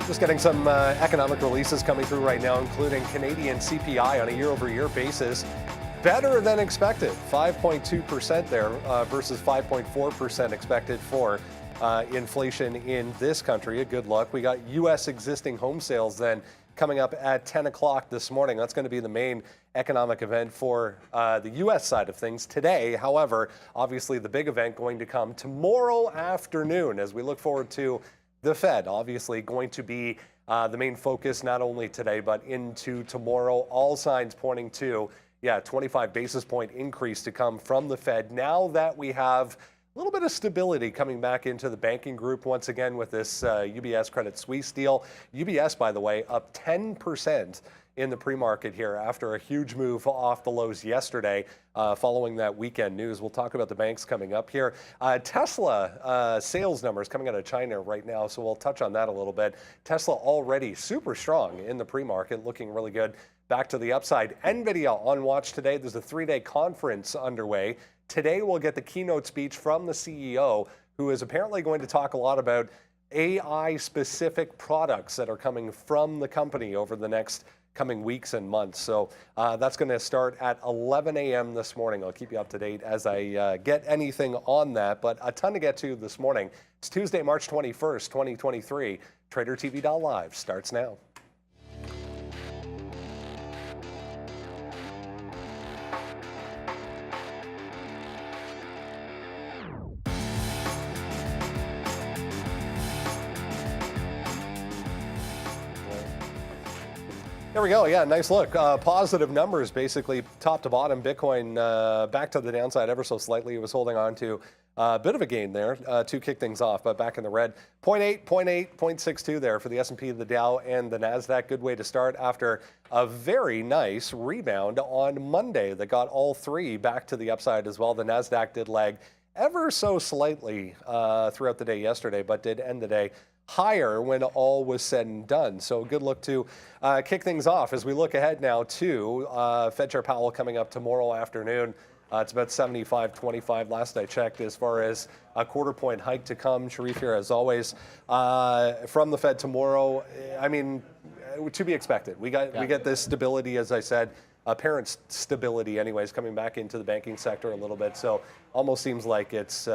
Just getting some economic releases coming through right now, including Canadian CPI on a year-over-year basis. Better than expected, 5.2% there versus 5.4% expected for inflation in this country. A good look. We got U.S. existing home sales then coming up at 10 o'clock this morning. That's going to be the main economic event for the U.S. side of things today. However, obviously the big event going to come tomorrow afternoon as we look forward to the Fed. Obviously going to be the main focus not only today but into tomorrow. All signs pointing to 25 basis point increase to come from the Fed now that we have a little bit of stability coming back into the banking group once again with this UBS Credit Suisse deal. UBS, by the way, up 10% in the pre-market here after a huge move off the lows yesterday following that weekend news. We'll talk about the banks coming up here. Tesla sales numbers coming out of China right now, so we'll touch on that a little bit. Tesla already super strong in the pre-market, looking really good. Back to the upside. Nvidia on watch today. There's a 3-day conference underway. Today we'll get the keynote speech from the CEO, who is apparently going to talk a lot about AI-specific products that are coming from the company over the next coming weeks and months. So that's going to start at 11 a.m. this morning. I'll keep you up to date as I get anything on that, but a ton to get to this morning. It's Tuesday, March 21st, 2023. TraderTV.live starts now. There we go. Yeah, nice look. Positive numbers, basically, top to bottom. Bitcoin back to the downside ever so slightly. It was holding on to a bit of a gain there to kick things off, but back in the red. 0.8, 0.62 there for the S&P, the Dow, and the NASDAQ. Good way to start after a very nice rebound on Monday that got all three back to the upside as well. The NASDAQ did lag ever so slightly throughout the day yesterday, but did end the day higher when all was said and done. So a good look to kick things off as we look ahead now to Fed Chair Powell coming up tomorrow afternoon. It's about 75-25 last I checked as far as a quarter-point hike to come. Sharif here as always. From the Fed tomorrow, I mean, to be expected. We get this stability, as I said, apparent stability anyways, coming back into the banking sector a little bit. So almost seems like it's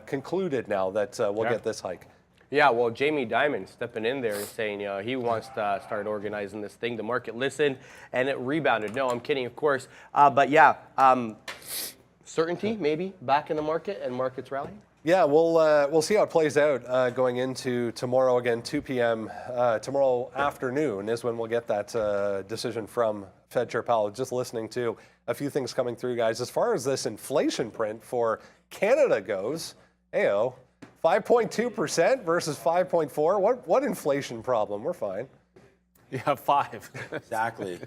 concluded now that we'll get this hike. Yeah, well, Jamie Dimon stepping in there and saying, he wants to start organizing this thing. The market listened, and it rebounded. No, I'm kidding, of course. But yeah, certainty maybe back in the market and markets rallying. Yeah, we'll see how it plays out going into tomorrow. Again, 2 p.m. Tomorrow afternoon is when we'll get that decision from Fed Chair Powell. Just listening to a few things coming through, guys. As far as this inflation print for Canada goes, 5.2% versus 5.4. What inflation problem? We're fine. Yeah, 5. Exactly.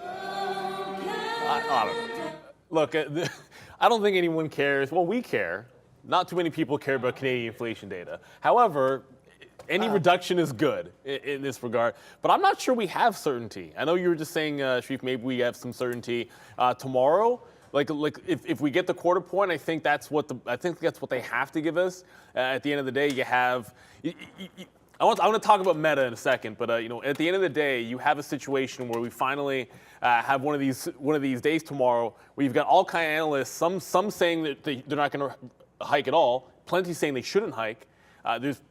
I don't know. Look, I don't think anyone cares. Well, we care. Not too many people care about Canadian inflation data. However, any reduction is good in this regard. But I'm not sure we have certainty. I know you were just saying, Sharif, maybe we have some certainty tomorrow. Like if we get the quarter point, I think that's what they have to give us. At the end of the day, you have. I want to talk about Meta in a second, but at the end of the day, you have a situation where we finally have one of these days tomorrow where you've got all kind of analysts, some saying that they're not going to hike at all, plenty saying they shouldn't hike. There's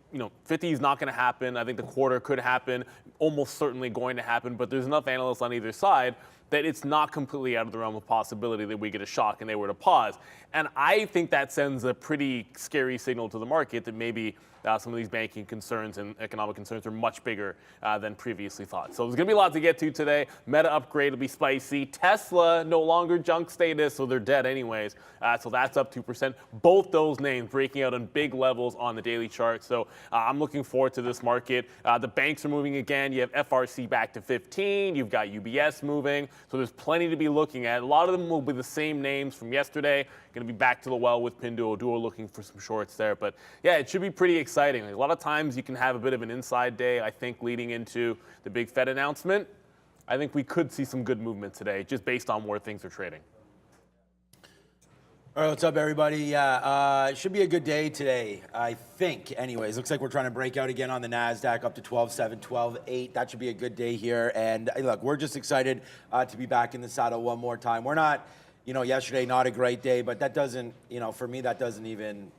50 is not going to happen. I think the quarter could happen, almost certainly going to happen, but there's enough analysts on either side that it's not completely out of the realm of possibility that we get a shock and they were to pause. And I think that sends a pretty scary signal to the market that maybe some of these banking concerns and economic concerns are much bigger than previously thought. So there's going to be a lot to get to today. Meta upgrade will be spicy. Tesla no longer junk status, so they're dead anyways. So that's up 2%. Both those names breaking out on big levels on the daily chart. So I'm looking forward to this market. The banks are moving again. You have FRC back to 15. You've got UBS moving. So there's plenty to be looking at. A lot of them will be the same names from yesterday. Going to be back to the well with Pinduoduo looking for some shorts there. But yeah, it should be pretty exciting. Like, a lot of times you can have a bit of an inside day, I think, leading into the big Fed announcement. I think we could see some good movement today just based on where things are trading. All right, what's up, everybody? Yeah, it should be a good day today, I think. Anyways, looks like we're trying to break out again on the NASDAQ up to 12.7, 12.8. That should be a good day here. And look, we're just excited to be back in the saddle one more time. We're not, yesterday, not a great day, but that doesn't, for me, that doesn't even,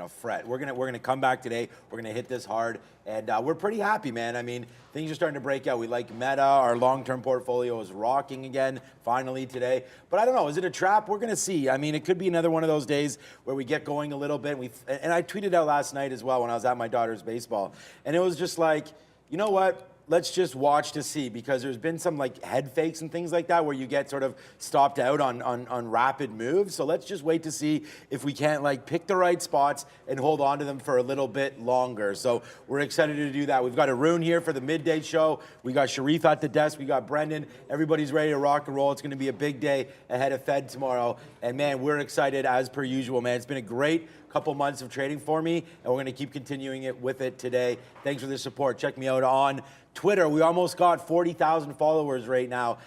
fret. We're gonna come back today. We're gonna hit this hard, and we're pretty happy, man. I mean, things are starting to break out. We like Meta. Our long-term portfolio is rocking again, finally today. But I don't know, is it a trap? We're gonna see. I mean, it could be another one of those days where we get going a little bit. And I tweeted out last night as well when I was at my daughter's baseball, and it was just like, you know what? Let's just watch to see, because there's been some like head fakes and things like that where you get sort of stopped out on rapid moves. So let's just wait to see if we can't like pick the right spots and hold on to them for a little bit longer. So we're excited to do that. We've got Arun here for the midday show. We got Sharif at the desk. We got Brendan. Everybody's ready to rock and roll. It's going to be a big day ahead of Fed tomorrow. And man, we're excited as per usual, man. It's been a great couple months of trading for me, and we're going to keep continuing it with it today. Thanks for the support. Check me out on Twitter. We almost got 40,000 followers right now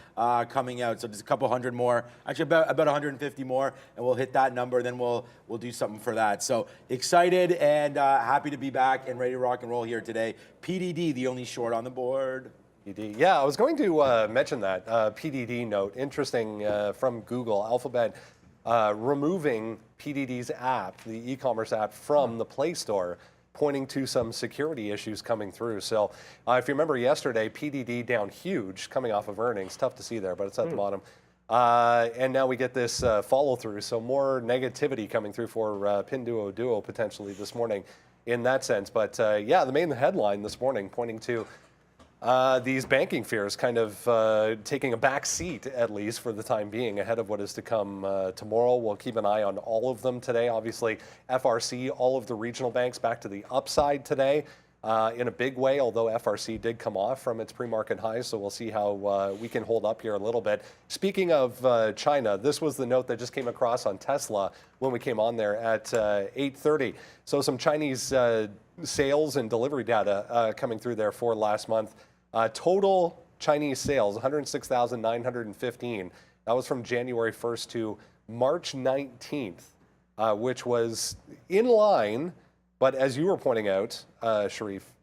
coming out, so just a couple hundred more, actually about 150 more, and we'll hit that number. Then we'll do something for that. So excited and happy to be back and ready to rock and roll here today. PDD, the only short on the board. PDD. Yeah, I was going to mention that PDD note. Interesting from Google, Alphabet removing PDD's app, the e-commerce app, from the Play Store, pointing to some security issues coming through. So if you remember yesterday, PDD down huge coming off of earnings. Tough to see there, but it's at the bottom. And now we get this follow through. So more negativity coming through for Pinduoduo potentially this morning in that sense. But yeah, the main headline this morning pointing to these banking fears kind of taking a back seat, at least for the time being, ahead of what is to come tomorrow. We'll keep an eye on all of them today. Obviously, FRC, all of the regional banks back to the upside today in a big way, although FRC did come off from its pre-market highs, so we'll see how we can hold up here a little bit. Speaking of China, this was the note that just came across on Tesla when we came on there at 8:30. So some Chinese sales and delivery data coming through there for last month. Total Chinese sales, 106,915. That was from January 1st to March 19th, which was in line. But as you were pointing out, Sharif,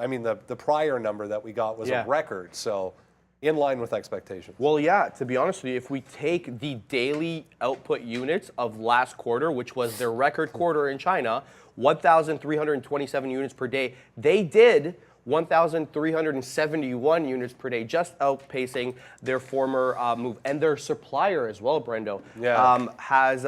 I mean, the prior number that we got was a record. So in line with expectations. Well, yeah, to be honest with you, if we take the daily output units of last quarter, which was their record quarter in China, 1,327 units per day, they did 1,371 units per day, just outpacing their former move. And their supplier as well, Brendo, has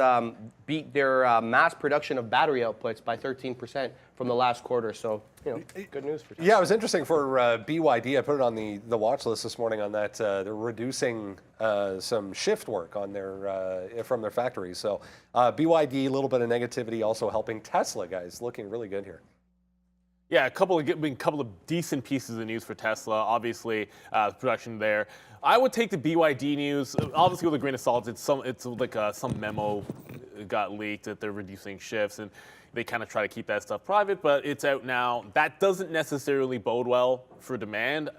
beat their mass production of battery outputs by 13% from the last quarter. So, good news for Tesla. Yeah, it was interesting for BYD. I put it on the watch list this morning on that. They're reducing some shift work on from their factories. So BYD, a little bit of negativity, also helping Tesla, guys, looking really good here. Yeah, a couple of decent pieces of news for Tesla. Obviously, production there. I would take the BYD news, obviously with a grain of salt. It's like some memo got leaked that they're reducing shifts, and they kind of try to keep that stuff private. But it's out now. That doesn't necessarily bode well for demand.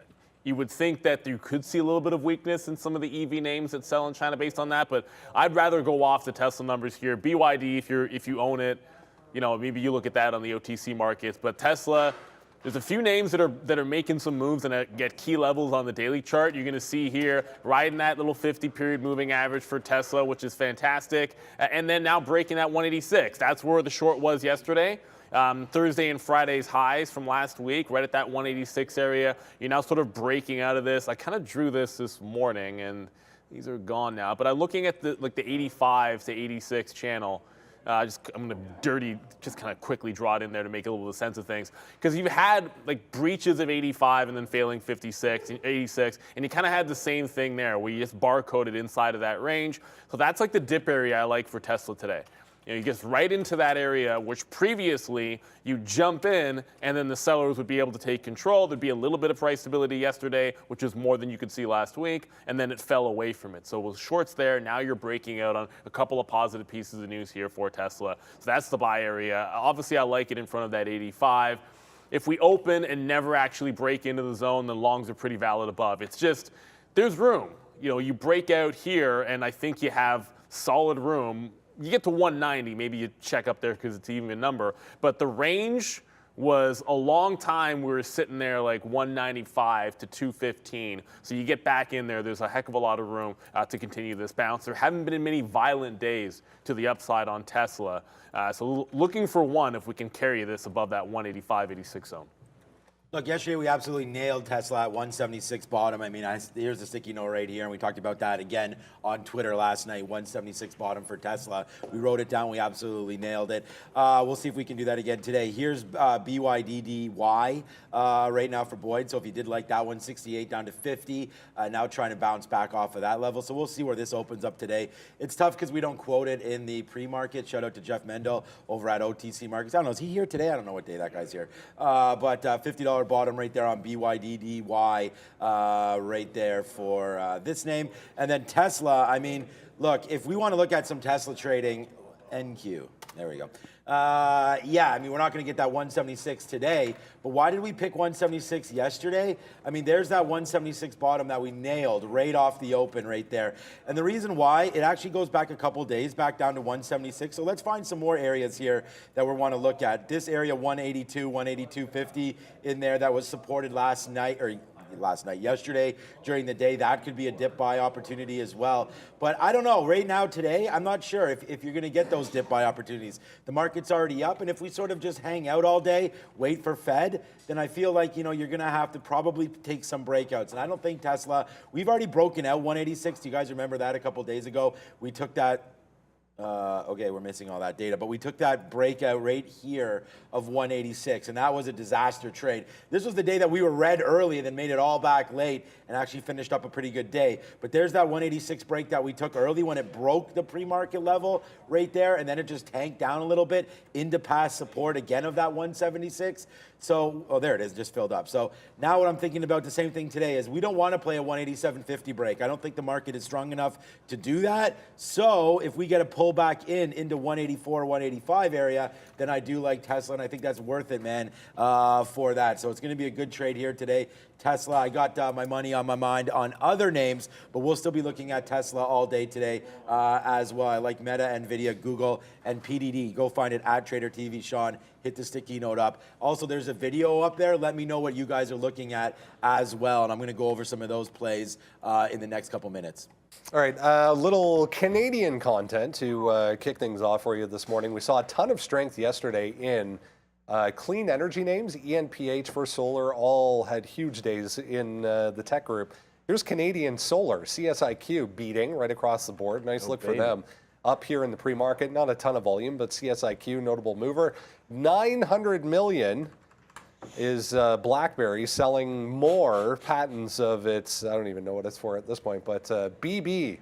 You would think that you could see a little bit of weakness in some of the EV names that sell in China based on that. But I'd rather go off the Tesla numbers here. BYD, if you own it. Maybe you look at that on the OTC markets, but Tesla, there's a few names that are making some moves and get key levels on the daily chart. You're going to see here riding that little 50-period moving average for Tesla, which is fantastic, and then now breaking that 186. That's where the short was yesterday. Thursday and Friday's highs from last week, right at that 186 area. You're now sort of breaking out of this. I kind of drew this morning, and these are gone now. But I'm looking at the 85 to 86 channel. I'm going to just kind of quickly draw it in there to make a little sense of things. Because you've had like breaches of 85 and then failing 56, 86, and you kind of had the same thing there where you just barcoded inside of that range. So that's like the dip area I like for Tesla today. You get right into that area, which previously you jump in and then the sellers would be able to take control. There'd be a little bit of price stability yesterday, which is more than you could see last week, and then it fell away from it. So with shorts there, now you're breaking out on a couple of positive pieces of news here for Tesla. So that's the buy area. Obviously, I like it in front of that 85. If we open and never actually break into the zone, then longs are pretty valid above. It's just, there's room. You break out here, and I think you have solid room you get to 190, maybe you check up there because it's an even number. But the range was a long time we were sitting there like 195 to 215. So you get back in there, there's a heck of a lot of room to continue this bounce. There haven't been many violent days to the upside on Tesla. So looking for one if we can carry this above that 185.86 zone. Look, yesterday we absolutely nailed Tesla at 176 bottom. I mean, here's the sticky note right here, and we talked about that again on Twitter last night, 176 bottom for Tesla. We wrote it down. We absolutely nailed it. We'll see if we can do that again today. Here's BYDDY right now for Boyd. So if you did like that, 168 down to 50, now trying to bounce back off of that level. So we'll see where this opens up today. It's tough because we don't quote it in the pre-market. Shout out to Jeff Mendel over at OTC Markets. I don't know, is he here today? I don't know what day that guy's here. But $50 bottom right there on BYDDY right there for this name. And then Tesla, I mean, look, if we want to look at some Tesla trading, NQ, there we go. Yeah, I mean, we're not going to get that 176 today, but why did we pick 176 yesterday? I mean, there's that 176 bottom that we nailed right off the open right there. And the reason why, it actually goes back a couple days, back down to 176. So let's find some more areas here that we want to look at. This area, 182, 182.50 in there that was supported yesterday during the day. That could be a dip buy opportunity as well. But I don't know, right now today, I'm not sure if you're gonna get those dip buy opportunities. The market's already up, and if we sort of just hang out all day, wait for Fed, then I feel like, you're gonna have to probably take some breakouts. And I don't think Tesla, we've already broken out 186. Do you guys remember that a couple days ago? We took that, okay, we're missing all that data, but we took that breakout right here of 186, and that was a disaster trade. This was the day that we were red early and then made it all back late and actually finished up a pretty good day. But there's that 186 break that we took early when it broke the pre-market level right there, and then it just tanked down a little bit into past support again of that 176. So, oh, there it is, just filled up. So now what I'm thinking about the same thing today is we don't want to play a 187.50 break. I don't think the market is strong enough to do that. So if we get a pullback into 184, 185 area, then I do like Tesla, and I think that's worth it, man, for that. So it's going to be a good trade here today. Tesla, I got my money on my mind on other names, but we'll still be looking at Tesla all day today as well. I like Meta, Nvidia, Google, and PDD. Go find it at Trader TV. Sean, hit the sticky note up. Also, there's a video up there. Let me know what you guys are looking at as well, and I'm going to go over some of those plays in the next couple minutes. All right, a little Canadian content to kick things off for you this morning. We saw a ton of strength yesterday in clean energy names. ENPH, First Solar, all had huge days in the tech group. Here's Canadian Solar, CSIQ beating right across the board. Nice look for them. Up here in the pre-market, not a ton of volume, but CSIQ, notable mover. 900 million is BlackBerry selling more patents of its, I don't even know what it's for at this point, but BB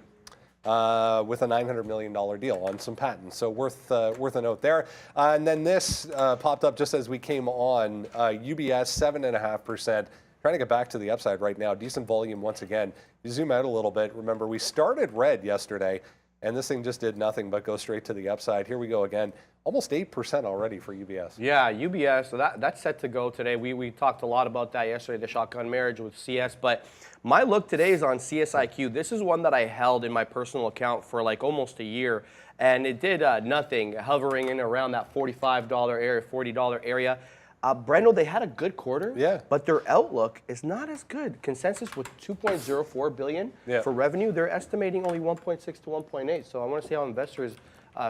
with a $900 million deal on some patents. So worth a note there. And then this popped up just as we came on. UBS, 7.5%. Trying to get back to the upside right now. Decent volume once again. You zoom out a little bit. Remember, we started red yesterday, and this thing just did nothing but go straight to the upside. Here we go again. Almost 8% already for UBS. Yeah, UBS, so that's set to go today. We talked a lot about that yesterday, the shotgun marriage with CS, but my look today is on CSIQ. This is one that I held in my personal account for like almost a year, and it did nothing, hovering in around that $45 area, $40 area. Brendel, they had a good quarter, but their outlook is not as good. Consensus with $2.04 billion for revenue. They're estimating only 1.6 to 1.8. So I want to see how investors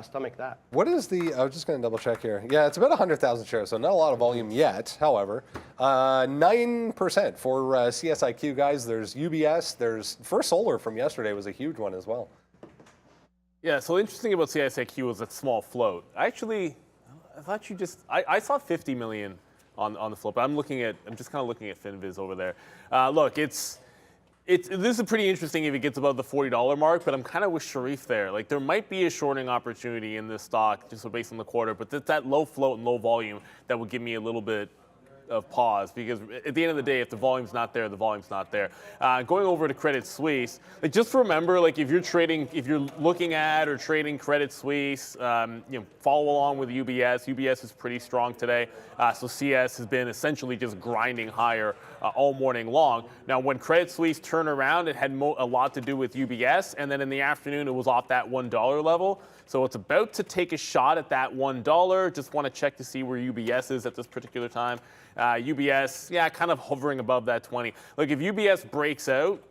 stomach that. What is the, I was just going to double check here. Yeah, it's about 100,000 shares, so not a lot of volume yet, however. 9% for CSIQ, guys. There's UBS. There's First Solar from yesterday was a huge one as well. Yeah, so interesting about CSIQ was that small float. I thought you just, I saw 50 million on the float, but I'm just kind of looking at FinViz over there. Look, this is pretty interesting if it gets above the $40 mark, but I'm kind of with Sharif there. Like, there might be a shorting opportunity in this stock just based on the quarter, but that low float and low volume that would give me a little bit of pause, because at the end of the day, if the volume's not there, the volume's not there. Going over to Credit Suisse, like, just remember, like, if you're looking at or trading Credit Suisse, follow along with UBS. UBS is pretty strong today, so CS has been essentially just grinding higher all morning long. Now, when Credit Suisse turned around, it had a lot to do with UBS, and then in the afternoon, it was off that $1 level. So it's about to take a shot at that $1. Just want to check to see where UBS is at this particular time. UBS, yeah, kind of hovering above that 20. Look, if UBS breaks out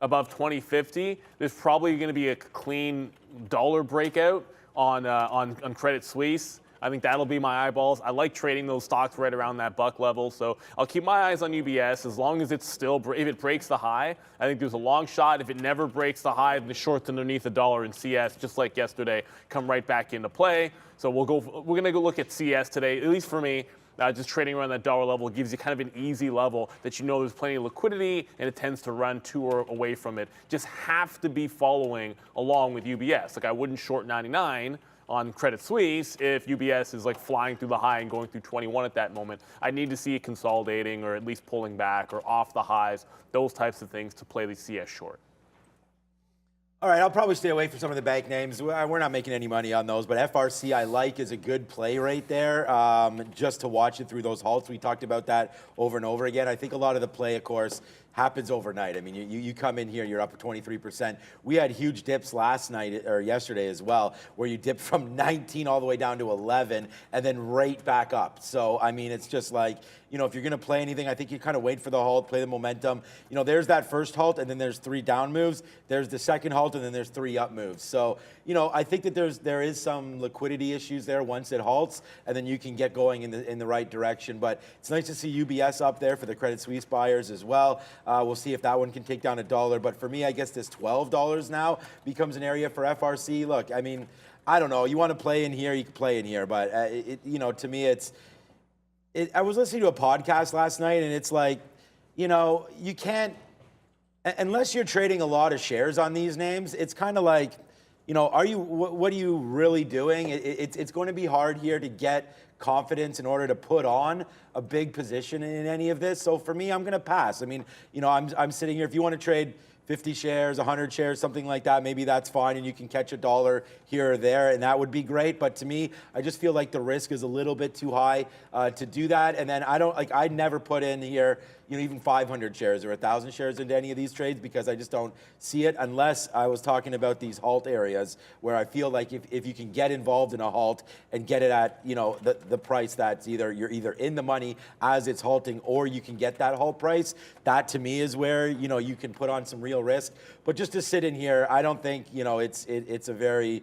above 2050, there's probably going to be a clean dollar breakout on Credit Suisse. I think that'll be my eyeballs. I like trading those stocks right around that buck level, so I'll keep my eyes on UBS as long as it's still, if it breaks the high. I think there's a long shot. If it never breaks the high, the shorts underneath the dollar in CS, just like yesterday, come right back into play. So we're going to go look at CS today, at least for me. Just trading around that dollar level gives you kind of an easy level that you know there's plenty of liquidity and it tends to run to or away from it. Just have to be following along with UBS. Like, I wouldn't short 99 on Credit Suisse if UBS is like flying through the high and going through 21 at that moment. I need to see it consolidating or at least pulling back or off the highs, those types of things to play the CS short. All right, I'll probably stay away from some of the bank names. We're not making any money on those, but FRC I like is a good play right there, just to watch it through those halts. We talked about that over and over again. I think a lot of the play, of course, happens overnight. I mean, you come in here, you're up 23%. We had huge dips last night or yesterday as well, where you dipped from 19 all the way down to 11 and then right back up. So, I mean, it's just like, if you're going to play anything, I think you kind of wait for the halt, play the momentum. There's that first halt, and then there's 3 down moves. There's the second halt, and then there's 3 up moves. So, I think that there is some liquidity issues there once it halts, and then you can get going in the right direction. But it's nice to see UBS up there for the Credit Suisse buyers as well. We'll see if that one can take down $1. But for me, I guess this $12 now becomes an area for FRC. Look, I mean, I don't know. You want to play in here, you can play in here. But, to me, I was listening to a podcast last night, and it's like, you can't, unless you're trading a lot of shares on these names, it's kind of like, what are you really doing? It's going to be hard here to get confidence in order to put on a big position in any of this. So for me, I'm going to pass. I mean, I'm sitting here. If you want to trade 50 shares, 100 shares, something like that, maybe that's fine, and you can catch $1 here or there, and that would be great. But to me, I just feel like the risk is a little bit too high to do that. And then I'd never put in here, even 500 shares or 1,000 shares into any of these trades, because I just don't see it, unless I was talking about these halt areas where I feel like if you can get involved in a halt and get it at, the price that's you're either in the money as it's halting, or you can get that halt price, that to me is where, you can put on some real risk. But just to sit in here, I don't think, it's a very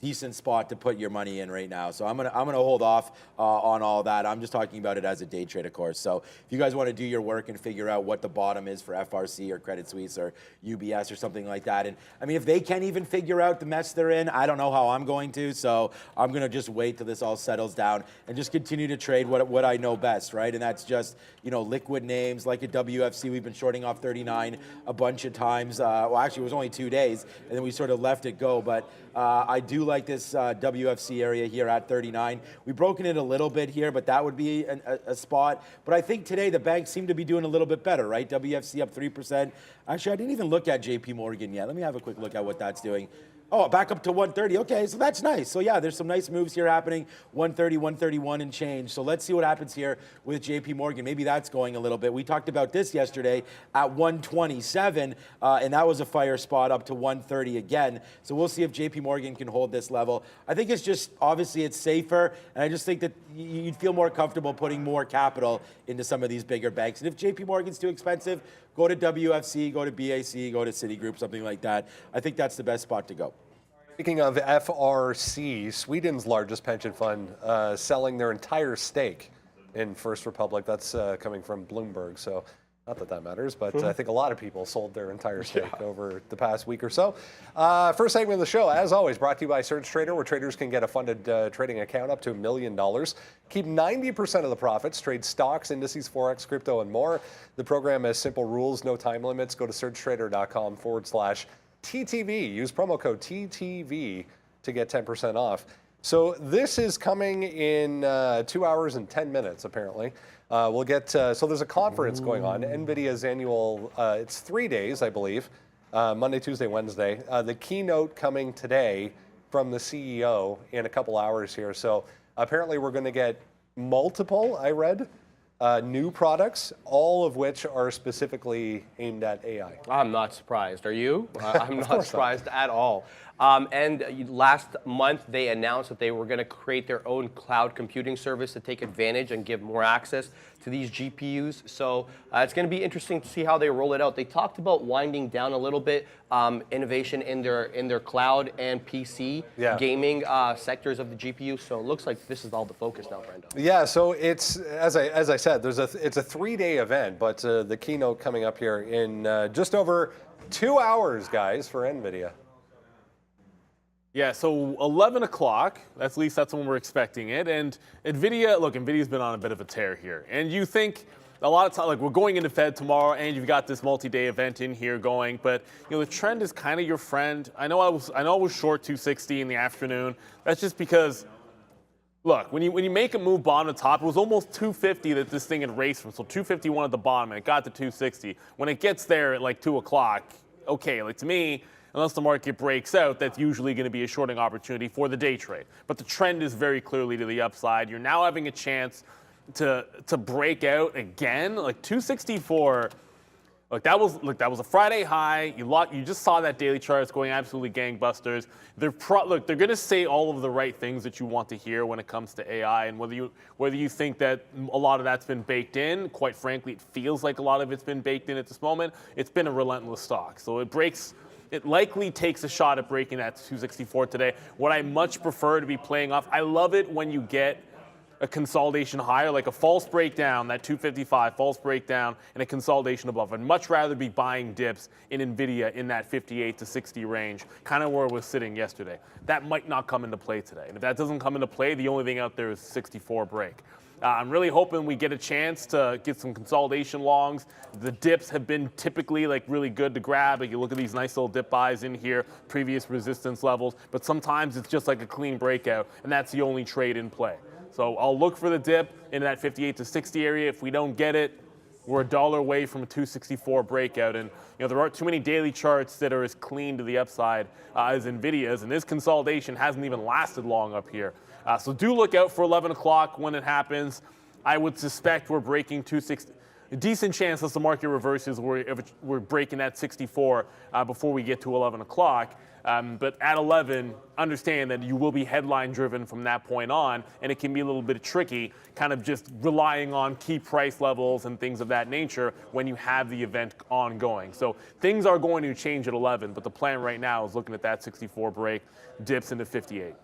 decent spot to put your money in right now. So I'm gonna hold off on all that. I'm just talking about it as a day trade, of course. So if you guys want to do your work and figure out what the bottom is for FRC or Credit Suisse or UBS or something like that, and I mean, if they can't even figure out the mess they're in, I don't know how I'm going to. So I'm gonna just wait till this all settles down and just continue to trade what I know best, right? And that's just liquid names like a WFC. We've been shorting off 39 a bunch of times. Well, actually, it was only 2 days, and then we sort of left it go. But I do like this WFC area here at 39. We've broken it a little bit here, but that would be a spot. But I think today the banks seem to be doing a little bit better, right? WFC up 3%. Actually, I didn't even look at JP Morgan yet. Let me have a quick look at what that's doing. Oh, back up to 130. Okay, so that's nice. So yeah, there's some nice moves here happening. 130, 131 and change. So let's see what happens here with JP Morgan. Maybe that's going a little bit. We talked about this yesterday at 127, and that was a fire spot up to 130 again. So we'll see if JP Morgan can hold this level. I think it's just, obviously it's safer, and I just think that you'd feel more comfortable putting more capital into some of these bigger banks. And if JP Morgan's too expensive, go to WFC, go to BAC, go to Citigroup, something like that. I think that's the best spot to go. Speaking of FRC, Sweden's largest pension fund selling their entire stake in First Republic. That's coming from Bloomberg, so not that that matters, but I think a lot of people sold their entire stake over the past week or so. First segment of the show, as always, brought to you by Surge Trader, where traders can get a funded trading account up to $1 million. Keep 90% of the profits, trade stocks, indices, Forex, crypto, and more. The program has simple rules, no time limits. Go to surgetrader.com/TTV. Use promo code TTV to get 10% off. So this is coming in 2 hours and 10 minutes, apparently. We'll get, so there's a conference going on, NVIDIA's annual, it's 3 days, I believe, Monday, Tuesday, Wednesday. The keynote coming today from the CEO in a couple hours here. So apparently we're going to get multiple, I read, new products, all of which are specifically aimed at AI. I'm not surprised. Are you? I'm not surprised at all. And last month, they announced that they were going to create their own cloud computing service to take advantage and give more access to these GPUs. So it's going to be interesting to see how they roll it out. They talked about winding down a little bit innovation in their cloud and PC gaming sectors of the GPU. So it looks like this is all the focus now, Brendo. Yeah, so it's, as I said, it's a 3-day event, but the keynote coming up here in just over 2 hours, guys, for NVIDIA. Yeah, so 11 o'clock, at least that's when we're expecting it. And NVIDIA, look, NVIDIA's been on a bit of a tear here. And you think a lot of time, like we're going into Fed tomorrow and you've got this multi-day event in here going, but you know, the trend is kind of your friend. I know I was short 260 in the afternoon. That's just because, look, when you make a move bottom to top, it was almost 250 that this thing had raced from. So 251 at the bottom and it got to 260. When it gets there at like 2 o'clock, okay, like to me, unless the market breaks out, that's usually going to be a shorting opportunity for the day trade. But the trend is very clearly to the upside. You're now having a chance to break out again. Like 264, that was a Friday high. You just saw that daily chart. It's going absolutely gangbusters. They're going to say all of the right things that you want to hear when it comes to AI, and whether you think that a lot of that's been baked in. Quite frankly, it feels like a lot of it's been baked in at this moment. It's been a relentless stock. So it likely takes a shot at breaking that 264 today. What I much prefer to be playing off, I love it when you get a consolidation higher, like a false breakdown, that 255, false breakdown, and a consolidation above. I'd much rather be buying dips in NVIDIA in that 58 to 60 range, kind of where it was sitting yesterday. That might not come into play today. And if that doesn't come into play, the only thing out there is 64 break. I'm really hoping we get a chance to get some consolidation longs. The dips have been typically like really good to grab. Like you look at these nice little dip buys in here, previous resistance levels, but sometimes it's just like a clean breakout, and that's the only trade in play. So I'll look for the dip in that 58 to 60 area. If we don't get it, we're $1 away from a 264 breakout. And you know, there aren't too many daily charts that are as clean to the upside as NVIDIA's, and this consolidation hasn't even lasted long up here. So do look out for 11 o'clock when it happens. I would suspect we're breaking 260. A decent chance as the market reverses, we're breaking that 64 before we get to 11 o'clock. But at 11, understand that you will be headline driven from that point on, and it can be a little bit tricky, kind of just relying on key price levels and things of that nature when you have the event ongoing. So things are going to change at 11, but the plan right now is looking at that 64 break, dips into 58.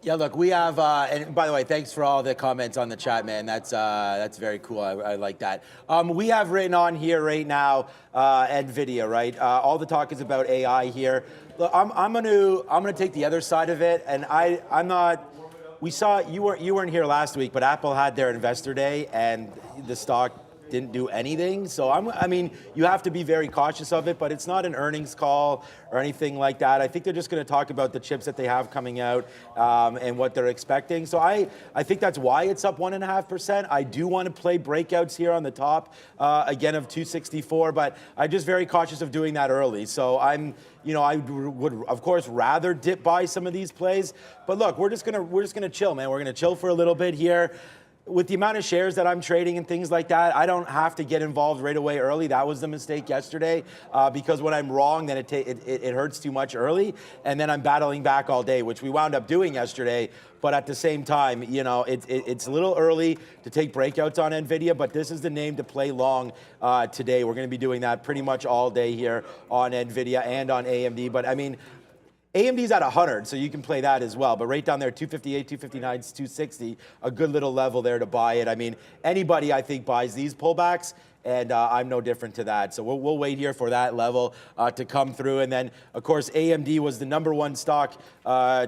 Yeah, look, we have, and by the way, thanks for all the comments on the chat, man. That's very cool. I like that. We have written on here right now, NVIDIA, right? All the talk is about AI here. Look, I'm gonna take the other side of it, and I'm not. We saw you weren't here last week, but Apple had their investor day, and the stock didn't do anything. So I mean, you have to be very cautious of it, but it's not an earnings call or anything like that. I think they're just going to talk about the chips that they have coming out and what they're expecting. So I think that's why it's up 1.5%. I do want to play breakouts here on the top again of 264, but I'm just very cautious of doing that early. So I would of course rather dip buy some of these plays, but look, we're just gonna chill, man. We're gonna chill for a little bit here. With the amount of shares that I'm trading and things like that, I don't have to get involved right away early. That was the mistake yesterday because when I'm wrong, then it hurts too much early, and then I'm battling back all day, which we wound up doing yesterday. But at the same time, you know, it's a little early to take breakouts on NVIDIA, but this is the name to play long today. We're going to be doing that pretty much all day here on NVIDIA and on AMD. But I mean, AMD's at 100, so you can play that as well. But right down there, 258, 259, 260, a good little level there to buy it. I mean, anybody, I think, buys these pullbacks, and I'm no different to that. So we'll wait here for that level to come through. And then, of course, AMD was the #1 stock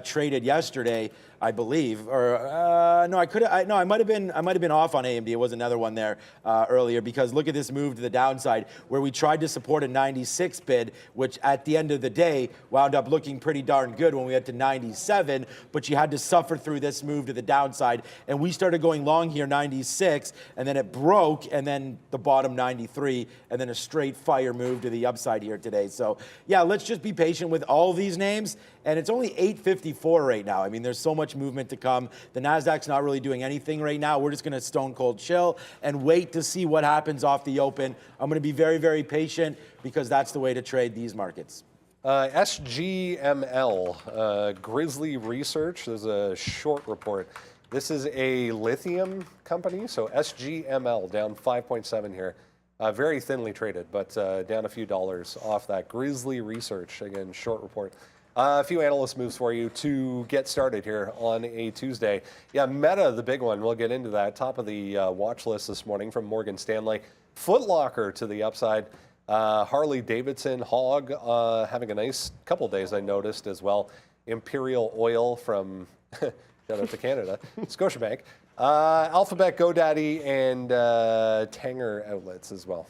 traded yesterday. I believe. Or no, I might have been off on AMD. It was another one there earlier, because look at this move to the downside where we tried to support a 96 bid, which at the end of the day wound up looking pretty darn good when we had to 97, but you had to suffer through this move to the downside. And we started going long here, 96, and then it broke, and then the bottom 93, and then a straight fire move to the upside here today. So yeah, let's just be patient with all these names. And it's only 8:54 right now. I mean, there's so much movement to come. The NASDAQ's not really doing anything right now. We're just going to stone cold chill and wait to see what happens off the open. I'm going to be very, very patient, because that's the way to trade these markets. SGML, Grizzly Research, there's a short report. This is a lithium company, so SGML down 5.7 here. Very thinly traded, but down a few dollars off that. Grizzly Research, again, short report. A few analyst moves for you to get started here on a Tuesday. Yeah, Meta, the big one. We'll get into that. Top of the watch list this morning from Morgan Stanley. Foot Locker to the upside. Harley Davidson, Hog, having a nice couple days, I noticed as well. Imperial Oil from, shout out to Canada, Scotiabank. Alphabet, GoDaddy, and Tanger Outlets as well.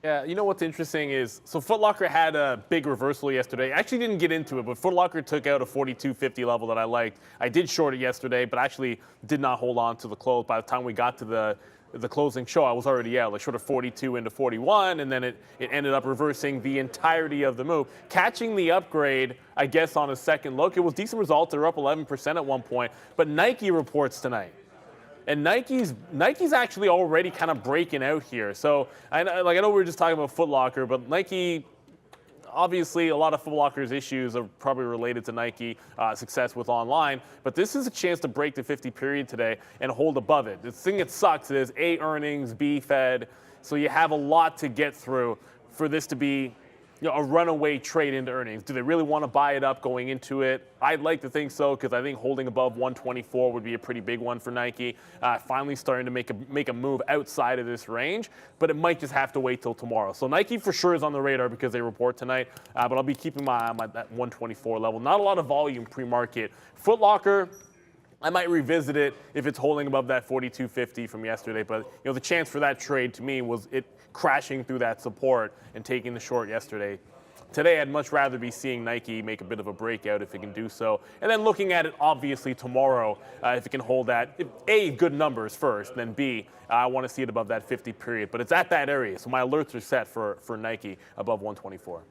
Yeah, you know what's interesting is, so Foot Locker had a big reversal yesterday. I actually didn't get into it, but Foot Locker took out a 42.50 level that I liked. I did short it yesterday, but actually did not hold on to the close. By the time we got to the closing show, I was already out, like short of 42 into 41, and then it ended up reversing the entirety of the move. Catching the upgrade, I guess, on a second look, it was decent results. They were up 11% at one point, but Nike reports tonight. And Nike's actually already kind of breaking out here. So I know we were just talking about Foot Locker, but Nike, obviously a lot of Foot Locker's issues are probably related to Nike success with online. But this is a chance to break the 50 period today and hold above it. The thing that sucks is A, earnings, B, Fed. So you have a lot to get through for this to be, you know, a runaway trade into earnings. Do they really want to buy it up going into it? I'd like to think so, because I think holding above 124 would be a pretty big one for Nike. Finally starting to make a move outside of this range, but it might just have to wait till tomorrow. So Nike for sure is on the radar because they report tonight, but I'll be keeping my eye on that 124 level. Not a lot of volume pre-market. Foot Locker, I might revisit it if it's holding above that 42.50 from yesterday, but you know, the chance for that trade to me was it crashing through that support and taking the short yesterday. Today, I'd much rather be seeing Nike make a bit of a breakout if it can do so. And then looking at it, obviously, tomorrow, if it can hold that, A, good numbers first, then B, I want to see it above that 50 period. But it's at that area, so my alerts are set for Nike above 124.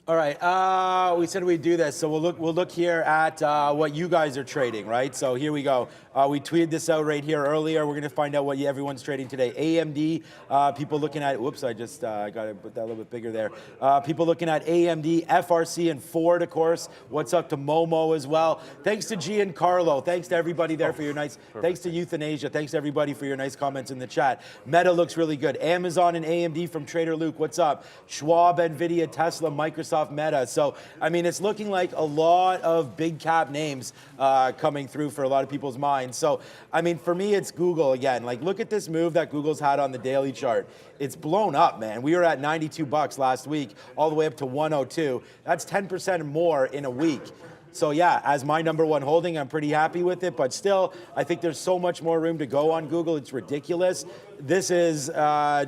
All right, we said we'd do this, so we'll look here at what you guys are trading, right? So here we go. We tweeted this out right here earlier. We're going to find out what everyone's trading today. AMD, people looking at, whoops, I just got to put that a little bit bigger there. People looking at AMD, FRC, and Ford, of course. What's up to Momo as well. Thanks to Giancarlo. Thanks to everybody there for your nice, thanks to Euthanasia. Thanks to everybody for your nice comments in the chat. Meta looks really good. Amazon and AMD from Trader Luke. What's up? Schwab, Nvidia, Tesla, Microsoft, Meta. So, I mean, it's looking like a lot of big cap names coming through for a lot of people's minds. So, I mean, for me, it's Google again. Like, look at this move that Google's had on the daily chart. It's blown up, man. We were at 92 bucks last week, all the way up to 102. That's 10% more in a week. So yeah, as my number one holding, I'm pretty happy with it, but still, I think there's so much more room to go on Google. It's ridiculous. This is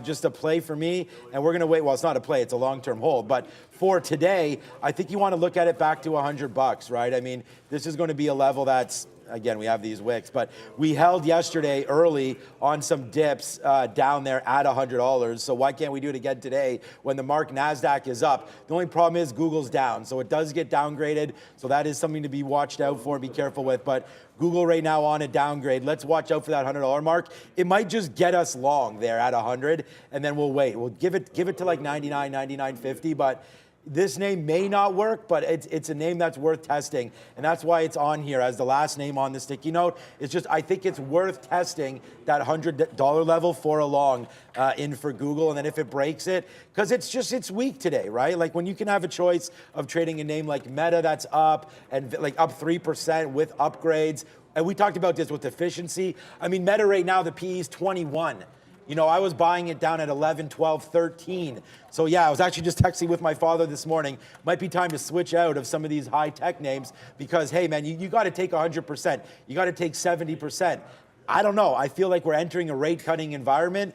just a play for me, and we're gonna wait. Well, it's not a play, it's a long-term hold, but for today, I think you wanna look at it back to 100 bucks, right? I mean, this is gonna be a level that's, again, we have these wicks, but we held yesterday early on some dips down there at $100. So why can't we do it again today when the NASDAQ is up? The only problem is Google's down, so it does get downgraded. So that is something to be watched out for and be careful with. But Google right now on a downgrade. Let's watch out for that $100 mark. It might just get us long there at 100, and then we'll wait. We'll give it to like 99, 99.50, but this name may not work, but it's a name that's worth testing, and that's why it's on here as the last name on the sticky note. It's just, I think it's worth testing that $100 level for a long in for Google, and then if it breaks it, because it's weak today, right? Like when you can have a choice of trading a name like Meta that's up, and like up 3% with upgrades, and we talked about this with efficiency. I mean, Meta right now, the PE is 21. You know, I was buying it down at 11, 12, 13. So yeah, I was actually just texting with my father this morning. Might be time to switch out of some of these high tech names because, hey man, you got to take 100%. You got to take 70%. I don't know. I feel like we're entering a rate cutting environment.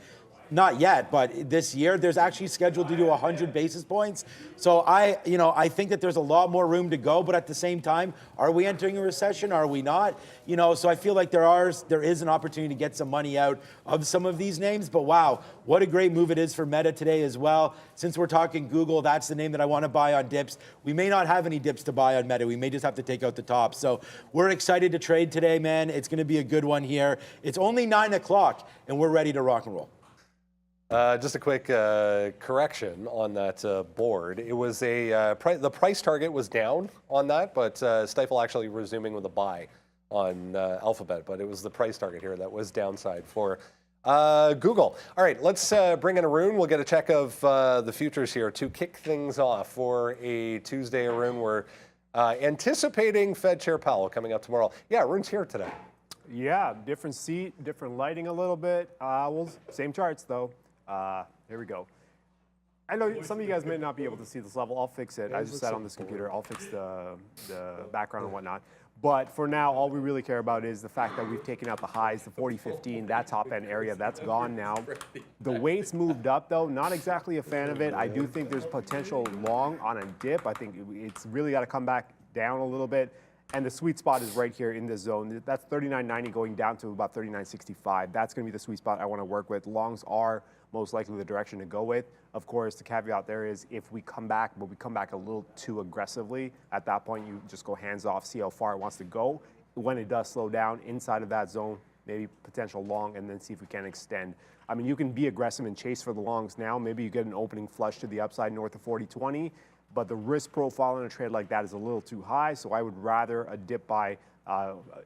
Not yet, but this year there's actually scheduled to do 100 basis points. So I think that there's a lot more room to go, but at the same time, are we entering a recession? Are we not? You know, so I feel like there is an opportunity to get some money out of some of these names, but wow, what a great move it is for Meta today as well. Since we're talking Google, that's the name that I want to buy on dips. We may not have any dips to buy on Meta. We may just have to take out the top. So we're excited to trade today, man. It's going to be a good one here. It's only 9 o'clock and we're ready to rock and roll. Just a quick correction on that board. It was the price target was down on that, but Stifel actually resuming with a buy on Alphabet. But it was the price target here that was downside for Google. All right, let's bring in Arun. We'll get a check of the futures here to kick things off for a Tuesday. Arun, we're anticipating Fed Chair Powell coming up tomorrow. Yeah, Arun's here today. Yeah, different seat, different lighting a little bit. Same charts though. Here we go. I know some of you guys may not be able to see this level. I'll fix it. I just sat on this computer. I'll fix the background and whatnot. But for now, all we really care about is the fact that we've taken out the highs, the 40-15, that top end area, that's gone now. The weight's moved up though, not exactly a fan of it. I do think there's potential long on a dip. I think it's really got to come back down a little bit. And the sweet spot is right here in this zone. That's 39.90 going down to about 39.65. That's going to be the sweet spot I want to work with. Longs are most likely the direction to go with. Of course, the caveat there is if we come back, but we come back a little too aggressively, at that point you just go hands off, see how far it wants to go. When it does slow down inside of that zone, maybe potential long, and then see if we can extend. I mean, you can be aggressive and chase for the longs now. Maybe you get an opening flush to the upside north of 40.20. But the risk profile in a trade like that is a little too high, so I would rather a dip buy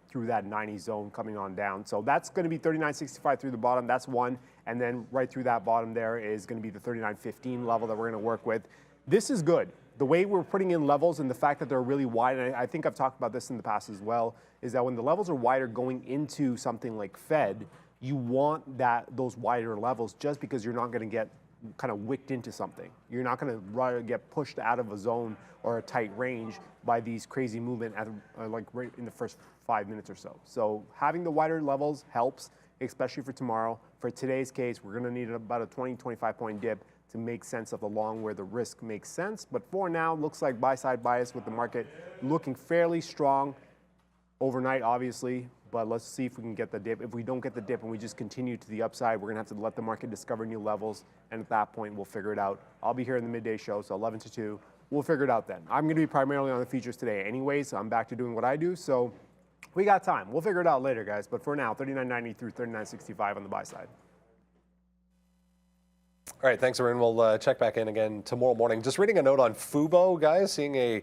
through that 90 zone coming on down. So that's going to be 39.65 through the bottom. That's one. And then right through that bottom there is going to be the 39.15 level that we're going to work with. This is good. The way we're putting in levels and the fact that they're really wide, and I think I've talked about this in the past as well, is that when the levels are wider going into something like Fed, you want those wider levels just because you're not going to get kind of wicked into something. You're not going to get pushed out of a zone or a tight range by these crazy movement like right in the first 5 minutes or so. So having the wider levels helps, especially for tomorrow. For today's case, we're going to need about a 20-25 point dip to make sense of the long where the risk makes sense. But for now, looks like buy-side bias with the market looking fairly strong overnight, obviously. But let's see if we can get the dip. If we don't get the dip and we just continue to the upside, we're going to have to let the market discover new levels. And at that point, we'll figure it out. I'll be here in the midday show, so 11 to 2. We'll figure it out then. I'm going to be primarily on the futures today anyway, so I'm back to doing what I do. So we got time. We'll figure it out later, guys. But for now, 39.90 through 39.65 on the buy side. All right, thanks, Arun. We'll check back in again tomorrow morning. Just reading a note on Fubo, guys, seeing a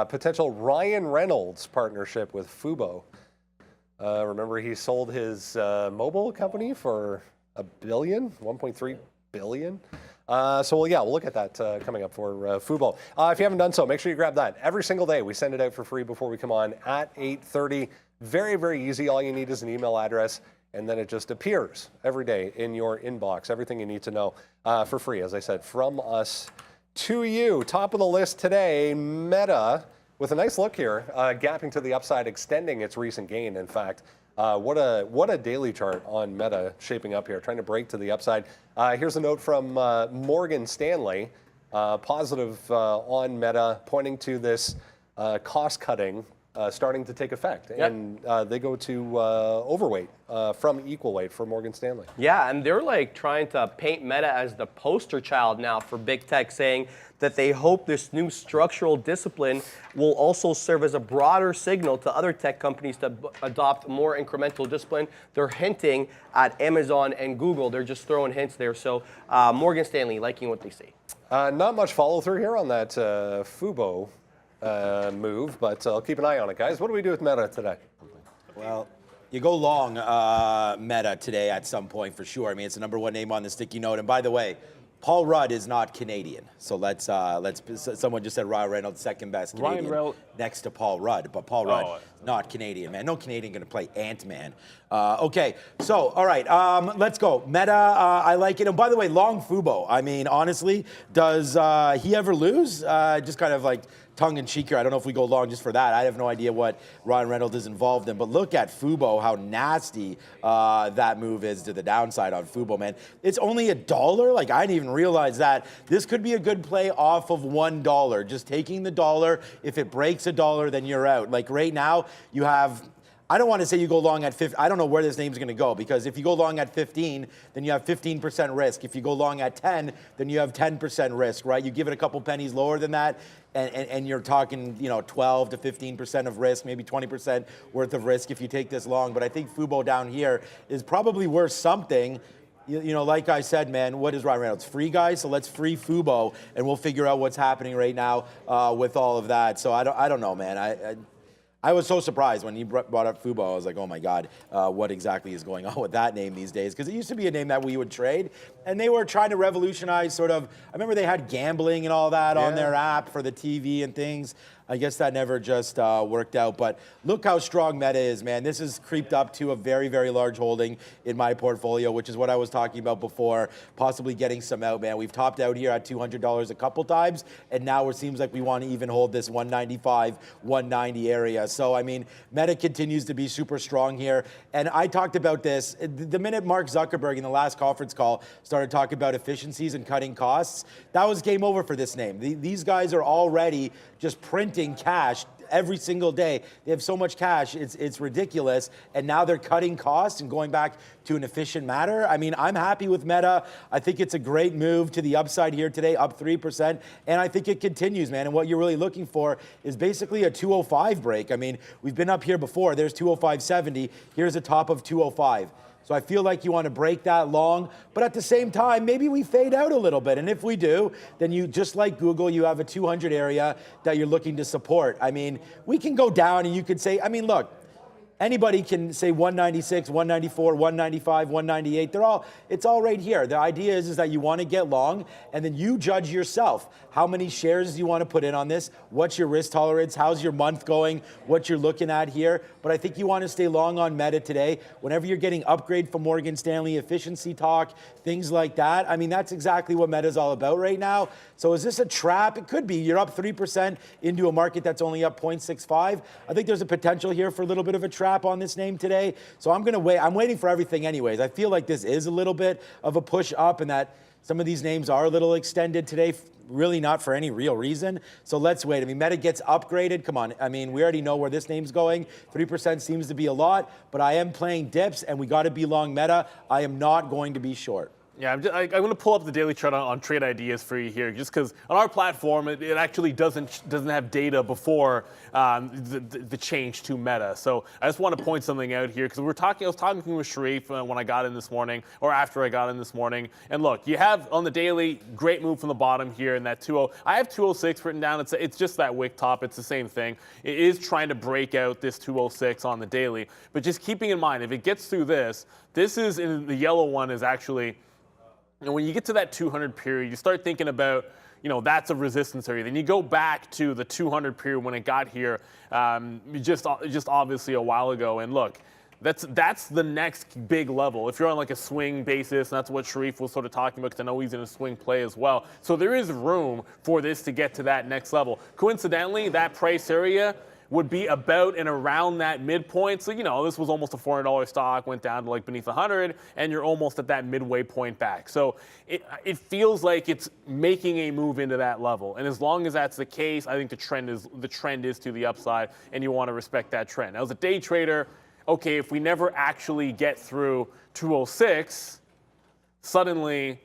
potential Ryan Reynolds partnership with Fubo. Remember, he sold his mobile company for $1.3 billion. So we'll look at that coming up for Fubo. If you haven't done so, make sure you grab that. Every single day, we send it out for free before we come on at 8:30. Very, very easy. All you need is an email address, and then it just appears every day in your inbox. Everything you need to know for free, as I said, from us to you. Top of the list today, Meta. With a nice look here, gapping to the upside, extending its recent gain. In fact, what a daily chart on Meta shaping up here, trying to break to the upside. Here's a note from Morgan Stanley, positive on Meta, pointing to this cost cutting starting to take effect. Yep. And they go to overweight from equal weight for Morgan Stanley. Yeah, and they're like trying to paint Meta as the poster child now for big tech, saying that they hope this new structural discipline will also serve as a broader signal to other tech companies to adopt more incremental discipline. They're hinting at Amazon and Google. They're just throwing hints there. So Morgan Stanley liking what they see. Not much follow through here on that Fubo move, but I'll keep an eye on it, guys. What do we do with Meta today? Well, you go long Meta today at some point for sure. I mean, it's the #1 name on the sticky note. And by the way, Paul Rudd is not Canadian. So someone just said Ryan Reynolds, second best Canadian next to Paul Rudd. But Paul Rudd, Not Canadian, man. No Canadian going to play Ant-Man. Okay, so, all right, let's go. Meta, I like it. And by the way, long Fubo. I mean, honestly, does he ever lose? Just kind of like tongue-in-cheek here. I don't know if we go long just for that. I have no idea what Ryan Reynolds is involved in. But look at Fubo, how nasty that move is to the downside on Fubo, man. It's only $1. Like, I didn't even realize that. This could be a good play off of $1. Just taking the dollar. If it breaks $1, then you're out. Like, right now, you have... I don't want to say you go long at 50. I don't know where this name's going to go, because if you go long at 15, then you have 15% risk. If you go long at 10, then you have 10% risk, right? You give it a couple pennies lower than that, and you're talking, 12 to 15% of risk, maybe 20% worth of risk if you take this long. But I think Fubo down here is probably worth something. Like I said, man, what is Ryan Reynolds? Free, guys? So let's free Fubo, and we'll figure out what's happening right now with all of that. So I don't know, man. I was so surprised when you brought up Fubo. I was like, oh my God, what exactly is going on with that name these days? Because it used to be a name that we would trade, and they were trying to revolutionize I remember they had gambling and all that on their app for the TV and things. I guess that never just worked out. But look how strong Meta is, man. This has creeped up to a very, very large holding in my portfolio, which is what I was talking about before, possibly getting some out, man. We've topped out here at $200 a couple times, and now it seems like we want to even hold this 195, 190 area. So, I mean, Meta continues to be super strong here. And I talked about this. The minute Mark Zuckerberg in the last conference call started talking about efficiencies and cutting costs, that was game over for this name. These guys are already just printing cash every single day. They have so much cash, it's ridiculous. And now they're cutting costs and going back to an efficient manner. I mean, I'm happy with Meta. I think it's a great move to the upside here today, up 3%. And I think it continues, man. And what you're really looking for is basically a 205 break. I mean, we've been up here before. There's 205.70. Here's a top of 205. So I feel like you want to break that long, but at the same time, maybe we fade out a little bit. And if we do, then you, just like Google, you have a 200 area that you're looking to support. I mean, we can go down and you could say, I mean, look, anybody can say 196, 194, 195, 198. It's all right here. The idea is that you want to get long, and then you judge yourself. How many shares do you want to put in on this? What's your risk tolerance? How's your month going? What you're looking at here? But I think you want to stay long on Meta today. Whenever you're getting upgrade from Morgan Stanley, efficiency talk, things like that. I mean, that's exactly what Meta's all about right now. So is this a trap? It could be. You're up 3% into a market that's only up 0.65. I think there's a potential here for a little bit of a trap on this name today. So I'm going to wait. I'm waiting for everything anyways. I feel like this is a little bit of a push up, and that some of these names are a little extended today, really not for any real reason. So let's wait. I mean, Meta gets upgraded. Come on. I mean, we already know where this name's going. 3% seems to be a lot, but I am playing dips, and we got to be long Meta. I am not going to be short. Yeah, I'm going to pull up the daily chart on Trade Ideas for you here, just because on our platform it actually doesn't have data before the change to Meta. So I just want to point something out here, because I was talking with Sharif when I got in this morning, or after I got in this morning. And look, you have on the daily, great move from the bottom here in that 20. I have 206 written down. It's just that wick top. It's the same thing. It is trying to break out this 206 on the daily, but just keeping in mind, if it gets through this is in the yellow one is actually. And when you get to that 200 period, you start thinking about, that's a resistance area. Then you go back to the 200 period when it got here, just obviously a while ago. And look, that's the next big level. If you're on like a swing basis, and that's what Sharif was sort of talking about, because I know he's in a swing play as well. So there is room for this to get to that next level. Coincidentally, that price area would be about and around that midpoint. So, this was almost a $400 stock, went down to like beneath 100, and you're almost at that midway point back. So it feels like it's making a move into that level. And as long as that's the case, I think the trend is to the upside, and you want to respect that trend. Now, as a day trader, okay, if we never actually get through 206, suddenly,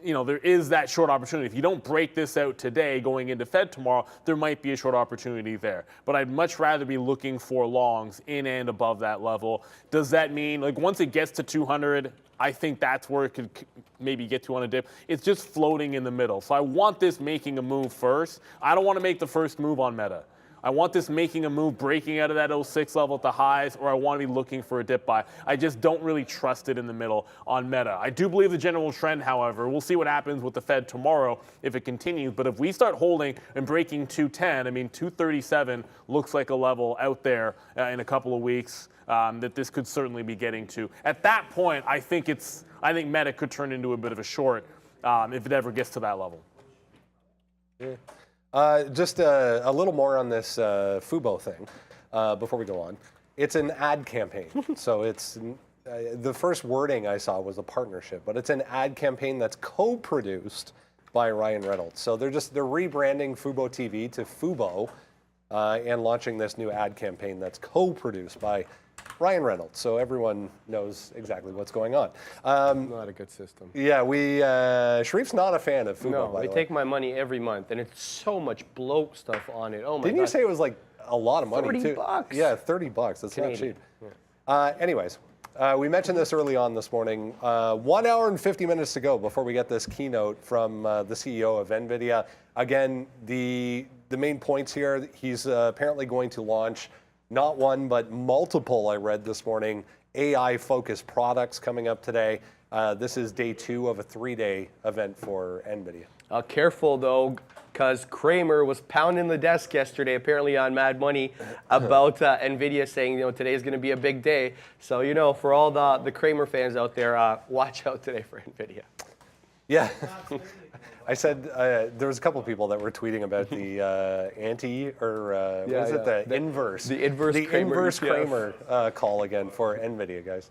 there is that short opportunity. If you don't break this out today going into Fed tomorrow, there might be a short opportunity there. But I'd much rather be looking for longs in and above that level. Does that mean, once it gets to 200, I think that's where it could maybe get to on a dip. It's just floating in the middle. So I want this making a move first. I don't want to make the first move on Meta. I want this making a move, breaking out of that 06 level at the highs, or I want to be looking for a dip buy. I just don't really trust it in the middle on Meta. I do believe the general trend, however, we'll see what happens with the Fed tomorrow if it continues. But if we start holding and breaking 210, I mean, 237 looks like a level out there in a couple of weeks that this could certainly be getting to. At that point, I think Meta could turn into a bit of a short if it ever gets to that level. Yeah. Just a little more on this Fubo thing before we go on. It's an ad campaign, so it's the first wording I saw was a partnership, but it's an ad campaign that's co-produced by Ryan Reynolds. So they're rebranding Fubo TV to Fubo and launching this new ad campaign that's co-produced by Ryan Reynolds, so everyone knows exactly what's going on. Not a good system. Yeah, Sharif's not a fan of Fubo. No, by they the way. take my money every month, and it's so much bloat stuff on it. Oh my God. Didn't you say it was like a lot of money 30 too? bucks. Yeah, $30. That's Canadian. not cheap. Anyways, we mentioned this early on this morning. 1 hour and 50 minutes to go before we get this keynote from the CEO of Nvidia. Again, the main points here, he's apparently going to launch not one, but multiple, I read this morning, AI-focused products coming up today. This is day 2 of a 3-day event for Nvidia. Careful, though, because Kramer was pounding the desk yesterday, apparently on Mad Money, about Nvidia saying, today is going to be a big day. So, for all the Kramer fans out there, watch out today for Nvidia. Yeah. I said there was a couple of people that were tweeting about the the inverse. The inverse The Kramer inverse ETF. Kramer call again for Nvidia, guys.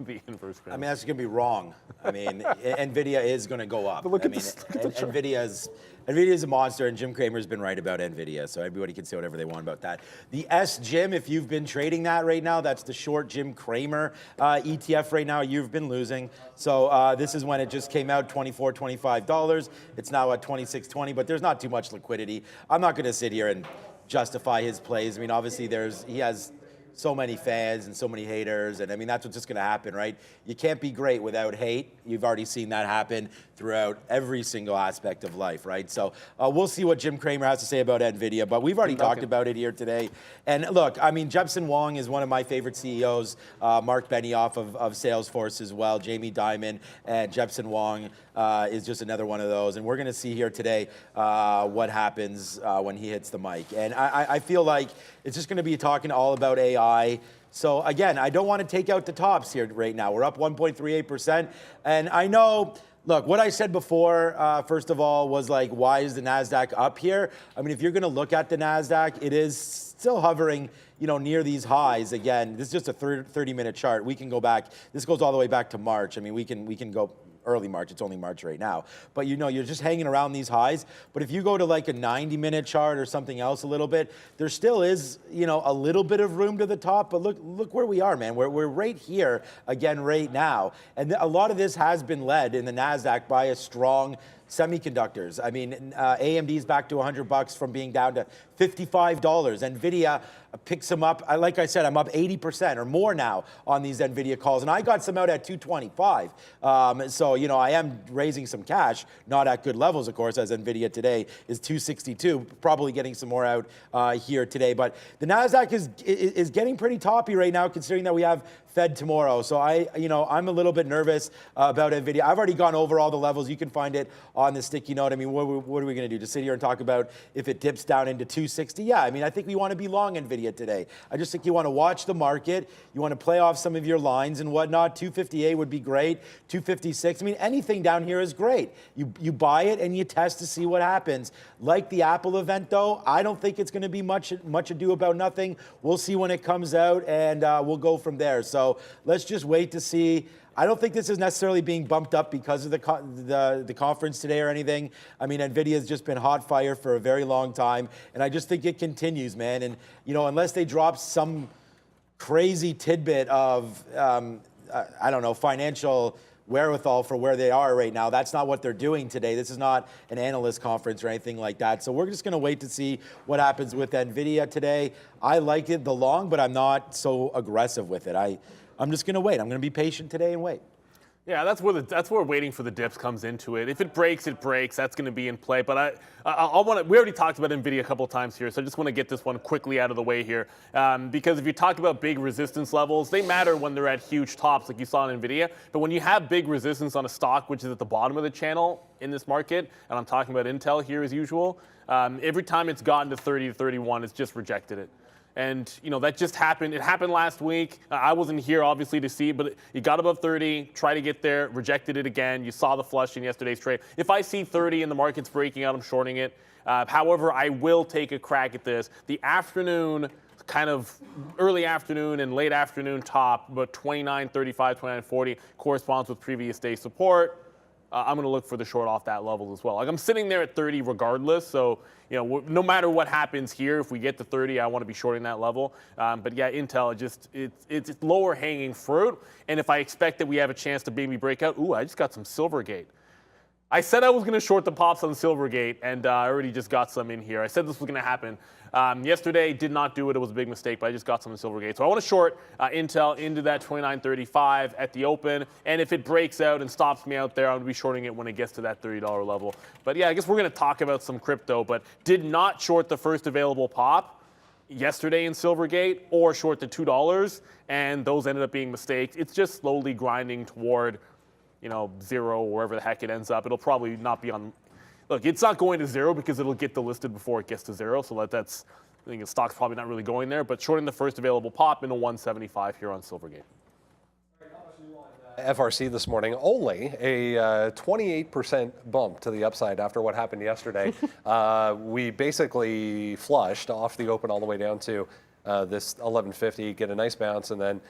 The inverse. I mean, that's going to be wrong. I mean, Nvidia is going to go up. But look at I mean, this- look at the chart. Nvidia is a monster, and Jim Cramer's been right about Nvidia, so everybody can say whatever they want about that. The S-Jim, if you've been trading that right now, that's the short Jim Cramer ETF right now. You've been losing. So this is when it just came out, $24, $25. It's now at $26.20, but there's not too much liquidity. I'm not going to sit here and justify his plays. I mean, obviously, he has so many fans and so many haters, and I mean, that's what's just going to happen, right? You can't be great without hate. You've already seen that happen throughout every single aspect of life, right? So we'll see what Jim Cramer has to say about Nvidia, but we've already talked about it here today. And look, I mean, Jepsen Wong is one of my favorite CEOs, Mark Benioff of Salesforce as well, Jamie Dimon, and Jepsen Wong is just another one of those. And we're going to see here today what happens when he hits the mic. And I feel like it's just going to be talking all about AI. So again, I don't want to take out the tops here right now. We're up 1.38%. And I know, look, what I said before, first of all, was like, why is the NASDAQ up here? I mean, if you're going to look at the NASDAQ, it is still hovering, near these highs. Again, this is just a 30-minute chart. We can go back. This goes all the way back to March. I mean, we can go early March. It's only March right now. But you're just hanging around these highs. But if you go to like a 90-minute chart or something else a little bit, there still is, a little bit of room to the top. But look where we are, man. We're right here again right now. And a lot of this has been led in the NASDAQ by a strong semiconductors. I mean, AMD's back to $100 from being down to $55. Nvidia picks them up. Like I said, I'm up 80% or more now on these Nvidia calls, and I got some out at 225. So, I am raising some cash, not at good levels, of course, as Nvidia today is 262, probably getting some more out here today. But the NASDAQ is getting pretty toppy right now, considering that we have Fed tomorrow. So I'm a little bit nervous about Nvidia. I've already gone over all the levels. You can find it on the sticky note. I mean, what are we going to do? Just sit here and talk about if it dips down into 260? Yeah, I mean, I think we want to be long Nvidia today. I just think you want to watch the market. You want to play off some of your lines and whatnot. 258 would be great. 256. I mean, anything down here is great. You buy it and you test to see what happens. Like the Apple event, though, I don't think it's going to be much ado about nothing. We'll see when it comes out, and we'll go from there. So let's just wait to see. I don't think this is necessarily being bumped up because of the conference today or anything. I mean, Nvidia has just been hot fire for a very long time, and I just think it continues, man. And unless they drop some crazy tidbit of I don't know, financial wherewithal for where they are right now, that's not what they're doing today. This is not an analyst conference or anything like that. So we're just going to wait to see what happens with Nvidia today. I like it, the long, but I'm not so aggressive with it. I'm just going to wait. I'm going to be patient today and wait. Yeah, that's where waiting for the dips comes into it. If it breaks, it breaks. That's going to be in play. But we already talked about Nvidia a couple of times here, so I just want to get this one quickly out of the way here. Because if you talk about big resistance levels, they matter when they're at huge tops, like you saw in Nvidia. But when you have big resistance on a stock, which is at the bottom of the channel in this market, and I'm talking about Intel here as usual, every time it's gotten to 30 to 31, it's just rejected it. And, that just happened. It happened last week. I wasn't here, obviously, to see, but it got above 30, tried to get there, rejected it again. You saw the flush in yesterday's trade. If I see 30 and the market's breaking out, I'm shorting it. However, I will take a crack at this. The afternoon, kind of early afternoon and late afternoon top, about 29.35, 29.40, corresponds with previous day support. I'm going to look for the short off that level as well. Like, I'm sitting there at 30 regardless, so no matter what happens here, if we get to 30, I want to be shorting that level. But yeah, Intel, it's lower hanging fruit, and if I expect that we have a chance to maybe break out, I just got some Silvergate. I said I was going to short the pops on Silvergate, and I already just got some in here. I said this was going to happen. Yesterday, did not do it. It was a big mistake, but I just got some in Silvergate. So I want to short Intel into that 29.35 at the open. And if it breaks out and stops me out there, I'm going to be shorting it when it gets to that $30 level. But yeah, I guess we're going to talk about some crypto, but did not short the first available pop yesterday in Silvergate or short the $2, and those ended up being mistakes. It's just slowly grinding toward zero, or wherever the heck it ends up. It'll probably not be on. Look, it's not going to zero because it'll get delisted before it gets to zero. So I think the stock's probably not really going there. But shorting the first available pop into 175 here on Silvergate. FRC this morning, only a 28% bump to the upside after what happened yesterday. We basically flushed off the open all the way down to this 1150, get a nice bounce, and then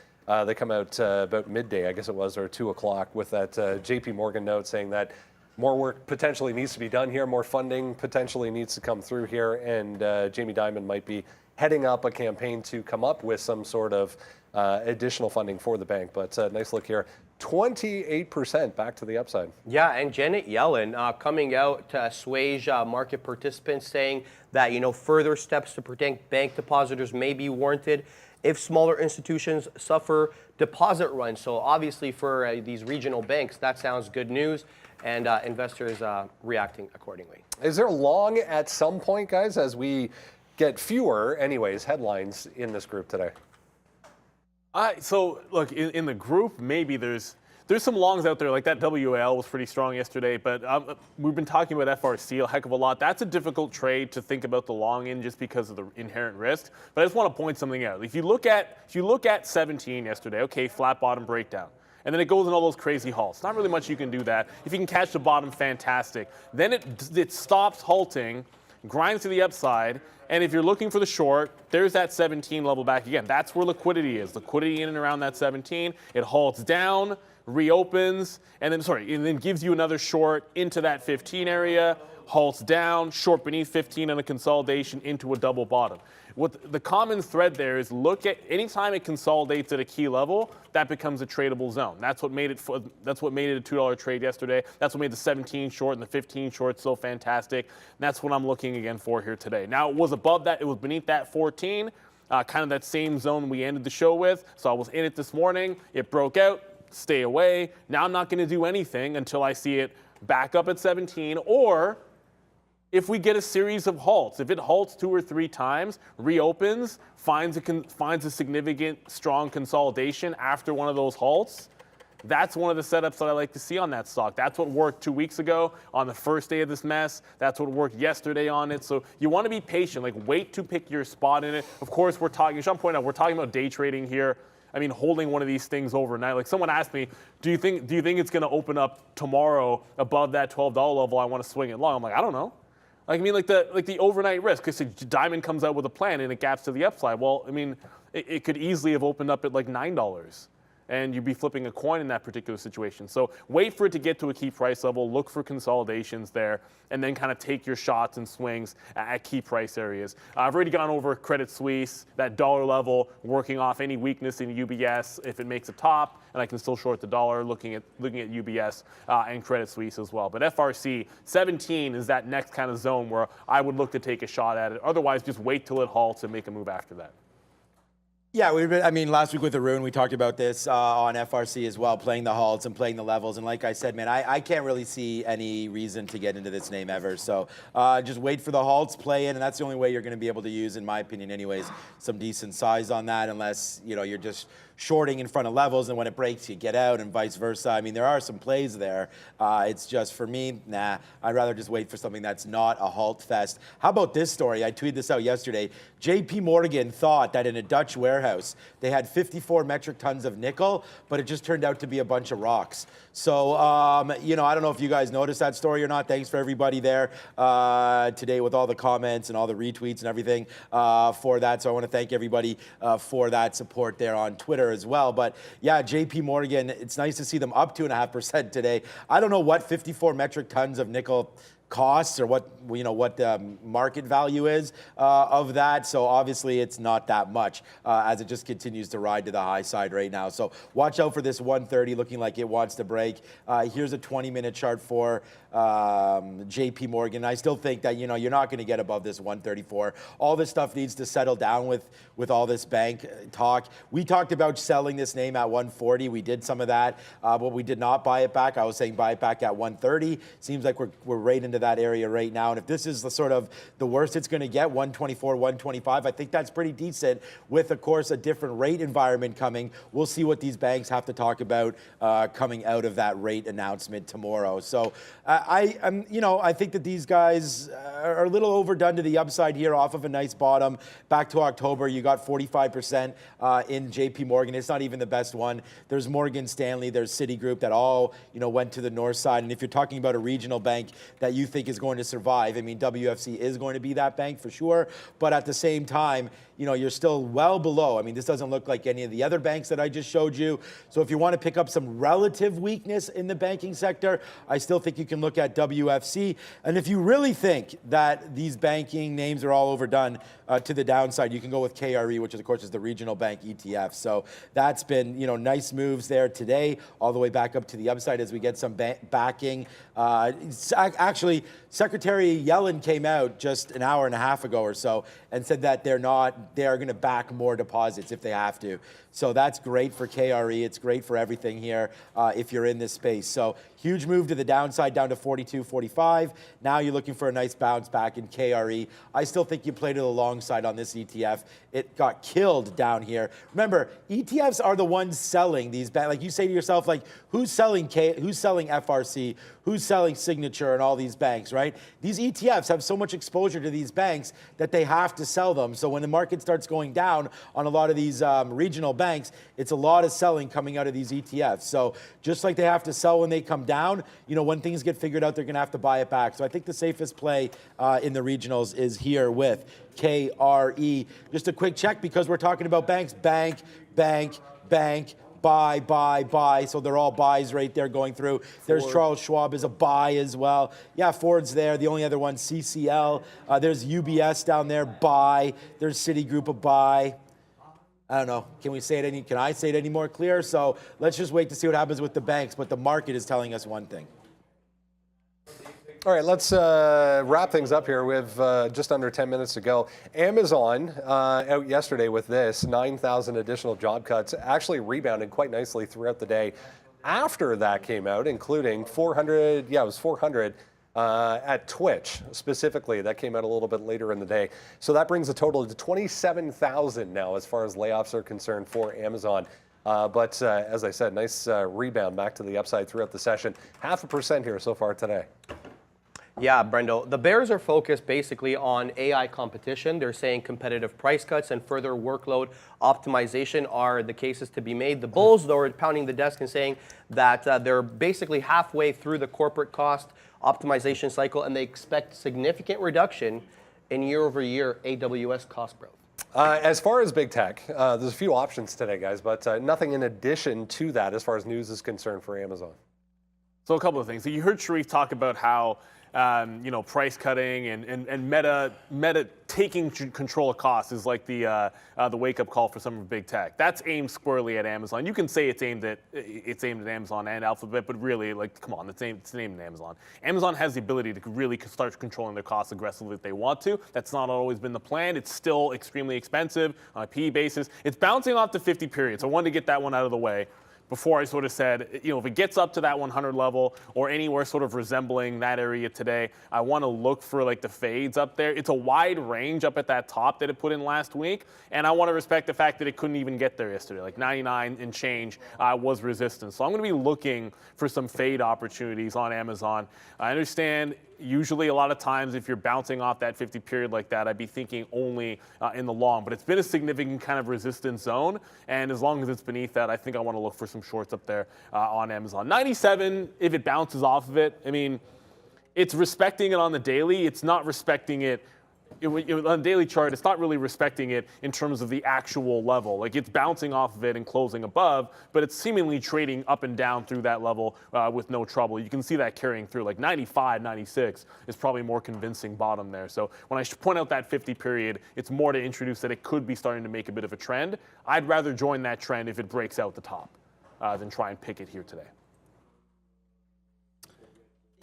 they come out about midday, I guess it was, or 2 o'clock, with that JP Morgan note saying that more work potentially needs to be done here, more funding potentially needs to come through here, and Jamie Dimon might be heading up a campaign to come up with some sort of additional funding for the bank. But nice look here. 28% back to the upside. Yeah, and Janet Yellen coming out to assuage market participants, saying that further steps to protect bank depositors may be warranted if smaller institutions suffer deposit runs. So obviously for these regional banks, that sounds good news, and investors reacting accordingly. Is there long at some point, guys, as we get fewer, anyways, headlines in this group today? So look, in the group, maybe there's some longs out there, like that WL was pretty strong yesterday, but we've been talking about FRC a heck of a lot. That's a difficult trade to think about the long in just because of the inherent risk. But I just want to point something out. If you look at 17 yesterday, okay, flat bottom breakdown. And then it goes in all those crazy halts. Not really much you can do that. If you can catch the bottom, fantastic. Then it stops halting, grinds to the upside, and if you're looking for the short, there's that 17 level back again. That's where liquidity is. Liquidity in and around that 17. It halts down, reopens, and then gives you another short into that 15 area, halts down, short beneath 15 on a consolidation into a double bottom. What the common thread there is, look at anytime it consolidates at a key level, that becomes a tradable zone. That's what made it a $2 trade yesterday. That's what made the 17 short and the 15 short so fantastic. And that's what I'm looking again for here today. Now it was above that, it was beneath that 14, kind of that same zone we ended the show with. So I was in it this morning. It broke out, stay away. Now I'm not going to do anything until I see it back up at 17, or if we get a series of halts. If it halts 2 or 3 times, reopens, finds a significant, strong consolidation after one of those halts, that's one of the setups that I like to see on that stock. That's what worked 2 weeks ago on the first day of this mess. That's what worked yesterday on it. So you want to be patient. Like, wait to pick your spot in it. Of course, Sean pointed out, we're talking about day trading here. I mean, holding one of these things overnight. Like, someone asked me, do you think it's going to open up tomorrow above that $12 level? I want to swing it long. I'm like, I don't know. Like, I mean, like the overnight risk, because Diamond comes out with a plan and it gaps to the upside. Well, I mean, it could easily have opened up at like $9, and you'd be flipping a coin in that particular situation. So wait for it to get to a key price level, look for consolidations there, and then kind of take your shots and swings at key price areas. I've already gone over Credit Suisse, that dollar level, working off any weakness in UBS if it makes a top, and I can still short the dollar, looking at UBS and Credit Suisse as well. But FRC 17 is that next kind of zone where I would look to take a shot at it. Otherwise, just wait till it halts and make a move after that. Yeah, I mean, last week with Arun, we talked about this on FRC as well, playing the halts and playing the levels. And like I said, man, I can't really see any reason to get into this name ever. So just wait for the halts, play in, and that's the only way you're going to be able to use, in my opinion anyways, some decent size on that, unless, you know, you're just shorting in front of levels, and when it breaks, you get out, and vice versa. I mean, there are some plays there. It's just, for me, nah, I'd rather just wait for something that's not a halt fest. How about this story? I tweeted this out yesterday. JP Morgan thought that in a Dutch warehouse, they had 54 metric tons of nickel, but it just turned out to be a bunch of rocks. So, you know, I don't know if you guys noticed that story or not. Thanks for everybody there today with all the comments and all the retweets and everything for that. So I want to thank everybody for that support there on Twitter as well. But yeah, JP Morgan, it's nice to see them up 2.5% today. I don't know what 54 metric tons of nickel costs, or what, you know, what the market value is of that. So obviously it's not that much as it just continues to ride to the high side right now. So watch out for this 130 looking like it wants to break. Here's a 20-minute chart for JP Morgan. I still think that, you know, you're not going to get above this 134. All this stuff needs to settle down with all this bank talk. We talked about selling this name at 140. We did some of that, but we did not buy it back. I was saying buy it back at 130. Seems like we're right into that area right now. And if this is the sort of the worst it's going to get, 124, 125, I think that's pretty decent with, of course, a different rate environment coming. We'll see what these banks have to talk about coming out of that rate announcement tomorrow. So you know, I think that these guys are a little overdone to the upside here off of a nice bottom. Back to October, you got 45% in JP Morgan. It's not even the best one. There's Morgan Stanley, there's Citigroup that all, you know, went to the north side. And if you're talking about a regional bank that you think is going to survive, I mean, WFC is going to be that bank for sure. But at the same time, you know, you're still well below. I mean, this doesn't look like any of the other banks that I just showed you. So if you want to pick up some relative weakness in the banking sector, I still think you can look at WFC. And if you really think that these banking names are all overdone to the downside, you can go with KRE, which of course is the regional bank ETF. So that's been, you know, nice moves there today, all the way back up to the upside as we get some backing. Actually, Secretary Yellen came out just an hour and a half ago or so and said that they're going to back more deposits if they have to. So that's great for KRE. It's great for everything here if you're in this space. So huge move to the downside down to 42.45. Now you're looking for a nice bounce back in KRE. I still think you play to the long side on this ETF. It got killed down here. Remember, ETFs are the ones selling these. Like you say to yourself, like, who's selling FRC? Who's selling Signature and all these banks, right? These ETFs have so much exposure to these banks that they have to sell them. So when the market starts going down on a lot of these regional banks, it's a lot of selling coming out of these ETFs. So just like they have to sell when they come down, you know, when things get figured out, they're going to have to buy it back. So I think the safest play in the regionals is here with KRE. Just a quick check because we're talking about banks. Bank, buy. So they're all buys right there going through. There's Ford. Charles Schwab is a buy as well. Yeah, Ford's there. The only other one, CCL. There's UBS down there, buy. There's Citigroup, a buy. I don't know. Can I say it any more clear? So let's just wait to see what happens with the banks. But the market is telling us one thing. All right, let's wrap things up here. We have just under 10 minutes to go. Amazon out yesterday with this 9,000 additional job cuts, actually rebounded quite nicely throughout the day after that came out, including 400, it was 400 at Twitch specifically. That came out a little bit later in the day. So that brings the total to 27,000 now as far as layoffs are concerned for Amazon. But as I said, nice rebound back to the upside throughout the session. 0.5% here so far today. Yeah, Brendo. The bears are focused basically on AI competition. They're saying competitive price cuts and further workload optimization are the cases to be made. The bulls, though, are pounding the desk and saying that they're basically halfway through the corporate cost optimization cycle, and they expect significant reduction in year-over-year AWS cost growth. As far as big tech, there's a few options today, guys, but nothing in addition to that as far as news is concerned for Amazon. So a couple of things. So you heard Sharif talk about how price cutting and Meta taking control of costs is like the wake up call for some of big tech. That's aimed squarely at Amazon. You can say it's aimed at Amazon and Alphabet, but really, like, come on, it's aimed at Amazon. Amazon has the ability to really start controlling their costs aggressively if they want to. That's not always been the plan. It's still extremely expensive on a PE basis. It's bouncing off the 50 period, so I wanted to get that one out of the way before I sort of said, if it gets up to that 100 level or anywhere sort of resembling that area today, I want to look for like the fades up there. It's a wide range up at that top that it put in last week, and I want to respect the fact that it couldn't even get there yesterday. Like 99 and change was resistance. So I'm going to be looking for some fade opportunities on Amazon. I understand usually a lot of times if you're bouncing off that 50 period like that, I'd be thinking only in the long, but it's been a significant kind of resistance zone, and as long as it's beneath that, I think I want to look for some shorts up there on Amazon. 97, if it bounces off of it, I mean, it's respecting it on the daily. It's not respecting it on the daily chart. It's not really respecting it in terms of the actual level. Like, it's bouncing off of it and closing above, but it's seemingly trading up and down through that level with no trouble. You can see that carrying through. Like 95, 96 is probably more convincing bottom there. So when I point out that 50 period, it's more to introduce that it could be starting to make a bit of a trend. I'd rather join that trend if it breaks out the top than try and pick it here today.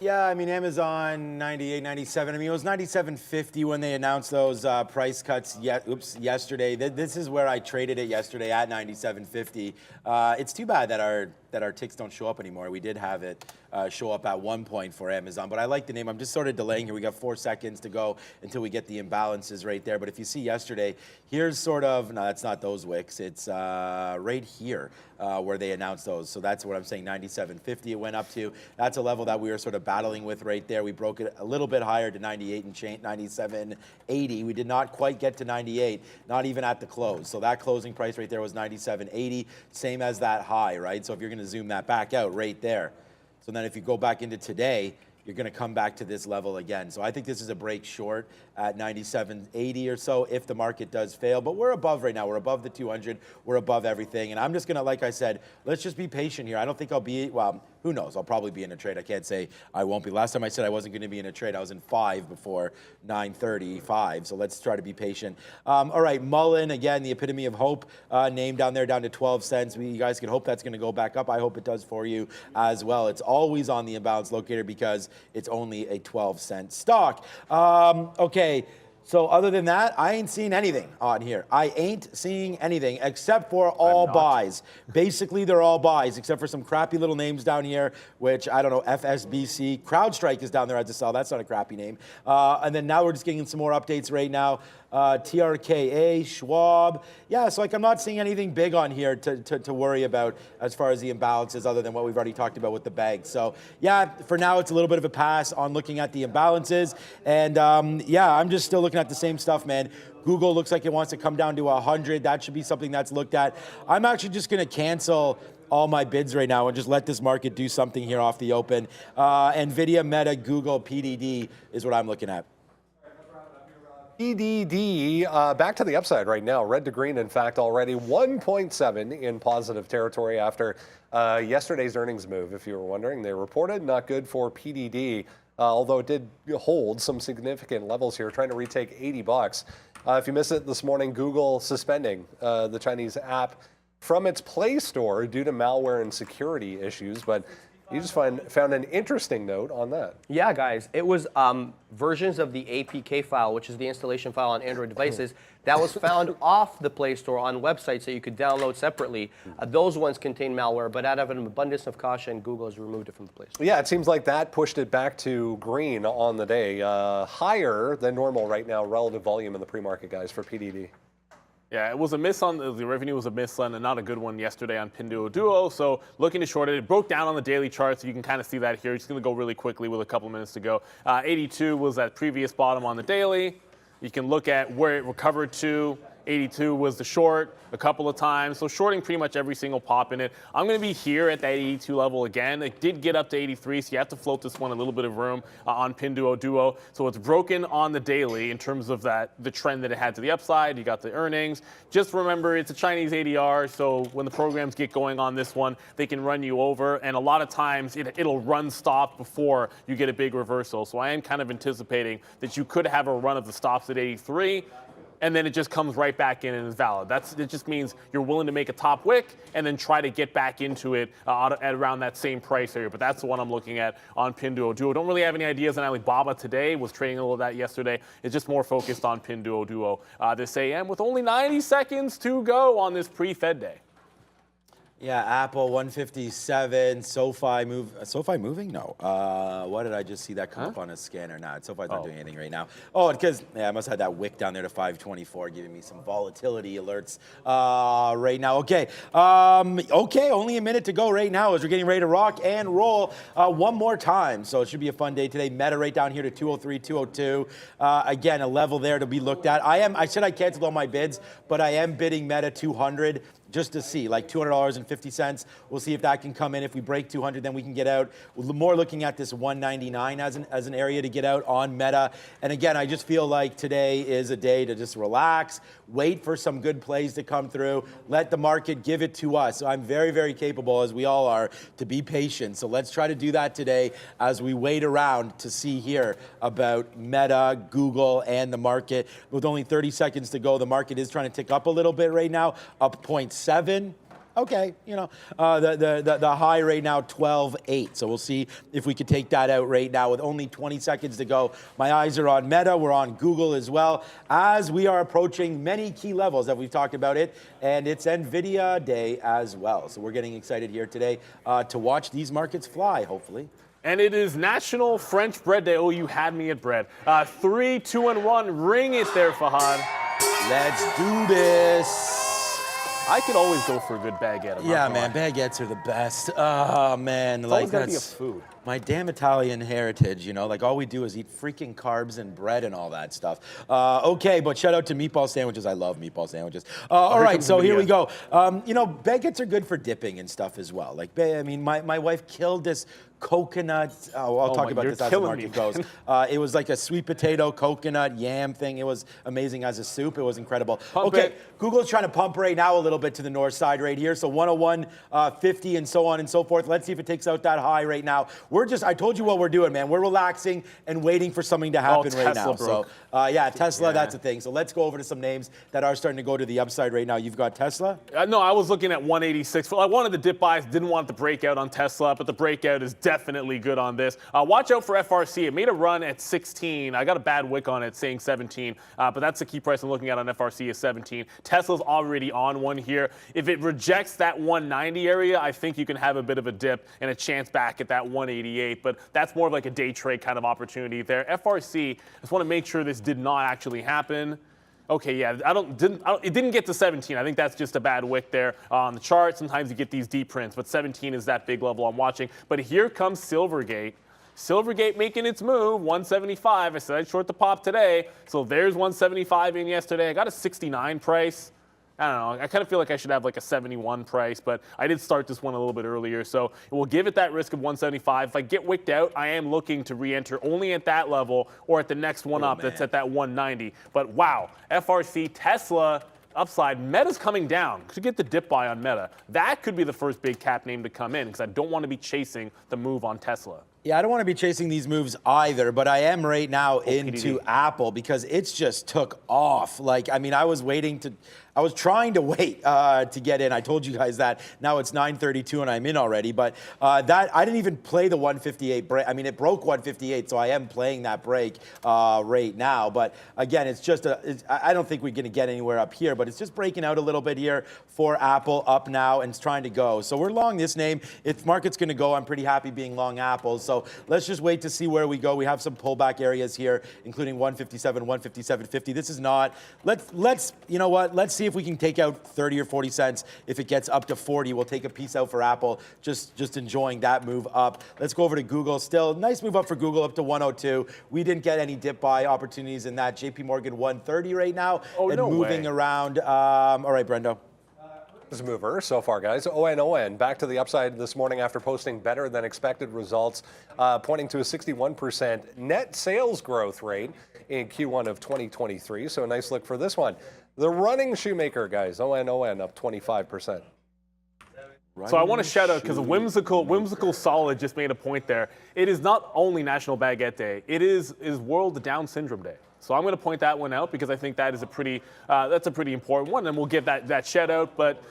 Yeah, I mean, Amazon 98, 97. I mean, it was 97.50 when they announced those price cuts yesterday. This is where I traded it yesterday at 97.50. It's too bad that our ticks don't show up anymore. We did have it show up at one point for Amazon, but I like the name. I'm just sort of delaying here. We got 4 seconds to go until we get the imbalances right there. But if you see yesterday, here's sort of, no, that's not those wicks. It's right here where they announced those. So that's what I'm saying, 97.50 it went up to. That's a level that we were sort of battling with right there. We broke it a little bit higher to 98 and change, 97.80. We did not quite get to 98, not even at the close. So that closing price right there was 97.80, same as that high, right? So if you're going to zoom that back out right there. So then if you go back into today, you're going to come back to this level again. So I think this is a break short at 97.80 or so if the market does fail. But we're above right now. We're above the 200. We're above everything. And I'm just going to, like I said, let's just be patient here. I don't think I'll be, well, who knows? I'll probably be in a trade. I can't say I won't be. Last time I said I wasn't going to be in a trade, I was in 5 before 9:35. So let's try to be patient. All right, Mullen, again, the epitome of hope, name down there down to 12 cents. You guys can hope that's going to go back up. I hope it does for you as well. It's always on the imbalance locator because it's only a 12-cent stock. Okay. So other than that, I ain't seeing anything on here. I ain't seeing anything except for all buys. Basically, they're all buys, except for some crappy little names down here, which, I don't know, FSBC. CrowdStrike is down there as a sell. That's not a crappy name. And then now we're just getting some more updates right now. TRKA, Schwab. Yeah, so like I'm not seeing anything big on here to worry about as far as the imbalances other than what we've already talked about with the bank. So yeah, for now it's a little bit of a pass on looking at the imbalances. And yeah, I'm just still looking at the same stuff, man. Google looks like it wants to come down to 100. That should be something that's looked at. I'm actually just going to cancel all my bids right now and just let this market do something here off the open. Nvidia, Meta, Google, PDD is what I'm looking at. PDD back to the upside right now. Red to green, in fact, already 1.7 in positive territory after yesterday's earnings move. If you were wondering, they reported not good for PDD, although it did hold some significant levels here, trying to retake 80 bucks. If you missed it this morning, Google suspending the Chinese app from its Play Store due to malware and security issues, but you just found an interesting note on that. Yeah, guys. It was versions of the APK file, which is the installation file on Android devices, that was found off the Play Store on websites that you could download separately. Those ones contain malware, but out of an abundance of caution, Google has removed it from the Play Store. Yeah, it seems like that pushed it back to green on the day. Higher than normal right now, relative volume in the pre-market, guys, for PDD. Yeah, it was a miss on the revenue was a miss on, and not a good one yesterday on Pinduoduo. So looking to short it. It broke down on the daily chart, so you can kind of see that here. Just going to go really quickly with a couple minutes to go. 82 was that previous bottom on the daily. You can look at where it recovered to 82 was the short a couple of times, so shorting pretty much every single pop in it. I'm going to be here at that 82 level again. It did get up to 83, so you have to float this one a little bit of room on Pinduoduo. So it's broken on the daily in terms of the trend that it had to the upside. You got the earnings. Just remember, it's a Chinese ADR, so when the programs get going on this one, they can run you over, and a lot of times it'll run stop before you get a big reversal. So I am kind of anticipating that you could have a run of the stops at 83, and then it just comes right back in and is valid. It just means you're willing to make a top wick and then try to get back into it at around that same price area. But that's the one I'm looking at on Pinduoduo. Don't really have any ideas on Alibaba today. Was trading a little of that yesterday. It's just more focused on Pinduoduo this AM with only 90 seconds to go on this pre-Fed day. Yeah, Apple 157, SoFi moving? No. What did I just see that come up on a scanner? Nah, SoFi's not doing anything right now. Oh, because I must have had that wick down there to 524, giving me some volatility alerts right now. Okay, only a minute to go right now as we're getting ready to rock and roll one more time. So it should be a fun day today. Meta right down here to 203, 202. Again, a level there to be looked at. I said I canceled all my bids, but I am bidding Meta 200. Just to see, like $200.50. We'll see if that can come in. If we break 200, then we can get out. We're more looking at this 199 as an area to get out on Meta. And again, I just feel like today is a day to just relax, wait for some good plays to come through, let the market give it to us. So I'm very, very capable, as we all are, to be patient. So let's try to do that today as we wait around to see here about Meta, Google, and the market. With only 30 seconds to go, the market is trying to tick up a little bit right now, up 0.7. Okay, the high right now 12.8. So we'll see if we can take that out right now with only 20 seconds to go. My eyes are on Meta. We're on Google as well as we are approaching many key levels that we've talked about it, and it's Nvidia day as well. So we're getting excited here today to watch these markets fly, hopefully. And it is National French Bread Day. Oh, you had me at bread. 3, 2, and 1. Ring it there, Fahad. Let's do this. I could always go for a good baguette. Yeah, man, baguettes are the best. Oh, man. It's always gotta be a food. My damn Italian heritage, like all we do is eat freaking carbs and bread and all that stuff. Okay, but shout out to meatball sandwiches. I love meatball sandwiches. All right, so here we go. Baguettes are good for dipping and stuff as well. My wife killed this coconut. I'll talk about this as the market goes. It was like a sweet potato, coconut, yam thing. It was amazing as a soup. It was incredible. Google's trying to pump right now a little bit to the north side right here. So 101.50 and so on and so forth. Let's see if it takes out that high right now. I told you what we're doing, man. We're relaxing and waiting for something to happen right now. Broke. So, Tesla, that's the thing. So let's go over to some names that are starting to go to the upside right now. You've got Tesla? No, I was looking at 186. Well, I wanted the dip buys, didn't want the breakout on Tesla, but the breakout is definitely good on this. Watch out for FRC. It made a run at 16. I got a bad wick on it saying 17, but that's the key price I'm looking at on FRC is 17. Tesla's already on one here. If it rejects that 190 area, I think you can have a bit of a dip and a chance back at that 188, but that's more of like a day trade kind of opportunity there. FRC, I just want to make sure this did not actually happen. Okay, yeah, it didn't get to 17. I think that's just a bad wick there on the chart. Sometimes you get these deep prints, but 17 is that big level I'm watching. But here comes Silvergate. Silvergate making its move, 175. I said I'd short the pop today. So there's 175 in yesterday. I got a 69 price. I don't know. I kind of feel like I should have like a 71 price, but I did start this one a little bit earlier. So we'll give it that risk of 175. If I get wicked out, I am looking to re-enter only at that level or at the next one up that's at that 190. But wow, FRC, Tesla, upside. Meta's coming down. Could get the dip buy on Meta. That could be the first big cap name to come in because I don't want to be chasing the move on Tesla. Yeah, I don't want to be chasing these moves either, but I am right now into Apple because it's just took off. I was trying to wait to get in. I told you guys that. Now it's 9:32 and I'm in already, but I didn't even play the 158 break. I mean, it broke 158, so I am playing that break right now. But again, it's just I don't think we're going to get anywhere up here, but it's just breaking out a little bit here for Apple up now and it's trying to go. So we're long this name. If market's going to go, I'm pretty happy being long Apple. So let's just wait to see where we go. We have some pullback areas here, including 157, 157.50. This is not. Let's you know what? Let's see see if we can take out 30 or 40 cents. If it gets up to 40, we'll take a piece out for Apple. Just enjoying that move up. Let's go over to Google. Still, nice move up for Google up to 102. We didn't get any dip buy opportunities in that. JP Morgan 130 right now. Oh, and no moving way. around. All right, Brendo. Mover so far, guys. ON back to the upside this morning after posting better than expected results, pointing to a 61% net sales growth rate in Q1 of 2023. So a nice look for this one. The running shoemaker, guys. ON up 25%. So I want to shout out because Whimsical Solid just made a point there. It is not only National Baguette Day, it is World Down Syndrome Day. So I'm going to point that one out because I think that is that's a pretty important one, and we'll give that shout out. But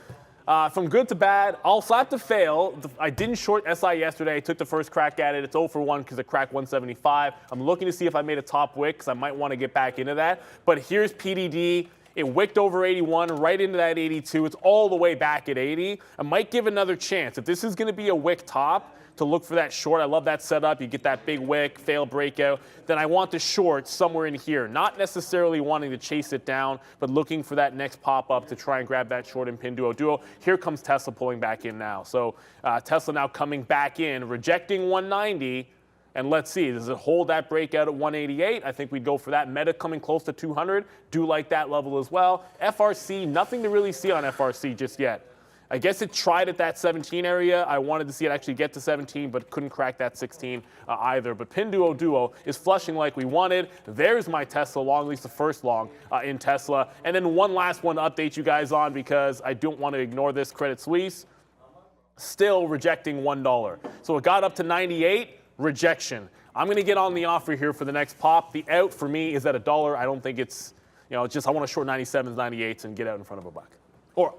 from good to bad, I'll slap to fail. I didn't short SI yesterday. I took the first crack at it. It's 0 for 1 because it cracked 175. I'm looking to see if I made a top wick because I might want to get back into that. But here's PDD. It wicked over 81, right into that 82. It's all the way back at 80. I might give another chance. If this is going to be a wick top, to look for that short. I love that setup. You get that big wick, fail breakout. Then I want the short somewhere in here. Not necessarily wanting to chase it down, but looking for that next pop-up to try and grab that short in Pinduoduo. Here comes Tesla pulling back in now. So Tesla now coming back in, rejecting 190. And let's see, does it hold that breakout at 188? I think we'd go for that. Meta coming close to 200. Do like that level as well. FRC, nothing to really see on FRC just yet. I guess it tried at that 17 area. I wanted to see it actually get to 17, but couldn't crack that 16 either. But Pinduoduo is flushing like we wanted. There's my Tesla long, at least the first long in Tesla. And then one last one to update you guys on because I don't want to ignore this. Credit Suisse, still rejecting $1. So it got up to 98, rejection. I'm going to get on the offer here for the next pop. The out for me is at $1. I don't think it's, just I want to short 97s, 98s and get out in front of a buck or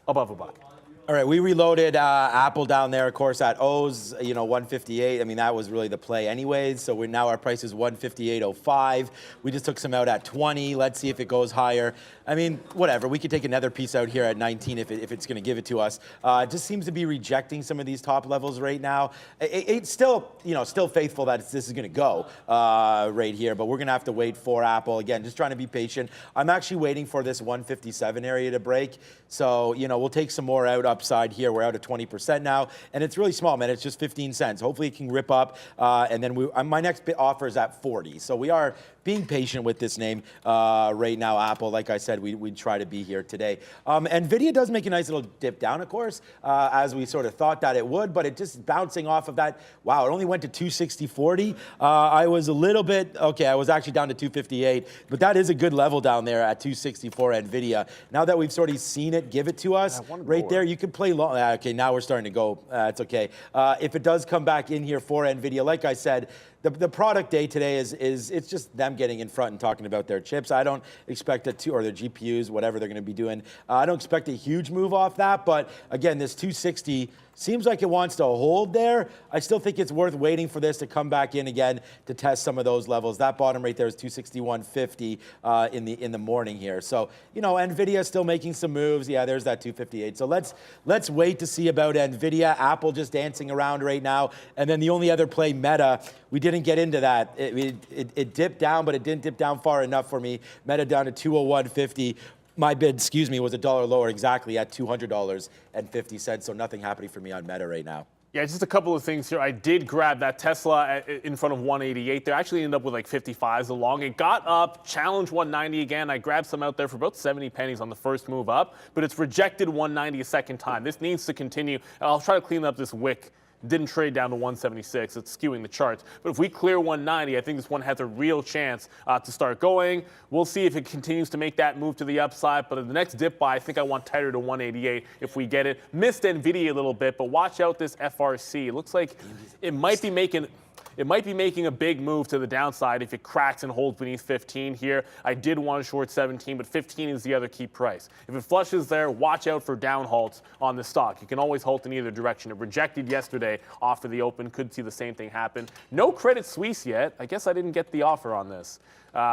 above a buck. All right, we reloaded Apple down there, of course, at O's, 158. I mean, that was really the play anyways. So now our price is 158.05. We just took some out at 20. Let's see if it goes higher. I mean, whatever. We could take another piece out here at 19 if it's going to give it to us. It just seems to be rejecting some of these top levels right now. It's still, still faithful that this is going to go right here, but we're going to have to wait for Apple. Again, just trying to be patient. I'm actually waiting for this 157 area to break. So, we'll take some more out upside here. We're out at 20% now, and it's really small, man. It's just 15 cents. Hopefully it can rip up, and then my next offer is at 40. So we are being patient with this name right now, Apple. Like I said, we'd try to be here today. Nvidia does make a nice little dip down, of course, as we sort of thought that it would, but it just bouncing off of that. Wow, it only went to 260.40. I was a little bit, okay, I was actually down to 258, but that is a good level down there at 264 Nvidia. Now that we've sort of seen it, give it to us right there. You can play long. Okay, now we're starting to go. It's okay. If it does come back in here for Nvidia, like I said, the product day today is it's just them getting in front and talking about their chips. I don't expect it to, or their GPUs, whatever they're going to be doing. I don't expect a huge move off that, but again, this 260 seems like it wants to hold there. I still think it's worth waiting for this to come back in again to test some of those levels. That bottom right there is 261.50 in the morning here. So, Nvidia is still making some moves. Yeah, there's that 258. So let's wait to see about Nvidia. Apple just dancing around right now. And then the only other play, Meta, we didn't get into that. It dipped down, but it didn't dip down far enough for me. Meta down to 201.50. My bid, was $1 lower exactly at $200.50. So nothing happening for me on Meta right now. Yeah, just a couple of things here. I did grab that Tesla in front of 188. They actually ended up with like 55s along. It got up, challenged 190 again. I grabbed some out there for about 70 pennies on the first move up, but it's rejected 190 a second time. This needs to continue. I'll try to clean up this wick. Didn't trade down to 176. It's skewing the charts. But if we clear 190, I think this one has a real chance to start going. We'll see if it continues to make that move to the upside. But in the next dip buy, I think I want tighter to 188 if we get it. Missed Nvidia a little bit, but watch out this FRC. It looks like it might be making a big move to the downside if it cracks and holds beneath 15 here. I did want to short 17, but 15 is the other key price. If it flushes there, watch out for down halts on the stock. You can always halt in either direction. It rejected yesterday off of the open. Could see the same thing happen. No Credit Suisse yet. I guess I didn't get the offer on this.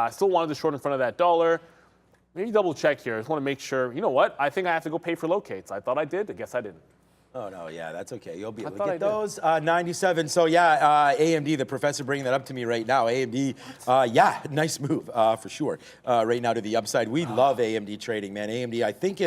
Still wanted to short in front of that dollar. Maybe double check here. I just want to make sure. You know what? I think I have to go pay for locates. I thought I did. I guess I didn't. Oh, no, yeah, that's okay. You'll be able to thought get I did. those. 97. So, yeah, AMD, the professor bringing that up to me right now. AMD, yeah, nice move for sure. Right now to the upside. We love AMD trading, man. AMD, I think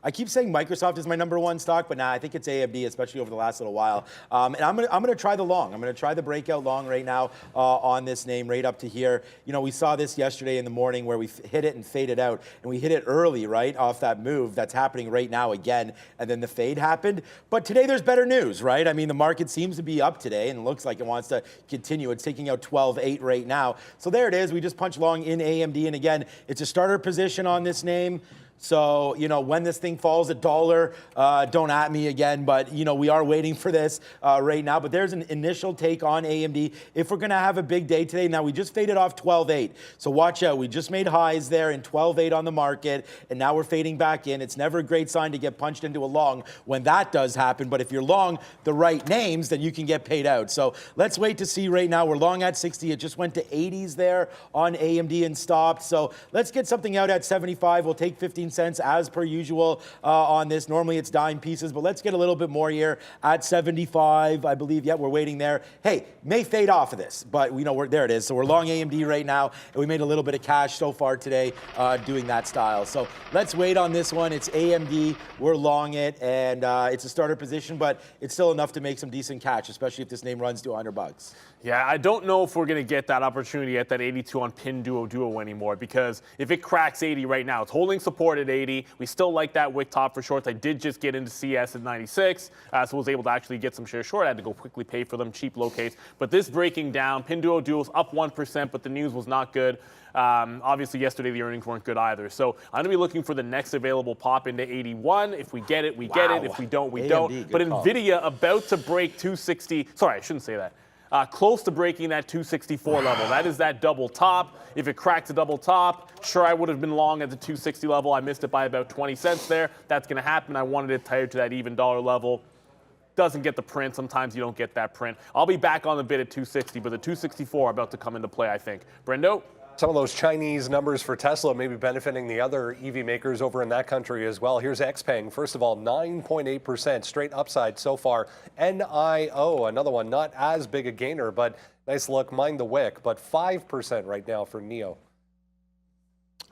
I keep saying Microsoft is my #1 stock, but nah, I think it's AMD, especially over the last little while. And I'm gonna try the long. I'm gonna try the breakout long right now on this name right up to here. You know, we saw this yesterday in the morning where we hit it and faded out, and we hit it early, right, off that move that's happening right now again, and then the fade happened. But today there's better news, right? I mean, the market seems to be up today and looks like it wants to continue. It's taking out 12.8 right now. So there it is. We just punched long in AMD. And again, it's a starter position on this name. So, you know, when this thing falls $1, don't at me again, but, you know, we are waiting for this right now. But there's an initial take on AMD. If we're going to have a big day today, now we just faded off 12.8. So watch out. We just made highs there in 12.8 on the market, and now we're fading back in. It's never a great sign to get punched into a long when that does happen. But if you're long the right names, then you can get paid out. So let's wait to see right now. We're long at 60. It just went to 80s there on AMD and stopped. So let's get something out at 75. We'll take 15 cents as per usual on this. Normally it's dime pieces, but let's get a little bit more here at 75, I believe. Yeah, we're waiting there. Hey, may fade off of this, but we know there it is. So we're long AMD right now, and we made a little bit of cash so far today doing that style. So let's wait on this one. It's AMD. We're long it, and it's a starter position, but it's still enough to make some decent cash, especially if this name runs to $100. Yeah, I don't know if we're going to get that opportunity at that 82 on Pinduoduo anymore, because if it cracks 80 right now, it's holding support at 80. We still like that wick top for shorts. I did just get into CS at 96, so was able to actually get some shares short. I had to go quickly pay for them, cheap locates. But this breaking down, Pinduoduo's up 1%, but the news was not good. Obviously, yesterday the earnings weren't good either. So I'm going to be looking for the next available pop into 81. If we get it, we get it. If we don't, we don't. But Nvidia about to break 260. Sorry, I shouldn't say that. Close to breaking that 264 level. That is that double top. If it cracks a double top, sure, I would have been long at the 260 level. I missed it by about 20 cents there. That's going to happen. I wanted it tied to that even dollar level. Doesn't get the print. Sometimes you don't get that print. I'll be back on the bid at 260, but the 264 about to come into play, I think. Brendo? Some of those Chinese numbers for Tesla may be benefiting the other EV makers over in that country as well. Here's XPeng. First of all, 9.8% straight upside so far. NIO, another one, not as big a gainer, but nice look. Mind the wick, but 5% right now for NIO.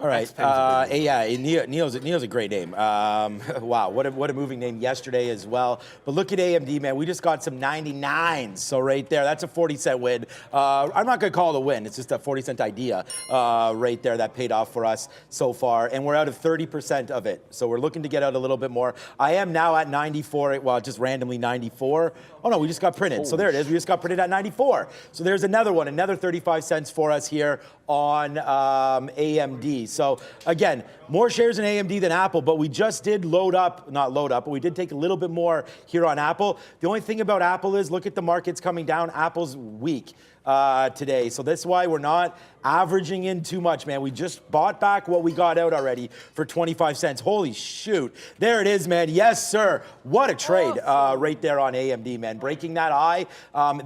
All right. Yeah, NIO's a great name. Wow, what a moving name yesterday as well. But look at AMD, man. We just got some 99s. So right there, that's a 40-cent win. I'm not going to call it a win. It's just a 40-cent idea right there that paid off for us so far. And we're out of 30% of it. So we're looking to get out a little bit more. I am now at 94. Well, just randomly 94. Oh, no, we just got printed. So there it is. We just got printed at 94. So there's another one, another 35 cents for us here on AMD. So again, more shares in AMD than Apple, but we just did not load up, but we did take a little bit more here on Apple. The only thing about Apple is look at the markets coming down. Apple's weak today. So that's why we're not averaging in too much, man. We just bought back what we got out already for 25 cents. Holy shoot. There it is, man. Yes, sir. What a trade right there on AMD, man. Breaking that high.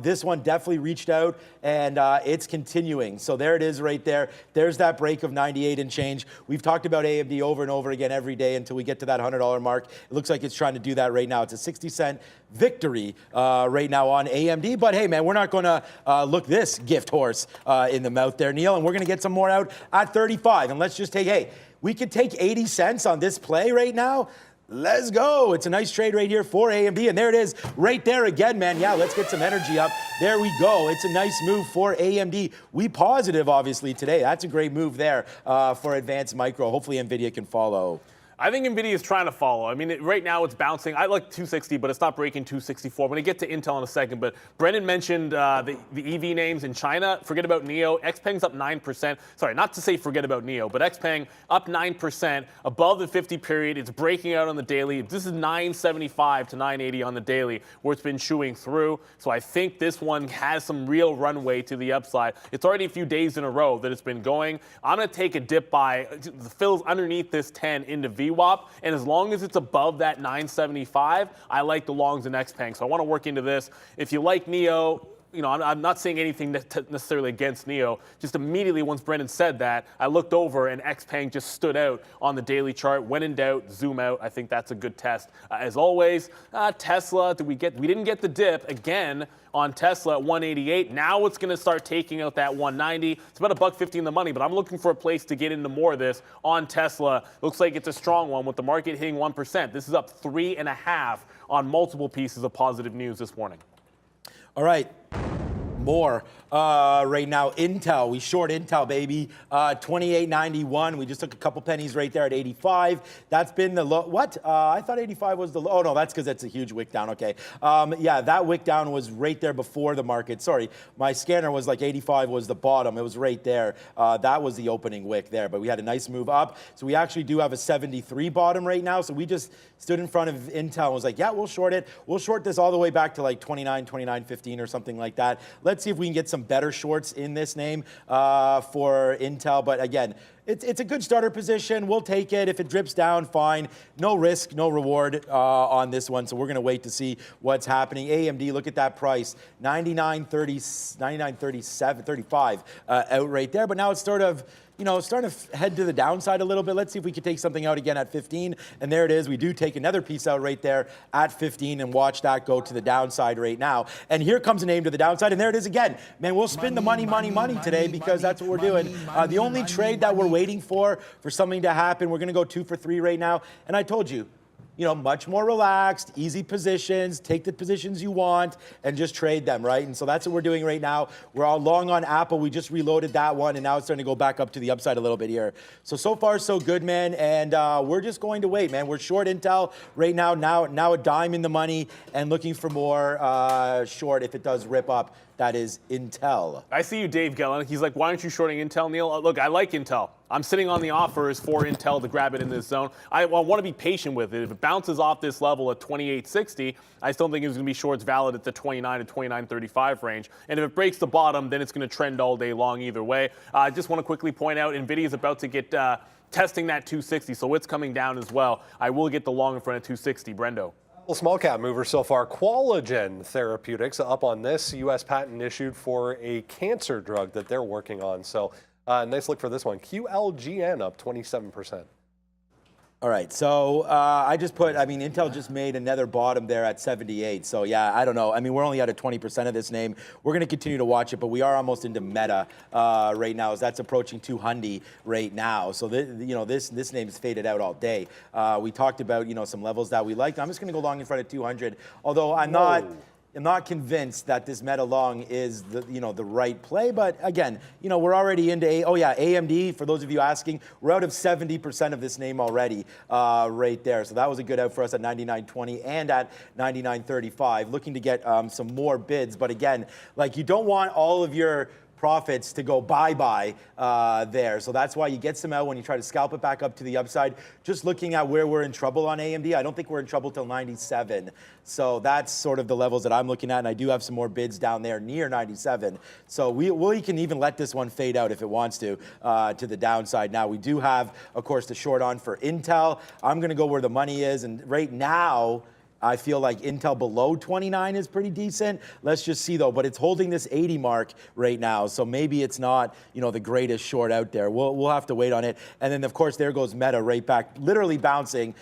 This one definitely reached out, and it's continuing. So there it is right there. There's that break of 98 and change. We've talked about AMD over and over again every day until we get to that $100 mark. It looks like it's trying to do that right now. It's a 60-cent victory right now on AMD. But hey, man, we're not going to look this gift horse in the mouth there, Neil, and we're going to get some more out at 35. And let's just take, hey, we could take 80 cents on this play right now. Let's go. It's a nice trade right here for AMD. And there it is right there again, man. Yeah, let's get some energy up. There we go. It's a nice move for AMD. We positive, obviously, today. That's a great move there for Advanced Micro. Hopefully, NVIDIA can follow. I think Nvidia is trying to follow. I mean, right now it's bouncing. I like 260, but it's not breaking 264. I'm going to get to Intel in a second, but Brendan mentioned the EV names in China. Forget about NIO. XPeng's up 9%. Sorry, not to say forget about NIO, but XPeng up 9%, above the 50 period. It's breaking out on the daily. This is 975 to 980 on the daily, where it's been chewing through. So I think this one has some real runway to the upside. It's already a few days in a row that it's been going. I'm going to take a dip by the fills underneath this 10 into VWAP, and as long as it's above that 975, I like the longs in XPeng. So I want to work into this. If you like NIO, I'm not saying anything necessarily against NEO. Just immediately once Brendan said that, I looked over and XPeng just stood out on the daily chart. When in doubt, zoom out. I think that's a good test. As always, Tesla, we didn't get the dip again on Tesla at 188. Now it's going to start taking out that 190. It's about $1.50 in the money, but I'm looking for a place to get into more of this on Tesla. Looks like it's a strong one with the market hitting 1%. This is up 3.5 on multiple pieces of positive news this morning. All right. More right now. Intel, we short Intel, baby. 28.91. We just took a couple pennies right there at 85. That's been the low. What? I thought 85 was the low. Oh no, that's because it's a huge wick down. Okay. Yeah, that wick down was right there before the market. Sorry, my scanner was like 85 was the bottom. It was right there. That was the opening wick there. But we had a nice move up. So we actually do have a 73 bottom right now. So we just stood in front of Intel and was like, yeah, we'll short it. We'll short this all the way back to like 29.15 or something like that. Let's see if we can get some better shorts in this name for Intel. But again, it's a good starter position. We'll take it. If it drips down, fine. No risk, no reward on this one. So we're going to wait to see what's happening. AMD, look at that price, 99.35 out right there. But now it's sort of, starting to head to the downside a little bit. Let's see if we can take something out again at 15. And there it is. We do take another piece out right there at 15 and watch that go to the downside right now. And here comes a name to the downside. And there it is again. Man, we'll spin the money today because that's what we're doing. The only trade that we're waiting for something to happen, we're going to go 2 for 3 right now. And I told you, much more relaxed, easy positions, take the positions you want and just trade them, right? And so that's what we're doing right now. We're all long on Apple. We just reloaded that one and now it's starting to go back up to the upside a little bit here. So far so good, man. And we're just going to wait, man. We're short Intel right now a dime in the money and looking for more short if it does rip up. That is Intel. I see you, Dave Gellan. He's like, why aren't you shorting Intel, Neil? Look, I like Intel. I'm sitting on the offers for Intel to grab it in this zone. I want to be patient with it. If it bounces off this level at 28.60, I still think it's going to be shorts valid at the 29 to 29.35 range. And if it breaks the bottom, then it's going to trend all day long either way. I just want to quickly point out, Nvidia is about to get testing that 260, so it's coming down as well. I will get the long in front of 260. Brendo. Well, small cap mover so far. Qualigen Therapeutics up on this U.S. patent issued for a cancer drug that they're working on. So nice look for this one. QLGN up 27%. All right, so Intel just made another bottom there at 78. So yeah, I don't know. I mean, we're only at a 20% of this name. We're going to continue to watch it, but we are almost into Meta right now, as that's approaching 200 right now. So this name's faded out all day. We talked about some levels that we liked. I'm just going to go long in front of 200, although I'm not convinced that this Meta long is the right play, but again, we're already into AMD. For those of you asking, we're out of 70% of this name already, right there. So that was a good out for us at 99.20 and at 99.35. Looking to get some more bids, but again, you don't want all of your profits to go bye-bye there. So that's why you get some out when you try to scalp it back up to the upside. Just looking at where we're in trouble on AMD, I don't think we're in trouble till 97. So that's sort of the levels that I'm looking at, and I do have some more bids down there near 97. So we can even let this one fade out if it wants to the downside. Now, we do have, of course, the short on for Intel. I'm going to go where the money is, and right now, I feel like Intel below 29 is pretty decent. Let's just see, though. But it's holding this 80 mark right now, so maybe it's not, the greatest short out there. We'll have to wait on it. And then, of course, there goes Meta right back, literally bouncing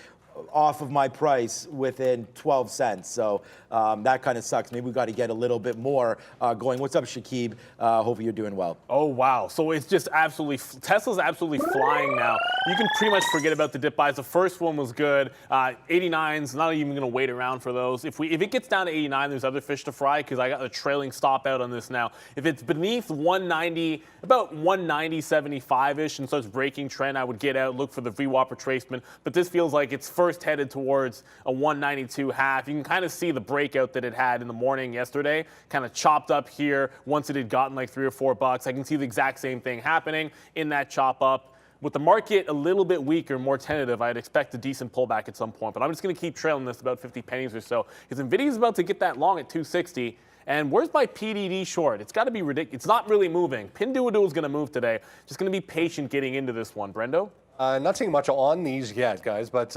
off of my price within 12 cents. So that kind of sucks. Maybe we've got to get a little bit more going. What's up, Shakib? Hopefully you're doing well. Oh, wow. So it's just Tesla's absolutely flying now. You can pretty much forget about the dip buys. The first one was good. 89's not even going to wait around for those. If it gets down to 89, there's other fish to fry because I got a trailing stop out on this now. If it's beneath 190, about 190.75-ish and starts breaking trend, I would get out, look for the VWAP retracement. But this feels like it's first headed towards a 192 half. You can kind of see the breakout that it had in the morning yesterday, kind of chopped up here once it had gotten like $3 or $4. I can see the exact same thing happening in that chop up. With the market a little bit weaker, more tentative, I'd expect a decent pullback at some point. But I'm just going to keep trailing this about 50 pennies or so because Nvidia's about to get that long at 260. And where's my PDD short? It's got to be ridiculous. It's not really moving. Pinduoduo is going to move today. Just going to be patient getting into this one. Brendo? Not seeing much on these yet, guys, but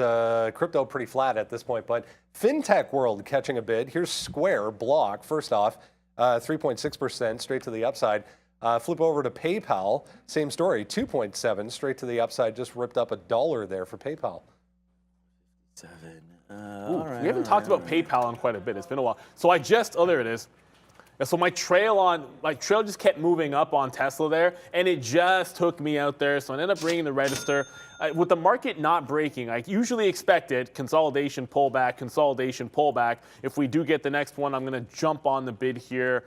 crypto pretty flat at this point. But fintech world catching a bid. Here's Square, Block. First off, 3.6% straight to the upside. Flip over to PayPal, same story, 2.7 straight to the upside, just ripped up $1 there for PayPal. We haven't talked about PayPal in quite a bit. It's been a while. So I just, oh, there it is. So my trail just kept moving up on Tesla there, and it just took me out there. So I ended up ringing the register. With the market not breaking, I usually expected consolidation, pullback. If we do get the next one, I'm going to jump on the bid here,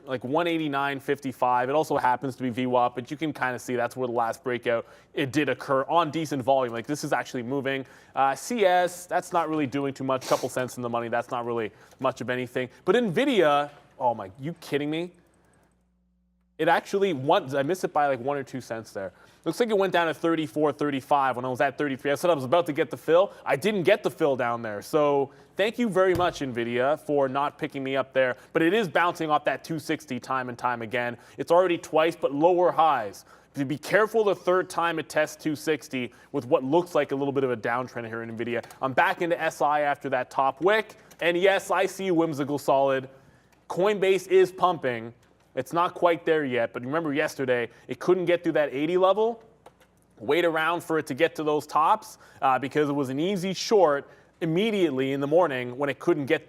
like 189.55. It also happens to be VWAP, but you can kind of see that's where the last breakout, it did occur on decent volume. Like this is actually moving. CS, that's not really doing too much, couple cents in the money. That's not really much of anything. But Nvidia, oh my, you kidding me? It actually, I missed it by like 1 or 2 cents there. Looks like it went down to 34.35 when I was at 33. I said I was about to get the fill. I didn't get the fill down there. So thank you very much, Nvidia, for not picking me up there. But it is bouncing off that 260 time and time again. It's already twice, but lower highs. Be careful the third time it tests 260 with what looks like a little bit of a downtrend here in Nvidia. I'm back into SI after that top wick. And yes, I see whimsical solid. Coinbase is pumping. It's not quite there yet, but remember yesterday, it couldn't get through that 80 level. Wait around for it to get to those tops because it was an easy short immediately in the morning when it couldn't get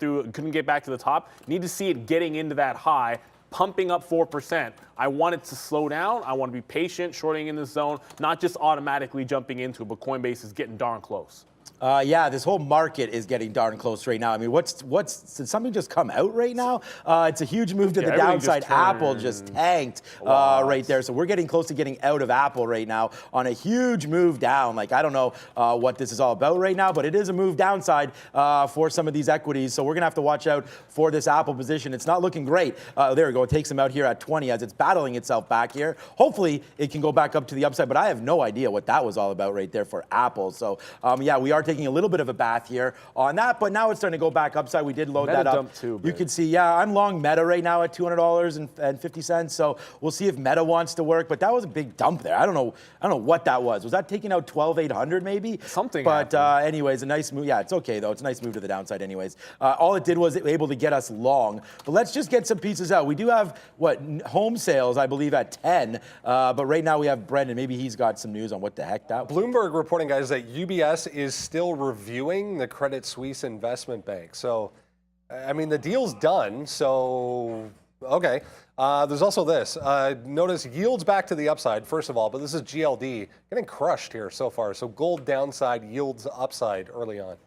back to the top. Need to see it getting into that high, pumping up 4%. I want it to slow down. I want to be patient, shorting in this zone, not just automatically jumping into it, but Coinbase is getting darn close. Yeah, this whole market is getting darn close right now. I mean, did something just come out right now? It's a huge move to the downside. Apple just tanked right there. So we're getting close to getting out of Apple right now on a huge move down. Like, I don't know what this is all about right now, but it is a move downside for some of these equities. So we're going to have to watch out for this Apple position. It's not looking great. There we go. It takes them out here at 20 as it's battling itself back here. Hopefully, it can go back up to the upside, but I have no idea what that was all about right there for Apple. So, yeah, we are taking a little bit of a bath here on that, but now it's starting to go back upside. We did load that up. Too, you can see, yeah, I'm long Meta right now at $200.50. So we'll see if Meta wants to work. But that was a big dump there. I don't know what that was. Was that taking out 12,800 maybe? Something. But anyways, a nice move. Yeah, it's okay though. It's a nice move to the downside. Anyways, all it did was able to get us long. But let's just get some pieces out. We do have home sales, I believe, at 10. But right now we have Brendan. Maybe he's got some news on what the heck that was. Bloomberg reporting, guys, that UBS is still reviewing the Credit Suisse investment bank. So, I mean, the deal's done. So, okay. There's also this. Notice yields back to the upside, first of all, but this is GLD getting crushed here so far. So gold downside, yields upside early on.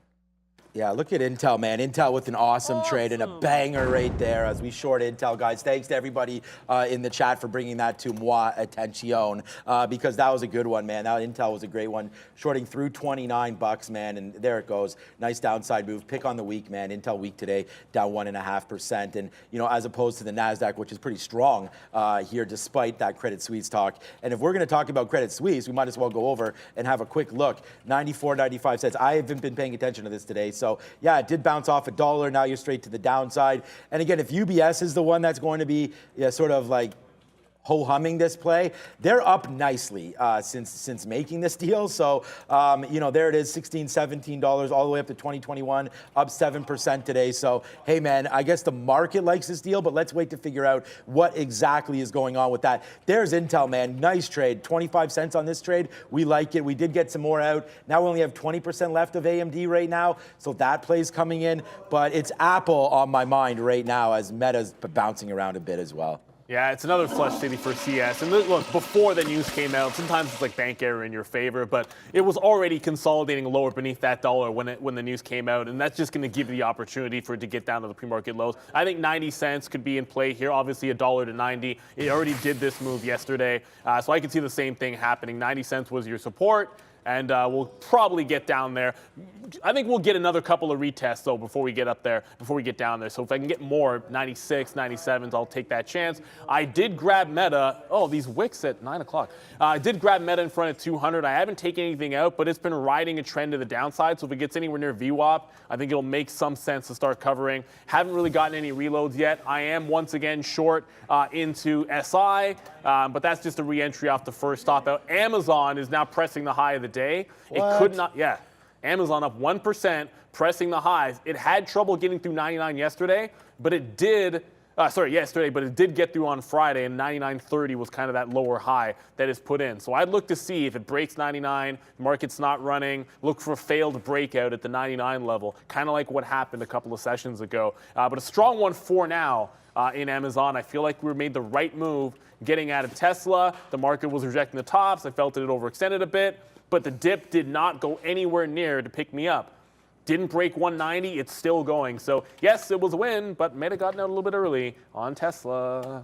Yeah, look at Intel, man. Intel with an awesome trade and a banger right there as we short Intel, guys. Thanks to everybody in the chat for bringing that to moi attention because that was a good one, man. That Intel was a great one. Shorting through 29 bucks, man, and there it goes. Nice downside move. Pick on the week, man. Intel week today down 1.5%, and as opposed to the Nasdaq, which is pretty strong here despite that Credit Suisse talk. And if we're going to talk about Credit Suisse, we might as well go over and have a quick look. 94.95 cents. I haven't been paying attention to this today. So, yeah, it did bounce off $1. Now you're straight to the downside. And again, if UBS is the one that's going to be sort of like ho-humming this play, they're up nicely since making this deal. So, there it is, $16, $17 all the way up to 2021, up 7% today. So, hey, man, I guess the market likes this deal, but let's wait to figure out what exactly is going on with that. There's Intel, man. Nice trade. 25 cents on this trade. We like it. We did get some more out. Now we only have 20% left of AMD right now, so that play's coming in. But it's Apple on my mind right now as Meta's bouncing around a bit as well. Yeah, it's another flush city for CS. And look, before the news came out, sometimes it's like bank error in your favor, but it was already consolidating lower beneath that dollar when the news came out, and that's just going to give you the opportunity for it to get down to the pre-market lows. I think 90 cents could be in play here. Obviously, $1 to 90. It already did this move yesterday, so I could see the same thing happening. 90 cents was your support. And we'll probably get down there. I think we'll get another couple of retests, though, before we get up there, before we get down there. So if I can get more, 96, 97s, I'll take that chance. I did grab Meta. Oh, these wicks at 9 o'clock. I did grab Meta in front of 200. I haven't taken anything out, but it's been riding a trend to the downside. So if it gets anywhere near VWAP, I think it'll make some sense to start covering. Haven't really gotten any reloads yet. I am once again short into SI, but that's just a re-entry off the first stop out. Amazon is now pressing the high of the day. It could not, Amazon up 1%, pressing the highs. It had trouble getting through 99 yesterday, but it did yesterday, but it did get through on Friday, and 99.30 was kind of that lower high that is put in. So I'd look to see if it breaks 99, the market's not running, look for a failed breakout at the 99 level, kind of like what happened a couple of sessions ago. But a strong one for now in Amazon. I feel like we made the right move getting out of Tesla. The market was rejecting the tops. I felt it had overextended a bit, but the dip did not go anywhere near to pick me up. Didn't break 190, it's still going. So yes, it was a win, but may have gotten out a little bit early on Tesla.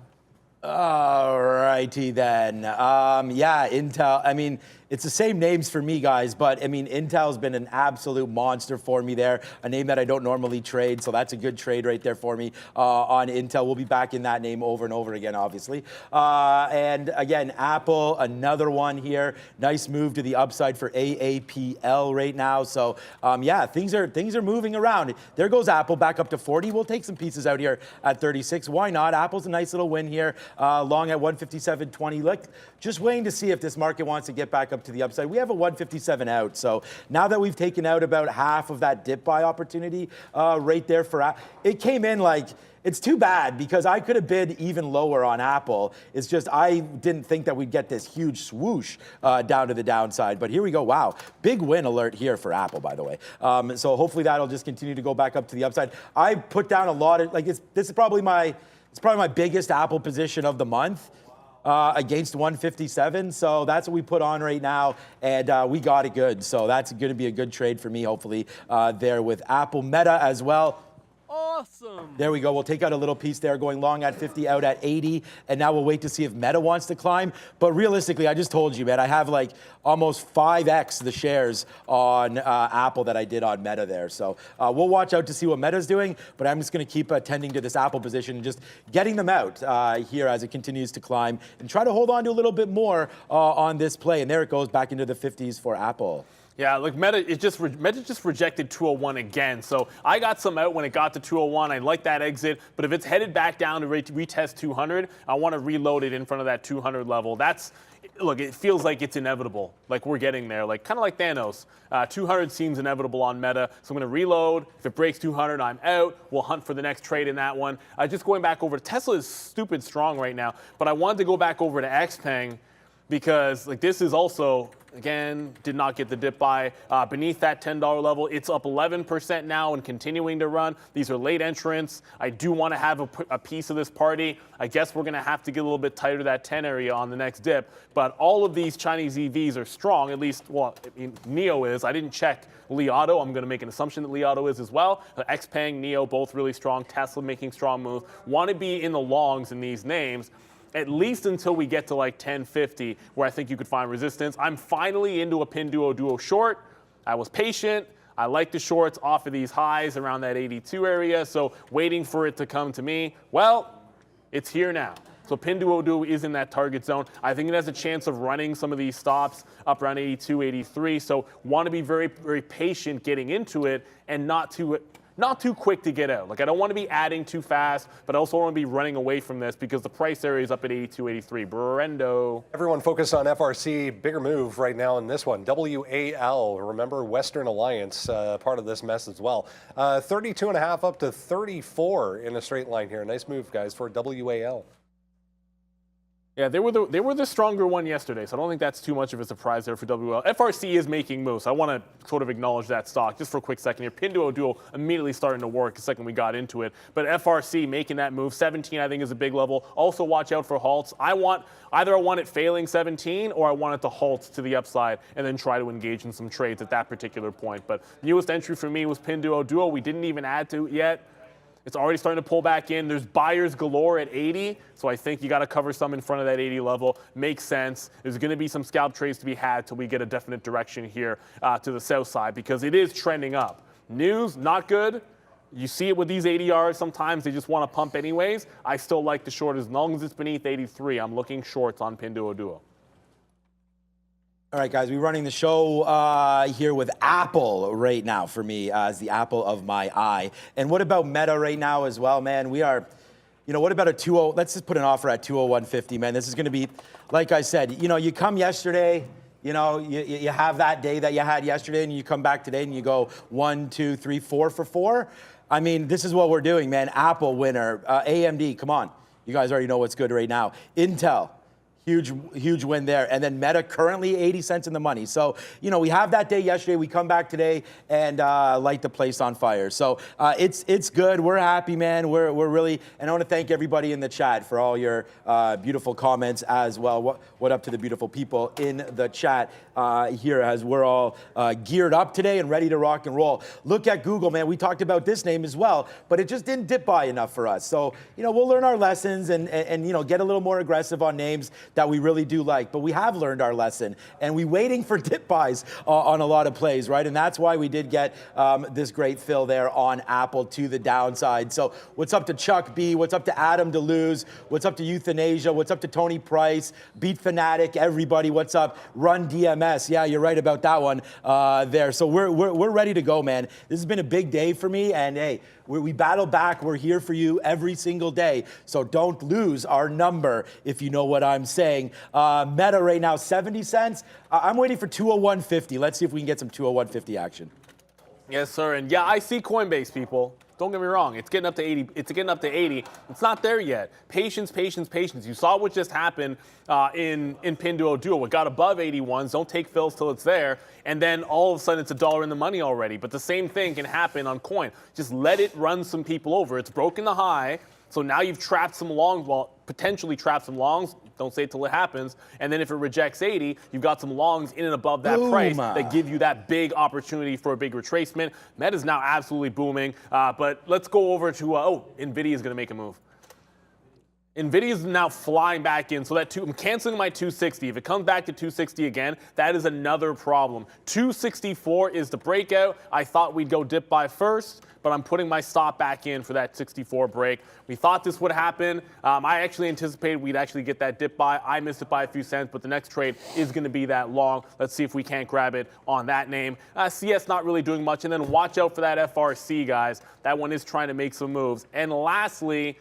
All righty then. Yeah, Intel. I mean, it's the same names for me, guys, but I mean, Intel's been an absolute monster for me there. A name that I don't normally trade, so that's a good trade right there for me on Intel. We'll be back in that name over and over again, obviously. And again, Apple, another one here. Nice move to the upside for AAPL right now. So yeah, things are moving around. There goes Apple back up to 40. We'll take some pieces out here at 36. Why not? Apple's a nice little win here. Long at 157.20. Look, just waiting to see if this market wants to get back up to the upside. We have a 157 out. So now that we've taken out about half of that dip buy opportunity right there for it came in like, it's too bad because I could have bid even lower on Apple. It's just I didn't think that we'd get this huge swoosh down to the downside. But here we go. Wow. Big win alert here for Apple, by the way. So hopefully that'll just continue to go back up to the upside. I put down a lot of, like, this is probably my biggest Apple position of the month. Against 157, so that's what we put on right now, and we got it good. So that's going to be a good trade for me, hopefully, there with Apple. Meta as well. Awesome. There we go. We'll take out a little piece there, going long at 50, out at 80, and now we'll wait to see if Meta wants to climb. But realistically, I just told you, man, I have like almost 5x the shares on Apple that I did on Meta there. So we'll watch out to see what Meta's doing, but I'm just going to keep tending to this Apple position and just getting them out here as it continues to climb and try to hold on to a little bit more on this play. And there it goes back into the 50s for Apple. Yeah, look, Meta just rejected 201 again. So I got some out when it got to 201. I like that exit, but if it's headed back down to retest 200, I want to reload it in front of that 200 level. Look, it feels like it's inevitable. Like we're getting there, like kind of like Thanos. 200 seems inevitable on Meta, so I'm going to reload. If it breaks 200, I'm out. We'll hunt for the next trade in that one. Just going back over, Tesla is stupid strong right now, but I wanted to go back over to XPeng because like this is also, again, did not get the dip buy beneath that $10 level. It's up 11% now and continuing to run. These are late entrants. I do want to have a piece of this party. I guess we're going to have to get a little bit tighter to that 10 area on the next dip. But all of these Chinese EVs are strong, at least, well, I mean, NIO is. I didn't check Li Auto. I'm going to make an assumption that Li Auto is as well. XPeng, NIO, both really strong. Tesla making strong moves. Want to be in the longs in these names, at least until we get to like 1050, where I think you could find resistance. I'm finally into a Pinduoduo short. I was patient. I like the shorts off of these highs around that 82 area, so waiting for it to come to me. Well, it's here now. So Pinduoduo is in that target zone. I think it has a chance of running some of these stops up around 82, 83, so want to be very, very patient getting into it and not too quick to get out. Like, I don't want to be adding too fast, but I also want to be running away from this because the price area is up at 82, 83. Brendo. Everyone focus on FRC. Bigger move right now in this one. WAL, remember Western Alliance, part of this mess as well. 32.5 up to 34 in a straight line here. Nice move, guys, for WAL. Yeah, they were the stronger one yesterday, so I don't think that's too much of a surprise there for WL. FRC is making moves. I want to sort of acknowledge that stock just for a quick second here. Pinduoduo immediately starting to work the second we got into it, but FRC making that move. 17, I think, is a big level. Also, watch out for halts. Either I want it failing 17, or I want it to halt to the upside and then try to engage in some trades at that particular point. But newest entry for me was Pinduoduo. We didn't even add to it yet. It's already starting to pull back in. There's buyers galore at 80, so I think you got to cover some in front of that 80 level. Makes sense. There's going to be some scalp trades to be had till we get a definite direction here to the south side because it is trending up. News, not good. You see it with these ADRs. Sometimes they just want to pump anyways. I still like the short as long as it's beneath 83. I'm looking shorts on Pinduoduo. All right, guys, we're running the show here with Apple right now for me as the apple of my eye. And what about Meta right now as well, man? We are, what about a 20? Let's just put an offer at 201.50, man. This is going to be, like I said, you come yesterday, you have that day that you had yesterday, and you come back today and you go 1, 2, 3, 4 for 4. I mean, this is what we're doing, man. Apple winner, AMD, come on. You guys already know what's good right now. Intel. Huge win there. And then Meta currently 80 cents in the money. So, you know, we have that day yesterday. We come back today and light the place on fire. So it's good. We're happy, man. We're really, and I want to thank everybody in the chat for all your beautiful comments as well. What up to the beautiful people in the chat here as we're all geared up today and ready to rock and roll. Look at Google, man. We talked about this name as well, but it just didn't dip by enough for us. So, you know, we'll learn our lessons and you know, get a little more aggressive on names that we really do like. But we have learned our lesson, and we waiting for dip buys on a lot of plays, right? And that's why we did get this great fill there on Apple to the downside. So what's up to Chuck B? What's up to Adam DeLuz? What's up to Euthanasia? What's up to Tony Price? Beat Fanatic, everybody, what's up? Run DMS. Yeah, you're right about that one there. So we're ready to go, man. This has been a big day for me, and hey, we battle back. We're here for you every single day. So don't lose our number, if you know what I'm saying. Meta right now, 70 cents. I'm waiting for 201.50. Let's see if we can get some 201.50 action. Yes, sir. And yeah, I see Coinbase, people. Don't get me wrong. It's getting up to 80. It's getting up to 80. It's not there yet. Patience, patience, patience. You saw what just happened in Pinduoduo. It got above 81s. Don't take fills till it's there. And then all of a sudden it's $1 in the money already. But the same thing can happen on coin. Just let it run some people over. It's broken the high. So now you've trapped some longs, well, potentially trapped some longs. Don't say it till it happens. And then if it rejects 80, you've got some longs in and above that price that give you that big opportunity for a big retracement. Meta's now absolutely booming. But let's go over to, Nvidia is going to make a move. Nvidia is now flying back in, so I'm canceling my 260. If it comes back to 260 again, that is another problem. 264 is the breakout. I thought we'd go dip buy first, but I'm putting my stop back in for that 64 break. We thought this would happen. I actually anticipated we'd actually get that dip buy. I missed it by a few cents, but the next trade is going to be that long. Let's see if we can't grab it on that name. CS not really doing much, and then watch out for that FRC, guys. That one is trying to make some moves. And lastly,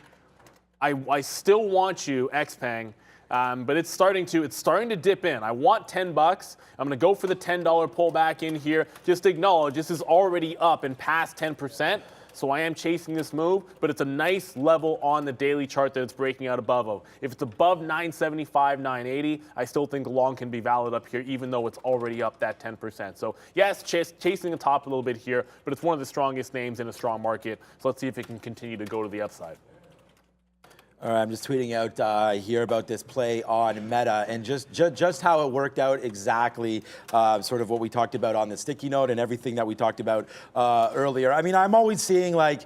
I still want you, XPeng, but it's starting to dip in. I want 10 bucks. I'm going to go for the $10 pullback in here. Just acknowledge this is already up and past 10%. So I am chasing this move, but it's a nice level on the daily chart that it's breaking out above of. If it's above 975, 980, I still think long can be valid up here, even though it's already up that 10%. So yes, chasing the top a little bit here, but it's one of the strongest names in a strong market. So let's see if it can continue to go to the upside. All right, I'm just tweeting out here about this play on Meta and just how it worked out exactly, sort of what we talked about on the sticky note and everything that we talked about earlier. I mean, I'm always seeing like,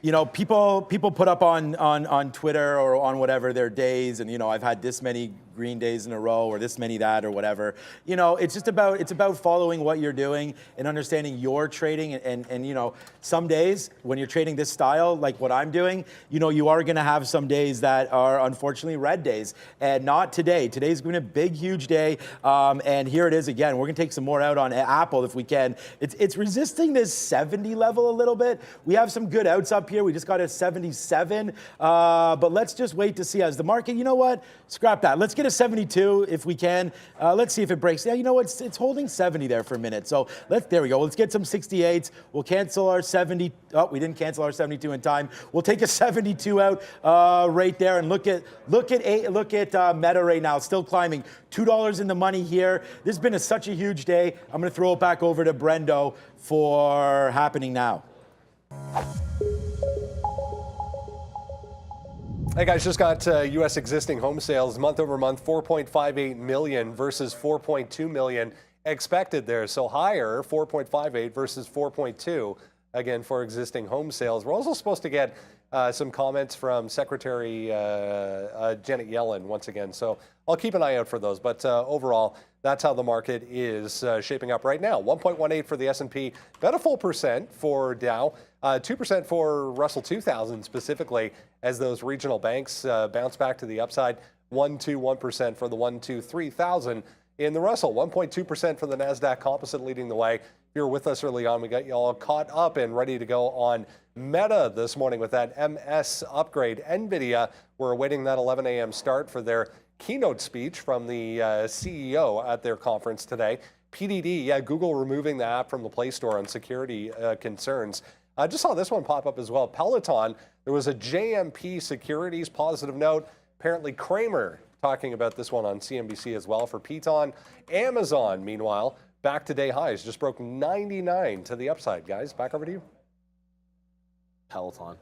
you know, people put up on Twitter or on whatever their days, and you know, I've had this many green days in a row or this many that or whatever. You know, it's about following what you're doing and understanding your trading and you know, some days when you're trading this style like what I'm doing, you know, you are going to have some days that are unfortunately red days, and not today. Today's going to be a big huge day, and here it is again. We're going to take some more out on Apple if we can. It's resisting this 70 level a little bit. We have some good outs up here. We just got a 77, but let's just wait to see as the market, you know what, scrap that. Let's get a 72 if we can. Let's see if it breaks. Yeah, you know what, it's holding 70 there for a minute. So there we go. Let's get some 68s. We'll cancel our 70. Oh, we didn't cancel our 72 in time. We'll take a 72 out right there, and look at Meta right now, still climbing. $2 in the money here. This has been such a huge day. I'm going to throw it back over to Brendo for happening now. Hey guys, just got U.S. existing home sales month over month, 4.58 million versus 4.2 million expected there. So higher, 4.58 versus 4.2 again for existing home sales. We're also supposed to get some comments from Secretary Janet Yellen once again. So I'll keep an eye out for those. But overall, that's how the market is shaping up right now. 1.18 for the S&P, about a full percent for Dow, 2% for Russell 2000 specifically, as those regional banks bounce back to the upside. 1% for the 123,000 in the Russell. 1.2% for the NASDAQ Composite leading the way. If you were with us early on, we got you all caught up and ready to go on Meta this morning with that MS upgrade. Nvidia, we're awaiting that 11 a.m. start for their keynote speech from the CEO at their conference today. PDD, yeah, Google removing the app from the Play Store on security concerns. I just saw this one pop up as well. Peloton, there was a JMP Securities positive note. Apparently Kramer talking about this one on CNBC as well for Peloton. Amazon, meanwhile, back to day highs. Just broke 99 to the upside, guys. Back over to you. Peloton.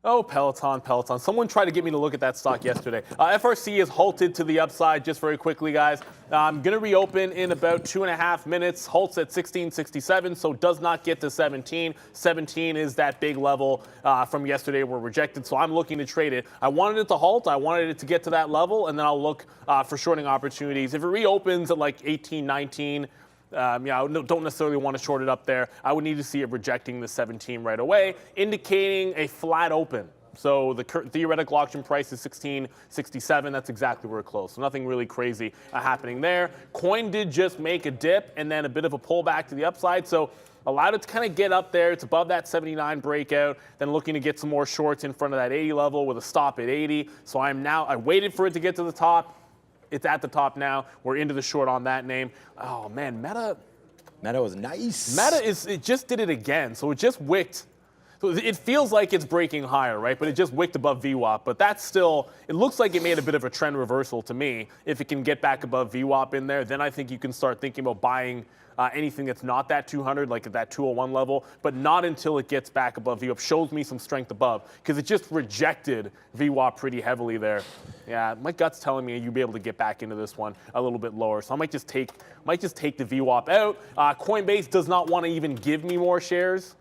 Oh, Peloton. Someone tried to get me to look at that stock yesterday. FRC is halted to the upside just very quickly, guys. I'm going to reopen in about 2.5 minutes. Halts at 1667, so does not get to 17. 17 is that big level from yesterday were rejected, so I'm looking to trade it. I wanted it to halt. I wanted it to get to that level, and then I'll look for shorting opportunities. If it reopens at like 18, 19, I don't necessarily want to short it up there. I would need to see it rejecting the 17 right away, indicating a flat open. So the theoretical auction price is 1667. That's exactly where it closed. So nothing really crazy happening there. Coin did just make a dip and then a bit of a pullback to the upside. So allowed it to kind of get up there. It's above that 79 breakout. Then looking to get some more shorts in front of that 80 level with a stop at 80. So I waited for it to get to the top. It's at the top now. We're into the short on that name. Oh man, Meta was nice. It just did it again. So it just wicked. So it feels like it's breaking higher, right? But it just wicked above VWAP. But that's still, it looks like it made a bit of a trend reversal to me. If it can get back above VWAP in there, then I think you can start thinking about buying anything that's not that 200, like at that 201 level, but not until it gets back above VWAP. Shows me some strength above, because it just rejected VWAP pretty heavily there. Yeah, my gut's telling me you'll be able to get back into this one a little bit lower. So I might just take the VWAP out. Coinbase does not want to even give me more shares.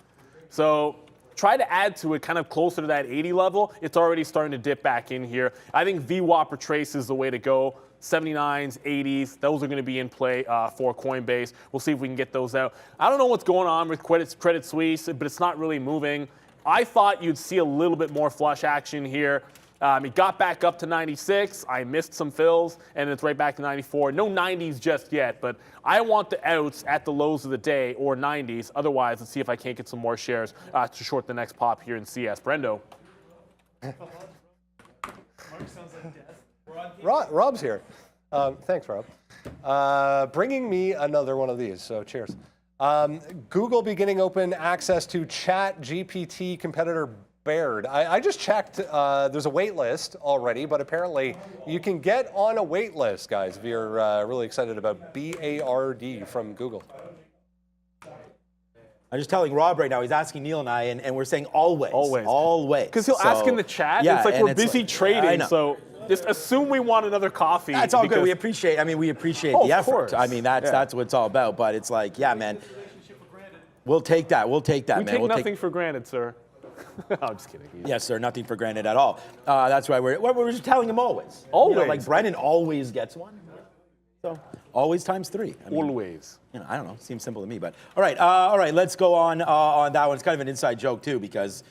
So try to add to it kind of closer to that 80 level. It's already starting to dip back in here. I think VWAP retrace is the way to go. 79s, 80s, those are going to be in play for Coinbase. We'll see if we can get those out. I don't know what's going on with Credit Suisse, but it's not really moving. I thought you'd see a little bit more flush action here. It got back up to 96. I missed some fills, and it's right back to 94. No 90s just yet, but I want the outs at the lows of the day or 90s. Otherwise, let's see if I can't get some more shares to short the next pop here in CS. Brendo. Rob's here. Thanks, Rob. Bringing me another one of these, so cheers. Google beginning open access to Chat GPT competitor Baird. I just checked. There's a wait list already, but apparently you can get on a wait list, guys, if you're really excited about BARD from Google. I'm just telling Rob right now, he's asking Neil and I, and we're saying always. Because he'll ask in the chat, yeah, it's like we're busy trading, so just assume we want another coffee. That's all good. We appreciate the effort. Course. I mean, that's what it's all about. But it's like, yeah, man, we'll take that. We'll take that, we man. Take nothing for granted, sir. I'm just kidding. Yes, sir. Nothing for granted at all. That's why we're just telling him always. Always. You know, like Brennan always gets one. So always times 3. I mean, Always. You know, I don't know. Seems simple to me, but all right. Let's go on that one. It's kind of an inside joke too, because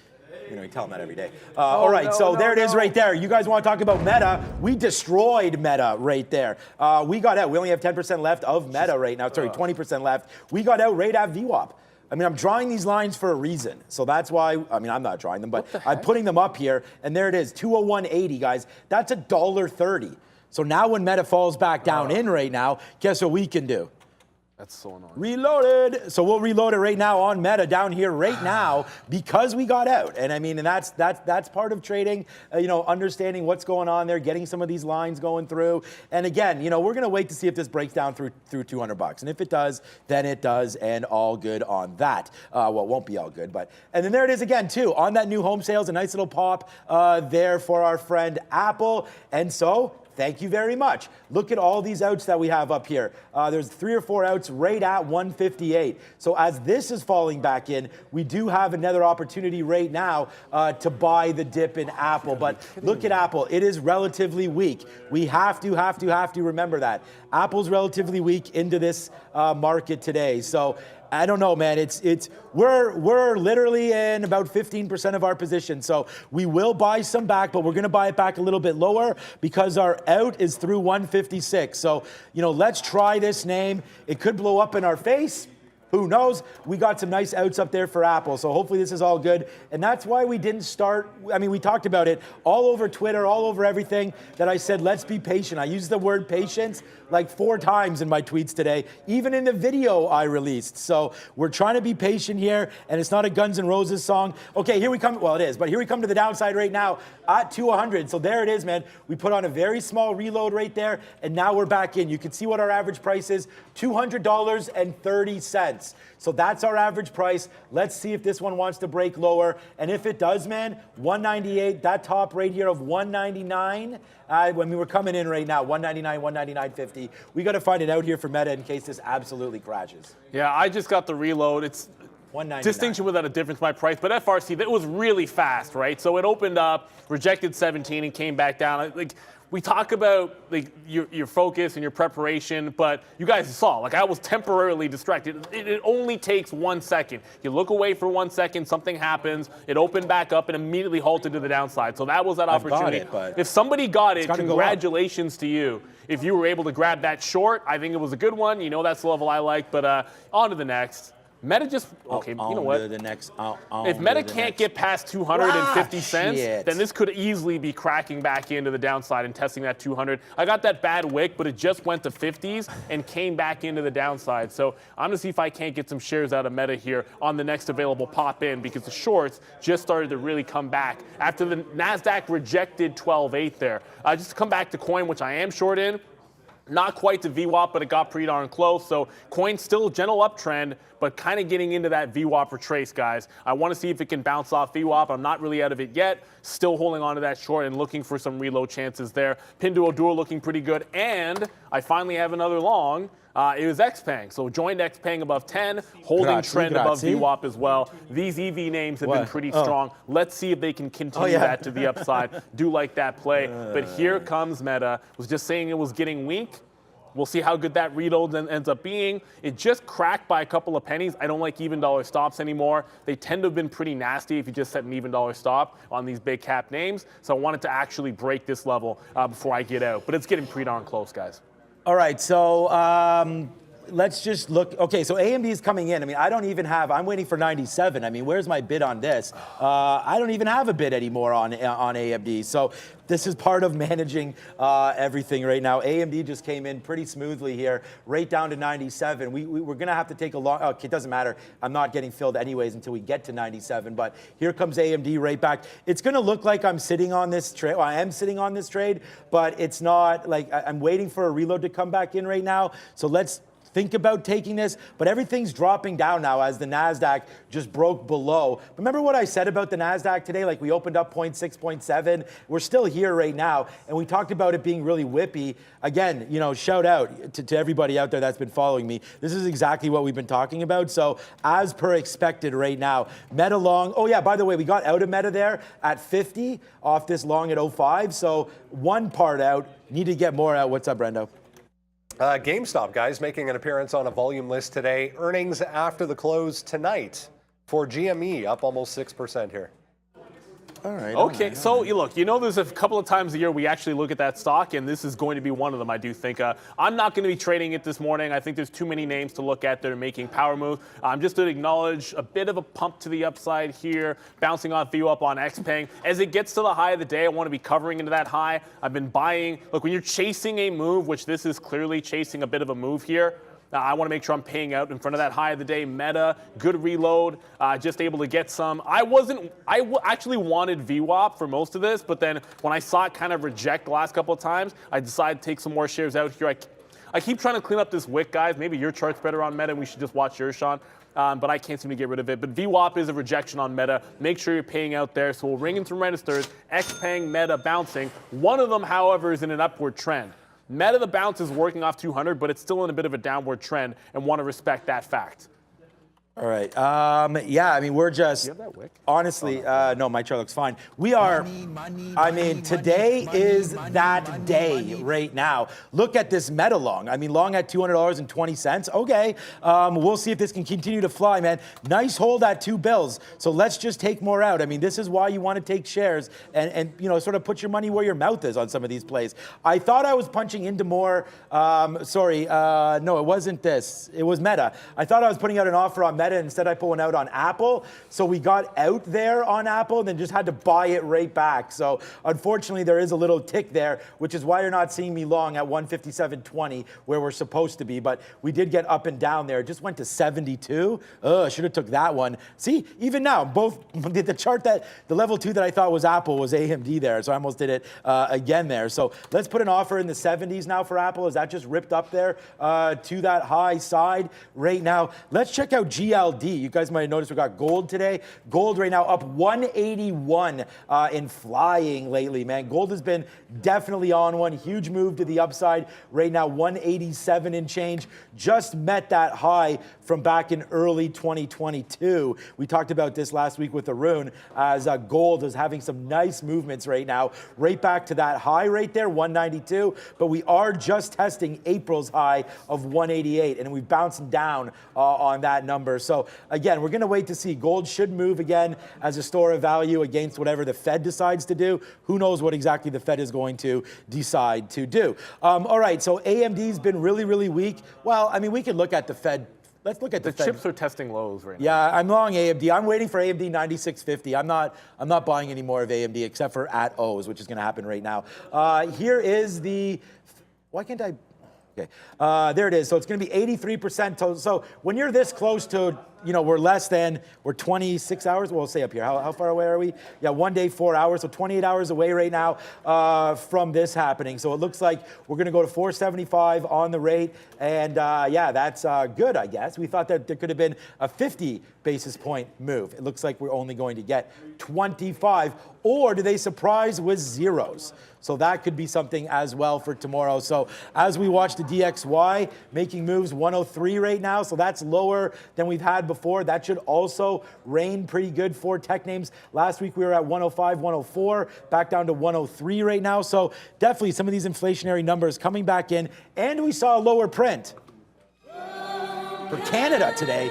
you tell them that every day. All right, so there it is right there. You guys want to talk about Meta? We destroyed Meta right there. We got out. We only have 10% left of Meta right now. Sorry, 20% left. We got out right at VWAP. I mean, I'm drawing these lines for a reason. So that's why, I'm not drawing them, but I'm putting them up here. And there it is, 201.80, guys. That's $1.30. So now when Meta falls back down in right now, guess what we can do? That's so annoying. Reloaded. So we'll reload it right now on Meta down here right now because we got out. And I mean, and that's part of trading, understanding what's going on there, getting some of these lines going through. And again, we're going to wait to see if this breaks down through $200. And if it does, then it does, and all good on that. Well, it won't be all good, but, and then there it is again too, on that new home sales, a nice little pop there for our friend Apple. And so, thank you very much. Look at all these outs that we have up here. There's 3 or 4 outs right at 158. So as this is falling back in, we do have another opportunity right now to buy the dip in Apple. But look at Apple. It is relatively weak. We have to remember that. Apple's relatively weak into this market today. So I don't know, man. We're literally in about 15% of our position. So we will buy some back, but we're going to buy it back a little bit lower because our out is through 156. So, let's try this name. It could blow up in our face. Who knows? We got some nice outs up there for Apple, so hopefully this is all good. And that's why we didn't start. I mean, we talked about it all over Twitter, all over everything, that I said, let's be patient. I used the word patience like 4 times in my tweets today, even in the video I released. So we're trying to be patient here, and it's not a Guns N' Roses song. Okay, here we come. Well, it is, but here we come to the downside right now at 200. So there it is, man. We put on a very small reload right there, and now we're back in. You can see what our average price is, $200.30. So that's our average price. Let's see if this one wants to break lower. And if it does, man, 198, that top right here of 199, when we were coming in right now, 199, 199.50. We got to find it out here for Meta in case this absolutely crashes. Yeah, I just got the reload. It's 199. distinction without a difference in my price, but FRC, that was really fast, right? So it opened up, rejected 17, and came back down. Like, we talk about like your focus and your preparation, but you guys saw, like I was temporarily distracted. It only takes 1 second. You look away for 1 second, something happens, it opened back up and immediately halted to the downside. So that was that opportunity. Got it, but if somebody got it, go up. congratulations to you. If you were able to grab that short, I think it was a good one. You know that's the level I like, but on to the next. Meta just, okay, you know what? The next, if Meta can't get past 250 cents, shit. then this could easily be cracking back into the downside and testing that 200. I got that bad wick, but it just went to 50s and came back into the downside. So I'm going to see if I can't get some shares out of Meta here on the next available pop in, because the shorts just started to really come back after the NASDAQ rejected 12.8 there. Just to come back to coin, which I am short in. Not quite to VWAP, but it got pretty darn close. So coin still gentle uptrend, but kind of getting into that VWAP retrace, guys. I want to see if it can bounce off VWAP. I'm not really out of it yet. Still holding on to that short and looking for some reload chances there. Pinduoduo looking pretty good. And I finally have another long. It was XPeng. So joined XPeng above 10, holding trend above VWAP as well. These EV names have been pretty strong. Let's see if they can continue that to the upside. Do like that play. But here comes Meta. Was just saying it was getting weak. We'll see how good that reload ends up being. It just cracked by a couple of pennies. I don't like even dollar stops anymore. They tend to have been pretty nasty if you just set an even dollar stop on these big cap names. So I wanted to actually break this level before I get out. But it's getting pretty darn close, guys. All right, so let's just look. Okay, so AMD is coming in. I mean, I don't even have, I'm waiting for 97. I mean, where's my bid on this? I don't even have a bid anymore on AMD. So this is part of managing everything right now. AMD just came in pretty smoothly here, right down to 97. We're going to have to take a long, okay, it doesn't matter. I'm not getting filled anyways until we get to 97, but here comes AMD right back. It's going to look like I'm sitting on this trade. Well, I am sitting on this trade, but it's not like I'm waiting for a reload to come back in right now. So let's think about taking this, but everything's dropping down now as the NASDAQ just broke below. Remember what I said about the NASDAQ today? Like we opened up 0.6, 0.7. We're still here right now, and we talked about it being really whippy. Again, you know, shout out to everybody out there that's been following me. This is exactly what we've been talking about. So as per expected right now, Meta long, oh yeah, by the way, we got out of Meta there at 50 off this long at 05. So one part out, need to get more out. What's up, Brendo? GameStop, guys, making an appearance on a volume list today. Earnings after the close tonight for GME, up almost 6% here. All right. Okay, so look, you know there's a couple of times a year we actually look at that stock, and this is going to be one of them, I do think. I'm not going to be trading it this morning. I think there's too many names to look at that are making power moves. I'm just going to acknowledge a bit of a pump to the upside here, bouncing off VWAP on XPeng. As it gets to the high of the day, I want to be covering into that high. I've been buying. Look, when you're chasing a move, which this is clearly chasing a bit of a move here, I want to make sure I'm paying out in front of that high of the day. Meta, good reload, just able to get some. I actually wanted VWAP for most of this, but then when I saw it kind of reject the last couple of times, I decided to take some more shares out here. I keep trying to clean up this wick, guys. Maybe your chart's better on Meta, and we should just watch yours, Sean. But I can't seem to get rid of it. But VWAP is a rejection on Meta. Make sure you're paying out there. So we'll ring in some registers. XPeng, Meta bouncing. One of them, however, is in an upward trend. Meta, the bounce is working off 200, but it's still in a bit of a downward trend, and want to respect that fact. All right. Yeah, I mean, we're just, honestly, no, my chart looks fine. We are, today is that day right now. Look at this meta long. I mean, long at $200.20. Okay, we'll see if this can continue to fly, man. Nice hold at 2 bills. So let's just take more out. I mean, this is why you want to take shares and you know, sort of put your money where your mouth is on some of these plays. I thought I was punching into more, no, it wasn't this. It was Meta. I thought I was putting out an offer on Meta. Instead, I put one out on Apple. So we got out there on Apple and then just had to buy it right back. So unfortunately, there is a little tick there, which is why you're not seeing me long at 157.20 where we're supposed to be. But we did get up and down there. It just went to 72. I should have took that one. See, even now, both the chart that the level 2 that I thought was Apple was AMD there. So I almost did it again there. So let's put an offer in the 70s now for Apple. Is that just ripped up there to that high side right now? Let's check out GLD. You guys might have noticed we got gold today. Gold right now up 181 in flying lately, man. Gold has been definitely on one. Huge move to the upside right now, 187 and change. Just met that high from back in early 2022. We talked about this last week with Arun as gold is having some nice movements right now, right back to that high right there, 192. But we are just testing April's high of 188, and we've bounced down on that number. So again, we're going to wait to see. Gold should move again as a store of value against whatever the Fed decides to do. Who knows what exactly the Fed is going to decide to do. All right, so AMD's been really, really weak. Well, I mean, we could look at the Fed. Let's look at the Fed. Chips are testing lows right now. Yeah, I'm long AMD. I'm waiting for AMD 9650. I'm not buying any more of AMD except for at O's, which is going to happen right now. Here is the. Why can't I? Okay, there it is. So it's going to be 83% total. So when you're this close to, you know, we're 26 hours. We'll say up here. How far away are we? Yeah, 1 day, 4 hours. So 28 hours away right now from this happening. So it looks like we're going to go to 475 on the rate. And yeah, that's good, I guess. We thought that there could have been a 50 basis point move. It looks like we're only going to get 25. Or do they surprise with zeros? So that could be something as well for tomorrow. So as we watch the DXY making moves 103 right now, so that's lower than we've had before. That should also reign pretty good for tech names. Last week we were at 105, 104, back down to 103 right now. So definitely some of these inflationary numbers coming back in. And we saw a lower print for Canada today.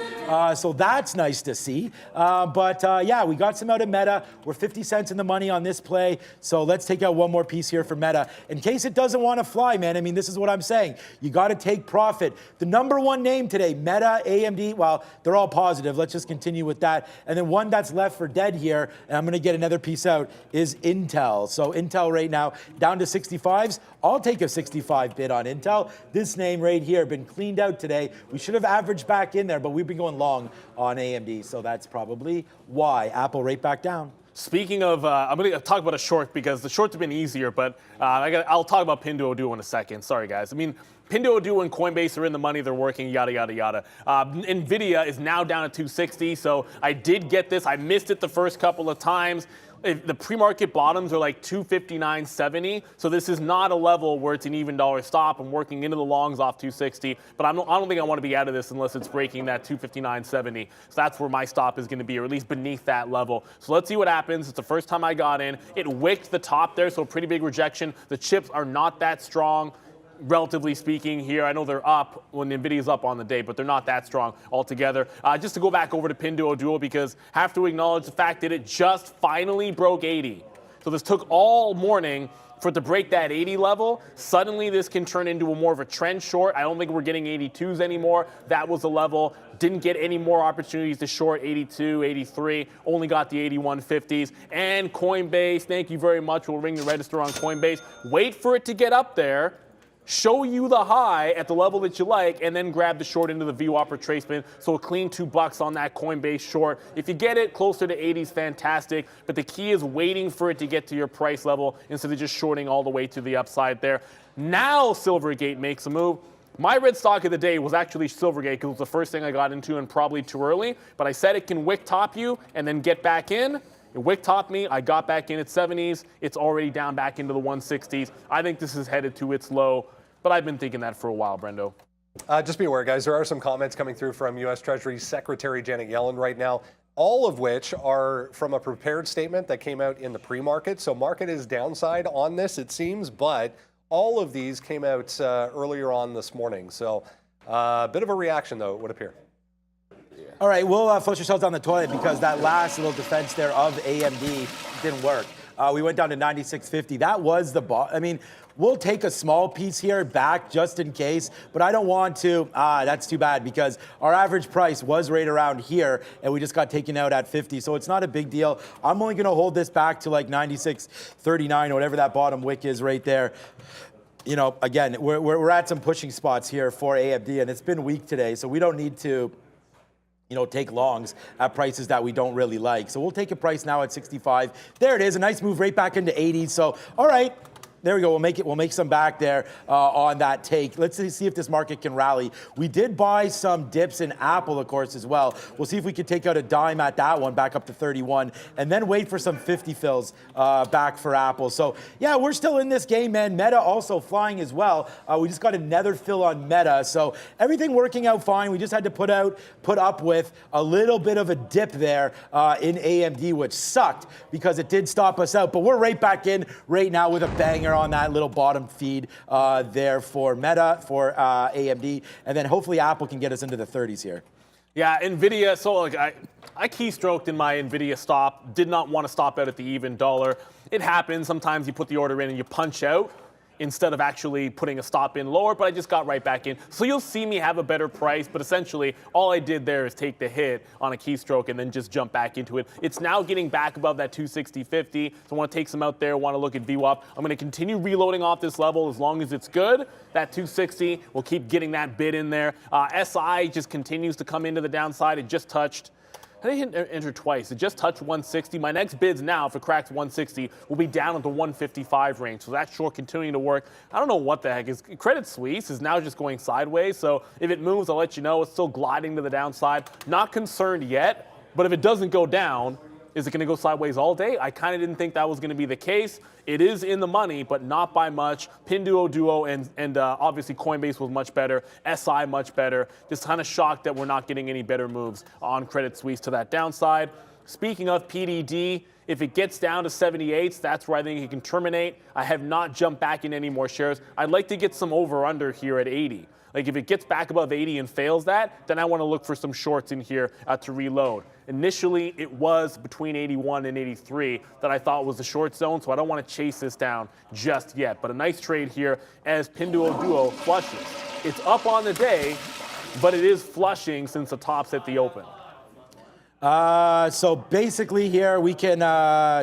So that's nice to see. Yeah, we got some out of Meta. We're 50 cents in the money on this play. So let's take out one more piece here for Meta. In case it doesn't want to fly, man, I mean, this is what I'm saying. You got to take profit. The number one name today, Meta, AMD, well, they're all positive. Let's just continue with that. And then one that's left for dead here, and I'm going to get another piece out, is Intel. So Intel right now down to 65s. I'll take a 65 bid on Intel. This name right here been cleaned out today. We should have averaged back in there, but we've been going long on AMD, so that's probably why. Apple right back down. Speaking of, I'm going to talk about a short because the shorts have been easier, but I'll talk about Pinduoduo in a second. Sorry, guys. I mean, Pinduoduo and Coinbase are in the money. They're working, yada, yada, yada. Nvidia is now down at 260, so I did get this. I missed it the first couple of times. The pre-market bottoms are like 259.70, so this is not a level where it's an even dollar stop. I'm working into the longs off 260, but I don't think I want to be out of this unless it's breaking that 259.70. So that's where my stop is going to be, or at least beneath that level. So let's see what happens. It's the first time I got in. It wicked the top there, so a pretty big rejection. The chips are not that strong, relatively speaking here. I know they're up when Nvidia's up on the day, but they're not that strong altogether. Just to go back over to Pinduoduo, because I have to acknowledge the fact that it just finally broke 80. So this took all morning for it to break that 80 level. Suddenly this can turn into a more of a trend short. I don't think we're getting 82s anymore. That was the level. Didn't get any more opportunities to short 82, 83. Only got the 81.50s. And Coinbase, thank you very much. We'll ring the register on Coinbase. Wait for it to get up there, show you the high at the level that you like, and then grab the short into the VWAP retracement. So a clean $2 on that Coinbase short. If you get it closer to 80s, fantastic. But the key is waiting for it to get to your price level instead of just shorting all the way to the upside there. Now Silvergate makes a move. My red stock of the day was actually Silvergate because it was the first thing I got into and probably too early. But I said it can wick top you and then get back in. It wick topped me. I got back in at 70s. It's already down back into the 160s. I think this is headed to its low, but I've been thinking that for a while, Brendo. Just be aware, guys, there are some comments coming through from U.S. Treasury Secretary Janet Yellen right now, all of which are from a prepared statement that came out in the pre-market. So market is downside on this, it seems, but all of these came out earlier on this morning. So a bit of a reaction, though, it would appear. All right, we'll flush ourselves down the toilet because that last little defense there of AMD didn't work. We went down to 96.50. That was the I mean, we'll take a small piece here back just in case, but I don't want to. That's too bad because our average price was right around here and we just got taken out at 50. So it's not a big deal. I'm only going to hold this back to like 96.39 or whatever that bottom wick is right there. You know, again, we're at some pushing spots here for AMD and it's been weak today. So we don't need to, you know, take longs at prices that we don't really like. So we'll take a price now at 65. There it is, a nice move right back into 80. So, all right. There we go. We'll make some back there on that take. Let's see if this market can rally. We did buy some dips in Apple, of course, as well. We'll see if we can take out a dime at that one, back up to 31, and then wait for some 50 fills back for Apple. So, yeah, we're still in this game, man. Meta also flying as well. We just got another fill on Meta. So everything working out fine. We just had to put up with a little bit of a dip there in AMD, which sucked because it did stop us out. But we're right back in right now with a banger on that little bottom feed there for Meta, for AMD, and then hopefully Apple can get us into the 30s here. Yeah, Nvidia, so like I keystroked in my Nvidia stop, did not want to stop out at the even dollar. It happens, sometimes you put the order in and you punch out instead of actually putting a stop in lower, but I just got right back in. So you'll see me have a better price, but essentially all I did there is take the hit on a keystroke and then just jump back into it. It's now getting back above that 260.50, so I want to take some out there, want to look at VWAP. I'm going to continue reloading off this level as long as it's good. That 260, we'll keep getting that bid in there. SI just continues to come into the downside. It just touched, I think it entered twice. It just touched 160. My next bids now, if it cracks 160, will be down at the 155 range. So that's short continuing to work. I don't know what the heck is. Credit Suisse is now just going sideways. So if it moves, I'll let you know. It's still gliding to the downside. Not concerned yet, but if it doesn't go down, is it going to go sideways all day? I kind of didn't think that was going to be the case. It is in the money, but not by much. Pinduoduo and obviously Coinbase was much better. SI much better. Just kind of shocked that we're not getting any better moves on Credit Suisse to that downside. Speaking of PDD, if it gets down to 78s, that's where I think it can terminate. I have not jumped back in any more shares. I'd like to get some over-under here at 80. Like if it gets back above 80 and fails that, then I want to look for some shorts in here to reload. Initially, it was between 81 and 83 that I thought was the short zone, so I don't want to chase this down just yet. But a nice trade here as Pinduoduo flushes. It's up on the day, but it is flushing since the top's at the open. So basically here we can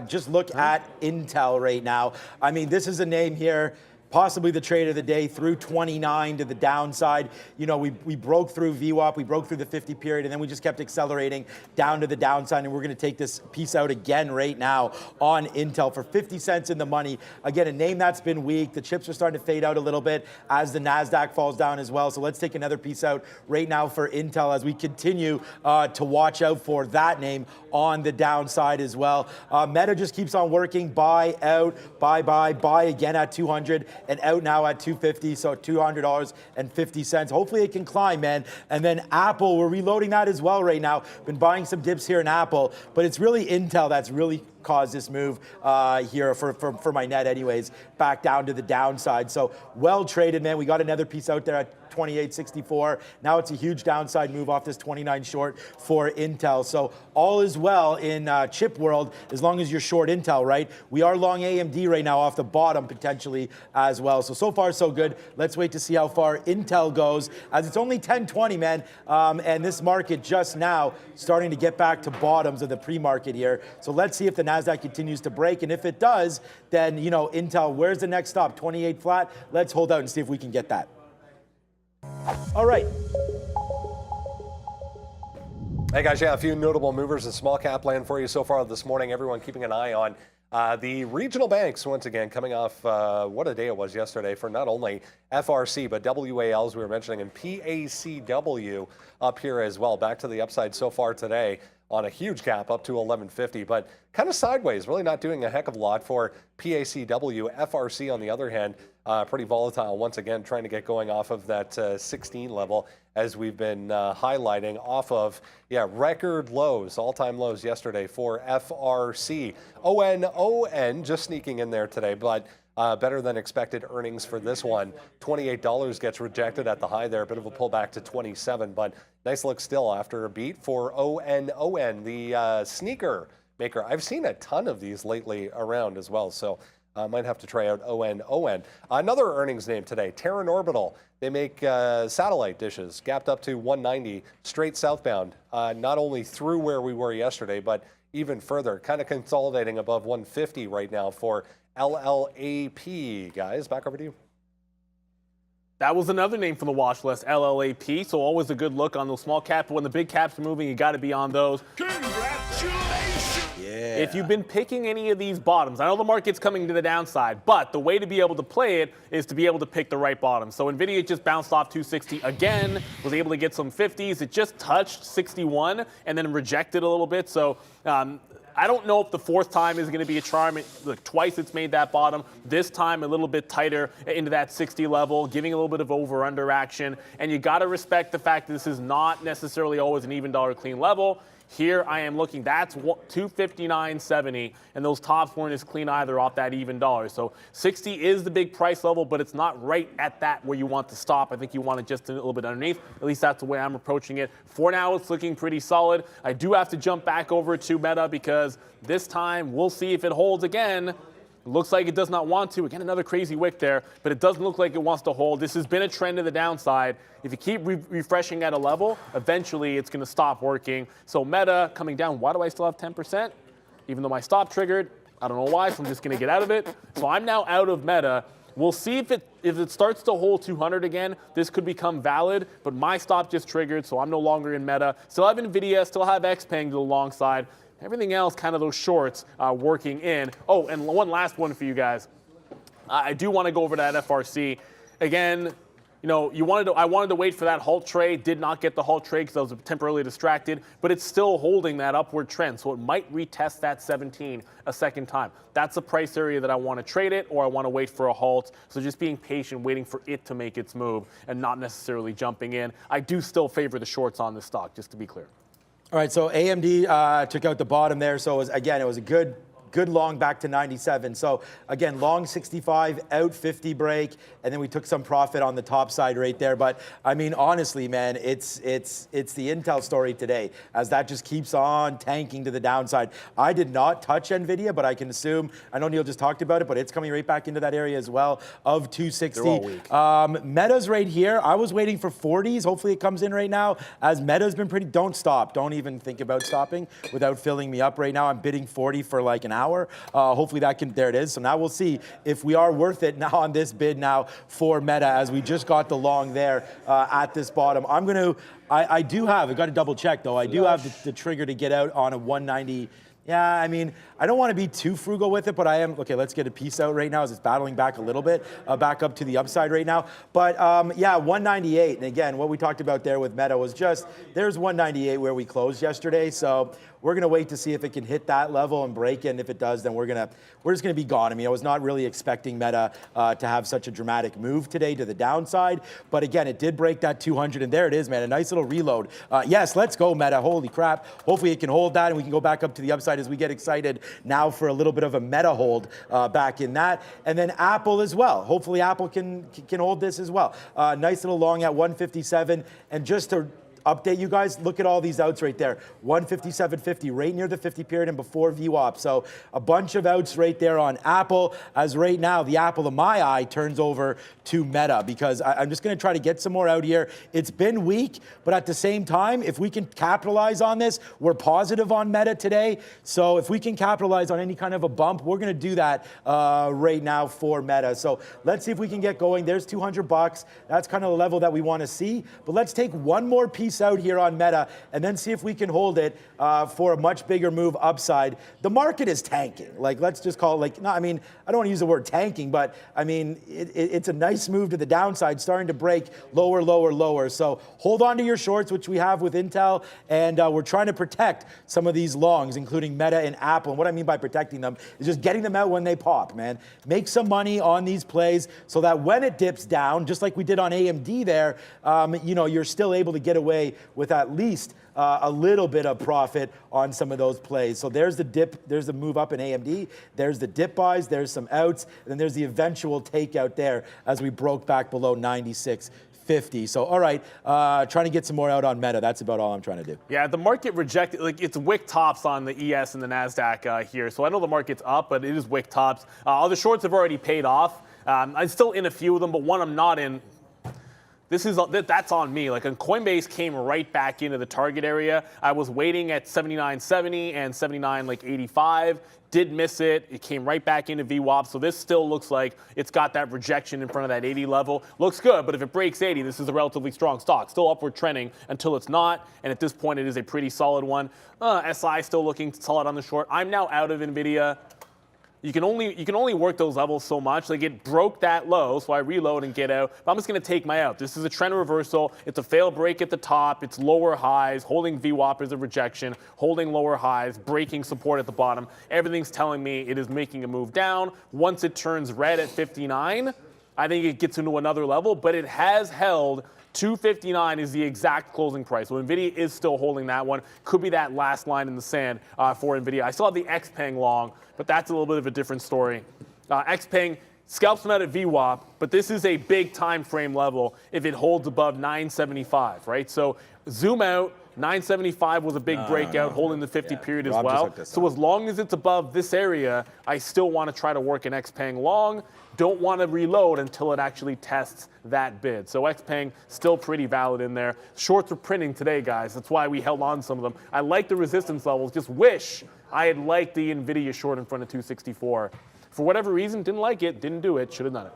just look at Intel right now. I mean, this is a name here, possibly the trade of the day through 29 to the downside. You know, we broke through VWAP, we broke through the 50 period, and then we just kept accelerating down to the downside, and we're going to take this piece out again right now on Intel for 50 cents in the money. Again, a name that's been weak. The chips are starting to fade out a little bit as the NASDAQ falls down as well. So let's take another piece out right now for Intel as we continue to watch out for that name on the downside as well. Meta just keeps on working. Buy, out, buy again at 200. And out now at 250, so $200.50. Hopefully it can climb, man. And then Apple, we're reloading that as well right now. Been buying some dips here in Apple, but it's really Intel that's really caused this move here for my net anyways, back down to the downside. So well traded, man. We got another piece out there at 28.64. Now it's a huge downside move off this 29 short for Intel. So all is well in chip world as long as you're short Intel, right? We are long AMD right now off the bottom potentially as well. So far so good. Let's wait to see how far Intel goes as it's only 10:20, man. And this market just now starting to get back to bottoms of the pre-market here. So let's see if the NASDAQ continues to break. And if it does, then, you know, Intel, where's the next stop? 28 flat. Let's hold out and see if we can get that. All right. Hey guys, yeah, a few notable movers in small cap land for you so far this morning. Everyone keeping an eye on the regional banks once again coming off what a day it was yesterday for not only FRC but WAL as we were mentioning and PACW up here as well. Back to the upside so far today. on a huge gap up to 1150, but kind of sideways, really not doing a heck of a lot for PACW. FRC, on the other hand, pretty volatile once again, trying to get going off of that 16 level, as we've been highlighting, off of, record lows, all-time lows yesterday for FRC. ON just sneaking in there today, but better than expected earnings for this one. $28 gets rejected at the high there, a bit of a pullback to 27, but nice look still after a beat for ON, the sneaker maker. I've seen a ton of these lately around as well, so I might have to try out ON. Another earnings name today, Terran Orbital. They make satellite dishes, gapped up to 190, straight southbound, not only through where we were yesterday, but even further, kind of consolidating above 150 right now for LLAP. Guys, back over to you. That was another name for the watch list, LLAP. So always a good look on those small caps. But when the big caps are moving, you got to be on those. Yeah. If you've been picking any of these bottoms, I know the market's coming to the downside, but the way to be able to play it is to be able to pick the right bottom. So Nvidia just bounced off 260 again, was able to get some 50s. It just touched 61 and then rejected a little bit. So I don't know if the fourth time is going to be a charm. Look, twice it's made that bottom. This time a little bit tighter into that 60 level, giving a little bit of over-under action. And you got to respect the fact that this is not necessarily always an even dollar clean level. Here I am looking, that's 259.70, and those tops weren't as clean either off that even dollar. So 60 is the big price level, but it's not right at that where you want to stop. I think you want it just a little bit underneath. At least that's the way I'm approaching it. For now, it's looking pretty solid. I do have to jump back over to Meta because this time we'll see if it holds again. It looks like it does not want to. Again, another crazy wick there, but it doesn't look like it wants to hold. This has been a trend to the downside. If you keep refreshing at a level, eventually it's going to stop working. So Meta coming down. Why do I still have 10%? Even though my stop triggered. I don't know why, so I'm just going to get out of it. So I'm now out of Meta. We'll see if it starts to hold 200 again. This could become valid, but my stop just triggered, so I'm no longer in Meta. Still have Nvidia, still have XPeng to the long side. Everything else, kind of those shorts working in. Oh, and one last one for you guys. I do want to go over that FRC. Again, you know, I wanted to wait for that halt trade. Did not get the halt trade because I was temporarily distracted, but it's still holding that upward trend. So it might retest that 17 a second time. That's a price area that I want to trade it, or I want to wait for a halt. So just being patient, waiting for it to make its move and not necessarily jumping in. I do still favor the shorts on this stock, just to be clear. All right, so AMD took out the bottom there. So it was a good long back to 97. So again, long 65, out 50 break, and then we took some profit on the top side right there. But I mean, honestly, man, it's the Intel story today, as that just keeps on tanking to the downside. I did not touch Nvidia, but I can assume, I know Neil just talked about it, but it's coming right back into that area as well of 260. They're all weak. Meta's right here. I was waiting for 40s. Hopefully it comes in right now, as Meta's been pretty, don't stop. Don't even think about stopping without filling me up right now. I'm bidding 40 for like an hour. Hopefully there it is. So now we'll see if we are worth it now on this bid now for Meta, as we just got the long there at this bottom. I got to double check though. I do have the trigger to get out on a 190. Yeah, I mean, I don't want to be too frugal with it, but I am. Okay, let's get a piece out right now as it's battling back a little bit, back up to the upside right now. But yeah, 198. And again, what we talked about there with Meta was just, there's 198 where we closed yesterday. So we're going to wait to see if it can hit that level and break it. And if it does, then we're just going to be gone. I mean, I was not really expecting Meta to have such a dramatic move today to the downside. But again, it did break that 200. And there it is, man, a nice little reload. Yes, let's go, Meta. Holy crap. Hopefully it can hold that and we can go back up to the upside as we get excited now for a little bit of a Meta hold back in that. And then Apple as well. Hopefully Apple can hold this as well. Nice little long at 157. And just to update you guys, look at all these outs right there. 157.50, right near the 50 period and before VWAP. So a bunch of outs right there on Apple, as right now the apple of my eye turns over to Meta, because I'm just going to try to get some more out here. It's been weak, but at the same time, if we can capitalize on this, we're positive on Meta today. So if we can capitalize on any kind of a bump, we're going to do that right now for Meta. So let's see if we can get going. There's $200. That's kind of the level that we want to see. But let's take one more piece piece out here on Meta and then see if we can hold it for a much bigger move upside. The market is tanking. Like, let's just call it like, no, I mean, I don't want to use the word tanking, but I mean, it's a nice move to the downside, starting to break lower, lower, lower. So hold on to your shorts, which we have with Intel, and we're trying to protect some of these longs, including Meta and Apple. And what I mean by protecting them is just getting them out when they pop, man. Make some money on these plays so that when it dips down, just like we did on AMD there, you know, you're still able to get away with at least a little bit of profit on some of those plays. So there's the dip, there's the move up in AMD, there's the dip buys, there's some outs, and then there's the eventual takeout there as we broke back below 96.50. So, all right, trying to get some more out on Meta. That's about all I'm trying to do. Yeah, the market rejected, like it's wick tops on the ES and the NASDAQ here. So I know the market's up, but it is wick tops. All the shorts have already paid off. I'm still in a few of them, but one I'm not in. That's on me. Like, Coinbase came right back into the target area. I was waiting at 79.70 and 79.85. Did miss it. It came right back into VWAP. So this still looks like it's got that rejection in front of that 80 level. Looks good, but if it breaks 80, this is a relatively strong stock. Still upward trending until it's not. And at this point, it is a pretty solid one. SI still looking solid on the short. I'm now out of Nvidia. You can only work those levels so much. Like, it broke that low, so I reload and get out. But I'm just going to take my out. This is a trend reversal. It's a fail break at the top. It's lower highs, holding VWAP as a rejection, holding lower highs, breaking support at the bottom. Everything's telling me it is making a move down. Once it turns red at 59, I think it gets into another level, but it has held. 259 is the exact closing price. So Nvidia is still holding that one. Could be that last line in the sand for Nvidia. I still have the XPeng long, but that's a little bit of a different story. XPeng scalps them out at VWAP, but this is a big time frame level if it holds above 975, right? So zoom out. 975 was a big breakout, holding the 50 period as well. So as long as it's above this area, I still want to try to work an XPeng long. Don't want to reload until it actually tests that bid. So XPeng still pretty valid in there. Shorts are printing today, guys. That's why we held on some of them. I like the resistance levels. Just wish I had liked the Nvidia short in front of 264. For whatever reason, didn't like it, didn't do it, should have done it.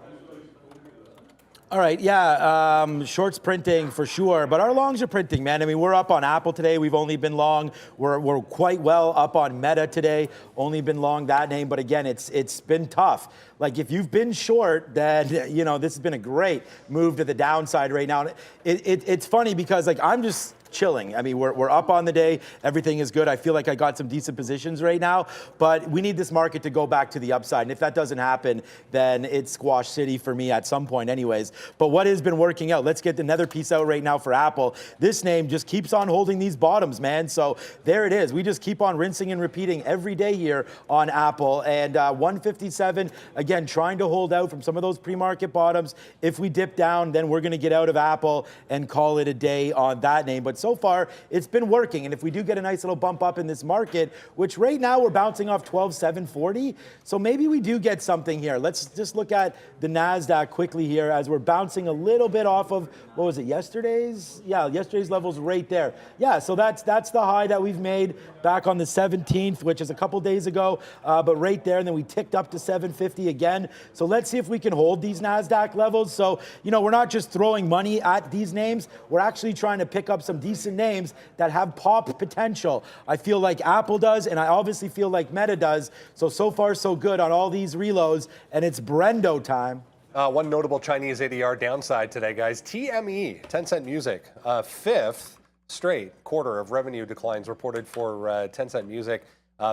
All right, yeah, shorts printing for sure, but our longs are printing, man. I mean, we're up on Apple today. We've only been long. We're quite well up on Meta today. Only been long that name, but again, it's been tough. Like, if you've been short, then, you know, this has been a great move to the downside right now. It's funny because, like, I'm just chilling. I mean, we're up on the day. Everything is good. I feel like I got some decent positions right now, but we need this market to go back to the upside. And if that doesn't happen, then it's squash city for me at some point anyways. But what has been working out? Let's get another piece out right now for Apple. This name just keeps on holding these bottoms, man. So there it is. We just keep on rinsing and repeating every day here on Apple. And 157, again, trying to hold out from some of those pre-market bottoms. If we dip down, then we're going to get out of Apple and call it a day on that name. But so far, it's been working. And if we do get a nice little bump up in this market, which right now we're bouncing off 12,740, so maybe we do get something here. Let's just look at the NASDAQ quickly here as we're bouncing a little bit off of, what was it, yesterday's? Yeah, yesterday's level's right there. Yeah, so that's the high that we've made back on the 17th, which is a couple days ago, but right there, and then we ticked up to 750 again. So let's see if we can hold these NASDAQ levels. So, you know, we're not just throwing money at these names, we're actually trying to pick up some decent names that have pop potential. I feel like Apple does, and I obviously feel like Meta does. So far, so good on all these reloads, and it's Brendo time. One notable Chinese ADR downside today, guys. TME, Tencent Music, fifth straight quarter of revenue declines reported for Tencent Music.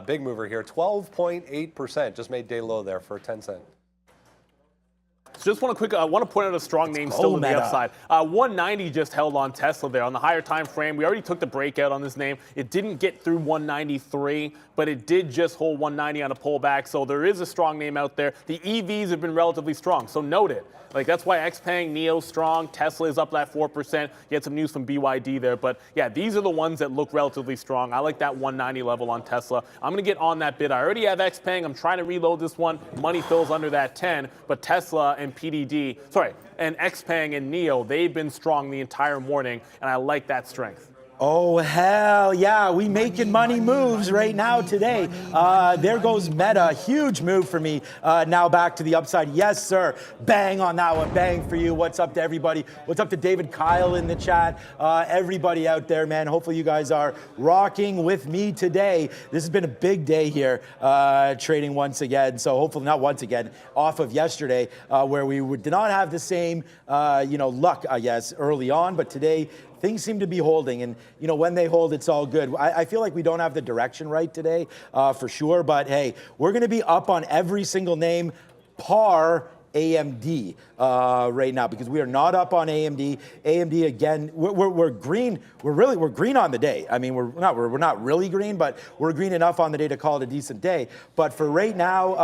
Big mover here, 12.8%. Just made day low there for Tencent. So just want to point out a strong name still on the upside. 190 just held on Tesla there on the higher time frame. We already took the breakout on this name. It didn't get through 193, but it did just hold 190 on a pullback. So there is a strong name out there. The EVs have been relatively strong, so note it. Like, that's why XPeng, NIO strong. Tesla is up that 4%. You had some news from BYD there. But, yeah, these are the ones that look relatively strong. I like that 190 level on Tesla. I'm going to get on that bid. I already have XPeng. I'm trying to reload this one. Money fills under that 10. But Tesla and and XPeng and NIO, they've been strong the entire morning, and I like that strength. Oh, hell yeah. We making money moves right now today. There goes Meta. Huge move for me. Now back to the upside. Yes, sir. Bang on that one. Bang for you. What's up to everybody? What's up to David Kyle in the chat? Everybody out there, man. Hopefully you guys are rocking with me today. This has been a big day here, trading once again. So hopefully not once again, off of yesterday, where we did not have the same, luck, I guess, early on. But today, things seem to be holding, and when they hold, it's all good. I feel like we don't have the direction right today, for sure, but hey, we're gonna be up on every single name, par AMD right now, because we are not up on AMD. AMD again, we're green. We're green on the day. I mean, we're not really green, but we're green enough on the day to call it a decent day. But for right now,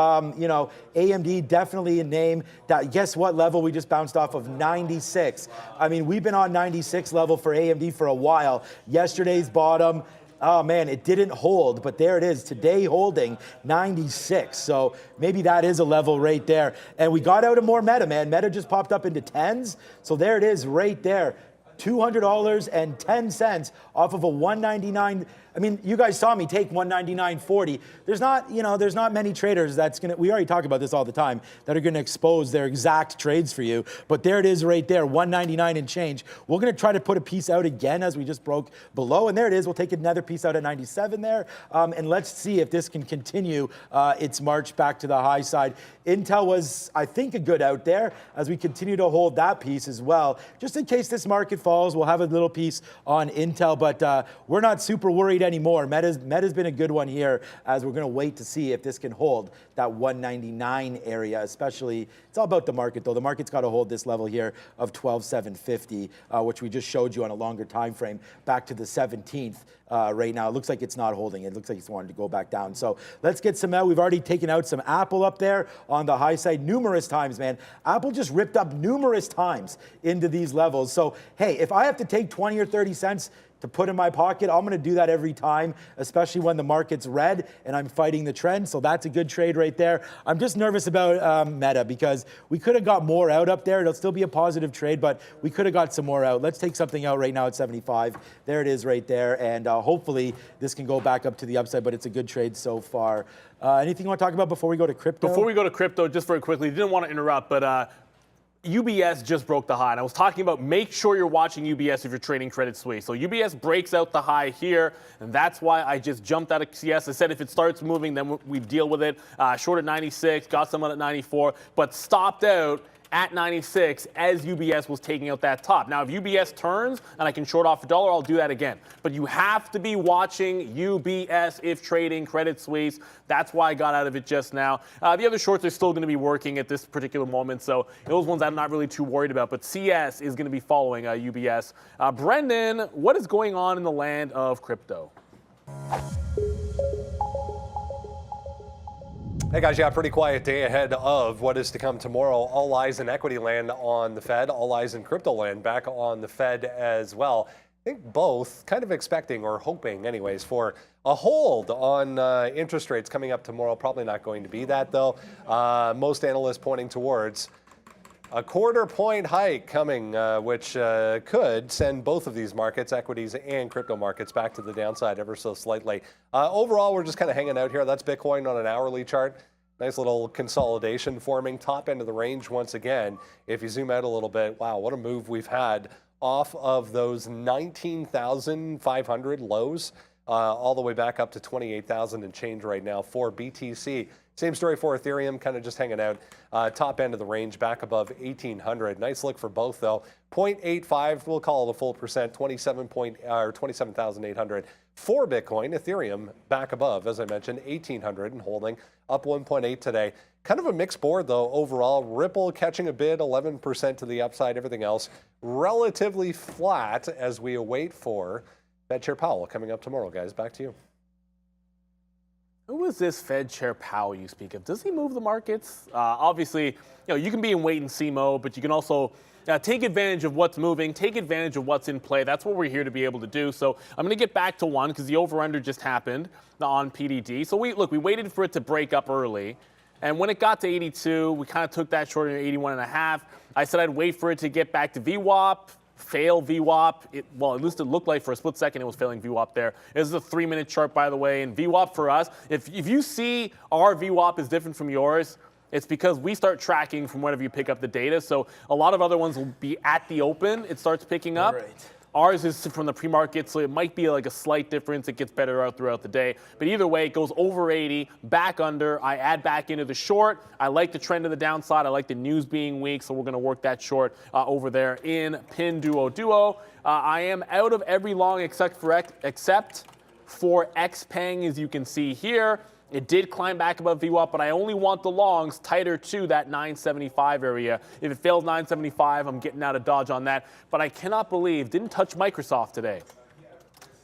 AMD definitely a name that, guess what level we just bounced off of? 96. I mean, we've been on 96 level for AMD for a while. Yesterday's bottom, oh man, it didn't hold, but there it is today, holding 96. So maybe that is a level right there. And we got out of more Meta, man. Meta just popped up into tens. So there it is right there. $200.10 off of a $199. I mean, you guys saw me take $199.40. There's not many traders that's gonna, we already talk about this all the time, that are gonna expose their exact trades for you. But there it is right there, $199 and change. We're gonna try to put a piece out again as we just broke below, and there it is. We'll take another piece out at 97 there, and let's see if this can continue its march back to the high side. Intel was, I think, a good out there as we continue to hold that piece as well. Just in case this market falls, we'll have a little piece on Intel, but we're not super worried anymore. Meta's been a good one here, as we're going to wait to see if this can hold that 199 area, especially. It's all about the market, though. The market's got to hold this level here of 12,750, which we just showed you on a longer time frame, back to the 17th. Right now, it looks like it's not holding. It looks like it's wanting to go back down. So let's get some out. We've already taken out some Apple up there on the high side numerous times, man. Apple just ripped up numerous times into these levels. So, hey, if I have to take 20 or 30 cents to put in my pocket, I'm gonna do that every time, especially when the market's red and I'm fighting the trend. So that's a good trade right there. I'm just nervous about Meta, because we could have got more out up there. It'll still be a positive trade, but we could have got some more out. Let's take something out right now at 75. There it is right there. And hopefully this can go back up to the upside, but it's a good trade so far. Anything you want to talk about before we go to crypto? Before we go to crypto, just very quickly, didn't want to interrupt, but UBS just broke the high. And I was talking about make sure you're watching UBS if you're trading Credit Suisse. So UBS breaks out the high here, and that's why I just jumped out of CS. I said if it starts moving, then we deal with it. Short at 96, got someone at 94, but stopped out at 96 as UBS was taking out that top. Now, if UBS turns and I can short off $1, I'll do that again. But you have to be watching UBS if trading Credit Suisse. That's why I got out of it just now. The other shorts are still going to be working at this particular moment, so those ones I'm not really too worried about. But CS is going to be following UBS. Brendan, what is going on in the land of crypto? Hey guys, yeah, pretty quiet day ahead of what is to come tomorrow. All eyes in equity land on the Fed, all eyes in crypto land back on the Fed as well. I think both kind of expecting, or hoping anyways, for a hold on interest rates coming up tomorrow. Probably not going to be that though. Most analysts pointing towards a quarter-point hike coming, which could send both of these markets, equities and crypto markets, back to the downside ever so slightly. Overall, we're just kind of hanging out here. That's Bitcoin on an hourly chart. Nice little consolidation forming, top end of the range once again. If you zoom out a little bit, wow, what a move we've had off of those 19,500 lows, all the way back up to 28,000 and change right now for BTC. Same story for Ethereum, kind of just hanging out. Top end of the range, back above 1,800. Nice look for both, though. 0.85, we'll call it a full percent, 27,800 for Bitcoin. Ethereum back above, as I mentioned, 1,800 and holding, up 1.8 today. Kind of a mixed board, though, overall. Ripple catching a bid, 11% to the upside. Everything else relatively flat as we await for Fed Chair Powell coming up tomorrow, guys. Back to you. Who is this Fed Chair Powell you speak of? Does he move the markets? Obviously, you can be in wait-and-see mode, but you can also take advantage of what's moving, take advantage of what's in play. That's what we're here to be able to do. So I'm going to get back to one because the over-under just happened on PDD. So we waited for it to break up early. And when it got to 82, we kind of took that short at 81.5. I said I'd wait for it to get back to VWAP. fail VWAP. Well, at least it looked like for a split second it was failing VWAP there. This is a 3-minute chart, by the way, and VWAP for us, if you see our VWAP is different from yours, it's because we start tracking from whenever you pick up the data. So a lot of other ones will be at the open. It starts picking up. Right. Ours is from the pre-market, so it might be like a slight difference. It gets better out throughout the day. But either way, it goes over 80, back under. I add back into the short. I like the trend to the downside. I like the news being weak, so we're going to work that short over there in Pin Duo. I am out of every long except for XPeng, as you can see here. It did climb back above VWAP, but I only want the longs tighter to that 975 area. If it fails 975, I'm getting out of Dodge on that. But I cannot believe, didn't touch Microsoft today.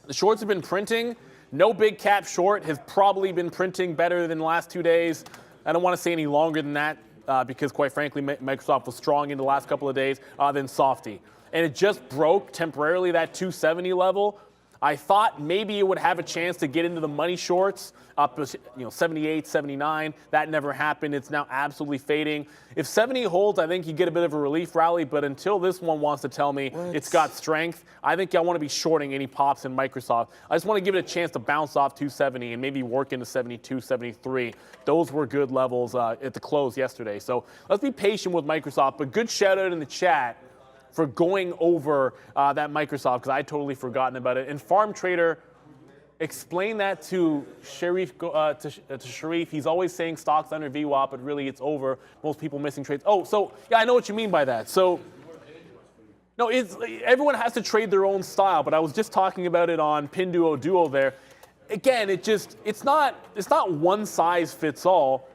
The shorts have been printing. No big cap short has probably been printing better than the last 2 days. I don't want to say any longer than that because, quite frankly, Microsoft was strong in the last couple of days than Softy. And it just broke temporarily that 270 level. I thought maybe it would have a chance to get into the money shorts up to 78, 79. That never happened. It's now absolutely fading. If 70 holds, I think you get a bit of a relief rally. But until this one wants to tell me it's got strength, I think I want to be shorting any pops in Microsoft. I just want to give it a chance to bounce off 270 and maybe work into 72, 73. Those were good levels at the close yesterday. So let's be patient with Microsoft. But good shout out in the chat for going over that Microsoft, because I had totally forgotten about it. And Farm Trader, explain that to Sharif. Sharif, he's always saying stocks under VWAP, but really it's over. Most people missing trades. Oh, so yeah, I know what you mean by that. So no, everyone has to trade their own style, but I was just talking about it on Pin Duo there. Again, it's not one size fits all.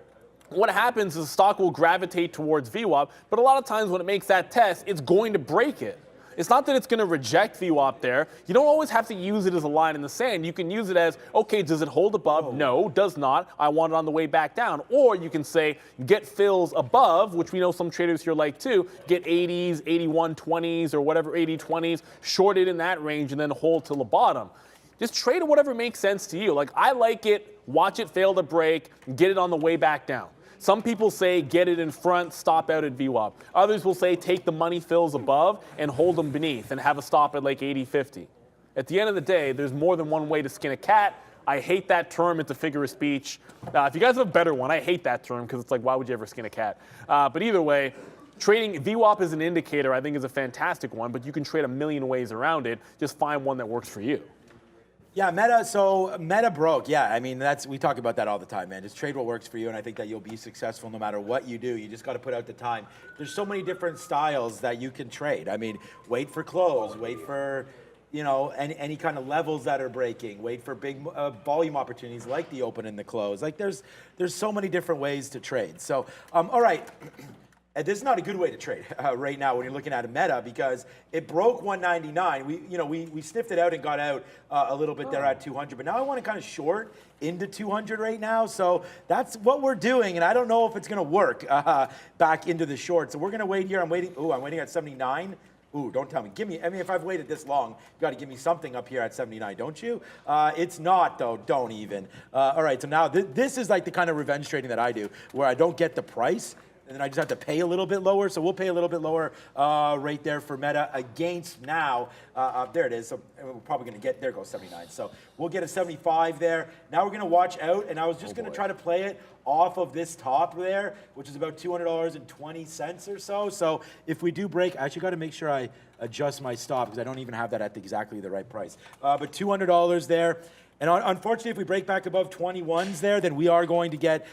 What happens is the stock will gravitate towards VWAP, but a lot of times when it makes that test, it's going to break it. It's not that it's going to reject VWAP there. You don't always have to use it as a line in the sand. You can use it as, okay, does it hold above? No, does not. I want it on the way back down. Or you can say, get fills above, which we know some traders here like too, get 80s, 81.20s, or whatever, 80.20s, short it in that range, and then hold till the bottom. Just trade it whatever makes sense to you. Like, I like it, watch it fail to break, get it on the way back down. Some people say get it in front, stop out at VWAP. Others will say take the money fills above and hold them beneath and have a stop at like 80.50. At the end of the day, there's more than one way to skin a cat. I hate that term. It's a figure of speech. If you guys have a better one, I hate that term because it's like, why would you ever skin a cat? But either way, trading VWAP as an indicator I think is a fantastic one, but you can trade a million ways around it. Just find one that works for you. Yeah, Meta broke. Yeah, I mean, we talk about that all the time, man. Just trade what works for you, and I think that you'll be successful no matter what you do. You just got to put out the time. There's so many different styles that you can trade. I mean, wait for close, wait for, any kind of levels that are breaking, wait for big volume opportunities like the open and the close. Like, there's so many different ways to trade. So, all right. And this is not a good way to trade right now when you're looking at a Meta because it broke 199. We sniffed it out and got out a little bit there at 200. But now I want to kind of short into 200 right now. So that's what we're doing. And I don't know if it's going to work back into the short. So we're going to wait here. I'm waiting at 79. Ooh, don't tell me. If I've waited this long, you got to give me something up here at 79, don't you? It's not, though. Don't even. All right, so now this is like the kind of revenge trading that I do where I don't get the price. And then I just have to pay a little bit lower. So we'll pay a little bit lower right there for Meta against now. There it is. So we're probably going to get, there goes 79. So we'll get a 75 there. Now we're going to watch out. And I was just going to try to play it off of this top there, which is about $200.20 or so. So if we do break, I actually got to make sure I adjust my stop because I don't even have that at exactly the right price. But $200 there. And unfortunately, if we break back above 21s there, then we are going to get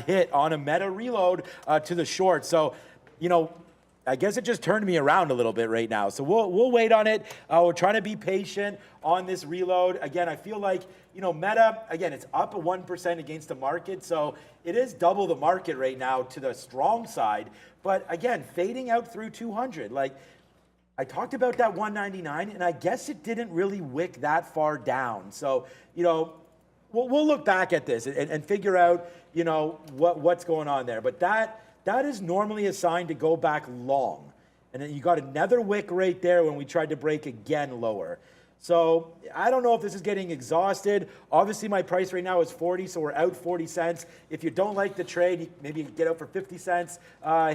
hit on a Meta reload to the short. So, I guess it just turned me around a little bit right now. So we'll wait on it. We're trying to be patient on this reload. Again, I feel like, Meta, again, it's up 1% against the market. So it is double the market right now to the strong side. But again, fading out through 200. Like, I talked about that 199, and I guess it didn't really wick that far down. So, we'll look back at this and figure out, what's going on there. But that is normally a sign to go back long. And then you got another wick right there when we tried to break again lower. So I don't know if this is getting exhausted. Obviously, my price right now is 40, so we're out 40 cents. If you don't like the trade, maybe get out for 50 cents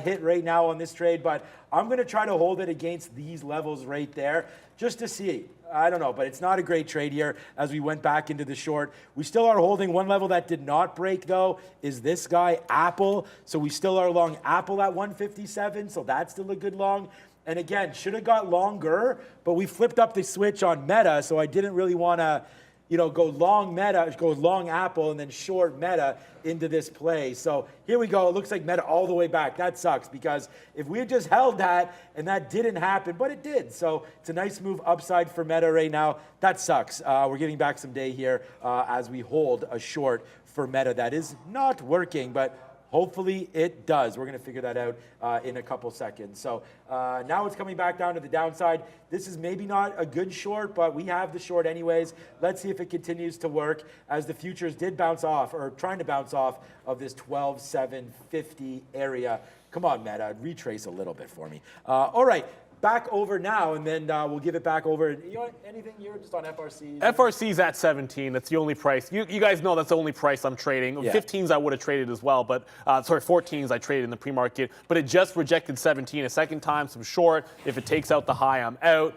hit right now on this trade. But I'm going to try to hold it against these levels right there just to see. I don't know, but it's not a great trade here as we went back into the short. We still are holding one level that did not break, though, is this guy, Apple. So we still are long Apple at 157, so that's still a good long. And again, should have got longer, but we flipped up the switch on Meta, so I didn't really want to, go long Meta, go long Apple, and then short Meta into this play. So here we go. It looks like Meta all the way back. That sucks because if we had just held that and that didn't happen, but it did. So it's a nice move upside for Meta right now. That sucks. We're getting back some day here as we hold a short for Meta. That is not working, but hopefully it does. We're going to figure that out in a couple seconds. So now it's coming back down to the downside. This is maybe not a good short, but we have the short anyways. Let's see if it continues to work as the futures did bounce off, or trying to bounce off of this 12,750 area. Come on, Meta, retrace a little bit for me. All right. Back over now, and then we'll give it back over. Anything here just on FRC? FRC's at 17. That's the only price. You guys know that's the only price I'm trading. Yeah. 15s I would have traded as well, but 14s I traded in the pre-market. But it just rejected 17 a second time, so I'm short. If it takes out the high, I'm out,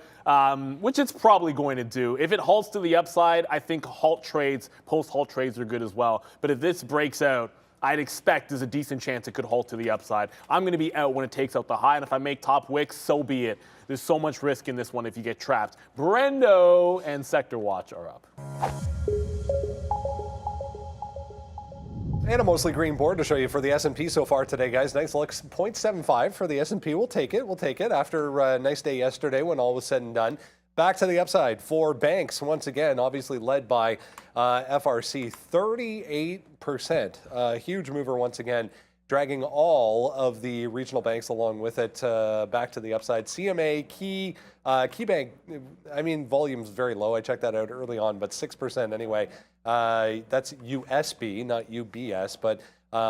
which it's probably going to do. If it halts to the upside, I think post-halt trades are good as well. But if this breaks out, I'd expect there's a decent chance it could halt to the upside. I'm going to be out when it takes out the high, and if I make top wicks, so be it. There's so much risk in this one if you get trapped. Brendo and Sector Watch are up. And a mostly green board to show you for the S&P so far today, guys. Nice look, 0.75 for the S&P. We'll take it. We'll take it after a nice day yesterday when all was said and done. Back to the upside for banks, once again, obviously led by FRC, 38%. Huge mover once again, dragging all of the regional banks along with it back to the upside. CMA, KeyBank, I mean, volume's very low. I checked that out early on, but 6% anyway. That's USB, not UBS, but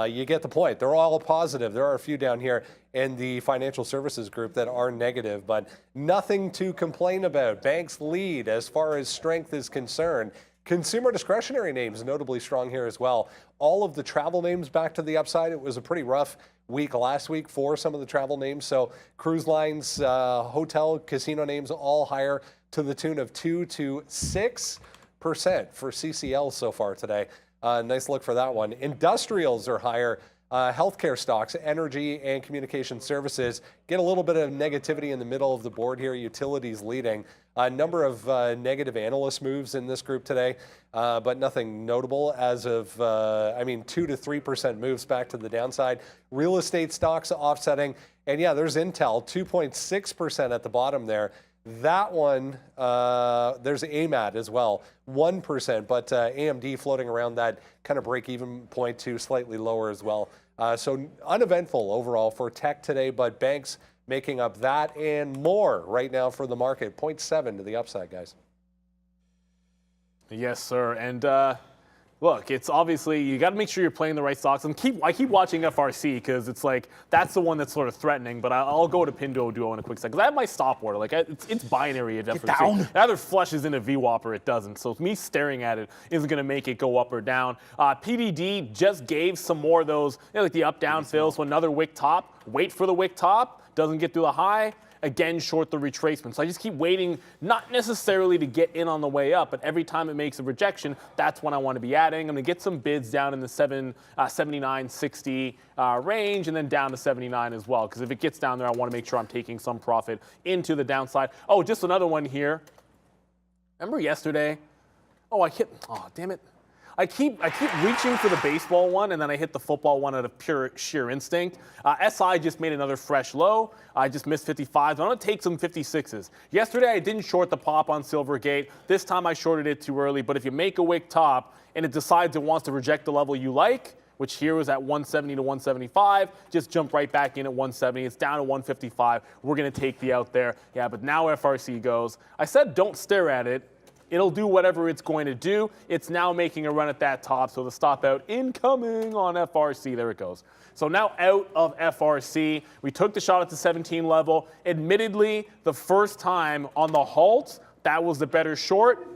you get the point. They're all positive. There are a few down here in the financial services group that are negative, but nothing to complain about. Banks lead as far as strength is concerned. Consumer discretionary names notably strong here as well. All of the travel names back to the upside. It was a pretty rough week last week for some of the travel names. So cruise lines, hotel, casino names all higher to the tune of 2 to 6% for CCL so far today. Nice look for that one. Industrials are higher. Healthcare stocks, energy and communication services get a little bit of negativity in the middle of the board here. Utilities leading. A number of negative analyst moves in this group today, but nothing notable as of, 2 to 3% moves back to the downside. Real estate stocks offsetting. And yeah, there's Intel, 2.6% at the bottom there. That one, there's AMAT as well, 1%, but AMD floating around that kind of break-even point to slightly lower as well. So uneventful overall for tech today, but banks making up that and more right now for the market. 0.7 to the upside, guys. Yes, sir. And look, it's obviously, you got to make sure you're playing the right stocks. And I keep watching FRC because it's like, that's the one that's sort of threatening. But I'll go to Pinduoduo in a quick second. Because I have my stop order. Like, it's binary at FRC. Down. It either flushes in a VWAP or it doesn't. So me staring at it isn't going to make it go up or down. PDD just gave some more of those, like the up-down fills. So another wick top. Wait for the wick top. Doesn't get through the high. Again, short the retracement. So I just keep waiting, not necessarily to get in on the way up, but every time it makes a rejection, that's when I want to be adding. I'm going to get some bids down in the 79.60 range and then down to 79 as well. Because if it gets down there, I want to make sure I'm taking some profit into the downside. Oh, just another one here. Remember yesterday? Oh, damn it. I keep reaching for the baseball one, and then I hit the football one out of pure sheer instinct. SI just made another fresh low. I just missed 55s. I'm going to take some 56s. Yesterday, I didn't short the pop on Silvergate. This time, I shorted it too early. But if you make a wick top and it decides it wants to reject the level you like, which here was at 170 to 175, just jump right back in at 170. It's down to 155. We're going to take the out there. Yeah, but now FRC goes. I said don't stare at it. It'll do whatever it's going to do. It's now making a run at that top, so the stop out incoming on FRC. There it goes. So now out of FRC. We took the shot at the 17 level. Admittedly, the first time on the halt, that was the better short.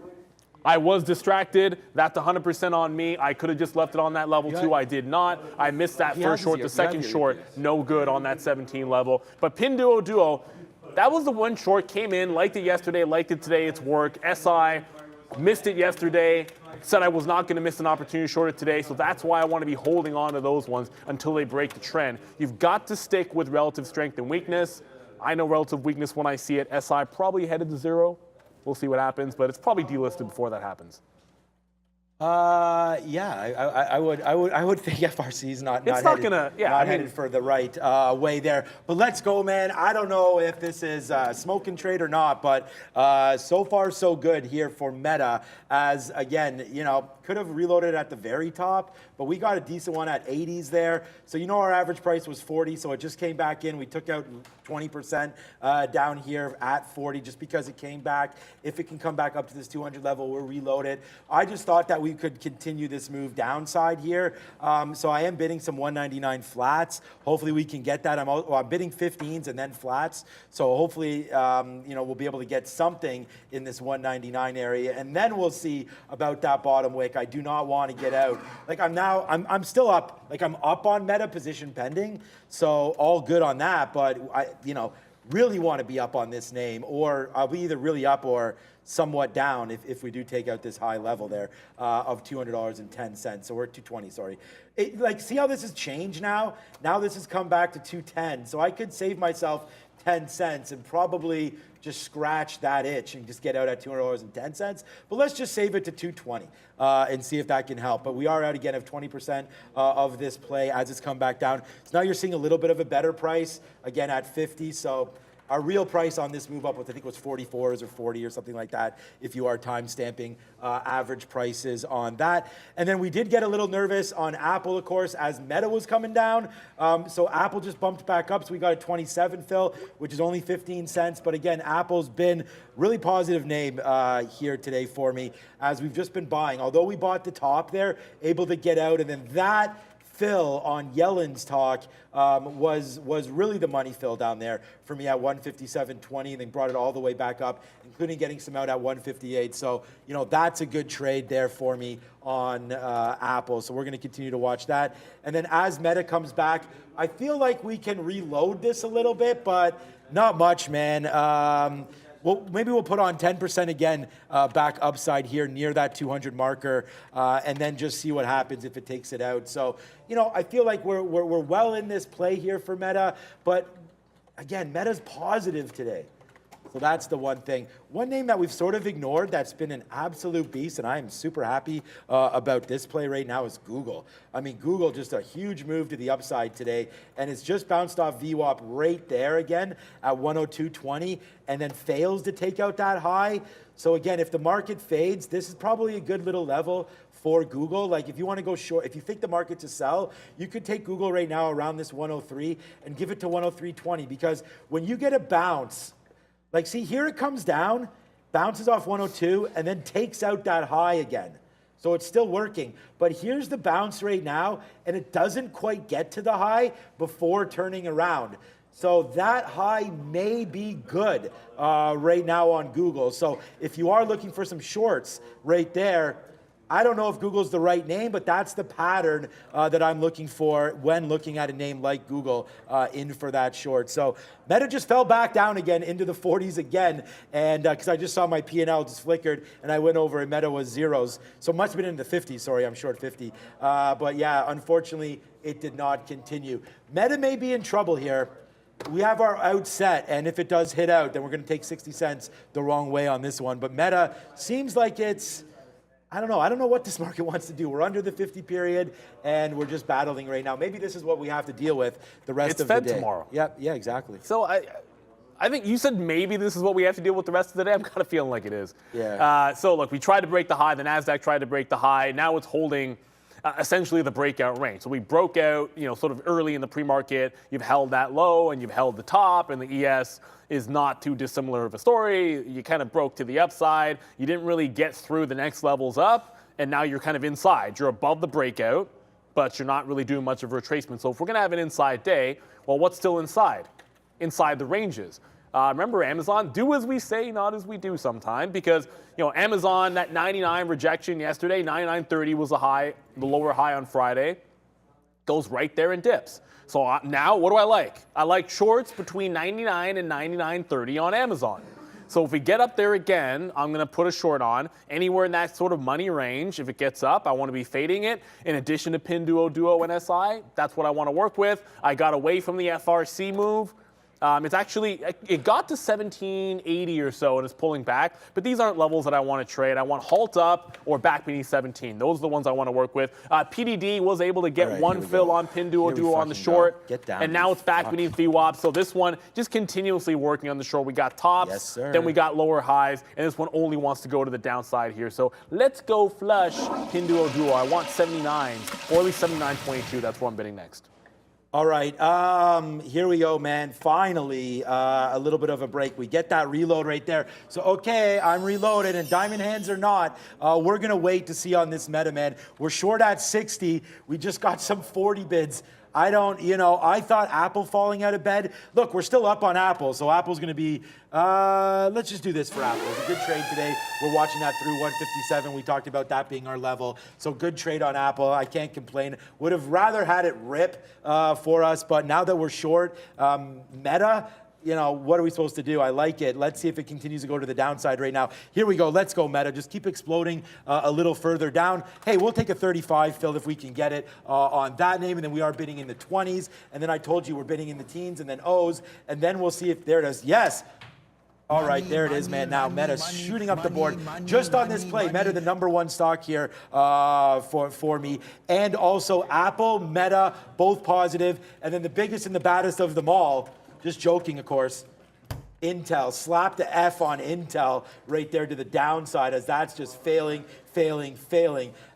I was distracted. That's 100% on me. I could have just left it on that level too. I did not. I missed that first short. The second short, no good on that 17 level. But Pinduoduo, that was the one short, came in, liked it yesterday, liked it today, it's work. SI, missed it yesterday, said I was not going to miss an opportunity to short it today, so that's why I want to be holding on to those ones until they break the trend. You've got to stick with relative strength and weakness. I know relative weakness when I see it. SI probably headed to zero. We'll see what happens, but it's probably delisted before that happens. Yeah, I would think FRC's not headed for the right way there. But let's go, man. I don't know if this is smoke and trade or not, but so far so good here for Meta. As again, could have reloaded at the very top, but we got a decent one at 80s there. So our average price was 40, so it just came back in. We took out 20% down here at 40 just because it came back. If it can come back up to this 200 level, we'll reload it. I just thought that we could continue this move downside here. So I am bidding some 199 flats. Hopefully we can get that. I'm bidding 15s and then flats. So hopefully, we'll be able to get something in this 199 area, and then we'll see about that bottom wick. I do not want to get out. Like I'm still up. Like I'm up on Meta, position pending. So all good on that. But I, really want to be up on this name, or I'll be either really up or somewhat down if we do take out this high level there of $200.10. So we're at 220, sorry. See how this has changed now? Now this has come back to 210. So I could save myself 10 cents and probably just scratch that itch and just get out at $200.10. But let's just save it to 220 and see if that can help. But we are out again of 20% of this play as it's come back down. So now you're seeing a little bit of a better price, again at 50. So our real price on this move up was, I think it was 44s or 40 or something like that, if you are time stamping average prices on that. And then we did get a little nervous on Apple, of course, as Meta was coming down. So Apple just bumped back up, so we got a 27 fill, which is only 15 cents. But again, Apple's been really positive name here today for me, as we've just been buying. Although we bought the top there, able to get out, and then that fill on Yellen's talk was really the money fill down there for me at 157.20, and then brought it all the way back up, including getting some out at 158. So that's a good trade there for me on Apple. So we're going to continue to watch that. And then as Meta comes back, I feel like we can reload this a little bit, but not much, man. Well, maybe we'll put on 10% again back upside here near that 200 marker, and then just see what happens if it takes it out. So, I feel like we're well in this play here for Meta, but again, Meta's positive today. So that's the one thing. One name that we've sort of ignored that's been an absolute beast, and I am super happy about this play right now, is Google. I mean, Google just a huge move to the upside today, and it's just bounced off VWAP right there again at 102.20, and then fails to take out that high. So again, if the market fades, this is probably a good little level for Google. Like if you want to go short, if you think the market's a sell, you could take Google right now around this 103 and give it to 103.20, because when you get a bounce, like, see, here it comes down, bounces off 102, and then takes out that high again. So it's still working. But here's the bounce right now, and it doesn't quite get to the high before turning around. So that high may be good right now on Google. So if you are looking for some shorts right there, I don't know if Google's the right name, but that's the pattern that I'm looking for when looking at a name like Google in for that short. So Meta just fell back down again into the 40s again, and because I just saw my P&L just flickered, and I went over and Meta was zeros. So it must have been in the 50s. Sorry, I'm short 50. But yeah, unfortunately, it did not continue. Meta may be in trouble here. We have our out set, and if it does hit out, then we're going to take 60 cents the wrong way on this one. But Meta seems like it's, I don't know. I don't know what this market wants to do. We're under the 50 period, and we're just battling right now. Maybe this is what we have to deal with the rest of the day. It's Fed tomorrow. Yeah, exactly. So I think you said maybe this is what we have to deal with the rest of the day. I'm kind of feeling like it is. Yeah. So look, we tried to break the high. The NASDAQ tried to break the high. Now it's holding essentially the breakout range. So we broke out, sort of early in the pre-market. You've held that low, and you've held the top, and the ES is not too dissimilar of a story. You kind of broke to the upside. You didn't really get through the next levels up, and now you're kind of inside. You're above the breakout, but you're not really doing much of a retracement. So if we're going to have an inside day, well, what's still inside? Inside the ranges. Remember Amazon, do as we say, not as we do sometime, because Amazon, that 99 rejection yesterday, 99.30 was the lower high on Friday, goes right there and dips. So now what do I like? I like shorts between 99 and 99.30 on Amazon. So if we get up there again, I'm going to put a short on anywhere in that sort of money range. If it gets up, I want to be fading it. In addition to Pinduoduo and SI, that's what I want to work with. I got away from the FRC move. It got to 1780 or so and it's pulling back, but these aren't levels that I want to trade. I want halt up or back beneath 17. Those are the ones I want to work with. PDD was able to get one fill on Pinduoduo on the short, and now it's back beneath VWAP. So this one just continuously working on the short. We got tops, then we got lower highs, and this one only wants to go to the downside here. So let's go flush Pinduoduo. I want 79s, or at least 79.22. That's where I'm bidding next. All right, here we go, man. Finally, a little bit of a break. We get that reload right there. So, okay, I'm reloaded, and diamond hands or not, we're going to wait to see on this meta, man. We're short at 60. We just got some 40 bids. I thought Apple falling out of bed. Look, we're still up on Apple, so Apple's going to be, let's just do this for Apple. It's a good trade today. We're watching that through 157. We talked about that being our level. So good trade on Apple. I can't complain. Would have rather had it rip for us, but now that we're short, Meta, what are we supposed to do? I like it. Let's see if it continues to go to the downside right now. Here we go. Let's go, Meta. Just keep exploding a little further down. Hey, we'll take a 35 fill if we can get it on that name, and then we are bidding in the 20s. And then I told you we're bidding in the teens and then O's, and then we'll see if there it is. Yes. All right, there it is, man. Now Meta's shooting up the board just on this play. Meta, the #1 stock here for me. And also Apple, Meta, both positive. And then the biggest and the baddest of them all, just joking, of course, Intel. Slap the F on Intel right there to the downside, as that's just failing,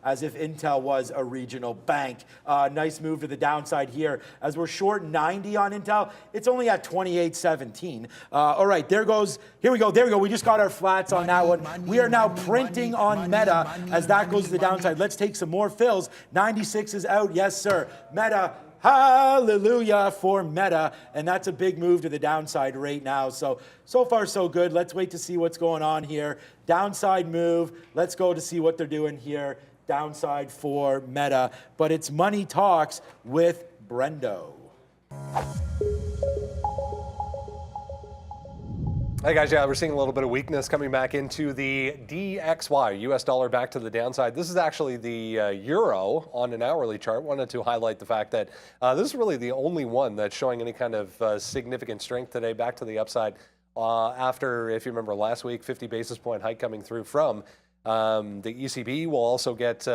as if Intel was a regional bank. Nice move to the downside here. As we're short 90 on Intel, it's only at 28.17. All right, there we go. We just got our flats on that one. We are now printing on Meta as that goes to the downside. Let's take some more fills. 96 is out, yes, sir. Meta. Hallelujah for Meta, and that's a big move to the downside right now. So far so good. Let's wait to see what's going on here. Downside move. Let's go to see what they're doing here. Downside for Meta, but it's Money Talks with Brendo. Hey guys, yeah, we're seeing a little bit of weakness coming back into the DXY, US dollar back to the downside. This is actually the euro on an hourly chart. Wanted to highlight the fact that this is really the only one that's showing any kind of significant strength today, back to the upside after, if you remember last week, 50 basis point hike coming through from the ECB. Will also get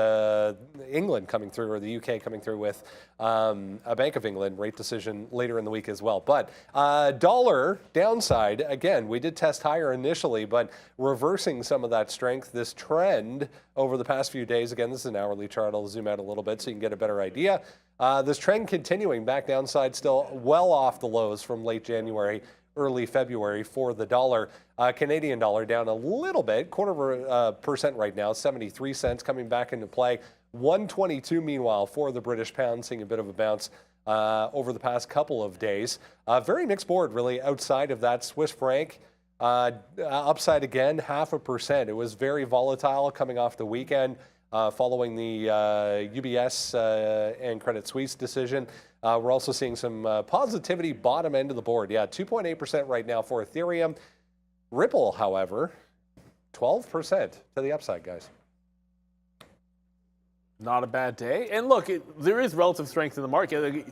England coming through, or the UK coming through with a Bank of England rate decision later in the week as well. But dollar downside, again, we did test higher initially, but reversing some of that strength, this trend over the past few days. Again, this is an hourly chart. I'll zoom out a little bit so you can get a better idea. This trend continuing back downside, still well off the lows from late January, early February for the dollar. Canadian dollar down a little bit, 0.25% right now, 73 cents coming back into play. 122 meanwhile for the British pound, seeing a bit of a bounce over the past couple of days. Very mixed board really outside of that. Swiss franc upside again, 0.5%. It was very volatile coming off the weekend following the UBS and Credit Suisse decision. We're also seeing some positivity bottom end of the board. Yeah, 2.8% right now for Ethereum. Ripple, however, 12% to the upside, guys. Not a bad day. And look, there is relative strength in the market. I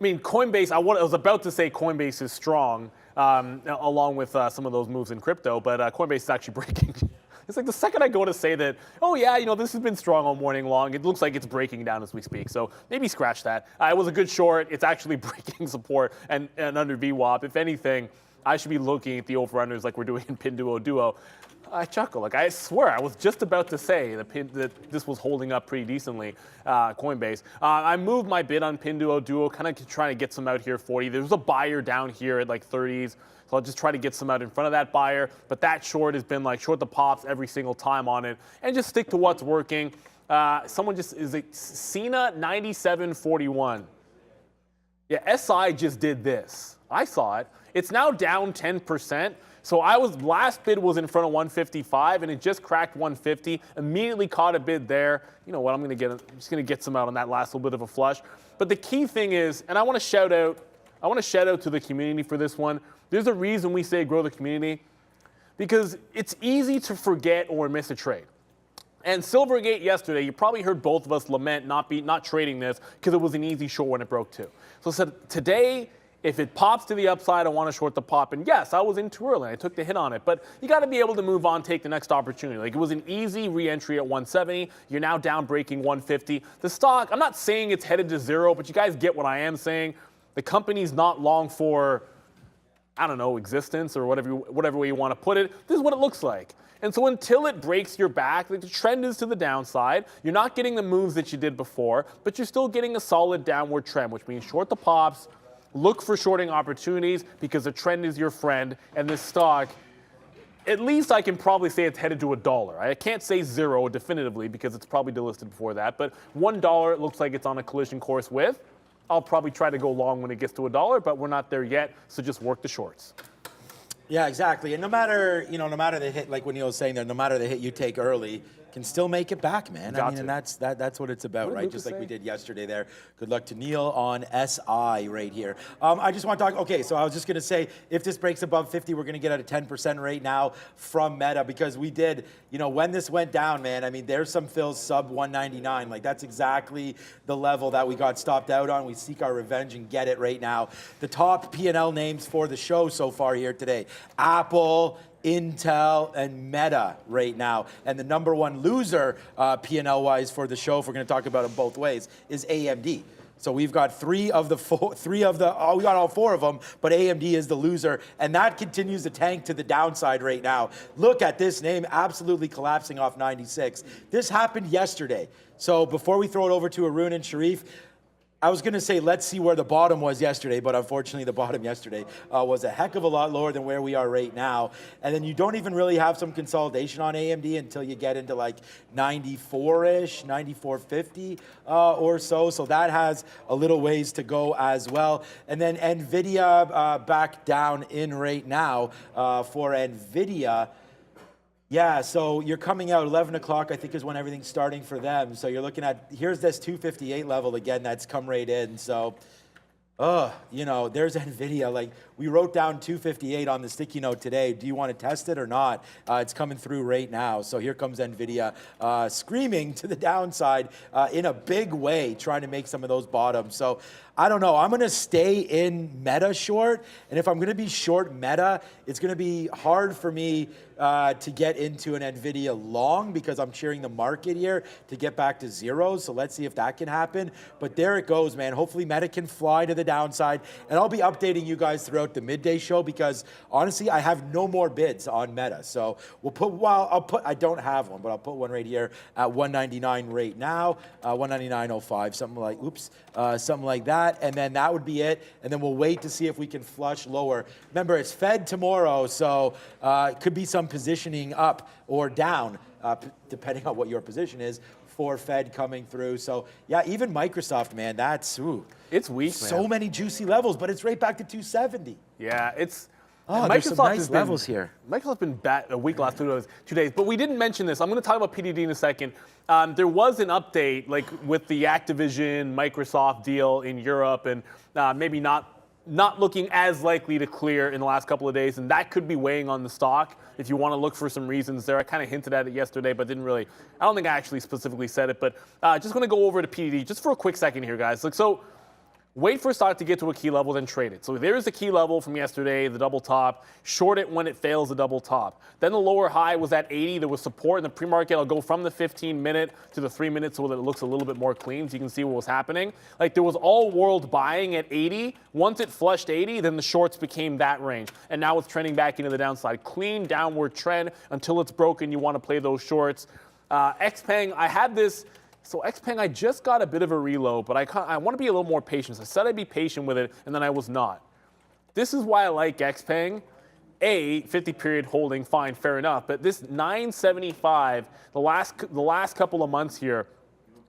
mean, Coinbase, I was about to say Coinbase is strong, along with some of those moves in crypto, but Coinbase is actually breaking. It's like the second I go to say that, oh yeah, this has been strong all morning long, it looks like it's breaking down as we speak. So maybe scratch that. It was a good short. It's actually breaking support and under VWAP. If anything, I should be looking at the over-unders like we're doing in Pinduoduo. I chuckle. Like, I swear, I was just about to say that this was holding up pretty decently, Coinbase. I moved my bid on Pinduoduo, kind of trying to get some out here 40. There's a buyer down here at like 30s. So I'll just try to get some out in front of that buyer. But that short has been like short the pops every single time on it. And just stick to what's working. Someone just, is it Cena 97.41? Yeah, SI just did this. I saw it. It's now down 10%. So last bid was in front of 155, and it just cracked 150. Immediately caught a bid there. You know what? I'm just gonna get some out on that last little bit of a flush. But the key thing is, and I want to shout out to the community for this one. There's a reason we say grow the community, because it's easy to forget or miss a trade. And Silvergate yesterday, you probably heard both of us lament not trading this because it was an easy short when it broke too. So I said, today, if it pops to the upside, I want to short the pop. And yes, I was in too early. I took the hit on it. But you got to be able to move on, take the next opportunity. Like, it was an easy re-entry at 170. You're now down breaking 150. The stock, I'm not saying it's headed to zero, but you guys get what I am saying. The company's not long for, I don't know, existence or whatever way you want to put it. This is what it looks like. And so until it breaks your back, like, the trend is to the downside. You're not getting the moves that you did before, but you're still getting a solid downward trend, which means short the pops, look for shorting opportunities, because the trend is your friend. And this stock, at least I can probably say it's headed to $1. I can't say zero definitively because it's probably delisted before that, but $1 it looks like it's on a collision course with. I'll probably try to go long when it gets to $1, but we're not there yet, so just work the shorts. Yeah, exactly. And no matter the hit, like what Neil was saying there, no matter the hit you take early, can still make it back, man. I mean, and that's what it's about, right? Just like we did yesterday there. Good luck to Neil on SI right here. I just want to talk, okay, so I was just going to say, if this breaks above 50, we're going to get at a 10% rate now from Meta, because we did, when this went down, man, I mean, there's some fills sub 199. Like, that's exactly the level that we got stopped out on. We seek our revenge and get it right now. The top P&L names for the show so far here today: Apple, Intel, and Meta right now. And the number one loser P&L-wise for the show, if we're going to talk about it both ways, is AMD. So we've got we got all four of them, but AMD is the loser, and that continues to tank to the downside right now. Look at this name absolutely collapsing off 96. This happened yesterday. So before we throw it over to Arun and Sharif, I was going to say, let's see where the bottom was yesterday, but unfortunately the bottom yesterday was a heck of a lot lower than where we are right now. And then you don't even really have some consolidation on AMD until you get into like 94-ish, 94.50 or so. So that has a little ways to go as well. And then Nvidia back down in right now for Nvidia. Yeah, so you're coming out 11 o'clock, I think, is when everything's starting for them. So you're looking at, here's this 258 level again that's come right in. So, there's Nvidia. Like, we wrote down 258 on the sticky note today. Do you want to test it or not? It's coming through right now. So here comes Nvidia screaming to the downside in a big way, trying to make some of those bottoms. So I don't know. I'm going to stay in Meta short. And if I'm going to be short Meta, it's going to be hard for me to get into an Nvidia long, because I'm cheering the market here to get back to zeros. So let's see if that can happen. But there it goes, man. Hopefully Meta can fly to the downside. And I'll be updating you guys throughout the midday show, because honestly, I have no more bids on Meta. So I don't have one, but I'll put one right here at 199 right now, 199.05, something like that. And then that would be it. And then we'll wait to see if we can flush lower. Remember, it's Fed tomorrow, so it could be some positioning up or down, depending on what your position is, for Fed coming through. So yeah, even Microsoft, man, it's weak, man. So many juicy levels, but it's right back to 270. Yeah, it's. There's some nice levels here. Microsoft's been bad a week last 2 days, but we didn't mention this. I'm going to talk about PDD in a second. There was an update, like with the Activision Microsoft deal in Europe, and maybe not looking as likely to clear in the last couple of days, and that could be weighing on the stock. If you want to look for some reasons there, I kind of hinted at it yesterday, but didn't really. I don't think I actually specifically said it, but just going to go over to PDD just for a quick second here, guys. Wait for stock to get to a key level, then trade it. So there's the key level from yesterday, the double top. Short it when it fails the double top. Then the lower high was at 80. There was support in the pre-market. I'll go from the 15-minute to the 3-minute so that it looks a little bit more clean so you can see what was happening. Like, there was all world buying at 80. Once it flushed 80, then the shorts became that range. And now it's trending back into the downside. Clean downward trend until it's broken. You want to play those shorts. XPeng, I had this. So XPeng, I just got a bit of a reload, but I want to be a little more patient. So I said I'd be patient with it, and then I was not. This is why I like XPeng. 50 period holding, fine, fair enough. But this 975, the last couple of months here,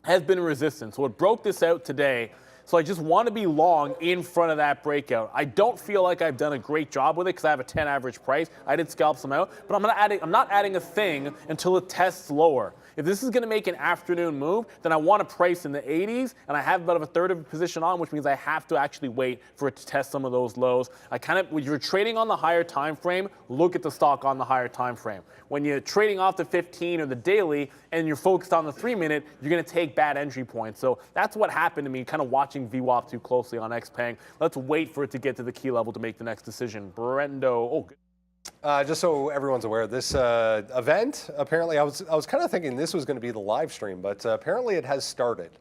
has been resistant. So it broke this out today. So I just want to be long in front of that breakout. I don't feel like I've done a great job with it because I have a 10 average price. I did scalp some out, but I'm not adding a thing until it tests lower. If this is going to make an afternoon move, then I want to price in the 80s, and I have about a third of a position on, which means I have to actually wait for it to test some of those lows. When you're trading on the higher time frame, look at the stock on the higher time frame. When you're trading off the 15 or the daily and you're focused on the 3-minute, you're going to take bad entry points. So that's what happened to me, kind of watching VWAP too closely on XPeng. Let's wait for it to get to the key level to make the next decision. Brendo, oh, good. Just so everyone's aware, this event, apparently, I was kind of thinking this was going to be the live stream, but apparently it has started.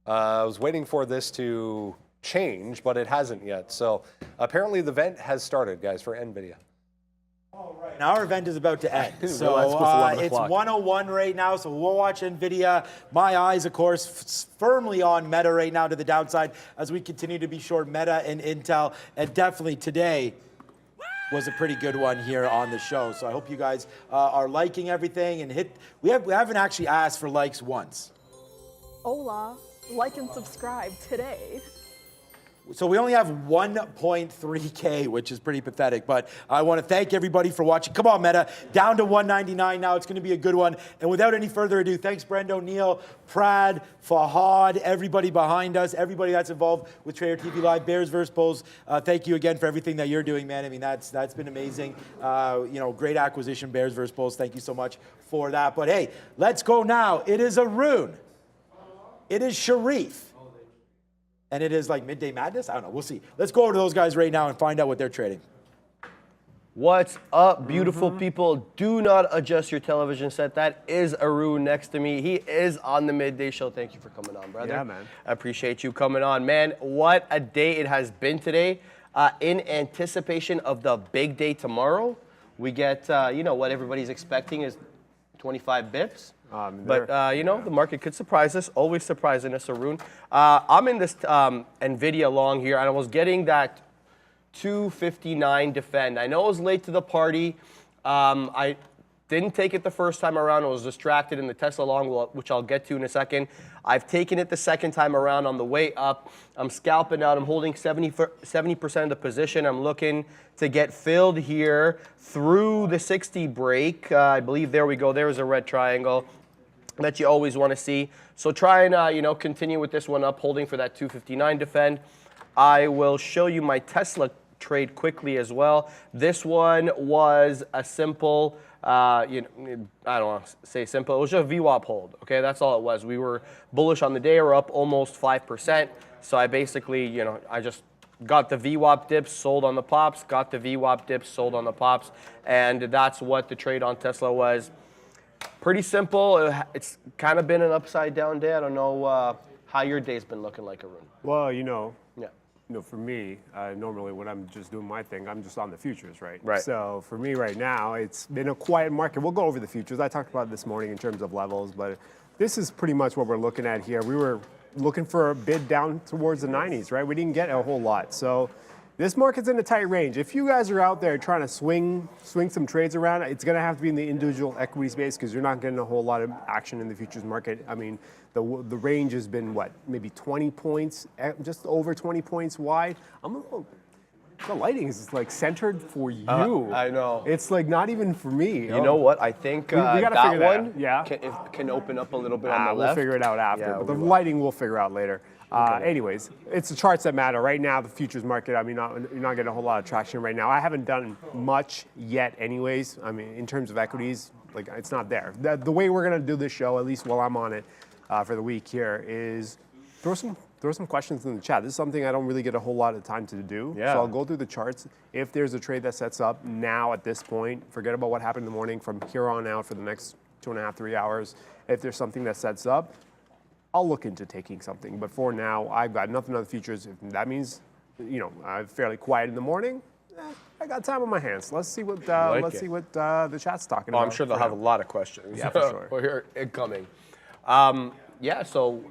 I was waiting for this to change, but it hasn't yet. So apparently the event has started, guys, for Nvidia. All right. Now our event is about to end. So it's 1:01 1:01 right now, so we'll watch Nvidia. My eyes, of course, firmly on Meta right now to the downside as we continue to be short Meta and Intel. And definitely today was a pretty good one here on the show. So I hope you guys are liking everything and we haven't actually asked for likes once. Hola, like and subscribe today. So we only have 1.3K, which is pretty pathetic, but I want to thank everybody for watching. Come on, Meta, down to 199 now. It's going to be a good one. And without any further ado, thanks, Brendo, Neil, Prad, Fahad, everybody behind us, everybody that's involved with Trader TV Live, Bears vs. Bulls. Thank you again for everything that you're doing, man. I mean, that's been amazing. Great acquisition, Bears vs. Bulls. Thank you so much for that. But hey, let's go now. It is Arun. It is Sharif. And it is like Midday Madness? I don't know. We'll see. Let's go over to those guys right now and find out what they're trading. What's up, beautiful people? Do not adjust your television set. That is Arun next to me. He is on the Midday Show. Thank you for coming on, brother. Yeah, man. I appreciate you coming on. Man, what a day it has been today. In anticipation of the big day tomorrow, we get, what everybody's expecting is 25 bips. But, the market could surprise us, always surprising us, Arun. I'm in this Nvidia long here, and I was getting that 259 defend. I know I was late to the party. I didn't take it the first time around. I was distracted in the Tesla long, which I'll get to in a second. I've taken it the second time around on the way up. I'm scalping out. I'm holding 70% of the position. I'm looking to get filled here through the 60 break. I believe there we go. There's a red triangle that you always want to see. So try and, continue with this one up, holding for that 259 defend. I will show you my Tesla trade quickly as well. This one was a simple, I don't want to say simple. It was just a VWAP hold, okay? That's all it was. We were bullish on the day. We're up almost 5%. So I basically, I just got the VWAP dips, sold on the pops, got the VWAP dips, sold on the pops. And that's what the trade on Tesla was. Pretty simple. It's kind of been an upside down day. I don't know how your day's been looking like, Arun. Well, Yeah. for me, normally when I'm just doing my thing, I'm just on the futures, right? Right. So for me right now, it's been a quiet market. We'll go over the futures. I talked about it this morning in terms of levels, but this is pretty much what we're looking at here. We were looking for a bid down towards the 90s, right? We didn't get a whole lot. So this market's in a tight range. If you guys are out there trying to swing some trades around, it's going to have to be in the individual equity space because you're not getting a whole lot of action in the futures market. I mean, the range has been what, maybe 20 points, just over 20 points wide. The lighting is like centered for you. I know. It's like not even for me. You know what? I think we gotta that figure that one out. Yeah. can open up a little bit on the We'll left. figure it out after. Yeah, but the we will. lighting we'll figure out later. Anyways, it's the charts that matter. Right now, the futures market, I mean, you're not getting a whole lot of traction right now. I haven't done much yet anyways. I mean, in terms of equities, like it's not there. The way we're going to do this show, at least while I'm on it for the week here, is throw some questions in the chat. This is something I don't really get a whole lot of time to do. Yeah. So I'll go through the charts. If there's a trade that sets up now at this point, forget about what happened in the morning from here on out for the next 2.5, 3 hours. If there's something that sets up, I'll look into taking something. But for now, I've got nothing on the futures. If that means, I'm fairly quiet in the morning, I got time on my hands. Let's see what the chat's talking about. I'm sure they'll have a lot of questions. Yeah, for sure. We'll hear it coming. So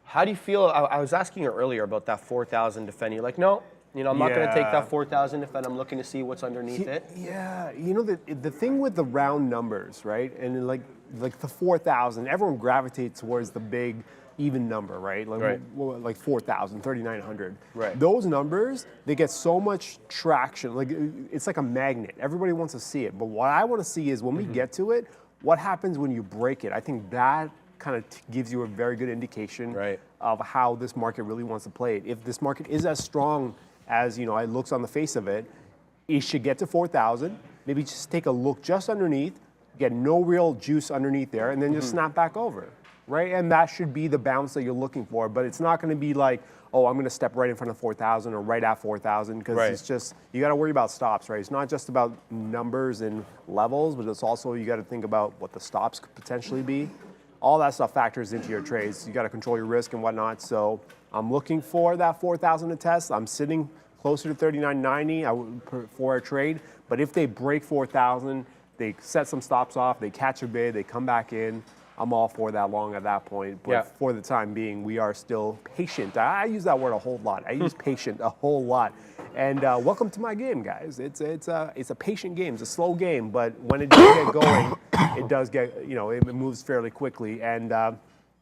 how do you feel? I was asking you earlier about that 4,000 defend. You're like, no, You know, I'm not going to take Yeah. that 4,000 if I'm looking to see what's underneath it. Yeah, you know the thing with the round numbers, right? And then like the 4,000, everyone gravitates towards the big even number, right? Like, Right. like 4,000, 3,900. Right. Those numbers, they get so much traction. Like it's like a magnet. Everybody wants to see it. But what I want to see is when we get to it, what happens when you break it? I think that kind of gives you a very good indication Right. of how this market really wants to play it. If this market is as strong as, you know, it looks on the face of it, it should get to 4,000. Maybe just take a look just underneath, get no real juice underneath there, and then just snap back over, right? And that should be the bounce that you're looking for. But it's not going to be like, oh, I'm going to step right in front of 4,000 or right at 4,000, because Right. it's just, you got to worry about stops, right? It's not just about numbers and levels, but it's also, you got to think about what the stops could potentially be. All that stuff factors into your trades. You got to control your risk and whatnot. So I'm looking for that 4,000 to test. I'm sitting closer to 39.90 for a trade. But if they break 4,000, they set some stops off, they catch a bid, they come back in. I'm all for that long at that point. But Yeah. for the time being, we are still patient. I use that word a whole lot. I use patient a whole lot. And welcome to my game, guys. It's a patient game. It's a slow game, but when it does get going, it does get, you know, it moves fairly quickly. And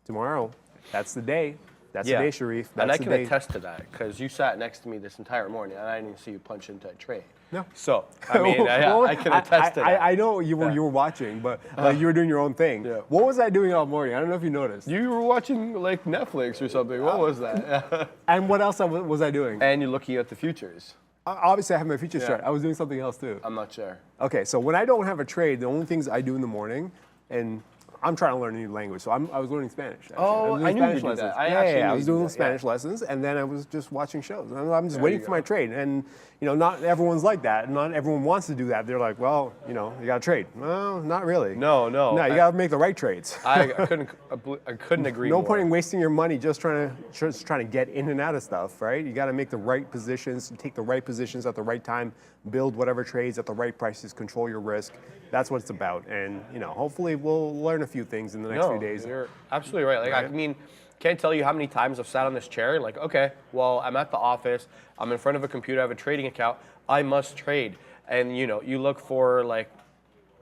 tomorrow, that's the day. That's the day, Sharif. That's And I the can day. attest to that because you sat next to me this entire morning and I didn't even see you punch into a trade. No. So, I mean, Well, I can attest to that. I know you were watching, but you were doing your own thing. Yeah. What was I doing all morning? I don't know if you noticed. You were watching like Netflix or something. What was that? And what else was I doing? And you're looking at the futures. Obviously, I have my futures chart. I was doing something else too. I'm not sure. Okay, so when I don't have a trade, the only things I do in the morning, and I'm trying to learn a new language, so I was learning Spanish. Actually. Oh, was doing I knew you Spanish did lessons. that. I Yeah, actually I knew was you doing did that, Spanish lessons, and then I was just watching shows. I'm just waiting for my trade, and you know, not everyone's like that. Not everyone wants to do that. They're like, well, you know, you got to trade. Well, not really. No. No, you got to make the right trades. I couldn't agree No more. point in wasting your money just trying to get in and out of stuff, right? You got to make the right positions, take the right positions at the right time, build whatever trades at the right prices, control your risk. That's what it's about. And you know, hopefully we'll learn a few things in the next few days. You're absolutely right. Like, I mean, can't tell you how many times I've sat on this chair and like, okay, well, I'm at the office, I'm in front of a computer, I have a trading account, I must trade. And you know, you look for like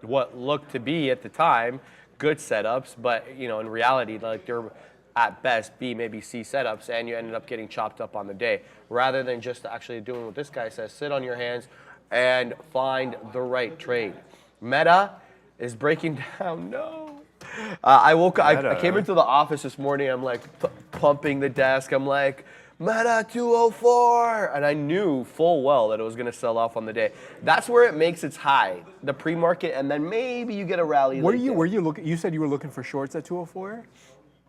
what looked to be at the time good setups, but you know, in reality, like they're at best B, maybe C setups, and you ended up getting chopped up on the day, rather than just actually doing what this guy says: sit on your hands and find the right trade. Meta is breaking down. No. I came into the office this morning. I'm like pumping the desk. I'm like, Meta 204, and I knew full well that it was going to sell off on the day. That's where it makes its high, the pre-market, and then maybe you get a rally. Were you looking? You said you were looking for shorts at 204.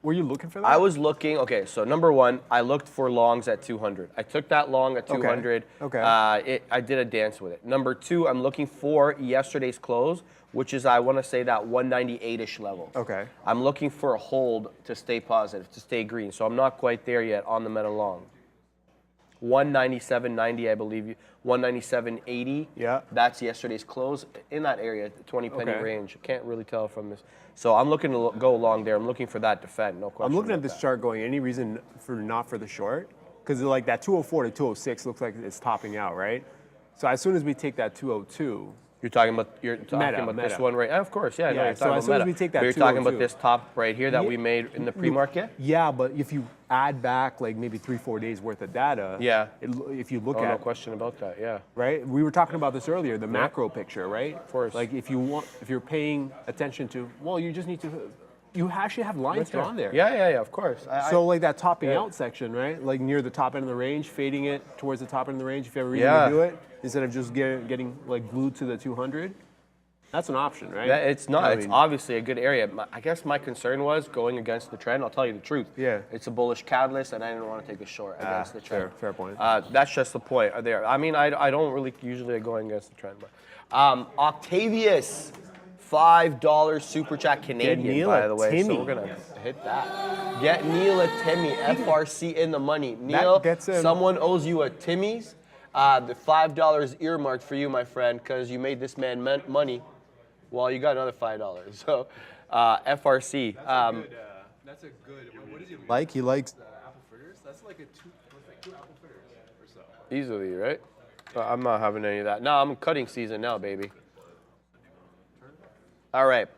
Were you looking for that? I was looking. Okay, so number one, I looked for longs at 200. I took that long at 200. Okay. I did a dance with it. Number two, I'm looking for yesterday's close, which is, I want to say, that 198-ish level. Okay. I'm looking for a hold to stay positive, to stay green. So I'm not quite there yet on the meta long. 197.90, I believe. 197.80. Yeah. That's yesterday's close in that area, 20 penny Okay. range. Can't really tell from this. So I'm looking to go long there. I'm looking for that defend. No question. I'm looking about at this that. chart going, any reason not for the short? Because like that 204 to 206 looks like it's topping out, right? So as soon as we take that 202, You're talking about this Meta. one, right? Of course, yeah. No, Yeah, you're so talking as about soon as meta. we take that But you're talking about 202. this top right here that we made in the pre-market. yeah, but if you add back like maybe 3-4 days worth of data, Yeah. if you look Oh, no at question about that. Yeah. right? We were talking about this earlier, the macro picture, right? Of course. Like if you're paying attention to, well, you just need to, you actually have lines drawn there. Yeah. Of course. So like that topping out section, right? Like near the top end of the range, fading it towards the top end of the range, if you ever reason Yeah. to do it, instead of just getting like glued to the 200. That's an option, right? Yeah, it's not. I It's mean, obviously a good area. I guess my concern was going against the trend. I'll tell you the truth. Yeah. It's a bullish catalyst, and I didn't want to take a short against the trend. fair point. That's just the point there. I mean, I don't really usually go against the trend, but Octavius, $5 super chat Canadian, Neil by a the way. Timmy. So we're gonna hit that. Get Neil a Timmy, FRC in the money. Neil, gets him. someone owes you a Timmy's. The $5 earmarked for you, my friend, because you made this man money. Well, you got another $5. So, FRC. That's a good. What is it? He likes. Apple fritters. That's like two apple fritters or so. Easily, right? I'm not having any of that. No, I'm cutting season now, baby. All right.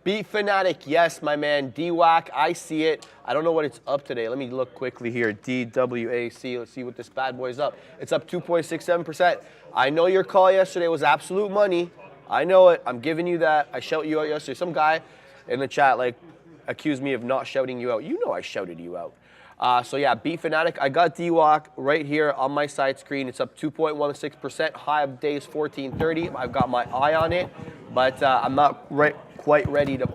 Beat Fanatic, yes, my man. DWAC, I see it. I don't know what it's up today. Let me look quickly here. DWAC, let's see what this bad boy's up. It's up 2.67%. I know your call yesterday was absolute money. I know it. I'm giving you that. I shouted you out yesterday. Some guy in the chat accused me of not shouting you out. You know I shouted you out. So yeah, Beat Fanatic. I got DWAC right here on my side screen. It's up 2.16%. High of days 1430. I've got my eye on it, but I'm not quite ready to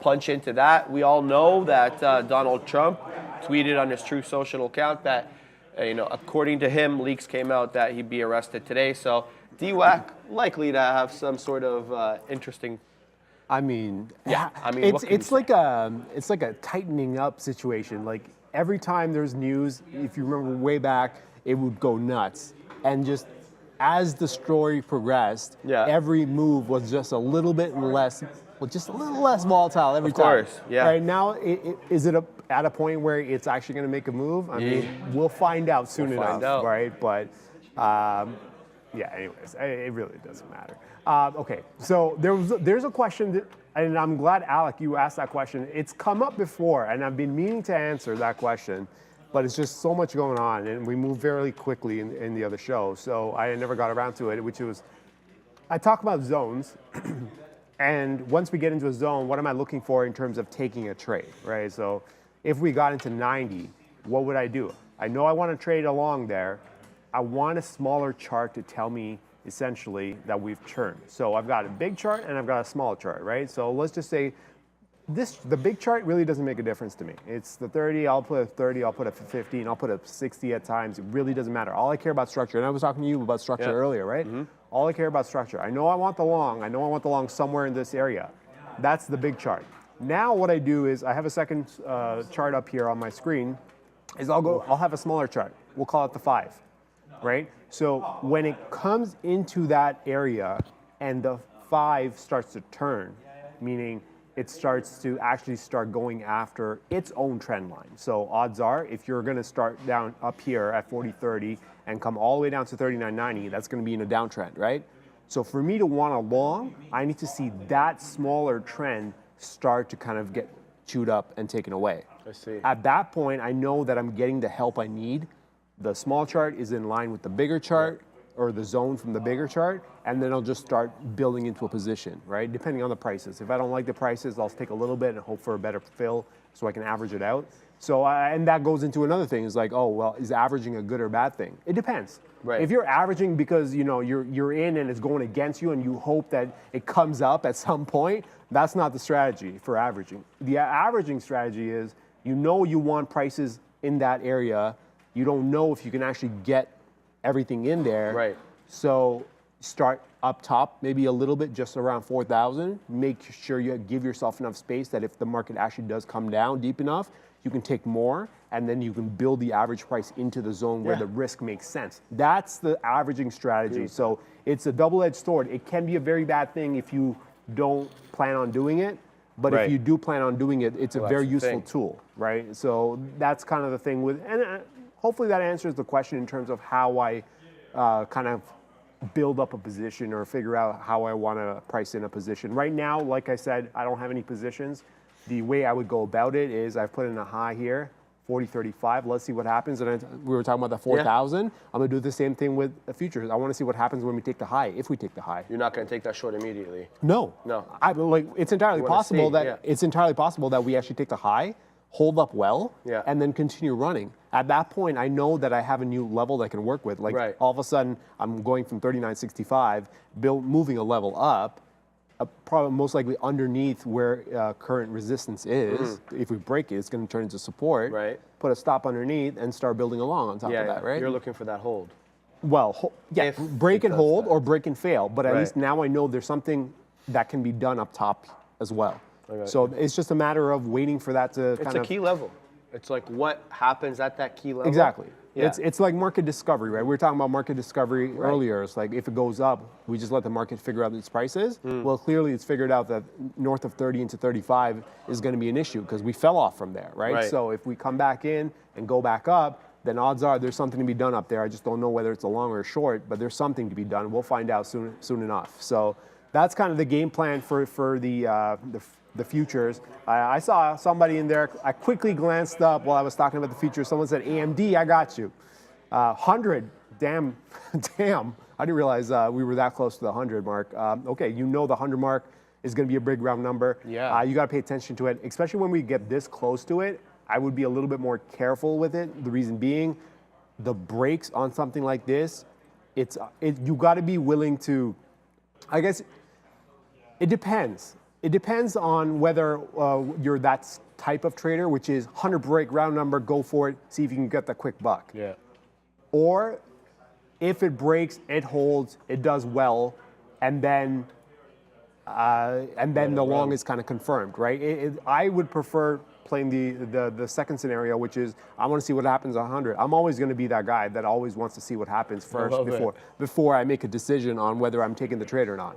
punch into that. We all know that Donald Trump tweeted on his Truth Social account that, according to him, leaks came out that he'd be arrested today. So DWAC likely to have some sort of interesting. I mean, it's like a tightening up situation. Like every time there's news, if you remember way back, it would go nuts. And just as the story progressed, every move was just a little bit less, just a little less volatile every time. Of course, yeah. Right now, is it at a point where it's actually going to make a move? I mean, we'll find out soon enough, right? But anyways, it really doesn't matter. Okay, so there's a question that, and I'm glad, Alec, you asked that question. It's come up before, and I've been meaning to answer that question, but it's just so much going on, and we move very quickly in the other show, so I never got around to it, which was, I talk about zones, and once we get into a zone, what am I looking for in terms of taking a trade, right? So if we got into 90, what would I do? I know I want to trade along there. I want a smaller chart to tell me essentially that we've turned. So I've got a big chart and I've got a small chart, right? So let's just say the big chart really doesn't make a difference to me. It's the 30, I'll put a 30, I'll put a 15, I'll put a 60 at times. It really doesn't matter. All I care about structure, and I was talking to you about structure earlier, right? All I care about structure. I know I want the long. I know I want the long somewhere in this area. That's the big chart. Now what I do is I have a second chart up here on my screen. I'll have a smaller chart. We'll call it the 5, right? So when it comes into that area and the 5 starts to turn, meaning it starts to actually start going after its own trend line. So odds are, if you're going to start down up here at 40.30 and come all the way down to 39.90, that's going to be in a downtrend, right? So for me to want a long, I need to see that smaller trend start to kind of get chewed up and taken away. I see. At that point, I know that I'm getting the help I need. The small chart is in line with the bigger chart, or the zone from the bigger chart, and then I'll just start building into a position, right? Depending on the prices. If I don't like the prices, I'll take a little bit and hope for a better fill so I can average it out. So, and that goes into another thing, is like, oh, well, is averaging a good or bad thing? It depends. Right. If you're averaging because you're in and it's going against you and you hope that it comes up at some point, that's not the strategy for averaging. The averaging strategy is, you want prices in that area. You don't know if you can actually get everything in there. Right. So start up top, maybe a little bit, just around 4,000. Make sure you give yourself enough space that if the market actually does come down deep enough, you can take more, and then you can build the average price into the zone where the risk makes sense. That's the averaging strategy. So it's a double-edged sword. It can be a very bad thing if you don't plan on doing it, but if you do plan on doing it, it's a very useful tool, right? So that's kind of the thing with, and hopefully that answers the question in terms of how I kind of build up a position or figure out how I want to price in a position. Right now, like I said, I don't have any positions. The way I would go about it is I've put in a high here, 40.35. Let's see what happens. And we were talking about the 4,000. I'm going to do the same thing with the futures. I want to see what happens when we take the high, if we take the high. You're not going to take that short immediately. No. It's entirely possible that we actually take the high, hold up well, and then continue running. At that point, I know that I have a new level that I can work with. All of a sudden, I'm going from 39.65, moving a level up, probably most likely underneath where current resistance is. If we break it, it's going to turn into support. Right. Put a stop underneath and start building along on top of that, right? You're looking for that hold. Well, break and hold or break and fail. But at least now I know there's something that can be done up top as well. Okay. So it's just a matter of waiting for that to It's a key level. It's like what happens at that key level. Exactly. Yeah. It's like market discovery, right? We were talking about market discovery earlier. It's like if it goes up, we just let the market figure out its prices. Well, clearly it's figured out that north of 30 into 35 is going to be an issue because we fell off from there, right? So if we come back in and go back up, then odds are there's something to be done up there. I just don't know whether it's a long or a short, but there's something to be done. We'll find out soon enough. So that's kind of the game plan for the futures. I saw somebody in there. I quickly glanced up while I was talking about the futures. Someone said, AMD, I got you. 100, damn. I didn't realize we were that close to the 100 mark. Okay, you know the 100 mark is going to be a big round number. Yeah. You got to pay attention to it, especially when we get this close to it. I would be a little bit more careful with it. The reason being, the breaks on something like this, you got to be willing to, I guess, it depends. It depends on whether you're that type of trader, which is 100 break, round number, go for it, see if you can get the quick buck. Yeah. Or if it breaks, it holds, it does well, and then the long is kind of confirmed, right? I would prefer playing the second scenario, which is I want to see what happens at 100. I'm always going to be that guy that always wants to see what happens first before I make a decision on whether I'm taking the trade or not,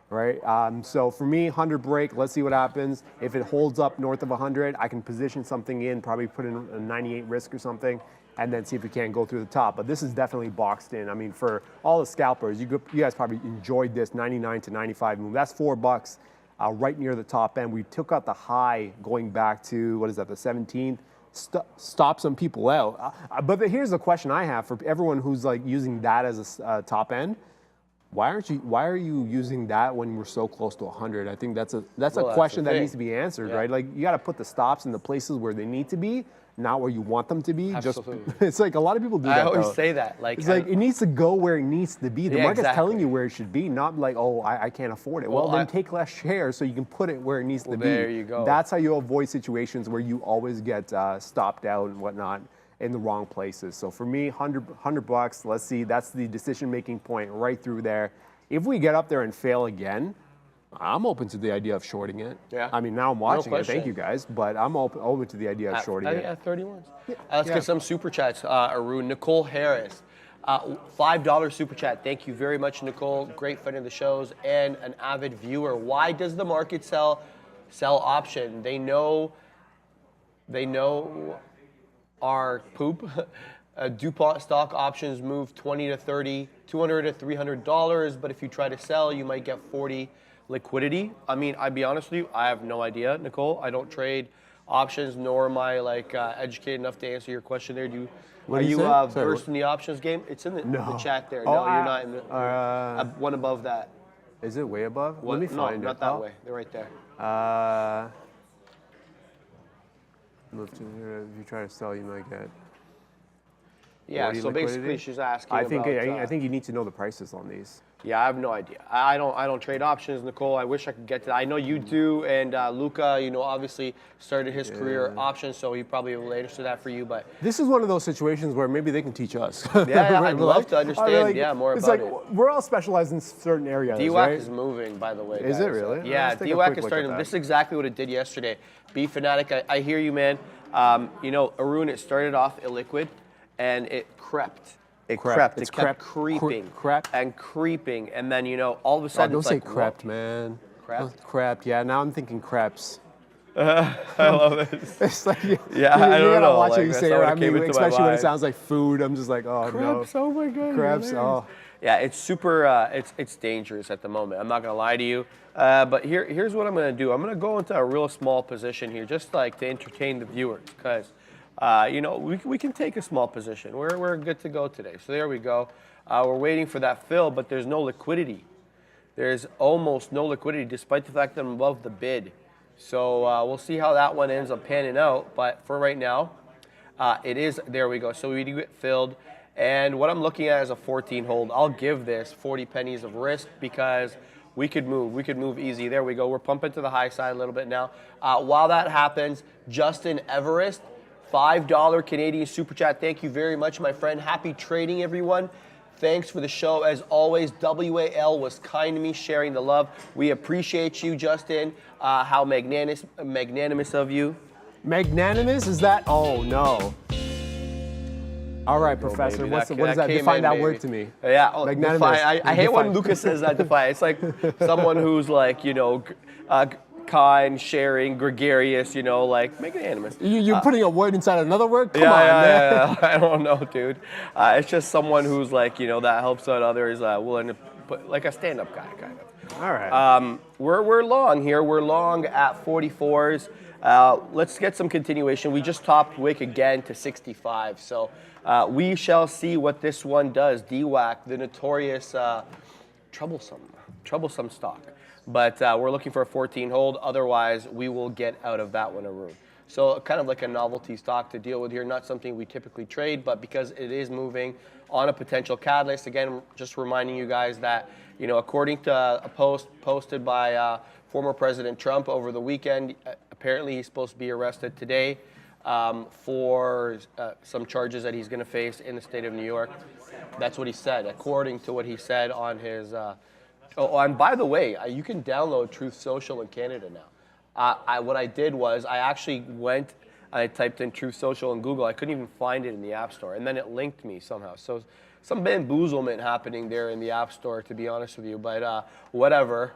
right? So for me, 100 break, let's see what happens. If it holds up north of 100, I can position something in, probably put in a 98 risk or something, and then see if we can go through the top. But this is definitely boxed in. I mean, for all the scalpers, you guys probably enjoyed this 99 to 95 move. That's $4 right near the top end. We took out the high going back to, what is that, the 17th? Stop some people out. But here's the question I have for everyone who's like using that as a top end. Why are you using that when we're so close to 100? I think that's a question that needs to be answered, right? Like you got to put the stops in the places where they need to be, not where you want them to be. Absolutely. It's like a lot of people do that. I always say that. It's like it needs to go where it needs to be. The market's exactly. telling you where it should be, not like, oh, I can't afford it. Well, then take less shares so you can put it where it needs to be. There you go. That's how you avoid situations where you always get stopped out and whatnot in the wrong places. So for me, $100, let's see, that's the decision-making point right through there. If we get up there and fail again, I'm open to the idea of shorting it. Yeah. I mean, now I'm watching it. question. Thank you guys, but I'm open to the idea of shorting it. Yeah, 31. Let's get some super chats. Arun, Nicole Harris, $5 super chat. Thank you very much, Nicole. Great friend of the shows and an avid viewer. Why does the market sell option? They know our poop. DuPont stock options move 20 to 30, $200 to $300, but if you try to sell, you might get 40 liquidity. I mean, I'd be honest with you, I have no idea, Nicole. I don't trade options, nor am I educated enough to answer your question there. Are you versed in the options game? It's in the chat there. No, you're not in the one above that. Is it way above? Let me find it. No, not that way. They're right there. Move to here. If you try to sell, you might get. Yeah, so basically she's asking I think you need to know the prices on these. Yeah, I have no idea. I don't trade options, Nicole. I wish I could get to that. I know you do, and Luca, obviously started his career options, so he probably will answer that for you. But this is one of those situations where maybe they can teach us. Yeah, I'd love to understand. More it's about like, it. We're all specialized in certain areas. DWAC right? is moving, by the way. Is guys. it really? Yeah, DWAC is starting. This is exactly what it did yesterday. Be Fanatic, I hear you, man. Arun, it started off illiquid, and it crept. It crept. It kept creeping and creeping, and then all of a sudden. Don't it's say like, crept, man. Crept? Crept. Yeah. Now I'm thinking crepes. I love it. It's like I don't know. Watch it, That's say not what I mean, came into my especially when it mind. sounds like food. I'm just like, oh Crepes, no. oh my god. Crepes. Oh. Yeah, it's super. It's dangerous at the moment. I'm not gonna lie to you. But here's what I'm gonna do. I'm gonna go into a real small position here, just like to entertain the viewers, because we can take a small position. We're good to go today. So there we go. We're waiting for that fill, but there's no liquidity. There's almost no liquidity, despite the fact that I'm above the bid. So we'll see how that one ends up panning out. But for right now, it is. There we go. So we do get filled. And what I'm looking at is a 14 hold. I'll give this 40 pennies of risk because we could move. We could move easy. There we go. We're pumping to the high side a little bit now. While that happens, Justin Everest, $5 Canadian super chat. Thank you very much, my friend. Happy trading, everyone. Thanks for the show. As always, WAL was kind to me, sharing the love. We appreciate you, Justin. How magnanimous of you. Magnanimous? Is that? Oh, no. All right, Professor. What does that define that word to me? Yeah, magnanimous. I hate when Lucas says that define. It's like someone who's like, kind, sharing, gregarious, you know, like magnanimous. You're putting a word inside another word? Come on, man. Yeah. I don't know, dude. It's just someone who's like, you know, that helps out others, willing to put, like a stand-up guy, kind of. All right. We're long here. We're long at 44s. Let's get some continuation. We just topped wick again to 65. So we shall see what this one does. DWAC, the notorious troublesome stock. But we're looking for a 14 hold. Otherwise, we will get out of that one, Arun. So kind of like a novelty stock to deal with here. Not something we typically trade, but because it is moving on a potential catalyst. Again, just reminding you guys that, you know, according to a post posted by former President Trump over the weekend, apparently he's supposed to be arrested today for some charges that he's going to face in the state of New York. That's what he said, according to what he said on his... Oh, and by the way, you can download Truth Social in Canada now. What I did was I actually went and I typed in Truth Social in Google. I couldn't even find it in the App Store, and then it linked me somehow. So some bamboozlement happening there in the App Store, to be honest with you. But whatever.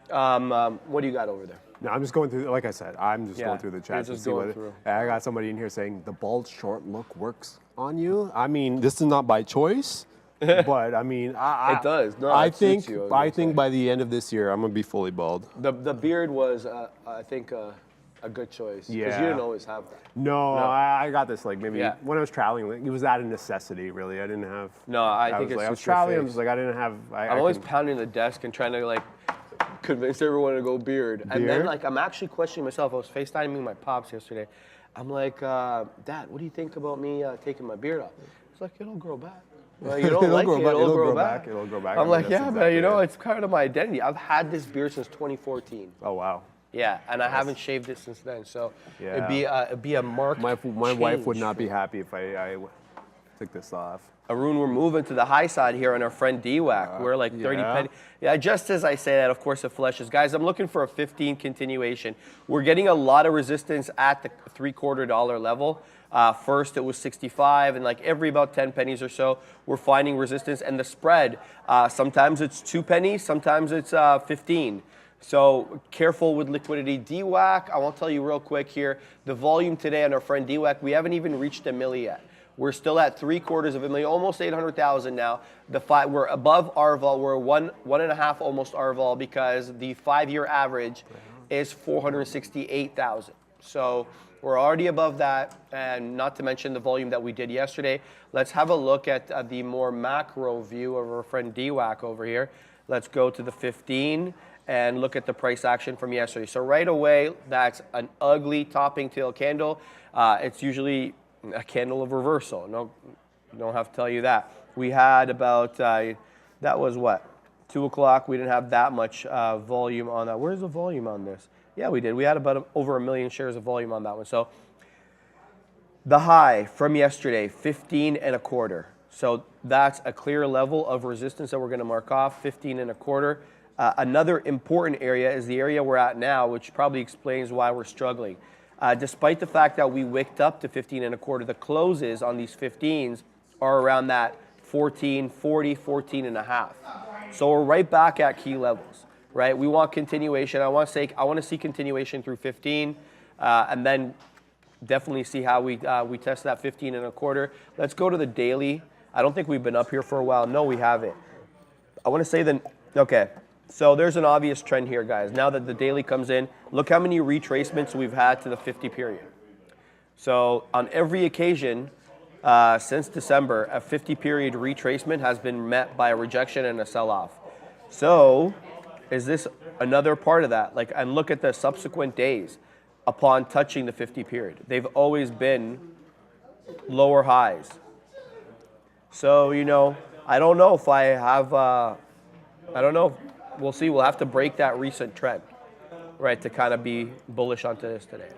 What do you got over there? No, I'm just going through, like I said, I'm just going through the chat to just see going what. through. I got somebody in here saying the bald short look works on you. I mean, this is not by choice. But I mean, It does. No, I it think suits you, I think by the end of this year, I'm gonna be fully bald. The beard was, I think, a good choice. Because Yeah. you didn't always have that. No, I got this like maybe Yeah. when I was traveling. Like, it was out of necessity, really. I didn't have. No, I think was it like, I was suits your traveling. I'm face. just like I didn't have. I'm always pounding the desk and trying to like convince everyone to go beard. And then Beard? like I'm actually questioning myself. I was FaceTiming my pops yesterday. I'm like, Dad, what do you think about me taking my beard off? He's like, it'll grow back. Well, you don't like it, it'll grow back. It'll grow back. I I'm mean, like, that's yeah, but exactly you know, it. it's kind of my identity. I've had this beard since 2014. Oh wow. Yeah, and I haven't shaved it since then. So Yeah. it'd be a marked My wife would change not for be me. happy if I took this off. Arun, we're moving to the high side here on our friend DWAC. We're like 30 yeah. penny. Yeah, just as I say that, of course, it flushes. Guys, I'm looking for a 15 continuation. We're getting a lot of resistance at the $0.75 level. First, it was 65, and like every about 10 pennies or so, we're finding resistance. And the spread, sometimes it's 2 pennies, sometimes it's 15. So careful with liquidity. DWAC, I won't tell you real quick here, the volume today on our friend DWAC, we haven't even reached a milli yet. We're still at 750,000, almost 800,000 now. We're above R vol. We're 1.5 almost R vol because the 5-year average is 468,000. So we're already above that, and not to mention the volume that we did yesterday. Let's have a look at the more macro view of our friend DWAC over here. Let's go to the 15 and look at the price action from yesterday. So right away, that's an ugly topping tail candle. It's usually a candle of reversal. No, don't have to tell you that. We had about, that was what, 2 o'clock. We didn't have that much volume on that. Where's the volume on this? Yeah, we did. We had about over 1 million shares of volume on that one. So the high from yesterday, 15.25. So that's a clear level of resistance that we're going to mark off, 15.25. Another important area is the area we're at now, which probably explains why we're struggling. Despite the fact that we wicked up to 15.25, the closes on these 15s are around that 14, 40, 14.5. So we're right back at key levels, right? We want continuation. I want to see continuation through 15, and then definitely see how we test that 15.25. Let's go to the daily. I don't think we've been up here for a while. No, we haven't. I want to say then, okay. So there's an obvious trend here, guys. Now that the daily comes in, look how many retracements we've had to the 50 period. So on every occasion since December, a 50 period retracement has been met by a rejection and a sell-off. So is this another part of that? Like, and look at the subsequent days upon touching the 50 period. They've always been lower highs. So, you know, I don't know if I have, I don't know. We'll see. We'll have to break that recent trend, right, to kind of be bullish onto this today.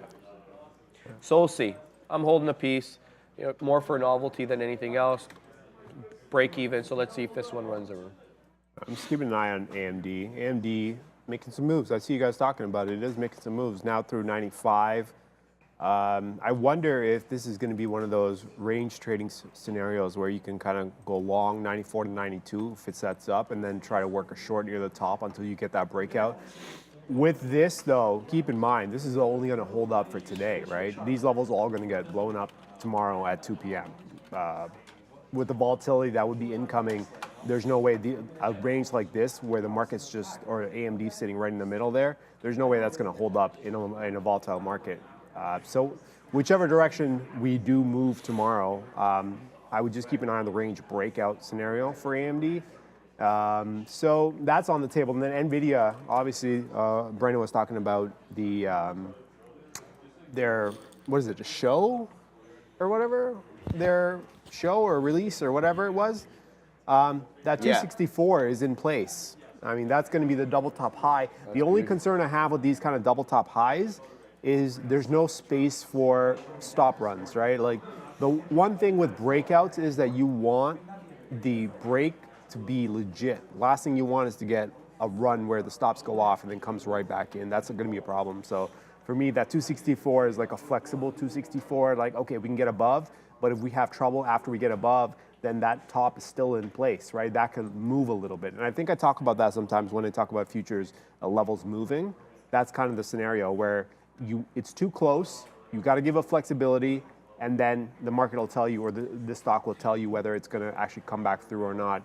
So we'll see. I'm holding a piece, you know, more for novelty than anything else. Break even. So let's see if this one runs over. I'm just keeping an eye on AMD. AMD making some moves. I see you guys talking about it. It is making some moves now through 95. I wonder if this is going to be one of those range trading scenarios where you can kind of go long 94 to 92 if it sets up and then try to work a short near the top until you get that breakout. With this, though, keep in mind, this is only going to hold up for today, right? These levels are all going to get blown up tomorrow at 2 p.m. With the volatility that would be incoming, there's no way a range like this, where the market's just, or AMD sitting right in the middle there, there's no way that's going to hold up in a volatile market. So whichever direction we do move tomorrow, I would just keep an eye on the range breakout scenario for AMD. So that's on the table. And then Nvidia, obviously, Brendan was talking about their, what is it, a show or whatever? Their show or release or whatever it was. That 264 is in place. I mean, that's going to be the double top high. The only concern I have with these kind of double top highs is there's no space for stop runs, right? Like, the one thing with breakouts is that you want the break to be legit. Last thing you want is to get a run where the stops go off and then comes right back in. That's going to be a problem. So for me, that 264 is like a flexible 264. Like, okay, we can get above, but if we have trouble after we get above, then that top is still in place, right? That can move a little bit. And I think I talk about that sometimes when I talk about futures levels moving. That's kind of the scenario where it's too close, you got to give a flexibility, and then the market will tell you, or the stock will tell you whether it's going to actually come back through or not,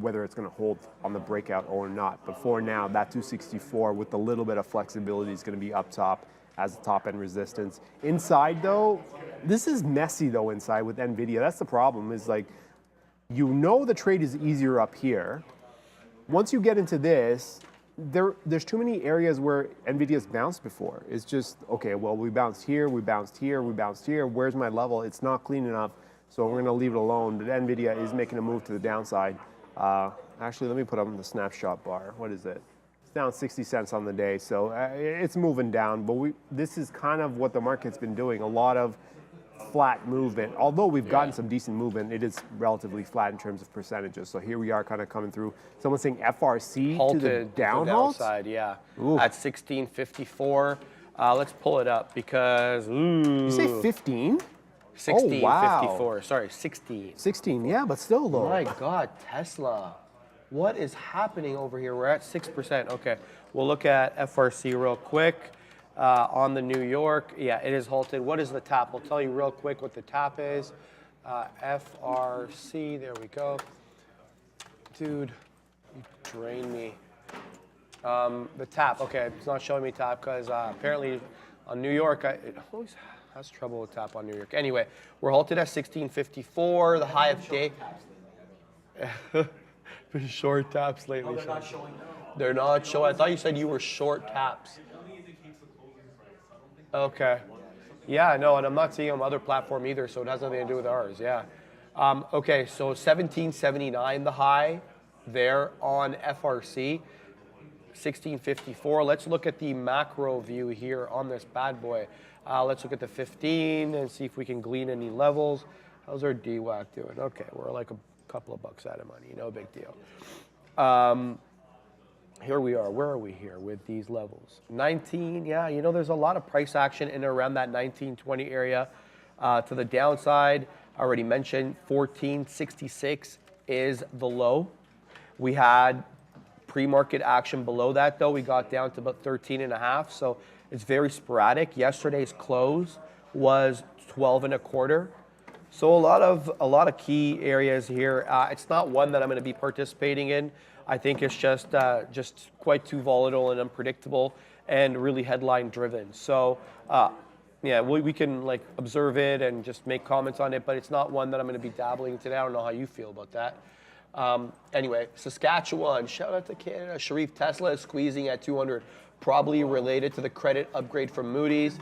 whether it's going to hold on the breakout or not. But for now, that 264 with a little bit of flexibility is going to be up top as the top end resistance. Inside though, this is messy though inside with Nvidia. That's the problem, is like, you know the trade is easier up here. Once you get into this, there's too many areas where Nvidia's bounced before. It's just, okay, well, we bounced here, we bounced here, we bounced here. Where's my level? It's not clean enough, so we're gonna leave it alone. But Nvidia is making a move to the downside. Actually, let me put up the snapshot bar. What is it? It's down 60 cents on the day, so it's moving down. But this is kind of what the market's been doing. A lot of flat movement. Although we've gotten some decent movement, it is relatively flat in terms of percentages. So here we are kind of coming through. Someone's saying FRC Halted to the downside, yeah. Ooh. At 1654. Let's pull it up because, You say 15? 1654. Oh, wow. Sorry, 16. 16, yeah, but still low. My God, Tesla. What is happening over here? We're at 6%. Okay, we'll look at FRC real quick. On the New York, yeah, it is halted. What is the tap? I'll tell you real quick what the tap is. FRC, there we go. Dude, you drain me. The tap, okay, it's not showing me tap because apparently on New York, it always has trouble with tap on New York. Anyway, we're halted at 1654, the high of day. Short taps lately. They're not showing. They're not showing. I thought you said you were short taps. Okay. Yeah, no, and I'm not seeing on other platform either, so it has nothing to do with ours, yeah. Okay, so 1779 the high there on FRC, 1654. Let's look at the macro view here on this bad boy. Let's look at the 15 and see if we can glean any levels. How's our DWAC doing? Okay, we're like a couple of bucks out of money, no big deal. Here we are. Where are we here with these levels? 19, yeah, you know, there's a lot of price action in and around that 1920 area. To the downside, I already mentioned 1466 is the low. We had pre-market action below that, though. We got down to about 13.5, so it's very sporadic. Yesterday's close was 12.25. So a lot of key areas here. It's not one that I'm going to be participating in. I think it's just quite too volatile and unpredictable and really headline driven. So yeah, we can like observe it and just make comments on it, but it's not one that I'm going to be dabbling today. I don't know how you feel about that. Anyway, Saskatchewan, shout out to Canada. Sharif, Tesla is squeezing at 200, probably related to the credit upgrade from Moody's.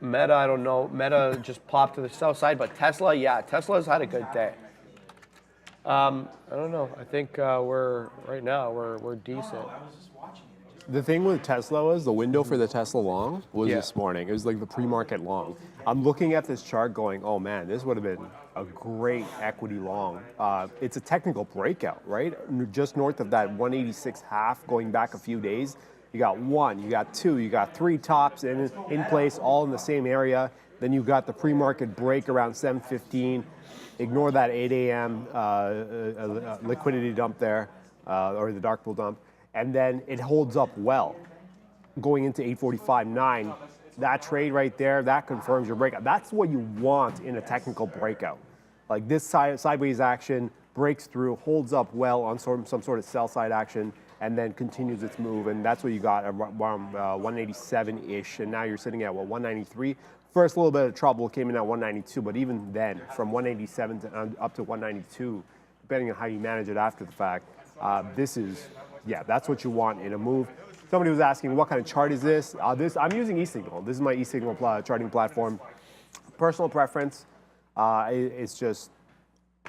Meta, I don't know. Meta just popped to the south side, but Tesla, yeah, Tesla's had a good day. I don't know. I think we're decent. The thing with Tesla was the window for the Tesla long was this morning. It was like the pre-market long. I'm looking at this chart going, oh man, this would have been a great equity long. It's a technical breakout, right? Just north of that 186.5 going back a few days. You got 1, you got 2, you got 3 tops in place, all in the same area. Then you got the pre-market break around 7:15. Ignore that 8 a.m. Liquidity dump there, or the dark pool dump. and then it holds up well. Going into 845.9, that trade right there, that confirms your breakout. That's what you want in a technical breakout. Like this sideways action breaks through, holds up well on some sort of sell side action, and then continues its move. And that's what you got around 187-ish. And now you're sitting at, what, 193? First little bit of trouble came in at 192, but even then, from 187 to up to 192, depending on how you manage it after the fact, that's what you want in a move. Somebody was asking, what kind of chart is this? I'm using eSignal. This is my eSignal charting platform. Personal preference.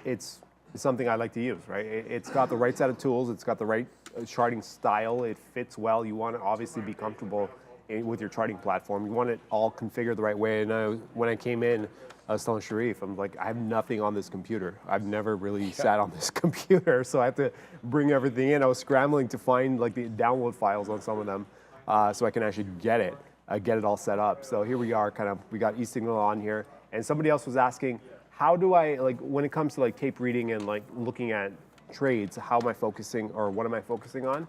It's something I like to use, right? It's got the right set of tools. It's got the right charting style. It fits well. You want to obviously be comfortable with your charting platform. You want it all configured the right way. And when I came in, I was telling Sharif, I'm like, I have nothing on this computer. I've never really sat on this computer, so I had to bring everything in. I was scrambling to find like the download files on some of them, so I can actually get it all set up. So here we are, we got eSignal on here. And somebody else was asking, how do I, like, when it comes to like tape reading and like looking at trades, how am I focusing, or what am I focusing on?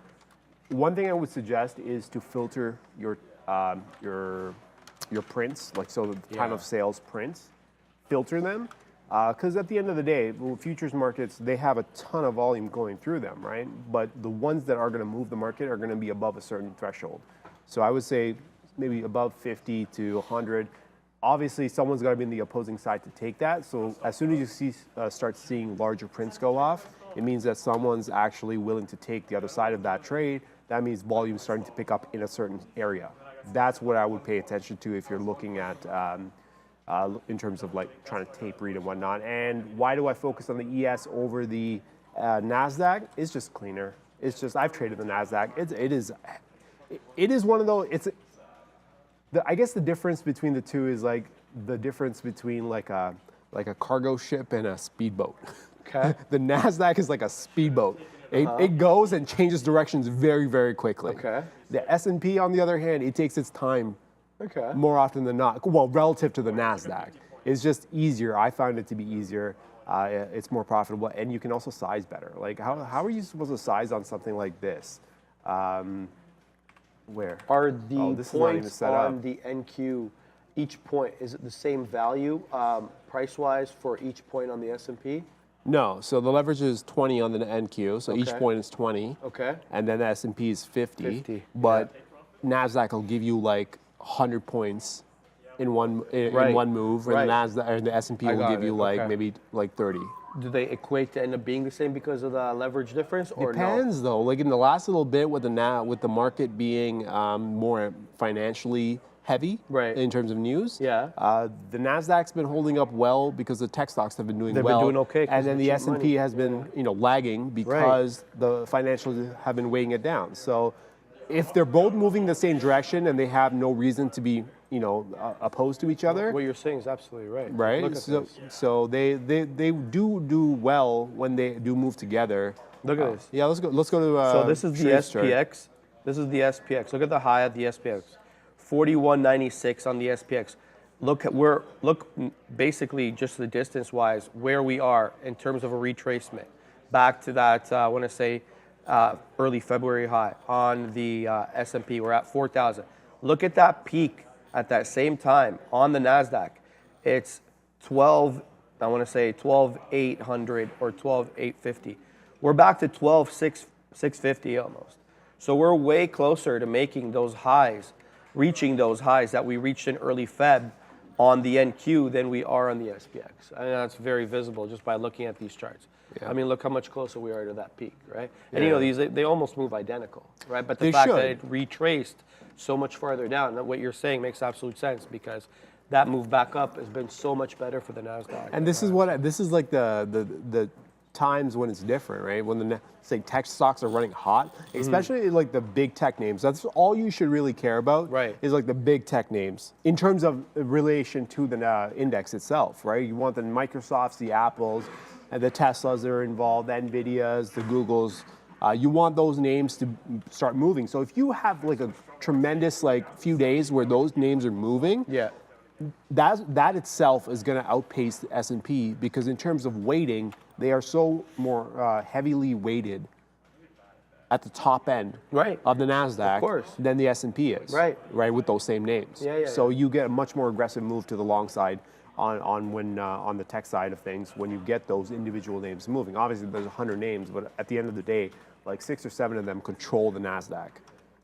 One thing I would suggest is to filter your prints, like so the time of sales prints, filter them, because at the end of the day, futures markets, they have a ton of volume going through them, right? But the ones that are going to move the market are going to be above a certain threshold. So I would say maybe above 50 to 100. Obviously, someone's got to be in the opposing side to take that. So as soon as you start seeing larger prints go off, it means that someone's actually willing to take the other side of that trade. That means volume's starting to pick up in a certain area. That's what I would pay attention to if you're looking at in terms of like trying to tape read and whatnot. And why do I focus on the ES over the NASDAQ? It's just cleaner. It's just, I've traded the NASDAQ. It is one of those, I guess the difference between the two is like the difference between like a cargo ship and a speedboat. Okay. The NASDAQ is like a speedboat. It goes and changes directions very, very quickly. Okay. The S&P, on the other hand, it takes its time more often than not. Well, relative to the NASDAQ. It's just easier. I found it to be easier. It's more profitable, and you can also size better. Like, how are you supposed to size on something like this? Where? Are the points on the NQ, each point, is it the same value price-wise for each point on the S&P? No, so the leverage is 20 on the NQ, so each point is 20. Okay. And then the S&P is 50. But NASDAQ will give you like 100 points in one move, and the NASDAQ or the S&P will give you maybe like 30. Do they equate to end up being the same because of the leverage difference, or Depends though. Like in the last little bit with the market being more financially heavy in terms of news. Yeah. The NASDAQ's been holding up well because the tech stocks have been doing well. They've been doing okay. And then the S&P has been lagging because the financials have been weighing it down. So if they're both moving the same direction and they have no reason to be opposed to each other. What you're saying is absolutely right. Right. Look at so they do well when they do move together. Look at this. Yeah, let's go to so this is the SPX. Chart. This is the SPX. Look at the high at the SPX. 41.96 on the SPX. Look basically just the distance wise where we are in terms of a retracement back to that I want to say early February high on the S&P. We're at 4,000. Look at that peak at that same time on the NASDAQ. It's 12,800 or 12,850. We're back to 12,650 almost. So we're way closer to making those highs, reaching those highs that we reached in early Feb on the NQ than we are on the SPX. And that's very visible just by looking at these charts. Yeah. I mean, look how much closer we are to that peak, right? And they almost move identical, right? But the fact that it retraced so much farther down, what you're saying makes absolute sense because that move back up has been so much better for the NASDAQ. And this is like the times when it's different, right? When the tech stocks are running hot, especially like the big tech names. That's all you should really care about. Right. Is like the big tech names in terms of relation to the index itself, right? You want the Microsofts, the Apples, and the Teslas that are involved, the Nvidias, the Googles. You want those names to start moving. So if you have like a tremendous few days where those names are moving, that itself is going to outpace the S&P because in terms of weighting, they are so more heavily weighted at the top end Right. of the NASDAQ Of course. than the S&P is. Right. Right, with those same names. Yeah, so you get a much more aggressive move to the long side on the tech side of things when you get those individual names moving. Obviously, there's 100 names, but at the end of the day, like 6 or 7 of them control the NASDAQ.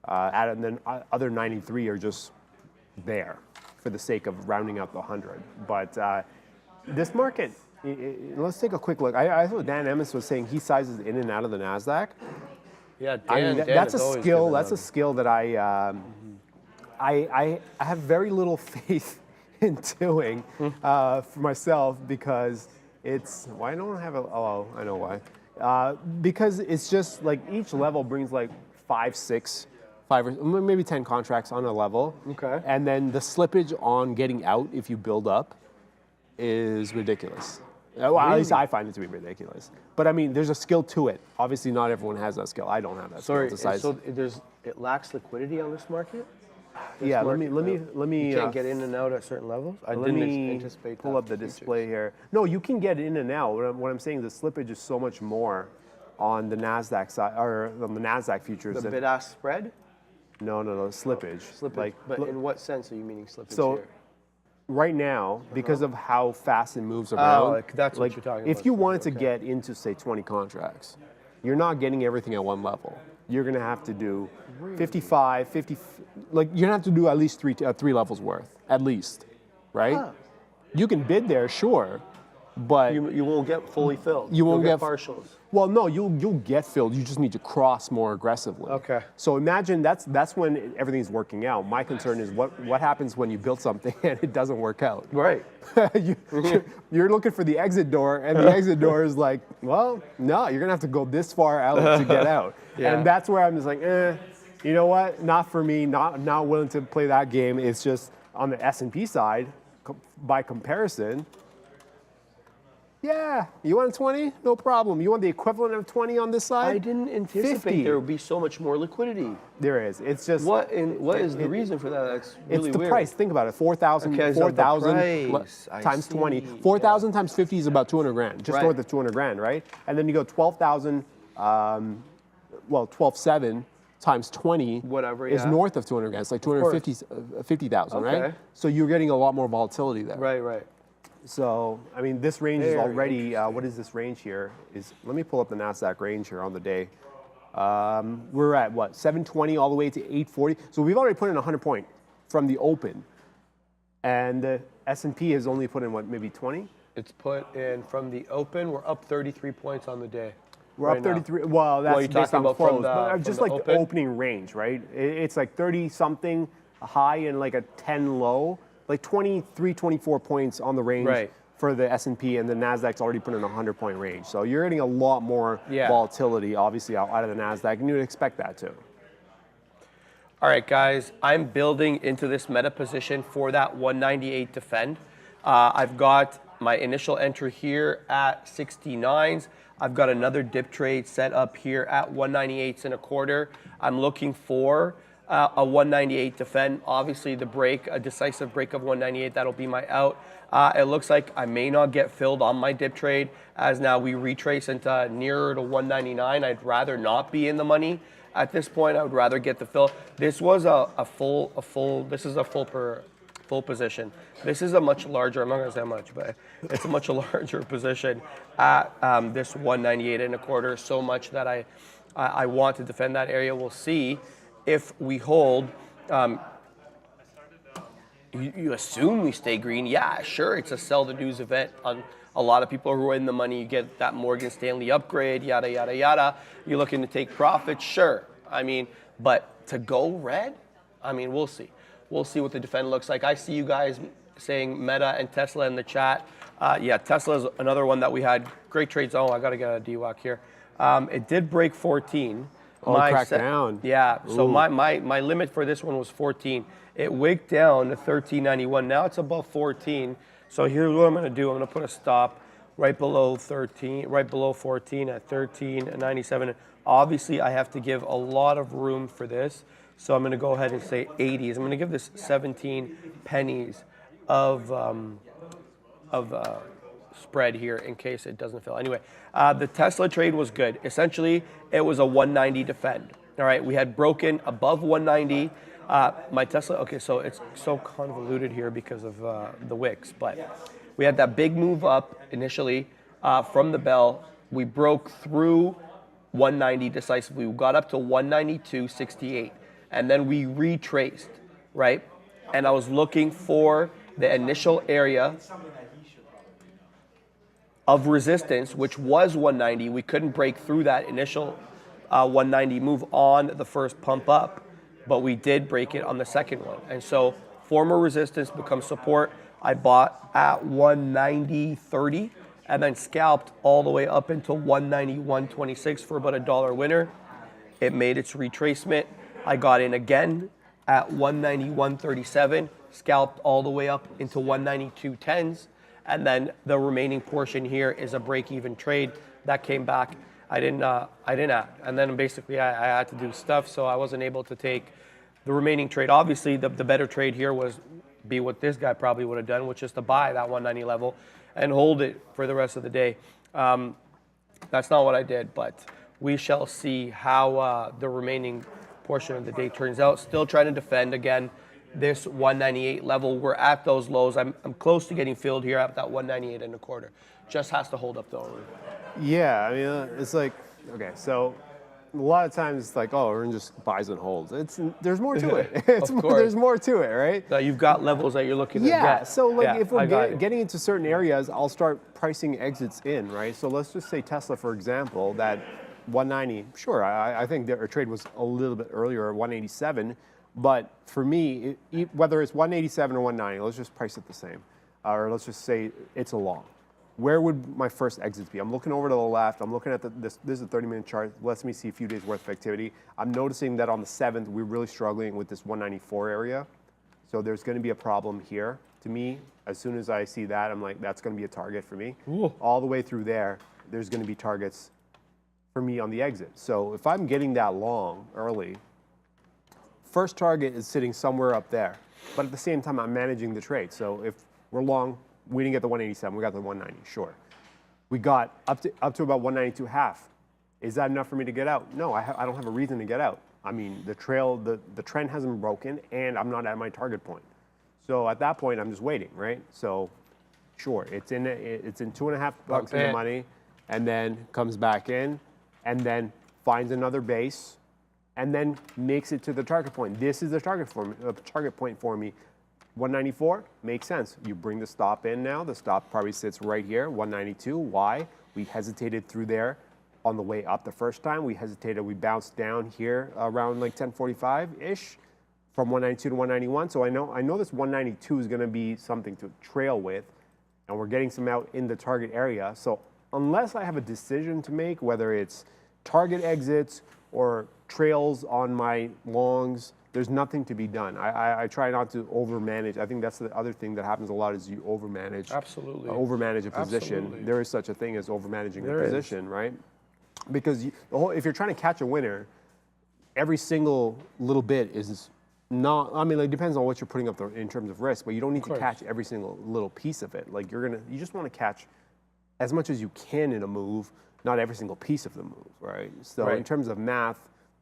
And then other 93 are just there for the sake of rounding out the 100. But this market, let's take a quick look. I thought Dan Emmis was saying he sizes in and out of the NASDAQ. Yeah, I mean, Dan that's is a always skill. given That's a them. skill that I have very little faith in doing for myself because it's why don't I have a oh I know why because it's just like each level brings like 5, 6, 5 or maybe 10 contracts on a level. Okay. And then the slippage on getting out if you build up is ridiculous. Well, at least I find it to be ridiculous. But I mean, there's a skill to it. Obviously, not everyone has that skill. I don't have that Sorry, skill to size. so it lacks liquidity on this market? Yeah, let market, me. You can't get in and out at certain levels? I Let didn't me anticipate pull that up the features. display here. No, you can get in and out. What I'm saying is the slippage is so much more on the NASDAQ side, or on the NASDAQ futures. The than- bid-ask spread? No, slippage. Slippage. Like, But look, in what sense are you meaning slippage So, here? right now, because of how fast it moves around, like, that's what you're talking if about, you wanted to okay. get into, say, 20 contracts, you're not getting everything at one level. You're going to have to do 55, 50, like you're going to have to do at least three levels worth, at least, right? Huh. You can bid there, sure, but You won't get fully filled. you won't You'll get partials. Well, no, you'll get filled. You just need to cross more aggressively. Okay. So imagine that's when everything's working out. My concern is what happens when you build something and it doesn't work out. Right. You're looking for the exit door, and the exit door is like, well, no, you're gonna have to go this far out to get out. Yeah. And that's where I'm just like, you know what? Not for me. Not willing to play that game. It's just on the S&P side, by comparison. Yeah, you want 20? No problem. You want the equivalent of 20 on this side? I didn't anticipate 50. there would be so much more liquidity. There is. It's just What is the reason for that? That's really it's the weird. price. Think about it. 4,000 Okay, so the 4,000 price. I times see. 20. 4,000 times 50 is about 200 grand, just Right. north of 200 grand, right? And then you go 12,000, 12,700 times 20 Whatever, is yeah. north of 200 grand. It's like 250,000, Okay. right? So you're getting a lot more volatility there. Right. So, I mean, this range is Very already, what is this range here? Let me pull up the NASDAQ range here on the day. We're at what, 720 all the way to 840? So we've already put in 100 point from the open. And the S&P has only put in what, maybe 20? It's put in from the open. We're up 33 points on the day. We're right up now. 33. Well, that's you're based talking on about from close. the- But from just the like open? the opening range, right? It's like 30 something high and like a 10 low, like 23, 24 points on the range Right. for the S&P, and the NASDAQ's already put in a 100 point range. So you're getting a lot more Yeah. volatility, obviously, out of the NASDAQ, and you would expect that too. All right, guys, I'm building into this meta position for that 198 defend. I've got my initial entry here at 69s. I've got another dip trade set up here at 198s and a quarter. I'm looking for a 198 defend. Obviously, the break, a decisive break of 198, that'll be my out. It looks like I may not get filled on my dip trade as now we retrace into nearer to 199. I'd rather not be in the money. At this point, I would rather get the fill. This was this is a full position. This is a much larger, I'm not gonna say how much, but it's a much larger position at this 198 and a quarter, so much that I want to defend that area. We'll see if we hold. You assume we stay green. Yeah, sure, it's a sell the news event on a lot of people who are in the money. You get that Morgan Stanley upgrade, yada, yada, yada. You're looking to take profits, sure. I mean, but to go red, I mean, we'll see. We'll see what the defend looks like. I see you guys saying Meta and Tesla in the chat. Yeah, Tesla is another one that we had great trades. Oh, I got to get a DWAC here. It did break 14. Oh, it cracked down. Yeah, so Ooh. my limit for this one was 14. It wigged down to 13.91. Now it's above 14. So here's what I'm going to do. I'm going to put a stop right below 13, right below 14 at 13.97. Obviously, I have to give a lot of room for this. So I'm going to go ahead and say 80s. I'm going to give this 17 pennies of spread here in case it doesn't fill. Anyway, the Tesla trade was good. Essentially, it was a 190 defend. All right, we had broken above 190. My Tesla, okay, so it's so convoluted here because of the wicks, but we had that big move up initially from the bell. We broke through 190 decisively. We got up to 192.68, and then we retraced, right? And I was looking for the initial area of resistance, which was 190. We couldn't break through that initial 190 move on the first pump up, but we did break it on the second one. And so former resistance becomes support. I bought at 190.30 and then scalped all the way up into 191.26 for about $1 winner. It made its retracement. I got in again at 191.37, scalped all the way up into 192.10s, and then the remaining portion here is a break-even trade that came back. I didn't act, and then basically I had to do stuff, so I wasn't able to take the remaining trade. Obviously, the better trade here was be what this guy probably would have done, which is to buy that 190 level and hold it for the rest of the day. That's not what I did, but we shall see how the remaining portion of the day turns out. Still trying to defend again this 198 level. We're at those lows. I'm close to getting filled here at that 198.25. Just has to hold up though. Yeah, I mean, it's like, okay, so a lot of times it's like, oh, Aaron just buys and holds. There's more to it. There's more to it, right? So you've got levels that you're looking to get. Yeah, so like Yeah, if we're I got it. getting into certain areas, I'll start pricing exits in, right? So let's just say Tesla, for example, that 190, sure, I think their trade was a little bit earlier, 187, but for me, whether it's 187 or 190, let's just price it the same. Or let's just say it's a long. Where would my first exits be? I'm looking over to the left. I'm looking at this is a 30-minute chart. Lets me see a few days worth of activity. I'm noticing that on the 7th, we're really struggling with this 194 area. So there's going to be a problem here. To me, as soon as I see that, I'm like, that's going to be a target for me. Ooh. All the way through there's going to be targets for me on the exit. So if I'm getting that long early, first target is sitting somewhere up there. But at the same time, I'm managing the trade. So if we're long, we didn't get the 187, we got the 190, sure. We got up to about 192.5. Is that enough for me to get out? No, I don't have a reason to get out. I mean, the trend hasn't broken, and I'm not at my target point. So at that point, I'm just waiting, right? So, sure, it's in $2.5 in the money, and then comes back in, and then finds another base, and then makes it to the target point. This is the target point for me. 194 makes sense. You bring the stop in now. The stop probably sits right here, 192. Why? We hesitated through there on the way up the first time. We hesitated. We bounced down here around like 1045-ish from 192 to 191. So I know this 192 is going to be something to trail with, and we're getting some out in the target area. So unless I have a decision to make, whether it's target exits or trails on my longs, there's nothing to be done. I try not to overmanage. I think that's the other thing that happens a lot is you overmanage. Absolutely. Overmanage a position. Absolutely. There is such a thing as overmanaging There a is. position, right? Because if you're trying to catch a winner, every single little bit is not. I mean, it depends on what you're putting up in terms of risk, but you don't need to catch every single little piece of it. Like you just want to catch as much as you can in a move, not every single piece of the move, right? So in terms of math,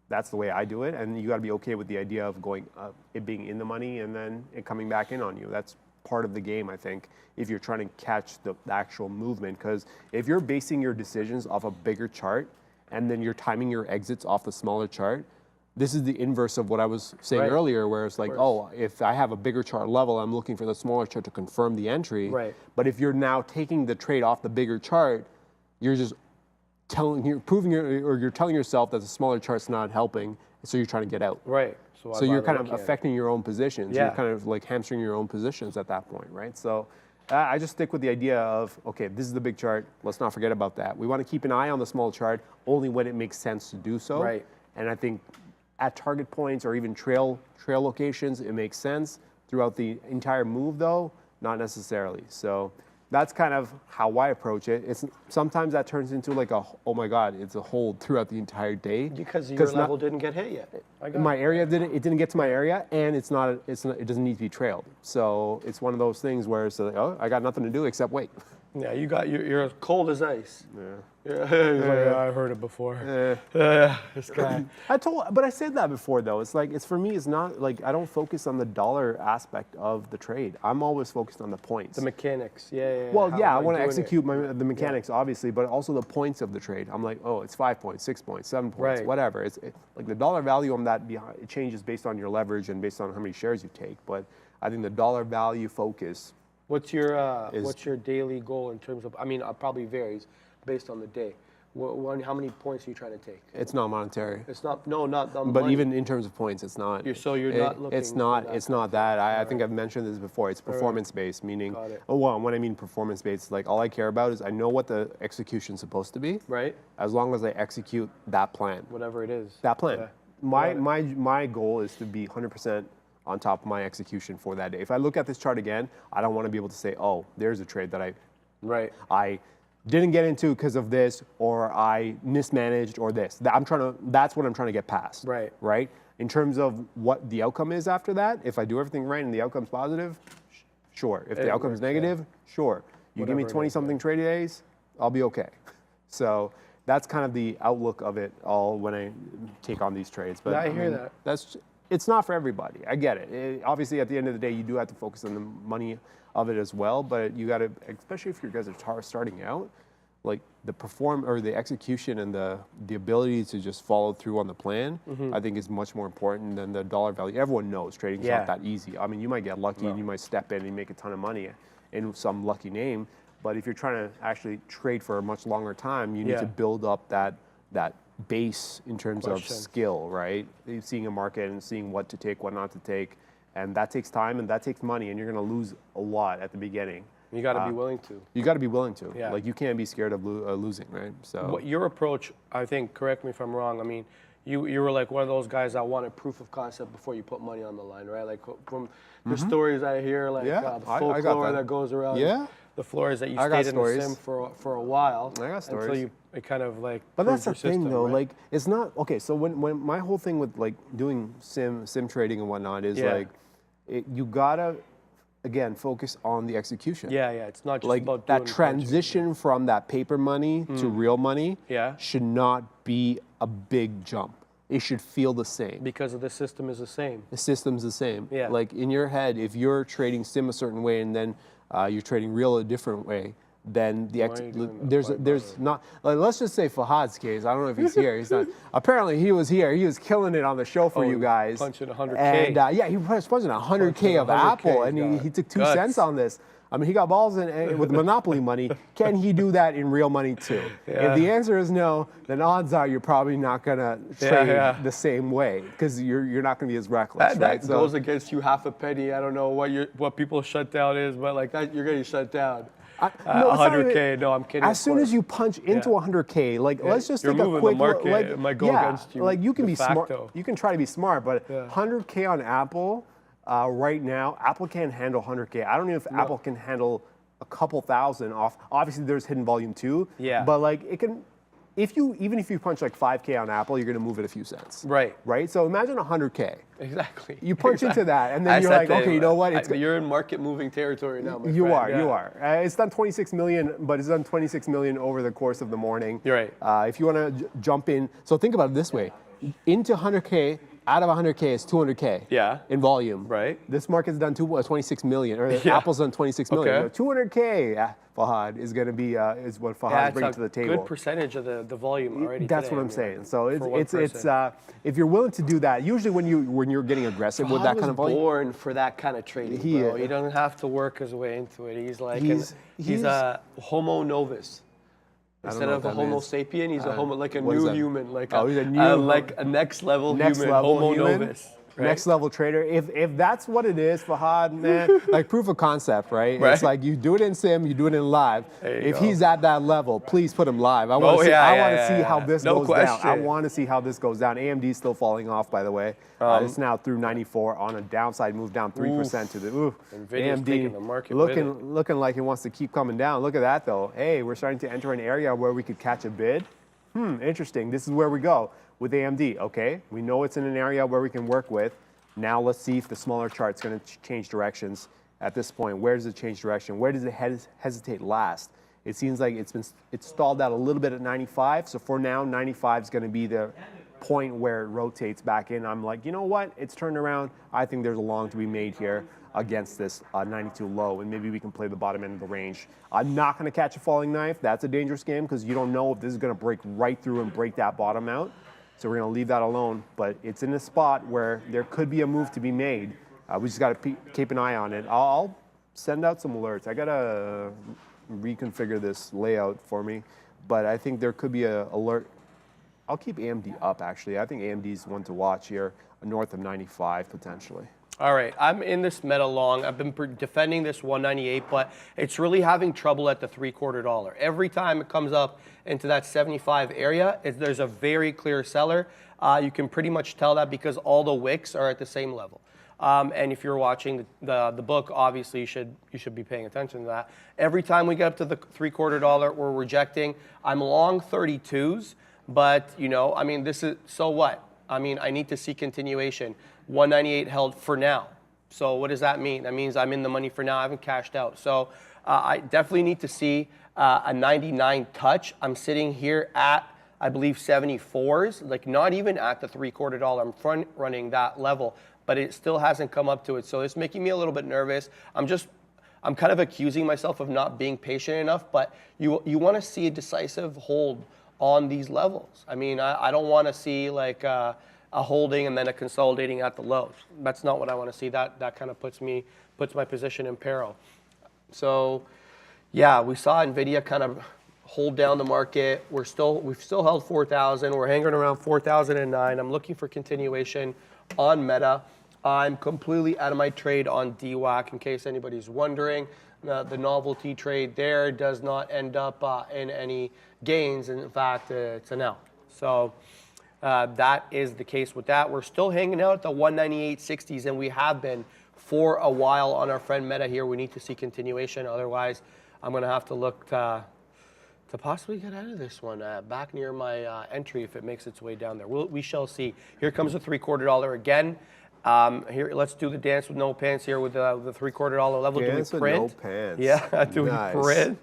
that's the way I do it, and you got to be okay with the idea of it being in the money and then it coming back in on you. That's part of the game, I think, if you're trying to catch the actual movement. Because if you're basing your decisions off a bigger chart and then you're timing your exits off the smaller chart, this is the inverse of what I was saying earlier, where it's like, oh, if I have a bigger chart level, I'm looking for the smaller chart to confirm the entry. Right. But if you're now taking the trade off the bigger chart, you're just telling yourself that the smaller chart's not helping, so you're trying to get out. Right. So you're kind of affecting your own positions. Yeah. You're kind of like hamstring your own positions at that point, right? So I just stick with the idea of, okay, this is the big chart. Let's not forget about that. We want to keep an eye on the small chart only when it makes sense to do so. Right. And I think at target points or even trail locations, it makes sense. Throughout the entire move, though, not necessarily. So that's kind of how I approach it. Sometimes that turns into like oh my God, it's a hold throughout the entire day. Because your level didn't get hit yet. My area didn't get to my area, and it doesn't need to be trailed. So it's one of those things where it's like, oh, I got nothing to do except wait. Yeah, you're as cold as ice. Yeah. I've heard it before. This guy. But I said that before though. It's like, it's for me, it's not like, I don't focus on the dollar aspect of the trade. I'm always focused on the points. The mechanics, yeah. Well, How yeah, I am want to doing execute it? the mechanics, obviously, but also the points of the trade. I'm like, oh, it's 5 points, 6 points, 7 points, Right. whatever. Like the dollar value on that, it changes based on your leverage and based on how many shares you take. But I think the dollar value focus. What's your daily goal in terms of? I mean, it probably varies based on the day. How many points are you trying to take? It's not monetary. It's not. No, not on the But money. even in terms of points, it's not. You're not looking. It's not. for that. It's not that. I think I've mentioned this before. It's performance based, meaning. Got it. Oh, well, when I mean performance based, like all I care about is I know what the execution's supposed to be. Right. As long as I execute that plan. Whatever it is. That plan. Yeah. My goal is to be 100% on top of my execution for that day. If I look at this chart again, I don't want to be able to say, oh, there's a trade that I didn't get into because of this, or I mismanaged, or this. That's what I'm trying to get past. Right. Right. In terms of what the outcome is after that, if I do everything right and the outcome's positive, sure. If the outcome's negative, sure. You give me Whatever it is, 20-something trade days, I'll be okay. So that's kind of the outlook of it all when I take on these trades. But I hear that. It's not for everybody. I get it. Obviously, at the end of the day, you do have to focus on the money of it as well. But you got to, especially if you guys are starting out, like the execution and the ability to just follow through on the plan, I think is much more important than the dollar value. Everyone knows trading's not that easy. I mean, you might get lucky and you might step in and make a ton of money in some lucky name. But if you're trying to actually trade for a much longer time, you need to build up that base in terms of skill, right? Seeing a market and seeing what to take, what not to take. And that takes time and that takes money, and you're going to lose a lot at the beginning. You got to be willing to. You got to be willing to. Yeah. Like, you can't be scared of losing, right? So What your approach, I think, correct me if I'm wrong, I mean, you were like one of those guys that wanted proof of concept before you put money on the line, right? Like from the stories I hear, like the folklore that goes around. Yeah. The floor is that you I got stayed in the stories. sim for a while. I got Until stories. it kind of like. But that's the proved your thing, system, though. right? Like, it's not okay. So when my whole thing with like doing sim trading and whatnot is like, you gotta again focus on the execution. Yeah, it's not just Like about that doing transition from that paper money to real money. Yeah. Should not be a big jump. It should feel the same. because of the system is the same. The system's the same. Yeah. Like in your head, if you're trading sim a certain way and then you're trading real a different way, then there's not, like, let's just say Fahad's case. I don't know if he's here. He's not. Apparently he was here. He was killing it on the show for you guys. punching 100K. And yeah, he was punching 100K of 100K, Apple, and God. he took 2 Guts. cents on this. I mean, he got balls in with Monopoly money. Can he do that in real money too? If the answer is no, then odds are you're probably not gonna trade the same way because you're not gonna be as reckless, right? That goes against you half a penny. I don't know what people's shutdown is, but like that, you're getting shut down. No, it's not 100K. even- No, I'm kidding. As soon as you punch into 100K, like let's just You're take a moving the quick market. like It might go against you Like you can de be smart. facto. You can try to be smart, but 100K on Apple right now, Apple can't handle 100K. I don't know if Apple can handle a couple thousand off. Obviously, there's hidden volume too. Yeah. But like it can. Even if you punch like 5K on Apple, you're gonna move it a few cents. Right. Right. So imagine 100K. Exactly. You punch into that, and then I you're said like, that, okay, you know what? you're in market moving territory now, my You friend. are, you are. It's done 26 million, but it's done 26 million over the course of the morning. You're right. If you want to jump in, so think about it this way: into 100K, out of 100K is 200K. Yeah. In volume. Right. This market's done 26 million, or Apple's done 26 million. Okay. 200K, Fahad is going to be is what Fahad's bringing to the table. Good percentage of the volume already. That's today, what I'm saying. So it's person. if you're willing to do that, usually when you're getting aggressive with that Fahad kind of was volume. born for that kind of trading, bro. He doesn't have to work his way into it. He's like he's a homo novus. Instead know of what a that Homo means. sapien, he's a homo, like a what is new that? human, like Oh, he's a new like a next level human, level Homo human, novus. Right? Next level trader. If that's what it is, Fahad, man, like proof of concept, right? Right. It's like you do it in sim, you do it in live. There you If go. he's at that level, please put him live. I want to see. I want to see how this No goes down. I question. want to see how this goes down. AMD's still falling off, by the way. It's now through 94 on a downside move, down 3% to the. Nvidia's taking the market looking like it wants to keep coming down. Look at that though. Hey, we're starting to enter an area where we could catch a bid. Interesting. This is where we go with AMD. Okay, we know it's in an area where we can work with. Now let's see if the smaller chart's going to change directions at this point. Where does it change direction? Where does it hesitate last? It seems like it's stalled out a little bit at 95. So for now, 95 is going to be the point where it rotates back in. I'm like, you know what? It's turned around. I think there's a long to be made here against this 92 low, and maybe we can play the bottom end of the range. I'm not going to catch a falling knife. That's a dangerous game because you don't know if this is going to break right through and break that bottom out. So we're going to leave that alone. But it's in a spot where there could be a move to be made. We just got to keep an eye on it. I'll send out some alerts. I got to reconfigure this layout for me, but I think there could be a alert. I'll keep AMD up, actually. I think AMD is one to watch here, north of 95 potentially. All right, I'm in this meta long. I've been defending this 198, but it's really having trouble at the $0.75. Every time it comes up into that 75 area, there's a very clear seller. You can pretty much tell that because all the wicks are at the same level. And if you're watching the book, obviously you should be paying attention to that. Every time we get up to the $0.75, we're rejecting. I'm long 32s, but you know, I mean, this is, so what? I mean, I need to see continuation. 198 held for now. So what does that mean? That means I'm in the money for now. I haven't cashed out. So I definitely need to see a 99 touch. I'm sitting here at, I believe, 74s, like not even at the $0.75. I'm front running that level, but it still hasn't come up to it. So it's making me a little bit nervous. I'm kind of accusing myself of not being patient enough, but you want to see a decisive hold on these levels. I mean, I don't want to see like a holding and then a consolidating at the lows. That's not what I want to see. That kind of puts my position in peril. So yeah, we saw Nvidia kind of hold down the market. We've still held 4,000. We're hanging around 4,009. I'm looking for continuation on Meta. I'm completely out of my trade on DWAC, in case anybody's wondering. The novelty trade there does not end up in any gains. In fact, it's an L. So that is the case with that. We're still hanging out at the 198.60s, and we have been for a while on our friend Meta here. We need to see continuation. Otherwise, I'm going to have to look to possibly get out of this one, back near my entry if it makes its way down there. We shall see. Here comes the $0.75 again. Here, let's do the dance with no pants here with the $0.75 level. Dance do we print? with no pants. Yeah, do Nice. we print?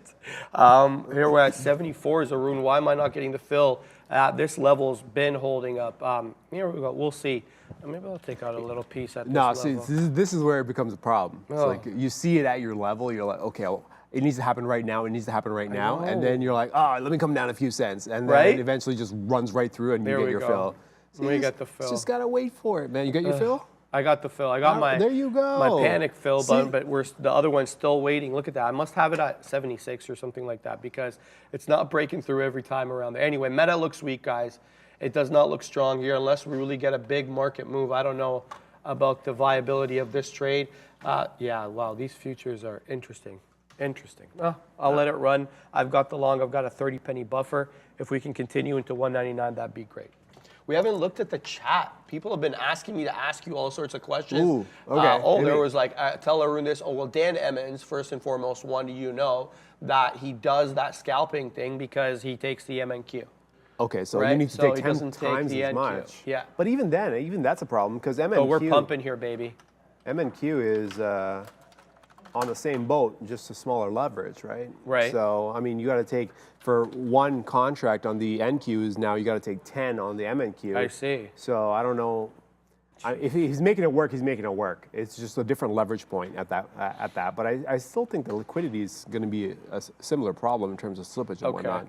Here we're at 74s, Arun. Why am I not getting the fill? This level's been holding up. Here we go. We'll see. Maybe I'll take out a little piece at this No, level. see, this is where it becomes a problem. It's like you see it at your level, you're like, okay, it needs to happen right now. It needs to happen right now, and then you're like, oh, let me come down a few cents, and then it eventually just runs right through, and you get your fill. So we got the fill. Just gotta wait for it, man. You got your fill? I got the fill. I got my there you go. my panic fill, but the other one's still waiting. Look at that. I must have it at 76 or something like that because it's not breaking through every time around there. Anyway, Meta looks weak, guys. It does not look strong here unless we really get a big market move. I don't know about the viability of this trade. Yeah, wow, these futures are interesting. Interesting. Well, I'll let it run. I've got the long. I've got a 30-penny buffer. If we can continue into 199, that'd be great. We haven't looked at the chat. People have been asking me to ask you all sorts of questions. Ooh, okay. There was like, tell Arun this. Oh, well, Dan Emmons, first and foremost, wanted you to know that he does that scalping thing because he takes the MNQ. Okay, so Right? you need to So take he 10 doesn't take times the as NQ. much. Yeah. But even that's a problem because MNQ. So we're pumping here, baby. MNQ is on the same boat, just a smaller leverage, right? Right. So, I mean, you got to take, for one contract on the NQs, now you got to take 10 on the MNQ. I see. So, I don't know. If he's making it work, he's making it work. It's just a different leverage point at that. But I still think the liquidity is going to be a similar problem in terms of slippage and whatnot.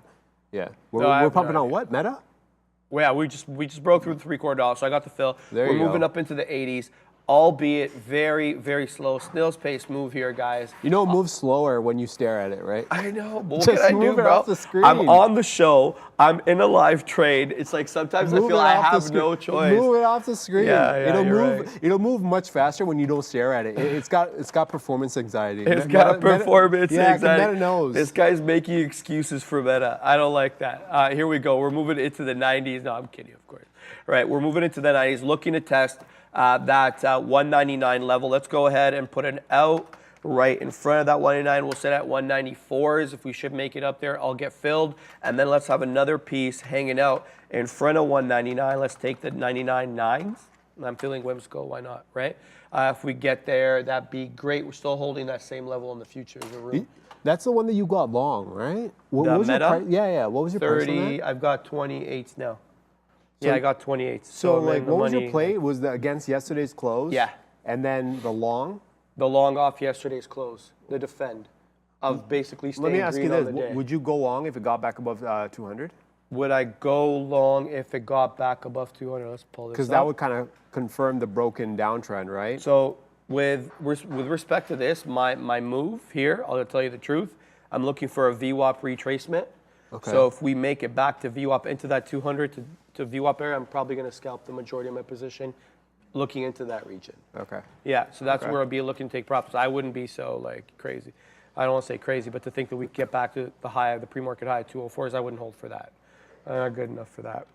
Yeah. We're pumping on what? Meta? Well, yeah, we just broke through the $0.75, so I got the fill. There We're you go. moving up into the 80s, albeit very, very slow. Snail's pace move here, guys. You know, it moves slower when you stare at it, right? I know, but what Just can I move do, it bro? off the screen. I'm on the show. I'm in a live trade. It's like sometimes I Move feel it I off the have screen. no choice. Move it off the screen. Yeah, it'll you're move. right. It'll move much faster when you don't stare at it. It's got performance anxiety. It's got performance anxiety. Meta knows. This guy's making excuses for Meta. I don't like that. Here we go. We're moving into the 90s. No, I'm kidding, of course. All right, we're moving into the 90s, looking to test that 199 level. Let's go ahead and put an out right in front of that 199. We'll set at 194s. If we should make it up there, I'll get filled. And then let's have another piece hanging out in front of 199. Let's take the 99.9s. I'm feeling whimsical. Why not, right? If we get there, that'd be great. We're still holding that same level in the futures. That's the one that you got long, right? What The was your Meta? price? Yeah. What was your price on 30, that? I've got 28s now. Yeah, I got 28s. So I'm like, in the what was your money. play? Was the against yesterday's close? Yeah. And then the long? The long off yesterday's close, the defend of basically staying Let me ask you green on this: the day. would you go long if it got back above 200? Would I go long if it got back above 200? Let's pull this up. Because that would kind of confirm the broken downtrend, right? So with respect to this, my move here, I'll tell you the truth, I'm looking for a VWAP retracement. Okay. So if we make it back to VWAP into that 200 to VWAP area, I'm probably going to scalp the majority of my position looking into that region. Okay. Yeah, so that's Okay. where I'd be looking to take profits. I wouldn't be so like crazy. I don't want to say crazy, but to think that we get back to the high, the pre-market high at 204s, I wouldn't hold for that. Not good enough for that.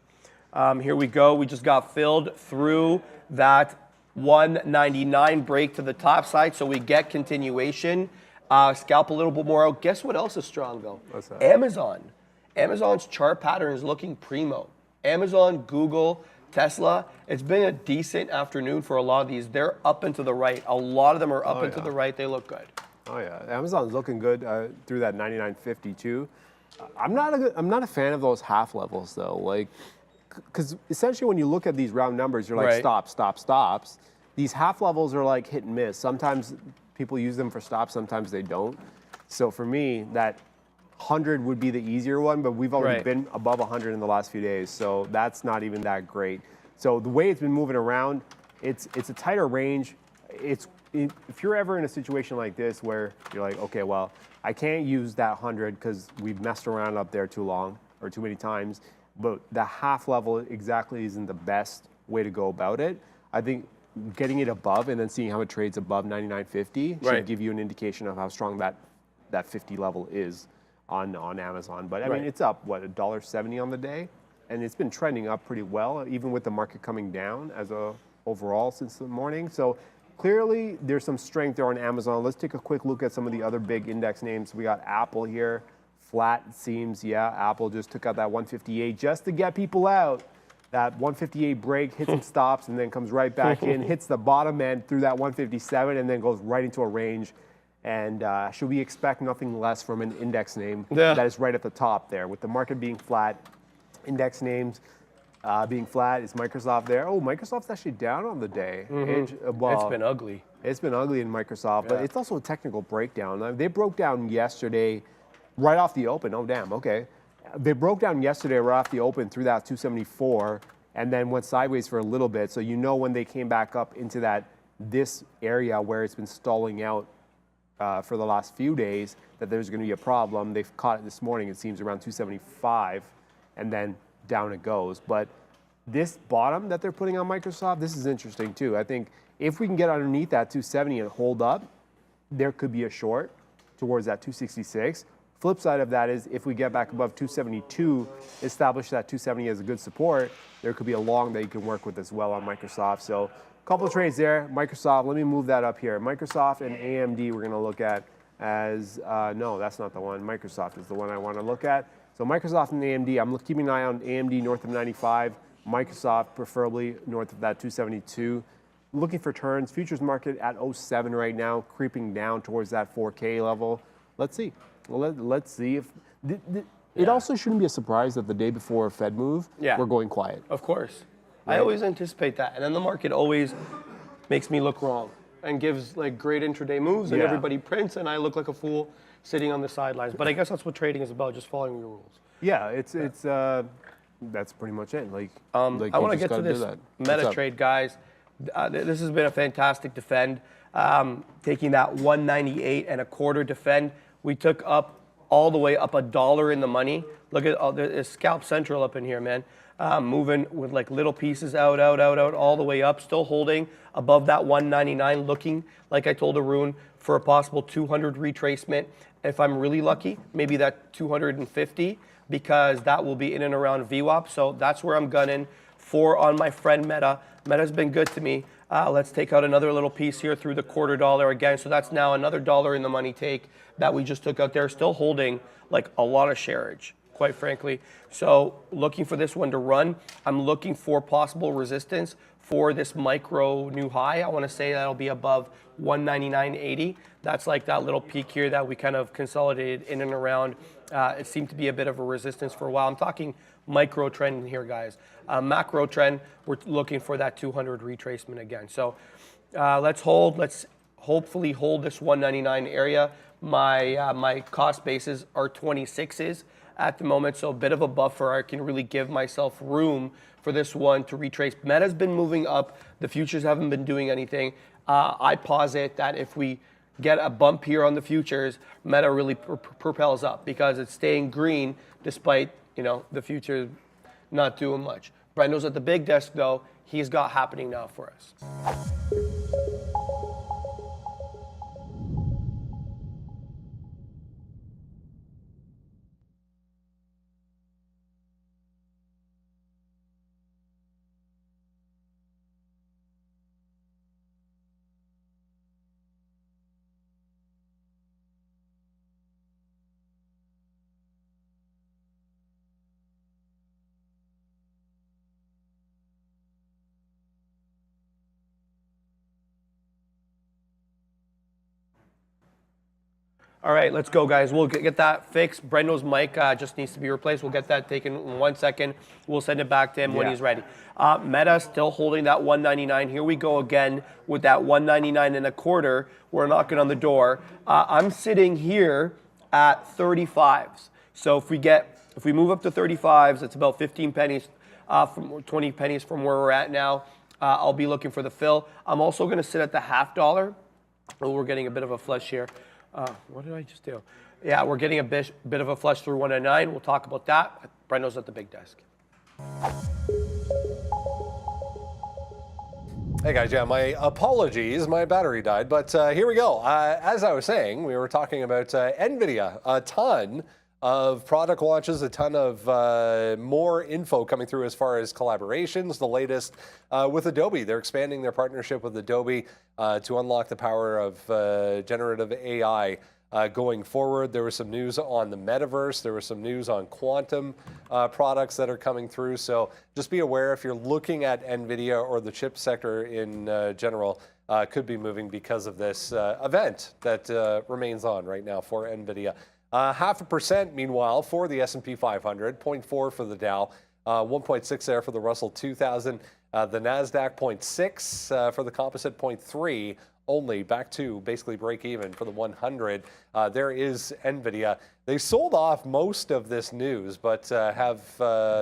Here we go. We just got filled through that 199 break to the top side, so we get continuation. Scalp a little bit more out. Guess what else is strong though? What's that? Amazon. Amazon's chart pattern is looking primo. Amazon, Google, Tesla, it's been a decent afternoon for a lot of these. They're up and to the right. A lot of them are up and to the right. They look good. Oh yeah, Amazon's looking good through that 99.50 too. I'm not a fan of those half levels though, like, because essentially when you look at these round numbers, you're like Right. stops. These half levels are like hit and miss. Sometimes people use them for stops, sometimes they don't. So for me, that 100 would be the easier one, but we've already Right. been above 100 in the last few days, so that's not even that great. So the way it's been moving around, it's a tighter range. If you're ever in a situation like this where you're like, okay, well, I can't use that 100 because we've messed around up there too long or too many times, but the half level exactly isn't the best way to go about it. I think getting it above and then seeing how it trades above 99.50 should Right. give you an indication of how strong that 50 level is on Amazon. But I mean, Right. it's up, what, $1.70 on the day? And it's been trending up pretty well, even with the market coming down as a overall since the morning. So clearly there's some strength there on Amazon. Let's take a quick look at some of the other big index names. We got Apple here, flat it seems. Yeah, Apple just took out that 158 just to get people out. That 158 break, hits some stops, and then comes right back in, hits the bottom end through that 157, and then goes right into a range. And should we expect nothing less from an index name that is right at the top there? With the market being flat, index names being flat, is Microsoft there? Oh, Microsoft's actually down on the day. It's been ugly. It's been ugly in Microsoft, but it's also a technical breakdown. They broke down yesterday right off the open. Oh, damn, okay. They broke down yesterday right off the open through that 274 and then went sideways for a little bit. So you know when they came back up into this area where it's been stalling out for the last few days, that there's going to be a problem. They've caught it this morning, it seems, around 275, and then down it goes. But this bottom that they're putting on Microsoft, this is interesting too. I think if we can get underneath that 270 and hold up, there could be a short towards that 266. Flip side of that is if we get back above 272, establish that 270 as a good support, there could be a long that you can work with as well on Microsoft. So a couple of trades there. Microsoft, let me move that up here. Microsoft and AMD we're going to look at as, no, that's not the one. Microsoft is the one I want to look at. So Microsoft and AMD, I'm keeping an eye on AMD north of 95, Microsoft preferably north of that 272. Looking for turns, futures market at 07 right now, creeping down towards that 4K level. Let's see. Well, let's see if it also shouldn't be a surprise that the day before a Fed move, we're going quiet. Of course. Right? I always anticipate that. And then the market always makes me look wrong and gives like great intraday moves and everybody prints and I look like a fool sitting on the sidelines. But I guess that's what trading is about, just following your rules. Yeah, it's that's pretty much it. Like I want to get to this meta trade, guys. This has been a fantastic defend. Taking that 198.25 defend. We took up all the way up $1 in the money. Look at there's scalp central up in here, man. Moving with like little pieces out, all the way up. Still holding above that 199. Looking, like I told Arun, for a possible 200 retracement. If I'm really lucky, maybe that 250, because that will be in and around VWAP. So that's where I'm gunning for on my friend Meta. Meta's been good to me. Let's take out another little piece here through the $0.25 again. So that's now another $1 in the money take that we just took out there. Still holding like a lot of shareage, quite frankly. So looking for this one to run. I'm looking for possible resistance for this micro new high. I want to say that'll be above 199.80. That's like that little peak here that we kind of consolidated in and around. It seemed to be a bit of a resistance for a while. I'm talking micro trend here, guys. Macro trend, we're looking for that 200 retracement again. So let's hold. Let's hopefully hold this 199 area. My cost bases are 26s at the moment, so a bit of a buffer. I can really give myself room for this one to retrace. Meta's been moving up. The futures haven't been doing anything. I posit that if we get a bump here on the futures, Meta really propels up because it's staying green despite, you know, the futures not doing much. Brendo's at the big desk though. He's got happening now for us. All right, let's go, guys. We'll get that fixed. Brendo's mic just needs to be replaced. We'll get that taken in 1 second. We'll send it back to him when he's ready. Meta still holding that 199. Here we go again with that 199.25. We're knocking on the door. I'm sitting here at 35s. So if we move up to 35s, it's about 15 pennies, from 20 pennies from where we're at now. I'll be looking for the fill. I'm also going to sit at the $0.50. Oh, we're getting a bit of a flush here. What did I just do? Yeah, we're getting a bit of a flush through 109. We'll talk about that. Brendo's at the big desk. Hey guys, yeah, my apologies, my battery died, but here we go. As I was saying, we were talking about Nvidia, a ton of product launches, a ton of more info coming through as far as collaborations. The latest with Adobe. They're expanding their partnership with Adobe to unlock the power of generative AI going forward. There was some news on the metaverse. There was some news on quantum products that are coming through. So just be aware if you're looking at Nvidia or the chip sector in general, could be moving because of this event that remains on right now for Nvidia. 0.5%, meanwhile, for the S&P 500, 0.4 for the Dow, 1.6 there for the Russell 2000, the NASDAQ 0.6 for the composite, 0.3 only, back to basically break even for the 100. There is Nvidia. They sold off most of this news, but have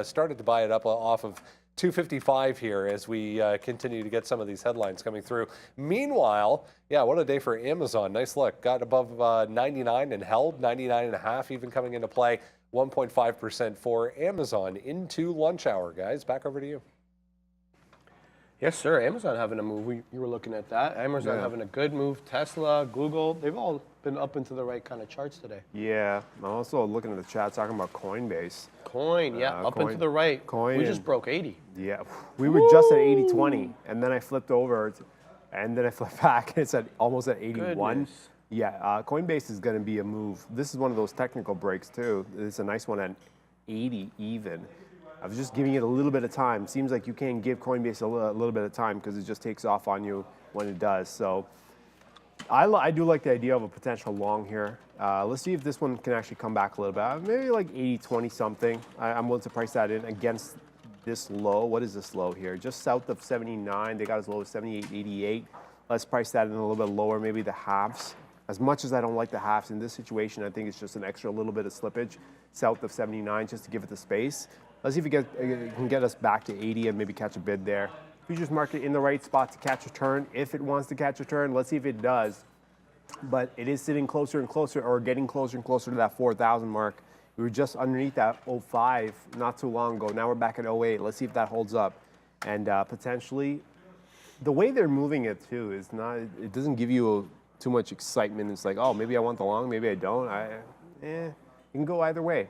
started to buy it up off of 255 here as we continue to get some of these headlines coming through. Meanwhile, yeah, what a day for Amazon. Nice look. Got above 99 and held 99.5 even coming into play. 1.5% for Amazon into lunch hour, guys. Back over to you. Yes, sir. Amazon having a move. You were looking at that. Amazon having a good move. Tesla, Google, they've all been up into the right kind of charts today. Yeah, I'm also looking at the chat talking about Coinbase. Up into the right. We just broke 80. Yeah, we were just at 80.20, and then I flipped over, and then I flipped back, and it's almost at 81. Goodness. Yeah, Coinbase is going to be a move. This is one of those technical breaks, too. It's a nice one at 80 even. I was just giving it a little bit of time. Seems like you can give Coinbase a little bit of time because it just takes off on you when it does. So I do like the idea of a potential long here. Let's see if this one can actually come back a little bit. Maybe like 80.20 something. I'm willing to price that in against this low. What is this low here? Just south of 79. They got as low as 78.88. Let's price that in a little bit lower, maybe the halves. As much as I don't like the halves in this situation, I think it's just an extra little bit of slippage south of 79 just to give it the space. Let's see if it can get us back to 80 and maybe catch a bid there. Futures market in the right spot to catch a turn. If it wants to catch a turn, let's see if it does. But it is sitting closer and closer, or getting closer and closer to that 4,000 mark. We were just underneath that 05 not too long ago. Now we're back at 08. Let's see if that holds up. And potentially, the way they're moving it too is not, it doesn't give you too much excitement. It's like, oh, maybe I want the long, maybe I don't. You can go either way.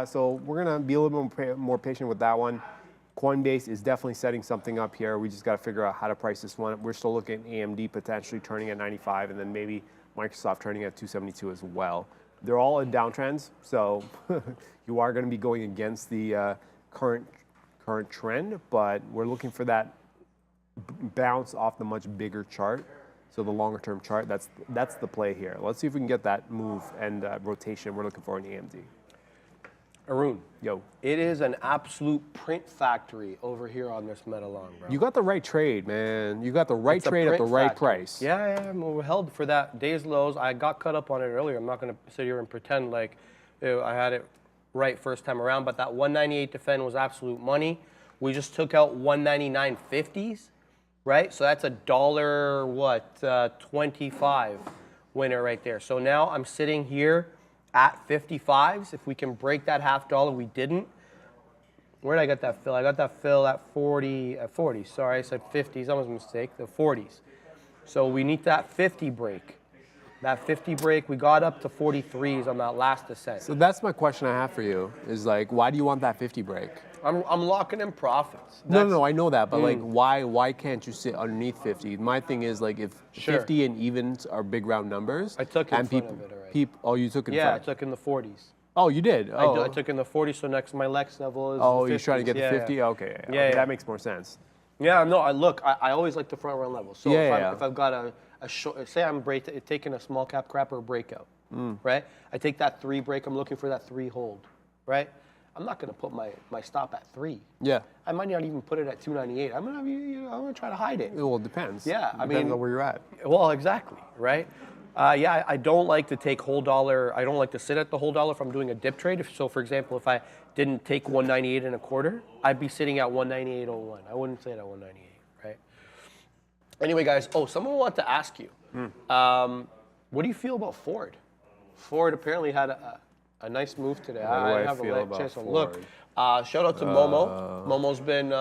So we're going to be a little bit more patient with that one. Coinbase is definitely setting something up here. We just got to figure out how to price this one. We're still looking at AMD potentially turning at 95 and then maybe Microsoft turning at 272 as well. They're all in downtrends, so you are going to be going against the current trend, but we're looking for that bounce off the much bigger chart. So the longer term chart, that's the play here. Let's see if we can get that move and rotation we're looking for in AMD. Arun, Yo, it is an absolute print factory over here on this Metalon, bro. you got the right trade, man. You got the right It's a trade at the print right factory. price. Yeah, we're held for that day's lows. I got cut up on it earlier. I'm not going to sit here and pretend like I had it right first time around, but that 198 defend was absolute money. We just took out 199.50s, right? So that's $1.25 winner right there. So now I'm sitting here at 55s. If we can break that $0.50, we didn't. Where did I get that fill? I got that fill at 40. Sorry, I said 50s. That was a mistake. The 40s. So we need that 50 break. That 50 break, we got up to 43s on that last descent. So that's my question I have for you is like, why do you want that 50 break? I'm locking in profits. No, I know that, but like, why can't you sit underneath 50? My thing is like, if Sure. 50 and evens are big round numbers, I took in and front of it already. Oh, you took in Yeah, I front. took in the 40s. Oh, you did. Oh, I took in the 40s, so next my next level is oh, the you're trying to 50s. get the Yeah, 50. Yeah. Okay, Yeah, okay, yeah. that makes more sense. Yeah, no, I always like the front run level. So Yeah, if I've got a short, say I'm taking a small cap crap or a breakout, right? I take that 3 break, I'm looking for that 3 hold, right? I'm not going to put my stop at 3. Yeah. I might not even put it at 298. I'm gonna try to hide it. Well, it depends. Yeah, I Depends mean- on where you're at. Well, exactly, right? Yeah, I don't like to take whole dollar. I don't like to sit at the whole dollar if I'm doing a dip trade. So, for example, if I didn't take 198 and a quarter, I'd be sitting at 198.01. I wouldn't sit at 198, right? Anyway, guys. Oh, someone wanted to ask you, what do you feel about Ford? Ford apparently had a nice move today. What do I have feel a about chance to Ford? look. Shout out to Momo. Momo's been,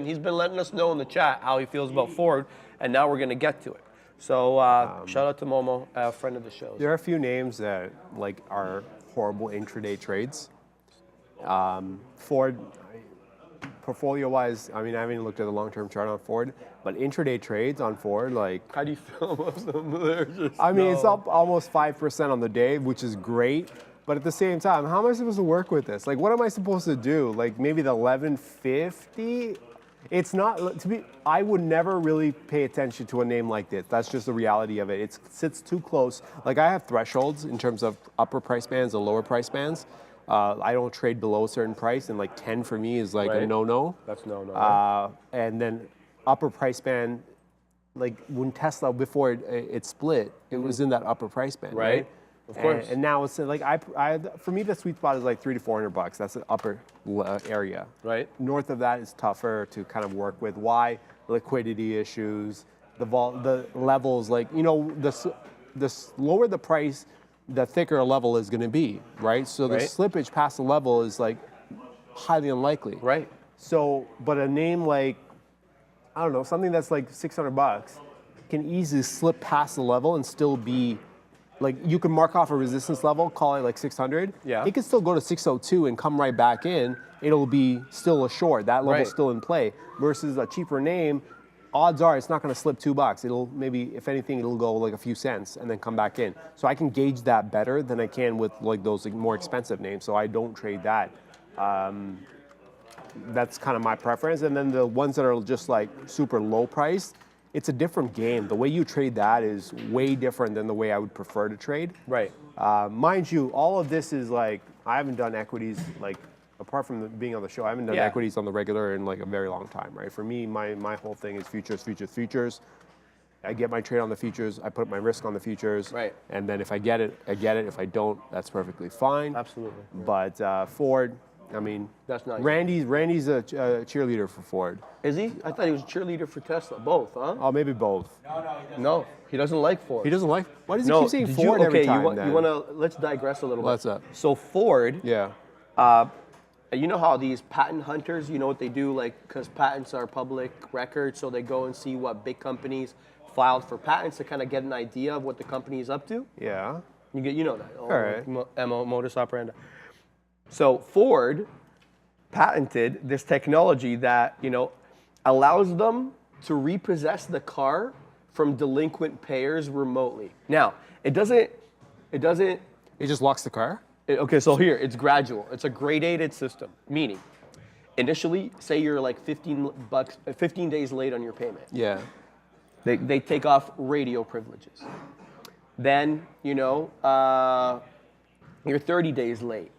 he's been letting us know in the chat how he feels about Ford, and now we're gonna get to it. So shout out to Momo, a friend of the show. There are a few names that like are horrible intraday trades. Ford, portfolio-wise, I mean, I haven't even looked at the long-term chart on Ford, but intraday trades on Ford, like, How do you feel about them? I mean, it's up almost 5% on the day, which is great. But at the same time, how am I supposed to work with this? Like, what am I supposed to do? Like, maybe the 1150? It's not, I would never really pay attention to a name like this. That's just the reality of it. It sits too close. Like, I have thresholds in terms of upper price bands and lower price bands. I don't trade below a certain price, and like 10 for me is like a Right. no-no. That's no. And then upper price band, like when Tesla, before it split, it was in that upper price band, Right. right? Of course. And now it's like, for me, the sweet spot is like $300 to $400. That's the upper area. Right. North of that is tougher to kind of work with. Why? Liquidity issues, the levels, like, you know, the lower the price, the thicker a level is going to be, right? So the Right. slippage past the level is like highly unlikely. Right. So, but a name like, I don't know, something that's like $600 can easily slip past the level and still be, like, you can mark off a resistance level, call it like 600. Yeah. It can still go to 602 and come right back in. It'll be still a short. That level's Right. still in play. Versus a cheaper name, odds are it's not going to slip $2. It'll maybe, if anything, it'll go like a few cents and then come back in. So I can gauge that better than I can with like those like more expensive names. So I don't trade that. That's kind of my preference. And then the ones that are just like super low priced, it's a different game. The way you trade that is way different than the way I would prefer to trade. Right. Mind you, all of this is like, I haven't done equities, like, apart from being on the show, I haven't done Yeah. equities on the regular in like a very long time, right? For me, my whole thing is futures, futures, futures. I get my trade on the futures, I put my risk on the futures. Right. And then if I get it, I get it. If I don't, that's perfectly fine. Absolutely. But Ford, I mean, That's not you. Randy's a cheerleader for Ford. Is he? I thought he was a cheerleader for Tesla. Both, huh? Oh, maybe both. No, he doesn't like Ford. He doesn't like, why does he No, keep saying did Ford you, every okay, time you then? want to, let's digress a little bit. What's up? So Ford, Yeah. you know how these patent hunters, you know what they do, like, because patents are public record, so they go and see what big companies filed for patents to kind of get an idea of what the company is up to? Yeah. You know that. All right. MO, modus operandi. So Ford patented this technology that, you know, allows them to repossess the car from delinquent payers remotely. Now, it doesn't, It just locks the car? okay, so here, it's gradual. It's a gradated system, meaning initially, say you're like $15 days late on your payment. Yeah. They take off radio privileges. Then, you're 30 days late.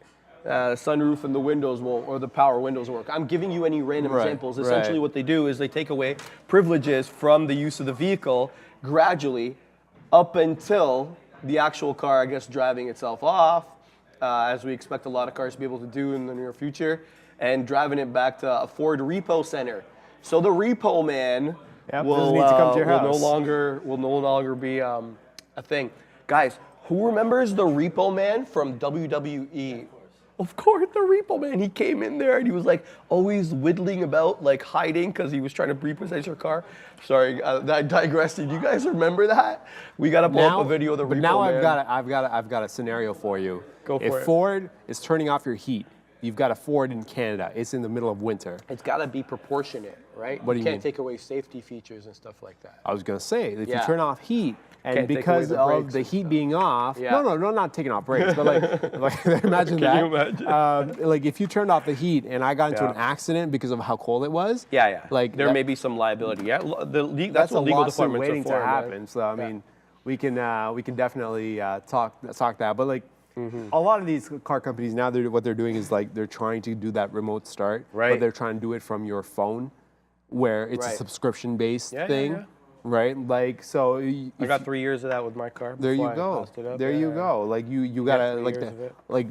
Sunroof and the windows or the power windows won't work. I'm giving you any random examples. Essentially what they do is they take away privileges from the use of the vehicle gradually up until the actual car, I guess, driving itself off, as we expect a lot of cars to be able to do in the near future, and driving it back to a Ford repo center. So the repo man will need to come to your no house. longer be a thing. Guys, who remembers the repo man from WWE? Of course, the repo man. He came in there and he was like always whittling about, like hiding because he was trying to repossess your car. Sorry, I digressed. Did you guys remember that? We got to pull up a video of the repo man. Now I've got a scenario for you. Go for if it. Ford is turning off your heat, you've got a Ford in Canada. It's in the middle of winter. It's got to be proportionate, right? What do you can't mean? take away safety features and stuff like that. I was gonna say, if you Yeah. turn off heat, and Can't take because away the of brakes the and heat being off, Yeah. no, not taking off brakes, but like imagine Can that. you imagine? Like if you turned off the heat and I got into Yeah. an accident because of how cold it was. Yeah. Like there that- may be some liability. Yeah, that's That's a what legal lawsuit departments waiting are for, to man. happen. So I mean, we can definitely talk that. But like a lot of these car companies now, what they're doing is like they're trying to do that remote start, Right. but they're trying to do it from your phone, where it's a Right. subscription-based Yeah, thing, yeah. right? Like so. I got 3 years of that with my car. There you before I go. passed it up. There Yeah, you yeah. go. Like you gotta 3 like years of it.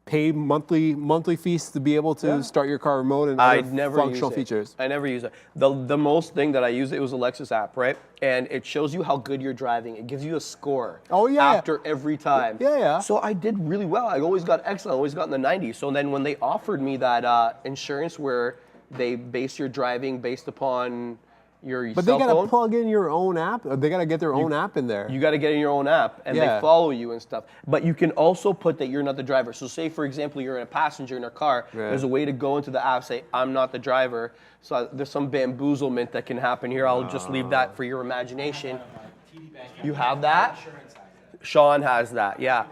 pay monthly fees to be able to start your car remote and I other never functional use it. features. I never use it. The most thing that I use, it was a Lexus app, right? And it shows you how good you're driving. It gives you a score. Oh, yeah. After every time. Yeah. So I did really well. I always got excellent. I always got in the 90s. So then when they offered me that insurance where they base your driving based upon your But they cell gotta phone, plug in your own app. Or they gotta get their own app in there. you got to get in your own app, and Yeah. they follow you and stuff. But you can also put that you're not the driver. So say, for example, you're a passenger in a car. Right. There's a way to go into the app, say, I'm not the driver. So there's some bamboozlement that can happen here. I'll just leave that for your imagination. You have that? Sean has that, yeah.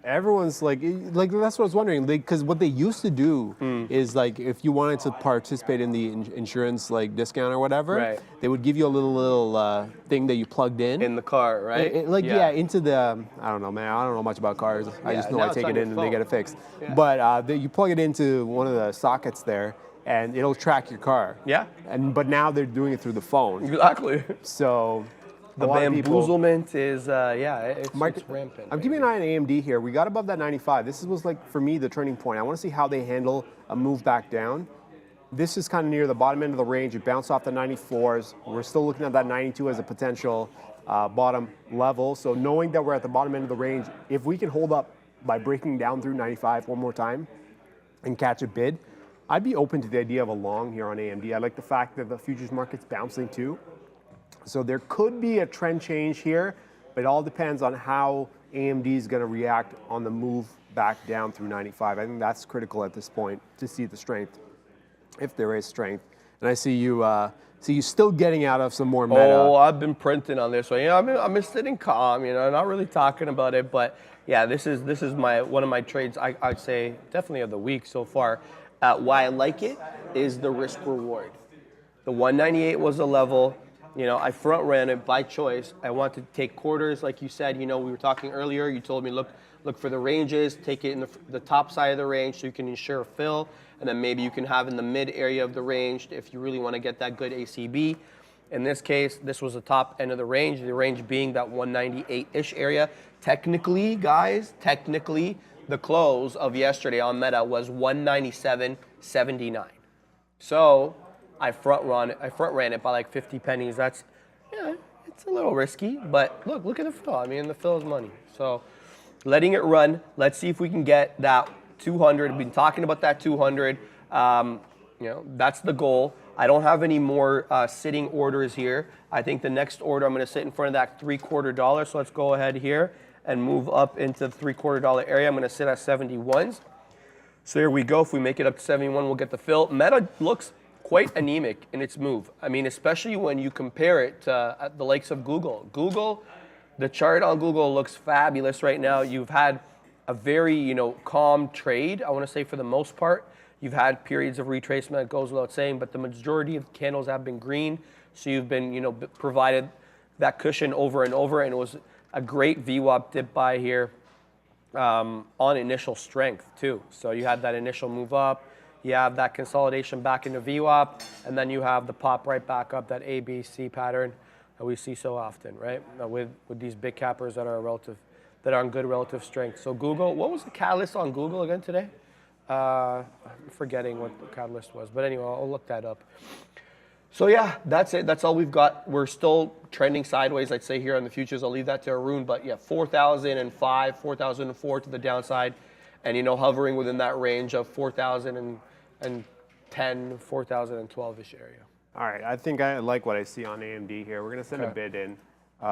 Everyone's like that's what I was wondering. Because what they used to do is like if you wanted to participate in the insurance like discount or whatever, Right. they would give you a little thing that you plugged in. In the car, right? Into the I don't know, man. I don't know much about cars. I just know now I it's take on it your in and they phone. get it fixed. Yeah. But you plug it into one of the sockets there, and it'll track your car. Yeah. But now they're doing it through the phone. Exactly. So The a lot of people- bamboozlement is, it's rampant. I'm keeping an eye on AMD here. We got above that 95. This was like, for me, the turning point. I want to see how they handle a move back down. This is kind of near the bottom end of the range. It bounced off the 94s. We're still looking at that 92 as a potential bottom level. So knowing that we're at the bottom end of the range, if we can hold up by breaking down through 95 one more time and catch a bid, I'd be open to the idea of a long here on AMD. I like the fact that the futures market's bouncing too. So there could be a trend change here, but it all depends on how AMD is going to react on the move back down through 95. I think that's critical at this point to see the strength, if there is strength. And I see you still getting out of some more meta. Oh, I've been printing on this. So I'm been sitting calm, not really talking about it. But yeah, this is one of my trades. I'd say definitely of the week so far. Why I like it is the risk reward. The 198 was a level. I front ran it by choice. I want to take quarters, like you said. We were talking earlier. You told me look for the ranges, take it in the top side of the range so you can ensure a fill, and then maybe you can have in the mid area of the range if you really want to get that good ACB. In this case, this was the top end of the range being that 198-ish area. Technically, guys, the close of yesterday on Meta was 197.79. So I front ran it by like 50 pennies. That's, it's a little risky, but look at the fill. The fill is money. So letting it run. Let's see if we can get that 200. We've been talking about that 200. That's the goal. I don't have any more sitting orders here. I think the next order I'm going to sit in front of that $0.75. So let's go ahead here and move up into the $0.75 area. I'm going to sit at 71s. So here we go. If we make it up to 71, we'll get the fill. Meta looks quite anemic in its move. Especially when you compare it to the likes of Google. The chart on Google looks fabulous right now. You've had a very, calm trade, I want to say for the most part. You've had periods of retracement that goes without saying, but the majority of candles have been green. So you've been, provided that cushion over and over, and it was a great VWAP dip by here on initial strength too. So you had that initial move up, you have that consolidation back into VWAP, and then you have the pop right back up, that ABC pattern that we see so often, right? With these big cappers that are on good relative strength. So Google, what was the catalyst on Google again today? I'm forgetting what the catalyst was, but anyway, I'll look that up. So yeah, that's it. That's all we've got. We're still trending sideways, I'd say, here on the futures. I'll leave that to Arun, but yeah, 4,005, 4,004 to the downside, and hovering within that range of 4,010, 4,012-ish area. All right, I think I like what I see on AMD here. We're going to send a bid in,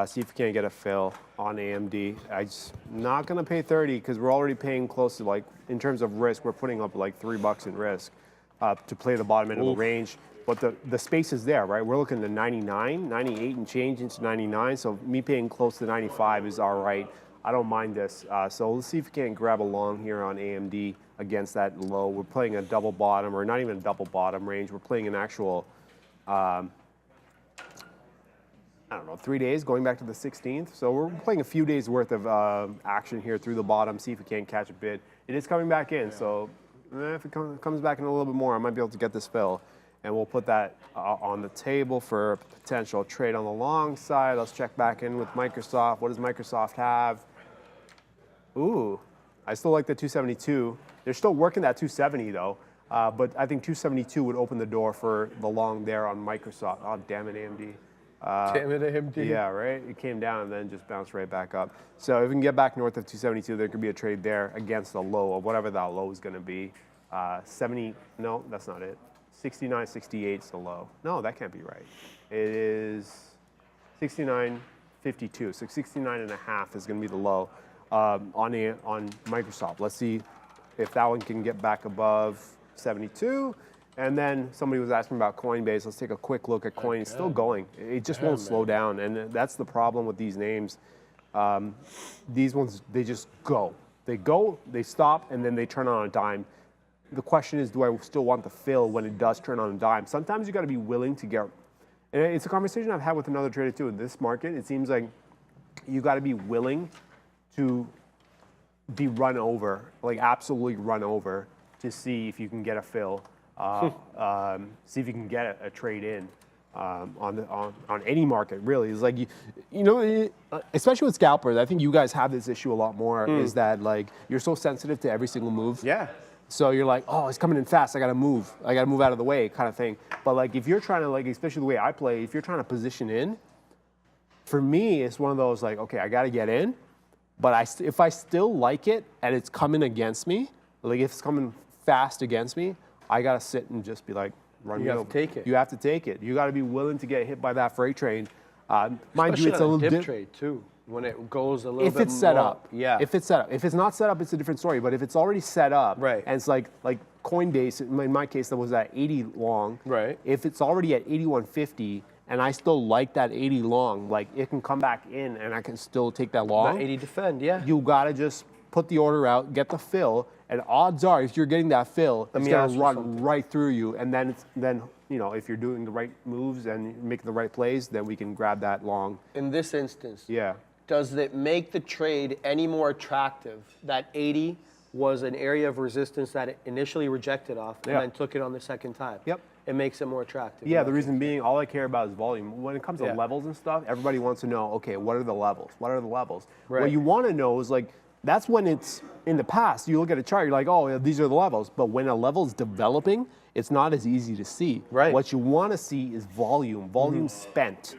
see if we can't get a fill on AMD. I'm just not going to pay 30 because we're already paying close to, like, in terms of risk, we're putting up like $3 in risk to play the bottom end of the range. But the space is there, right? We're looking to 99, 98 and change into 99. So me paying close to 95 is all right. I don't mind this. So let's see if we can't grab a long here on AMD against that low. We're playing a double bottom, or not even a double bottom range. We're playing an actual, I don't know, 3 days going back to the 16th. So we're playing a few days worth of action here through the bottom, see if we can't catch a bid. It is coming back in. So if it comes back in a little bit more, I might be able to get this fill. And we'll put that on the table for a potential trade on the long side. Let's check back in with Microsoft. What does Microsoft have? Ooh, I still like the 272. They're still working that 270 though. But I think 272 would open the door for the long there on Microsoft. Oh, damn it, AMD. Damn it, AMD. Yeah, right? It came down and then just bounced right back up. So if we can get back north of 272, there could be a trade there against the low, or whatever that low is going to be. 70, no, that's not it. 69, 68 is the low. No, that can't be right. It is 69.52. So 69.5 is going to be the low on Microsoft. Let's see if that one can get back above 72. And then somebody was asking about Coinbase. Let's take a quick look at Coin. It's still going. It just won't slow down. And that's the problem with these names. These ones, they just go. They go, they stop, and then they turn on a dime. The question is, do I still want the fill when it does turn on a dime? Sometimes you got to be willing to get, and it's a conversation I've had with another trader too. In this market, it seems like you got to be willing to be run over, like absolutely run over, to see if you can get a fill, see if you can get a trade in on any market. Really, it's like especially with scalpers. I think you guys have this issue a lot more. Is that like you're so sensitive to every single move? Yeah. So you're like, oh, it's coming in fast. I gotta move out of the way, kind of thing. But like, if you're trying to, like, especially the way I play, if you're trying to position in, for me, it's one of those like, okay, I gotta get in, but if I still like it and it's coming against me, like if it's coming fast against me, I gotta sit and just be like, run. You have to take it. You have to take it. You gotta be willing to get hit by that freight train. Mind you, Especially it's a little dip trade too. When it goes a little bit if it's set more, up. yeah. If it's set up. If it's not set up, it's a different story. But if it's already set up, right, and it's like Coinbase, in my case, that was at 80 long. Right. If it's already at 81.50, and I still like that 80 long, like it can come back in, and I can still take that long. That 80 defend, yeah. You gotta just put the order out, get the fill, and odds are, if you're getting that fill, it's gonna run right through you, and then if you're doing the right moves and making the right plays, then we can grab that long. In this instance, yeah. Does it make the trade any more attractive that 80 was an area of resistance that it initially rejected off and then took it on the second time? Yep. It makes it more attractive. Yeah, the reason being, all I care about is volume. When it comes to levels and stuff, everybody wants to know, okay, what are the levels? What are the levels? Right. What you want to know is, like, that's when it's in the past. You look at a chart, you're like, oh, these are the levels. But when a level's developing, it's not as easy to see. Right. What you want to see is volume spent.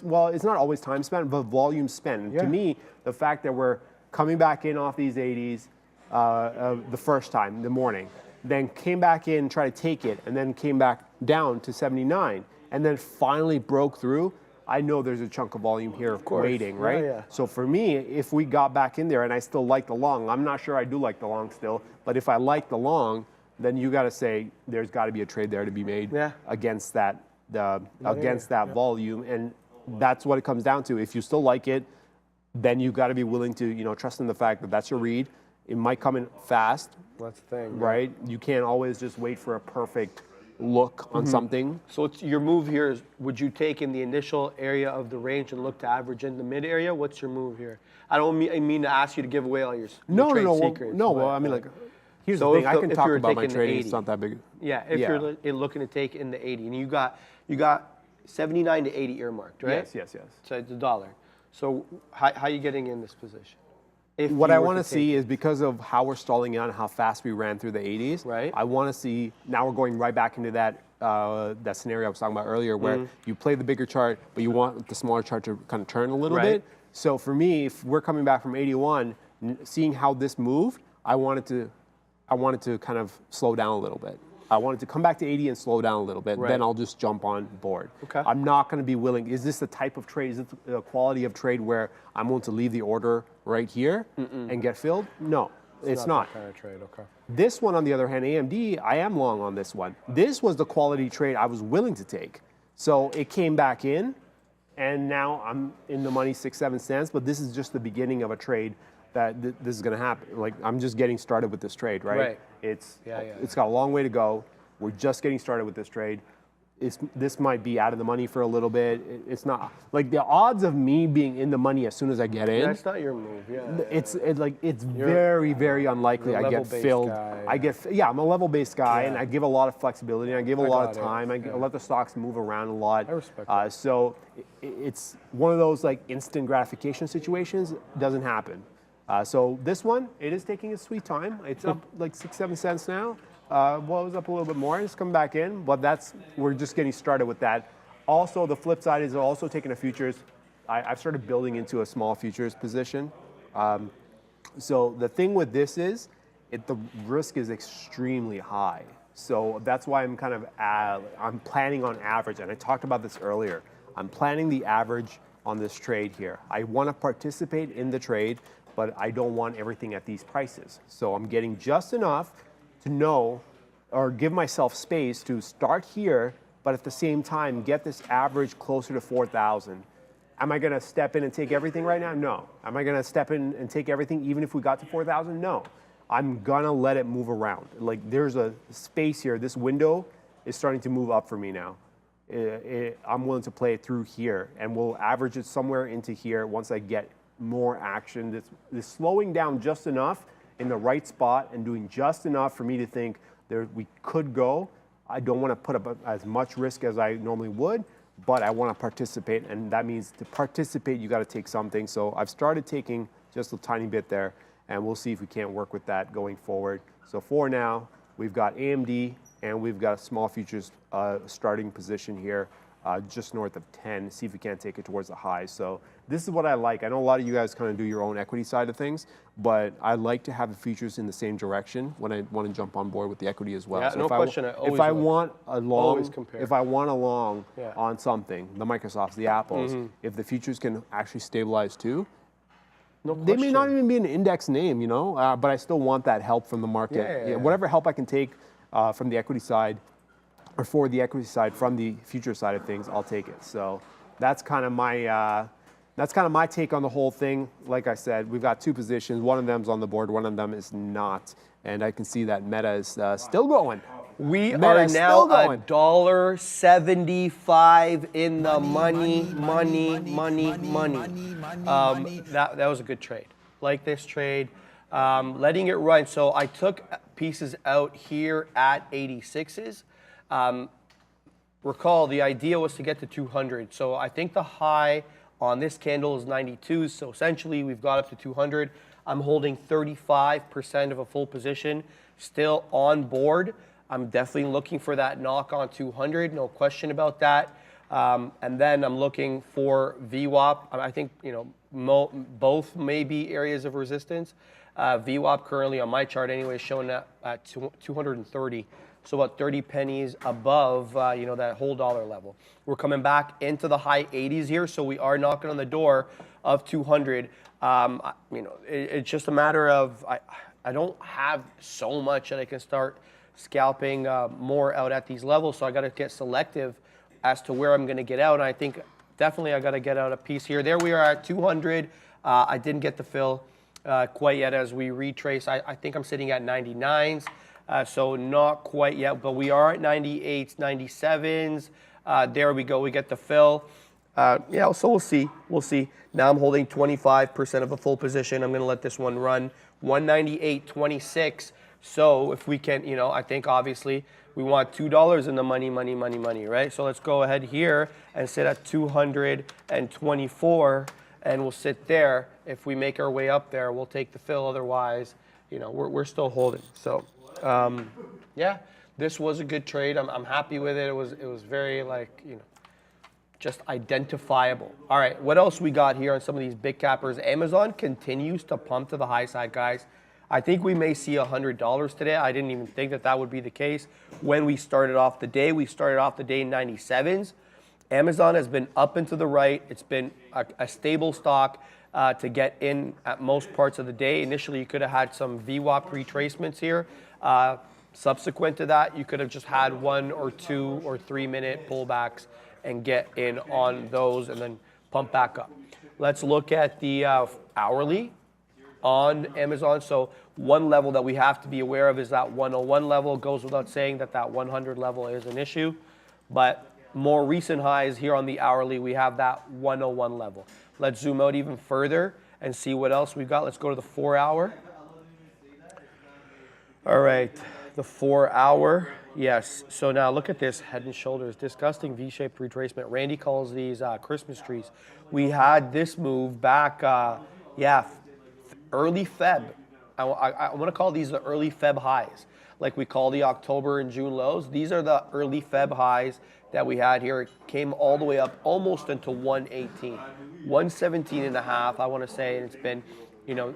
Well, it's not always time spent, but volume spent. Yeah. To me, the fact that we're coming back in off these 80s the first time, the morning, then came back in, tried to take it, and then came back down to 79, and then finally broke through, I know there's a chunk of volume here waiting, right? Yeah. So for me, if we got back in there and I still like the long, I'm not sure I do like the long still, but if I like the long, then you got to say there's got to be a trade there to be made against that. Volume, and that's what it comes down to. If you still like it, then you got to be willing to trust in the fact that that's your read, It might come in fast, That's the thing. right? You can't always just wait for a perfect look on something. So it's your move here is, would you take in the initial area of the range and look to average in the mid area? What's your move here? I don't mean to ask you to give away all your trade secrets. Well, I mean, like, here's So the thing. if I can if talk you were about my taking the trading. 80. It's not that big. Yeah, if you're looking to take in the 80, and you got 79 to 80 earmarked, right? Yes. So it's $1. So how are you getting in this position? If What you I were want to take see it? is because of how we're stalling out and how fast we ran through the 80s. Right. I want to see, now we're going right back into that that scenario I was talking about earlier where you play the bigger chart, but you want the smaller chart to kind of turn a little Right. bit. So for me, if we're coming back from 81, seeing how this moved, I wanted to kind of slow down a little bit. I wanted to come back to 80 and slow down a little bit. Right. Then I'll just jump on board. Okay. I'm not going to be willing. Is this the type of trade? Is it the quality of trade where I'm willing to leave the order right here and get filled? No, it's not. That kind of trade, okay. This one, on the other hand, AMD, I am long on this one. This was the quality trade I was willing to take. So it came back in, and now I'm in the money 6-7 cents. But this is just the beginning of a trade that this is going to happen. Like, I'm just getting started with this trade, right? Right. It's Yeah. got a long way to go. We're just getting started with this trade. This might be out of the money for a little bit. It's not like the odds of me being in the money as soon as I get in. That's not your move, yeah. It's very, very unlikely you're a I get level-based filled. guy, I'm a level-based guy, and Yeah. I give a lot of flexibility. And I give a lot of got it, time. I yeah. let the stocks move around a lot. I respect that. So it's one of those like instant gratification situations. Doesn't happen. So this one, it is taking its sweet time. It's up like 6-7 cents now. Well, it was up a little bit more. It's come back in, but we're just getting started with that. Also, the flip side is also taking a futures. I've started building into a small futures position. So the thing with this is, the risk is extremely high. So that's why I'm I'm planning on average, and I talked about this earlier. I'm planning the average on this trade here. I want to participate in the trade, but I don't want everything at these prices. So I'm getting just enough to know or give myself space to start here, but at the same time get this average closer to 4,000. Am I going to step in and take everything right now? No. Am I going to step in and take everything even if we got to 4,000? No. I'm going to let it move around. Like, there's a space here. This window is starting to move up for me now. I'm willing to play it through here, and we'll average it somewhere into here once I get more action. This slowing down just enough in the right spot and doing just enough for me to think we could go. I don't want to put up as much risk as I normally would, but I want to participate, and that means to participate, you got to take something. So I've started taking just a tiny bit there, and we'll see if we can't work with that going forward. So for now, we've got AMD, and we've got a small futures starting position here, just north of 10. See if we can't take it towards the high. So this is what I like. I know a lot of you guys kind of do your own equity side of things, but I like to have the futures in the same direction when I want to jump on board with the equity as well. Yeah, So no if question. If I want a long, compare. if I want a long Yeah. on something, the Microsofts, the Apples, if the futures can actually stabilize too, they may not even be an index name, but I still want that help from the market. Yeah. Whatever help I can take from the equity side, or for the equity side from the future side of things, I'll take it. So that's kind of my take on the whole thing. Like I said, we've got two positions. One of them's on the board, one of them is not, and I can see that Meta is still going. We Meta are is now still going. $1.75 in the money. That was a good trade. Like this trade, letting it run. So I took pieces out here at 86s. Recall the idea was to get to 200. So I think the high on this candle is 92. So essentially we've got up to 200. I'm holding 35% of a full position, still on board. I'm definitely looking for that knock on 200, no question about that. And then I'm looking for VWAP. I think both may be areas of resistance. VWAP currently on my chart anyway is showing at 230. So about 30 pennies above, that whole dollar level. We're coming back into the high 80s here, so we are knocking on the door of 200. It's just a matter of I don't have so much that I can start scalping more out at these levels, so I got to get selective as to where I'm going to get out. And I think definitely I got to get out a piece here. There we are at 200. I didn't get the fill. quite yet as we retrace. I think I'm sitting at 99s, so not quite yet, but we are at 98s, 97s. There we go. We get the fill. Yeah, so we'll see. We'll see. Now I'm holding 25% of a full position. I'm going to let this one run. 198.26. So if we can, you know, I think obviously we want $2 in the money, right? So let's go ahead here and sit at 224, and we'll sit there. If we make our way up there, we'll take the fill. Otherwise, you know, we're still holding. So, yeah, this was a good trade. I'm happy with it. It was very, like, you know, just identifiable. All right, what else we got here on some of these big cappers? Amazon continues to pump to the high side, guys. I think we may see $100 today. I didn't even think that that would be the case when we started off the day. We started off the day in 97s. Amazon has been up and to the right. It's been a stable stock to get in at most parts of the day. Initially, you could have had some VWAP retracements here. Subsequent to that, you could have just had 1 or 2 or 3 minute pullbacks and get in on those and then pump back up. Let's look at the hourly on Amazon. So one level that we have to be aware of is that 101 level. Goes without saying that that 100 level is an issue, but more recent highs here on the hourly, we have that 101 level. Let's zoom out even further and see what else we've got. Let's go to the 4 hour. All right, the 4 hour. Yes, so now look at this head and shoulders, disgusting V-shaped retracement. Randy calls these Christmas trees. We had this move back, early Feb. I want to call these the early Feb highs, like we call the October and June lows. These are the early Feb highs that we had here. It came all the way up almost into 118, 117 and a half, I want to say, and it's been, you know,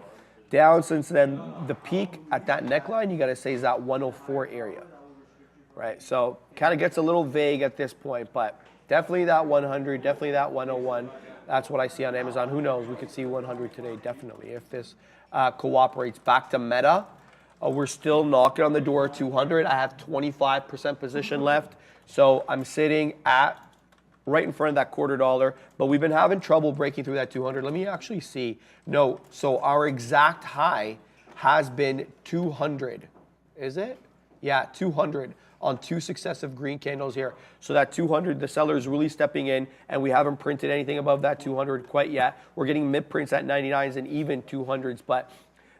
down since then. The peak at that neckline, you got to say, is that 104 area, right? So kind of gets a little vague at this point, but definitely that 100, definitely that 101. That's what I see on Amazon. Who knows? We could see 100 today, definitely. If this cooperates back to Meta, we're still knocking on the door of 200. I have 25% position left. So I'm sitting at right in front of that $0.25, but we've been having trouble breaking through that 200. Let me actually see. No, so our exact high has been 200. Is it? Yeah, 200. On 2 successive green candles here. So that 200, the seller is really stepping in, and we haven't printed anything above that 200 quite yet. We're getting mid prints at 99s and even 200s, but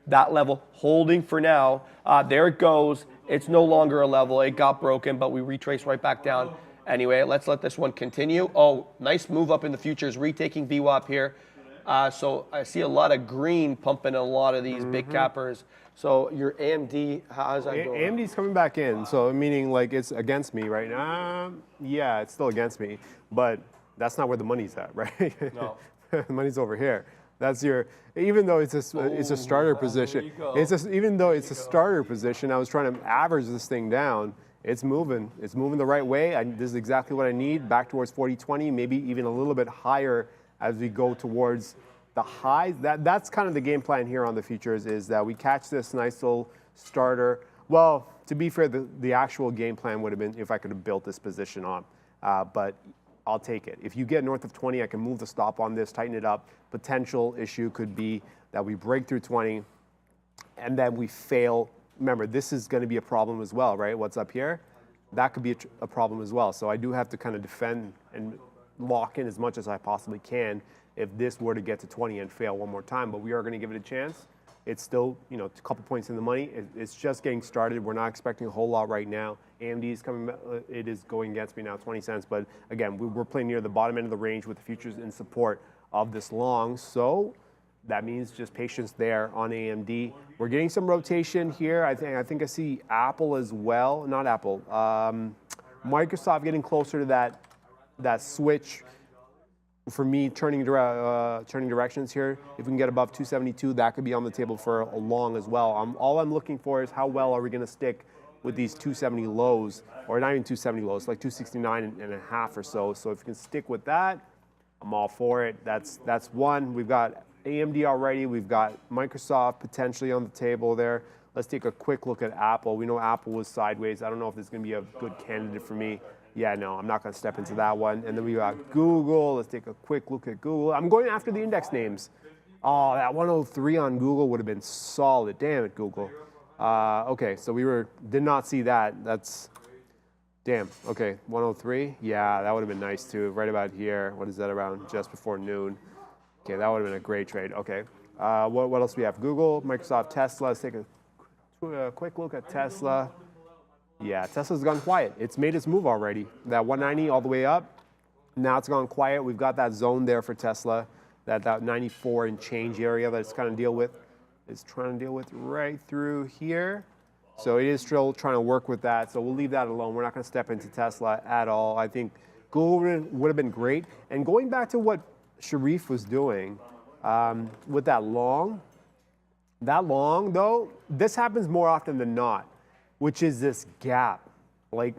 that level holding for now. There it goes. It's no longer a level. It got broken, but we retrace right back down. Anyway, let's let this one continue. Oh, nice move up in the futures, retaking VWAP here. So I see a lot of green pumping a lot of these big cappers. So your AMD, how's that going? AMD's coming back in, so meaning like it's against me right now. Yeah, it's still against me, but that's not where the money's at, right? No. The money's over here. That's your, even though it's a starter position, even though it's a starter position, I was trying to average this thing down. It's moving the right way. This is exactly what I need, back towards 40-20, maybe even a little bit higher as we go towards the highs. That's kind of the game plan here on the futures, is that we catch this nice little starter. Well, to be fair, the actual game plan would have been if I could have built this position on, but I'll take it. If you get north of 20, I can move the stop on this, tighten it up. Potential issue could be that we break through 20 and then we fail. Remember, this is going to be a problem as well, right? What's up here? That could be a problem as well. So I do have to kind of defend and lock in as much as I possibly can if this were to get to 20 and fail one more time, but we are going to give it a chance. It's still, you know, a couple points in the money. It's just getting started. We're not expecting a whole lot right now. AMD is coming, it is going against me now, 20 cents, but again, we're playing near the bottom end of the range with the futures in support of this long, so that means just patience there on AMD. We're getting some rotation here. I think I see Apple as well, not Apple, Microsoft getting closer to that switch. For me, turning directions here. If we can get above 272, that could be on the table for a long as well. All I'm looking for is how well are we going to stick with these 270 lows, or not even 270 lows, like 269 and a half or so. So if you can stick with that, I'm all for it. That's one. We've got AMD already. We've got Microsoft potentially on the table there. Let's take a quick look at Apple. We know Apple was sideways. I don't know if this is going to be a good candidate for me. Yeah, no, I'm not going to step into that one. And then we got Google. Let's take a quick look at Google. I'm going after the index names. Oh, that 103 on Google would have been solid. Damn it, Google. Okay, so did not see that. That's, damn. Okay, 103. Yeah, that would have been nice too. Right about here. What is that, around just before noon? Okay, that would have been a great trade. Okay, what else do we have? Google, Microsoft, Tesla. Let's take a quick look at Tesla. Yeah, Tesla's gone quiet. It's made its move already. That 190 all the way up. Now it's gone quiet. We've got that zone there for Tesla. That 94 and change area that it's kind of trying to deal with right through here. So it is still trying to work with that. So we'll leave that alone. We're not going to step into Tesla at all. I think Google would have been great. And going back to what Sharif was doing with that long though, this happens more often than not, which is this gap. Like,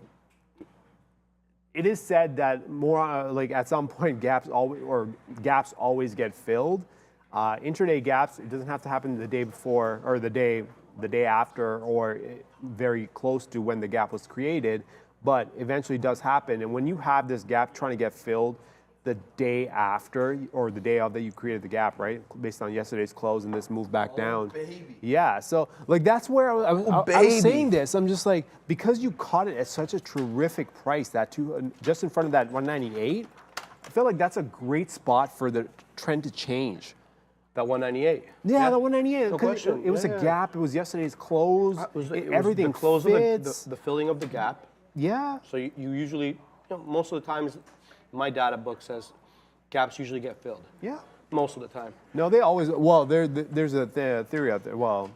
it is said that more like at some point gaps always get filled. Intraday gaps, it doesn't have to happen the day before or the day after or very close to when the gap was created, but eventually does happen. And when you have this gap trying to get filled the day after or the day of that you created the gap, right? Based on yesterday's close and this move back down. Baby. Yeah, so like that's where I was saying this. I'm just like, because you caught it at such a terrific price, that just in front of that 198, I feel like that's a great spot for the trend to change. That 198. Yeah, the 198. No question. It was a gap. It was yesterday's close. Everything the close fits. of the filling of the gap. Yeah. So you usually, most of the times, my data book says gaps usually get filled. Yeah. Most of the time. No, they always. Well, there's a theory out there. Well,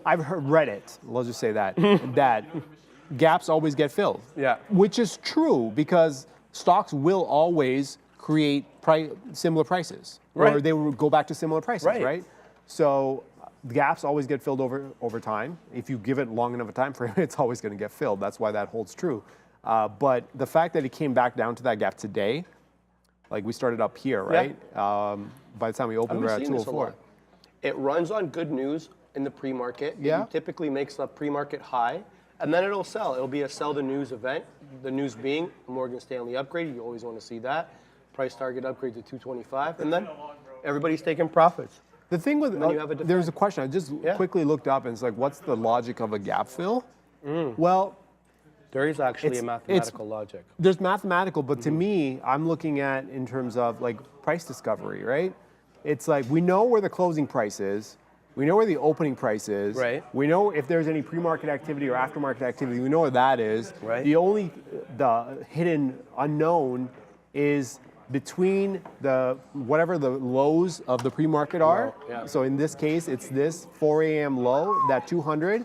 I've read it. Let's just say that that gaps always get filled. Yeah. Which is true because stocks will always create similar prices, or Right. they will go back to similar prices, Right. right? So the gaps always get filled over time. If you give it long enough a time frame, it's always going to get filled. That's why that holds true. But the fact that it came back down to that gap today, like we started up here, right? By the time we opened, we're at 204. It runs on good news in the pre-market. Yeah. It typically makes a pre-market high, and then it'll sell. It'll be a sell the news event. The news being Morgan Stanley upgrade. You always want to see that. Price target upgrade to 225, and then everybody's taking profits. The thing with then you have a there's a question I just quickly looked up, and it's like, what's the logic of a gap fill? Well, There is actually a It's- mathematical logic. there's mathematical, but to me, I'm looking at in terms of like price discovery, right? It's like we know where the closing price is, we know where the opening price is, Right. We know if there's any pre-market activity or aftermarket activity, we know where that is. Right. The hidden unknown is between whatever the lows of the pre-market are. yeah. So in this case, it's this 4 a.m. low, that 200,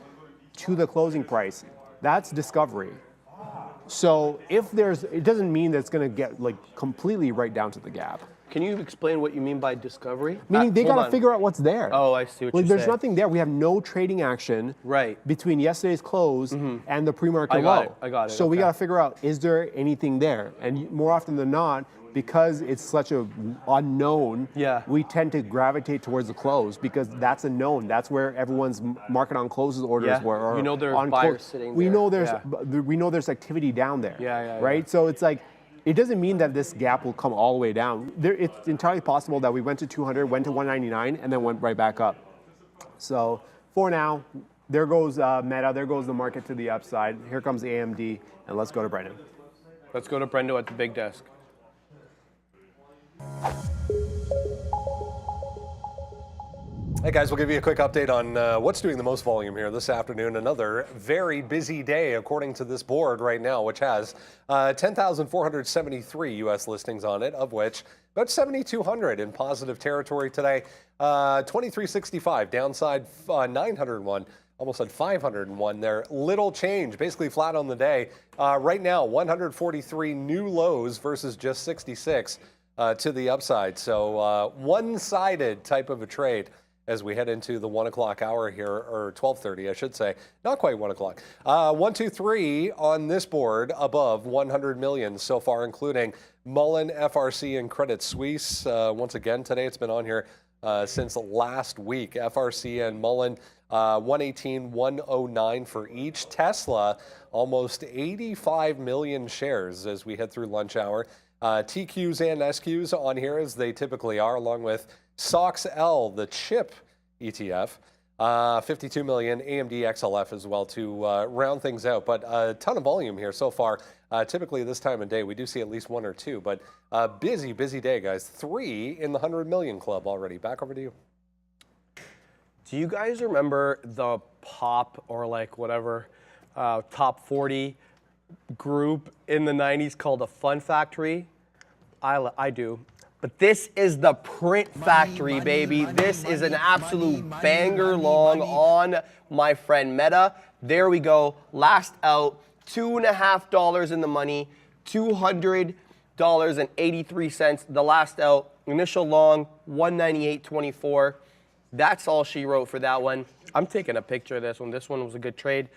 to the closing price. That's discovery. So if it doesn't mean that it's going to get like completely right down to the gap. Can you explain what you mean by discovery? Meaning they Hold got to on. figure out what's there. Oh, I see what Like you're there's saying. nothing there. We have no trading action Right. between yesterday's close and the pre-market I got low. it. I got it. So we Okay. got to figure out, is there anything there? And more often than not, because it's such a unknown, Yeah. we tend to gravitate towards the close because that's a known. That's where everyone's market on closes orders Yeah. were. Or You know there's on buyers sitting we there. know there's Yeah. we know there's activity down there. Yeah. Right. So it's like, it doesn't mean that this gap will come all the way down. It's entirely possible that we went to 200, went to 199, and then went right back up. So for now, there goes Meta, there goes the market to the upside. Here comes AMD, and let's go to Brendan. Let's go to Brendo at the big desk. Hey guys, we'll give you a quick update on what's doing the most volume here this afternoon. Another very busy day according to this board right now, which has 10,473 U.S. listings on it, of which about 7,200 in positive territory today. 2365 downside, 901. Almost at 501 there. Little change, basically flat on the day. Right now, 143 new lows versus just 66 to the upside. So one-sided type of a trade as we head into the 1 o'clock hour here, or 12:30, I should say. Not quite 1 o'clock. 1, 2, 3 on this board above 100 million so far, including Mullen, FRC, and Credit Suisse. Once again, today it's been on here since last week. FRC and Mullen, 118, 109 for each. Tesla, almost 85 million shares as we head through lunch hour. TQs and SQs on here as they typically are, along with SOXL, the chip ETF, 52 million, AMD XLF as well to round things out. But a ton of volume here so far. Typically this time of day, we do see at least one or two, but busy day, guys. 3 in the 100 million club already. Back over to you. Do you guys remember the pop or like whatever top 40 group in the 90s called the Fun Factory? I do. But this is the Print Factory, baby. This is an absolute banger long on my friend Meta. There we go. Last out, $2.50 in the money, $200.83. The last out, initial long, 198.24. That's all she wrote for that one. I'm taking a picture of this one. This one was a good trade.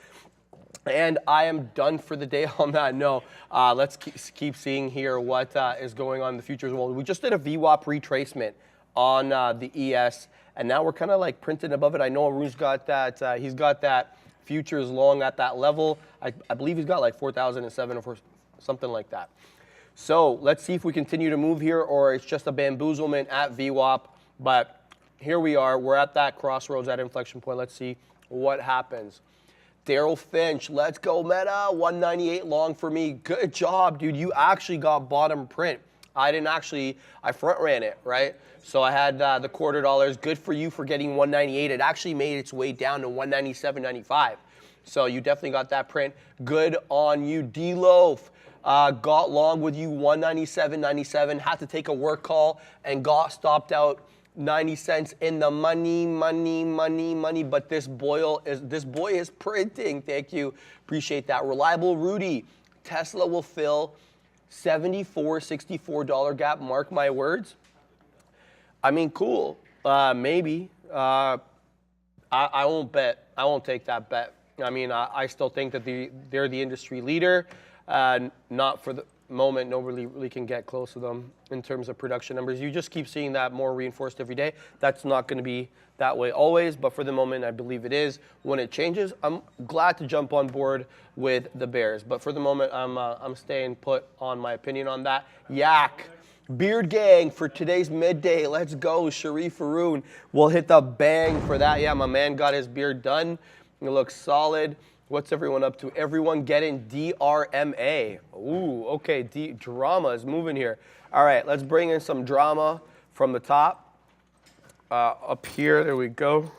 And I am done for the day on that. No, let's keep seeing here what is going on in the futures world. We just did a VWAP retracement on the ES, and now we're kind of like printing above it. I know Arun's got that. He's got that futures long at that level. I believe he's got like 4,007 or something like that. So let's see if we continue to move here or it's just a bamboozlement at VWAP. But here we are. We're at that crossroads, that inflection point. Let's see what happens. Daryl Finch, let's go Meta, 198 long for me. Good job, dude. You actually got bottom print. I didn't actually, I front ran it, right? So I had the $0.25. Good for you for getting 198. It actually made its way down to 197.95. So you definitely got that print. Good on you. D-Loaf, got long with you, 197.97. Had to take a work call and got stopped out 90 cents in the money. But this boy is printing. Thank you. Appreciate that. Reliable Rudy. Tesla will fill $74-$64 gap. Mark my words. I mean, cool. Maybe. I won't bet. I won't take that bet. I mean, I still think that they're the industry leader. Not for the moment, nobody really can get close to them in terms of production numbers. You just keep seeing that more reinforced every day. That's not going to be that way always, but for the moment, I believe it is. When it changes, I'm glad to jump on board with the Bears, but for the moment, I'm staying put on my opinion on that. Yak, Beard Gang for today's midday. Let's go, Sharif Arun. We'll hit the bang for that. Yeah, my man got his beard done. It looks solid. What's everyone up to? Everyone getting DRMA. Ooh, okay, drama is moving here. All right, let's bring in some drama from the top. Up here, there we go.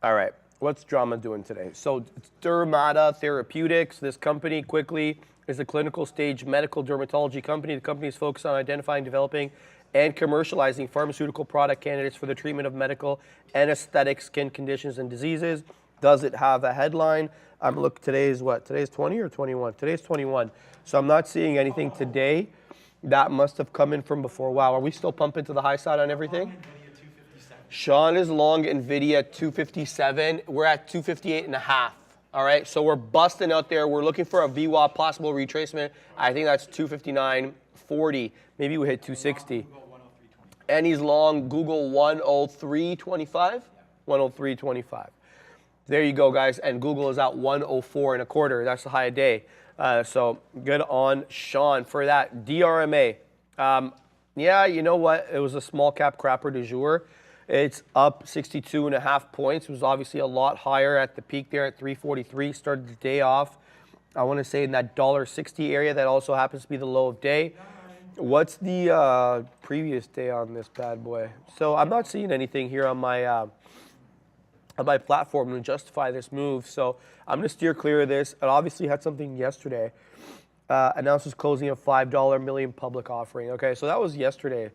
All right, what's drama doing today? So Dermata Therapeutics, this company quickly is a clinical stage medical dermatology company. The company is focused on identifying, developing, and commercializing pharmaceutical product candidates for the treatment of medical and aesthetic skin conditions and diseases. Does it have a headline? Look, today's what? Today's 20 or 21? Today's 21. So I'm not seeing anything today. That must have come in from before. Wow, are we still pumping to the high side on everything? Sean is long Nvidia 257. We're at 258.5. All right, so we're busting out there. We're looking for a VWAP possible retracement. I think that's 259.40. Maybe we hit 260. And he's long Google 103.25. 103.25. There you go, guys. And Google is at 104.25. That's the high of day. So good on Sean for that. DRMA. Yeah, you know what? It was a small cap crapper du jour. It's up 62.5 points. It was obviously a lot higher at the peak there at 343. Started the day off, I want to say, in that $1.60 area. That also happens to be the low of day. What's the previous day on this bad boy? So I'm not seeing anything here on my platform to justify this move. So I'm going to steer clear of this. It obviously had something yesterday. Announces closing a $5 million public offering. Okay, so that was yesterday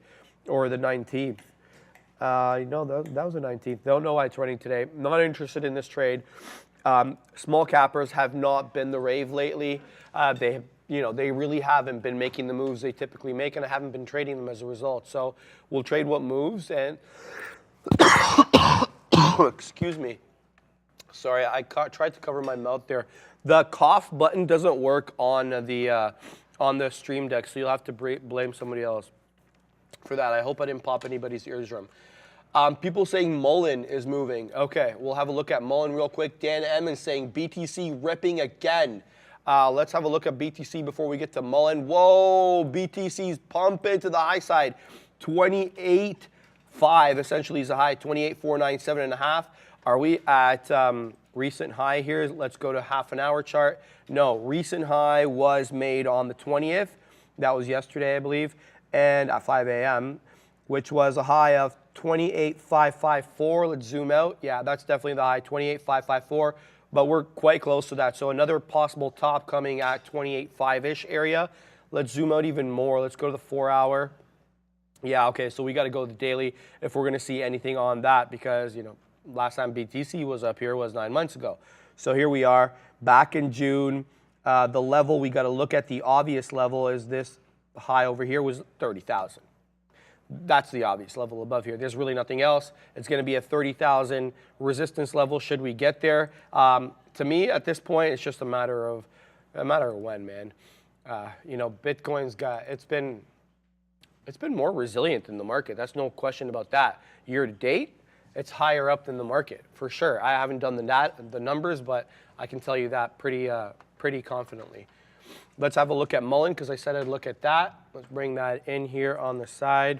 or the 19th. No, that was the 19th. Don't know why it's running today. Not interested in this trade. Small cappers have not been the rave lately. They really haven't been making the moves they typically make, and I haven't been trading them as a result. So we'll trade what moves and. Excuse me. Sorry, I tried to cover my mouth there. The cough button doesn't work on the stream deck, so you'll have to blame somebody else for that. I hope I didn't pop anybody's eardrum. People saying Mullen is moving. Okay, we'll have a look at Mullen real quick. Dan Emmons saying BTC ripping again. Let's have a look at BTC before we get to Mullen. Whoa, BTC's pumping to the high side. 28.5 essentially is the high, 28,497.5. Are we at recent high here? Let's go to half an hour chart. No, recent high was made on the 20th. That was yesterday, I believe, and at 5 a.m., which was a high of 28,554. Let's zoom out. Yeah, that's definitely the high, 28,554, but we're quite close to that. So another possible top coming at 28.5-ish area. Let's zoom out even more. Let's go to the 4-hour. Yeah, okay, so we got to go to the daily if we're going to see anything on that because, you know, last time BTC was up here was 9 months ago. So here we are back in June. The level, we got to look at the obvious level is this high over here was 30,000. That's the obvious level above here. There's really nothing else. It's going to be a 30,000 resistance level should we get there. To me, at this point, it's just a matter of when, man. You know, Bitcoin's got it's been more resilient than the market. That's no question about that. Year to date, it's higher up than the market for sure. I haven't done the numbers, but I can tell you that pretty confidently. Let's have a look at Mullen because I said I'd look at that. Let's bring that in here on the side.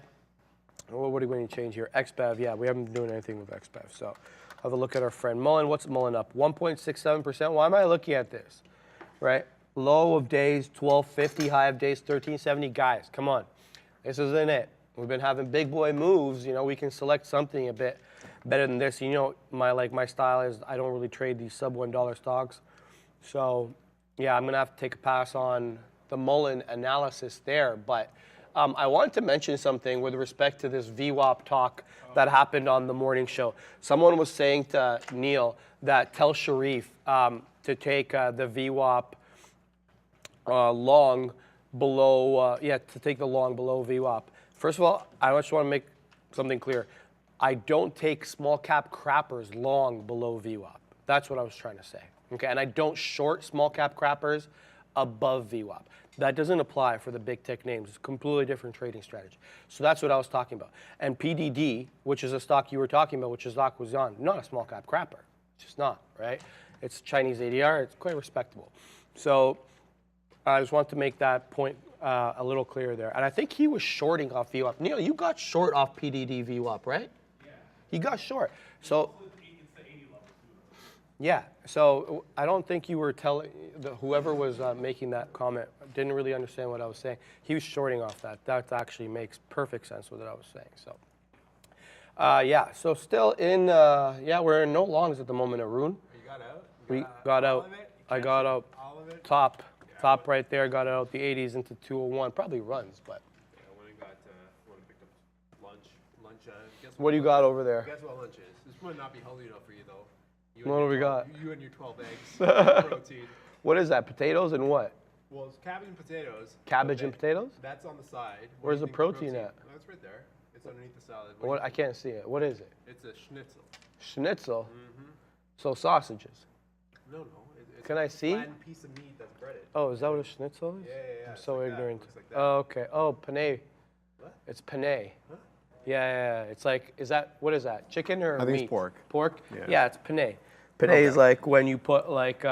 What are we going to change here? XBEV, yeah, we haven't been doing anything with XBEV. So have a look at our friend Mullen. What's Mullen up? 1.67%. Why am I looking at this? Right? Low of days, 1250. High of days, 1370. Guys, come on. This isn't it. We've been having big boy moves. You know, we can select something a bit better than this. You know, my style is I don't really trade these sub $1 stocks. So, yeah, I'm going to have to take a pass on the Mullen analysis there. But I wanted to mention something with respect to this VWAP talk that happened on the morning show. Someone was saying to Neil that tell Sharif to take the VWAP long below, to take the long below VWAP. First of all, I just want to make something clear. I don't take small cap crappers long below VWAP. That's what I was trying to say. Okay, and I don't short small cap crappers above VWAP. That doesn't apply for the big tech names. It's a completely different trading strategy. So that's what I was talking about. And PDD, which is a stock you were talking about, which is stock was on, not a small cap crapper. It's just not, right? It's Chinese ADR. It's quite respectable. So I just want to make that point a little clearer there. And I think he was shorting off VWAP. Neil, you got short off PDD VWAP, right? Yeah. He got short. So yeah, so I don't think you were telling, whoever was making that comment didn't really understand what I was saying. He was shorting off that. That actually makes perfect sense with what I was saying. So, yeah, so still in, we're in no longs at the moment, Arun. You got out? We got out. I got out top right there, got out the 80s into 201. Probably runs, but. Yeah, when I picked up lunch, guess what do you got over there? Guess what lunch is? This might not be healthy enough for you, though. What do we got? You and your 12 eggs, protein. What is that, potatoes and what? Well, it's cabbage and potatoes. Cabbage and potatoes? That's on the side. Where's the protein at? Oh, it's right there. It's underneath the salad. What? I can't see it. What is it? It's a schnitzel. Schnitzel? Mm-hmm. So sausages? No. It's Can I see? flattened piece of meat that's breaded. Oh, is that what a schnitzel is? Yeah. I'm so like ignorant. Like that. Oh, okay. Oh, penne. What? It's penne. Huh? Yeah. It's like, what is that? Chicken or meat? I think it's pork. Pork? Yeah. Yeah, it's penne. Penne is like when you put like,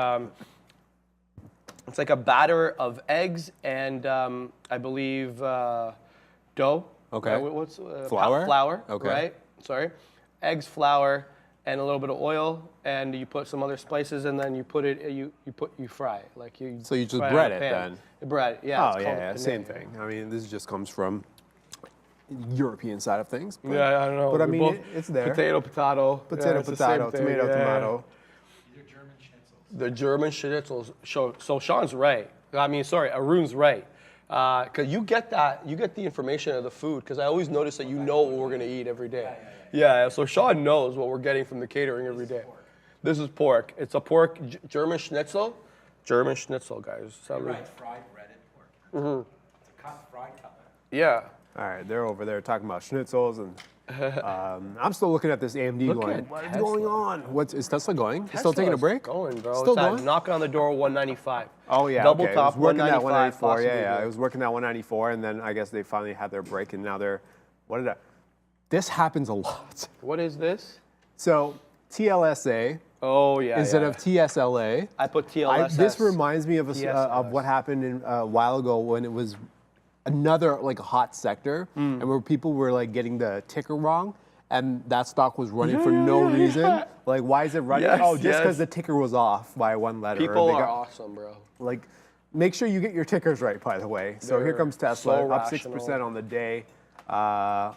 it's like a batter of eggs and I believe dough. Okay. What's flour? Flour. Okay. Right. Sorry. Eggs, flour, and a little bit of oil, and you put some other spices, and then you put it. You fry it like you. So you just fry bread in a it pan. then? You bread it. Yeah. Oh, it's called yeah, penne. same thing. I mean, this just comes from European side of things. But, Yeah, I don't know. But I We're mean, both it's there. Potato. Potato, it's the same potato, thing, tomato, yeah. tomato. The German schnitzels. So Sean's right. I mean, sorry, Arun's right. Because you get the information of the food, because I always notice that you know what we're going to eat every day. Yeah, so Sean knows what we're getting from the catering every day. This is pork. It's a pork German schnitzel. German schnitzel, guys. You're right, fried breaded pork. Mm-hmm. It's a fried cutlet. Yeah. All right, they're over there talking about schnitzels, and I'm still looking at this AMD Look going, at what is Tesla. going on? Is Tesla going? Still taking a Tesla's break? Going, bro. Still it's going? knocking on the door 195. Oh, yeah. Double okay. top, It was working at 195. 194. Yeah, possibly. it was working at 194, and then I guess they finally had their break, and now they're, this happens a lot. What is this? So TLSA Oh, yeah. instead of TSLA. I put TLSS. This reminds me of TSLS. what happened a while ago when it was another like hot sector, and where people were like getting the ticker wrong, and that stock was running for no reason. Like, why is it running? Yes, oh, just because yes. the ticker was off by one letter. People They are got- awesome, bro. Like, make sure you get your tickers right, by the way. So here They're comes Tesla, so up rational. 6% on the day.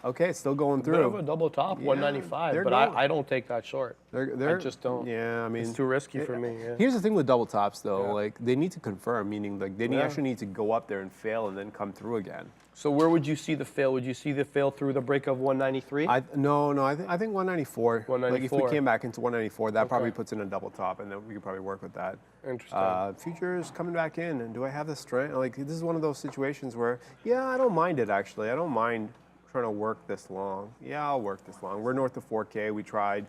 Okay, still going Bit of a through. double top, Yeah, 195, they're but going. I don't take that short. They're, I just don't. Yeah, I mean, It's too risky for me. Yeah. Here's the thing with double tops, though. Like, they need to confirm, meaning like they Yeah. actually need to go up there and fail and then come through again. So where would you see the fail? Would you see the fail through the break of 193? No, I think 194. Like if we 194. came back into 194, that probably Okay. puts in a double top, and then we could probably work with that. Interesting. Futures coming back in, and do I have the strength? Like this is one of those situations where, yeah, I don't mind it actually. I don't mind trying to work this long. Yeah, I'll work this long. We're north of 4K. We tried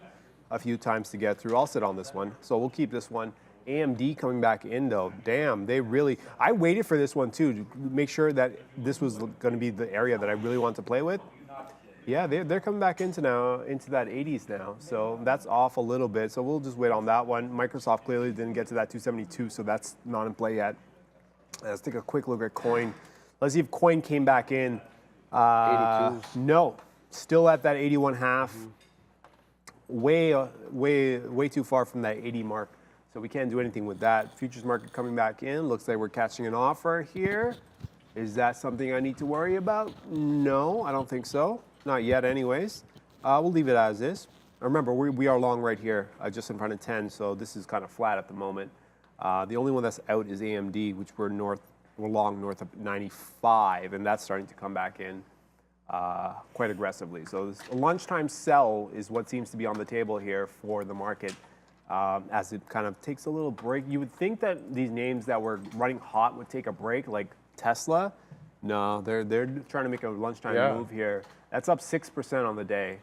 a few times to get through. I'll sit on this one, so we'll keep this one. AMD coming back in though. Damn, they really. I waited for this one too to make sure that this was going to be the area that I really want to play with. Yeah, they're coming back into that 80s now. So that's off a little bit. So we'll just wait on that one. Microsoft clearly didn't get to that 272, so that's not in play yet. Let's take a quick look at Coin. Let's see if Coin came back in. 82s. No, still at that 81.5. Way too far from that 80 mark. So we can't do anything with that. Futures market coming back in. Looks like we're catching an offer here. Is that something I need to worry about? No, I don't think so. Not yet anyways. We'll leave it as is. Remember, we are long right here, just in front of 10, so this is kind of flat at the moment. The only one that's out is AMD, which we're long north of 95, and that's starting to come back in quite aggressively. So this lunchtime sell is what seems to be on the table here for the market. As it kind of takes a little break. You would think that these names that were running hot would take a break, like Tesla. No, they're trying to make a lunchtime move here. That's up 6% on the day.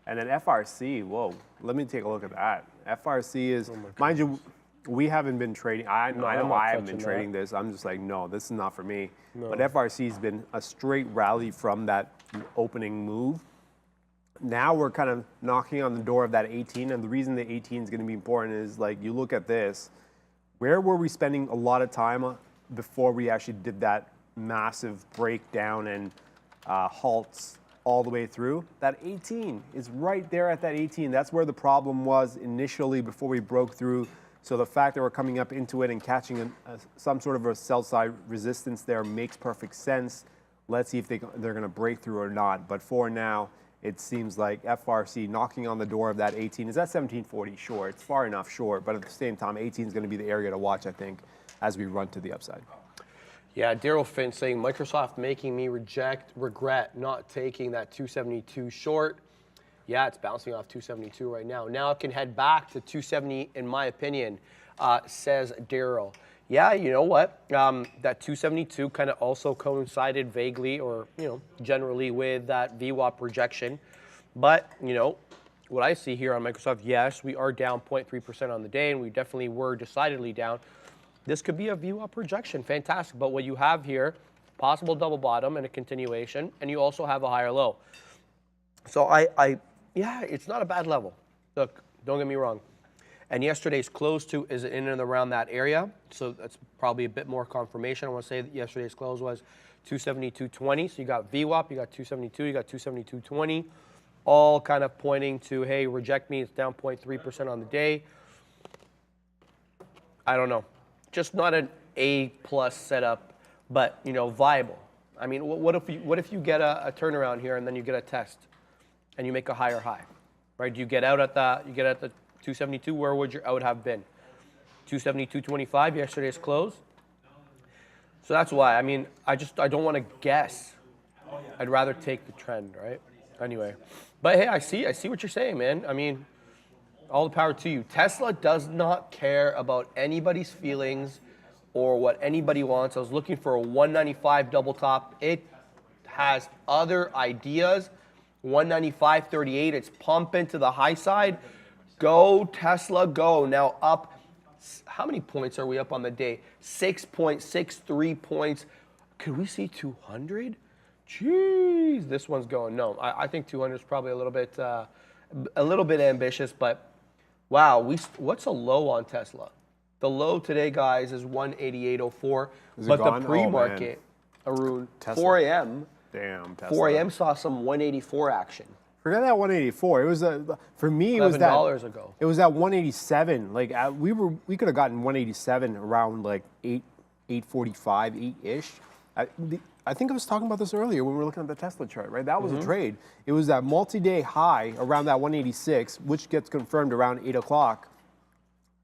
And then FRC, whoa, let me take a look at that. FRC is, mind you, we haven't been trading. I know I haven't been trading this. I'm just like, no, this is not for me. No. But FRC's been a straight rally from that opening move. Now we're kind of knocking on the door of that 18, and the reason the 18 is going to be important is, like, you look at this, where were we spending a lot of time before we actually did that massive breakdown and halts all the way through? That 18 is right there at that 18. That's where the problem was initially before we broke through. So the fact that we're coming up into it and catching some sort of a sell side resistance there makes perfect sense. Let's see if they're going to break through or not. But for now, it seems like FRC knocking on the door of that 18. Is that 1740? Sure, it's far enough short, but at the same time, 18 is going to be the area to watch, I think, as we run to the upside. Yeah, Daryl Finn saying Microsoft making me regret not taking that 272 short. Yeah, it's bouncing off 272 right now. Now it can head back to 270, in my opinion, says Daryl. Yeah, you know what? That 272 kind of also coincided vaguely or, generally with that VWAP rejection. But, what I see here on Microsoft, yes, we are down 0.3% on the day, and we definitely were decidedly down. This could be a VWAP rejection. Fantastic. But what you have here, possible double bottom and a continuation, and you also have a higher low. So yeah, it's not a bad level. Look, don't get me wrong. And yesterday's close is in and around that area. So that's probably a bit more confirmation. I want to say that yesterday's close was 272.20. So you got VWAP, you got 272, you got 272.20. All kind of pointing to, hey, reject me. It's down 0.3% on the day. I don't know. Just not an A+ setup, but, viable. I mean, what if you get a turnaround here and then you get a test and you make a higher high, right? You get out at the 272, where would your out have been? 272.25, yesterday's close. So that's why. I mean, I don't want to guess. I'd rather take the trend, right? Anyway. But hey, I see what you're saying, man. I mean, all the power to you. Tesla does not care about anybody's feelings or what anybody wants. I was looking for a 195 double top. It has other ideas. 195.38, it's pumping to the high side. Go, Tesla, go. Now up, how many points are we up on the day? 6.63 points. Could we see 200? Jeez, this one's going. No, I think 200 is probably a little bit ambitious, but wow, what's a low on Tesla? The low today, guys, is 188.04. But the pre-market, Arun. Tesla. 4 a.m. Damn, Tesla. 4 a.m. saw some 184 action. Forget that 184. It was for me. It was that $11 ago. It was at 187. Like we could have gotten 187 around like 8:45, 8-ish. I think I was talking about this earlier when we were looking at the Tesla chart, right? That was a trade. It was that multi-day high around that 186, which gets confirmed around 8 o'clock,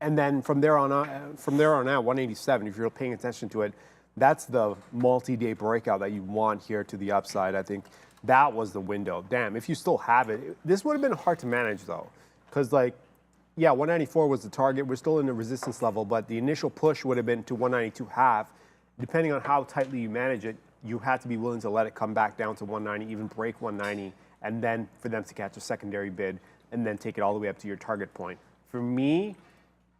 and then from there on out, 187. If you're paying attention to it, that's the multi-day breakout that you want here to the upside. I think that was the window. Damn, if you still have it, this would have been hard to manage though, because like, yeah, 194 was the target. We're still in the resistance level, but the initial push would have been to 192.5. Depending on how tightly you manage it, you had to be willing to let it come back down to 190, even break 190, and then for them to catch a secondary bid and then take it all the way up to your target point. For me,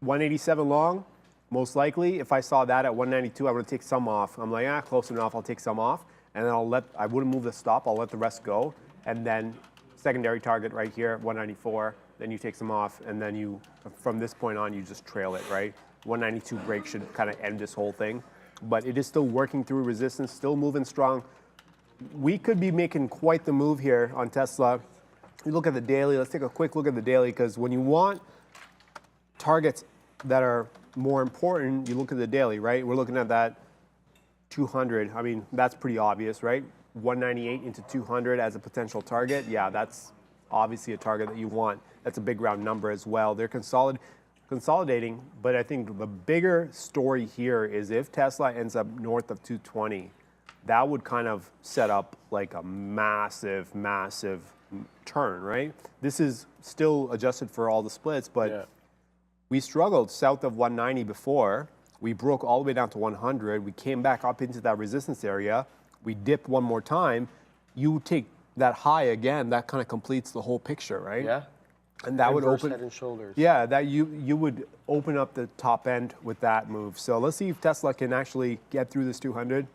187 long, most likely, if I saw that at 192, I would take some off. I'm like, close enough, I'll take some off, and then I wouldn't move the stop, I'll let the rest go, and then secondary target right here, 194, then you take some off, and then from this point on, you just trail it, right? 192 break should kind of end this whole thing. But it is still working through resistance, still moving strong. We could be making quite the move here on Tesla. You look at the daily. Let's take a quick look at the daily, because when you want targets that are more important, you look at the daily, right? We're looking at that 200. I mean, that's pretty obvious, right? 198 into 200 as a potential target. Yeah, that's obviously a target that you want. That's a big round number as well. They're consolidating, but I think the bigger story here is if Tesla ends up north of 220, that would kind of set up like a massive turn, right? This is still adjusted for all the splits, but we struggled south of 190 before. We broke all the way down to 100. We came back up into that resistance area. We dipped one more time. You take that high again, that kind of completes the whole picture, right? Yeah. And that would open head and shoulders. Yeah, that you would open up the top end with that move. So let's see if Tesla can actually get through this 200.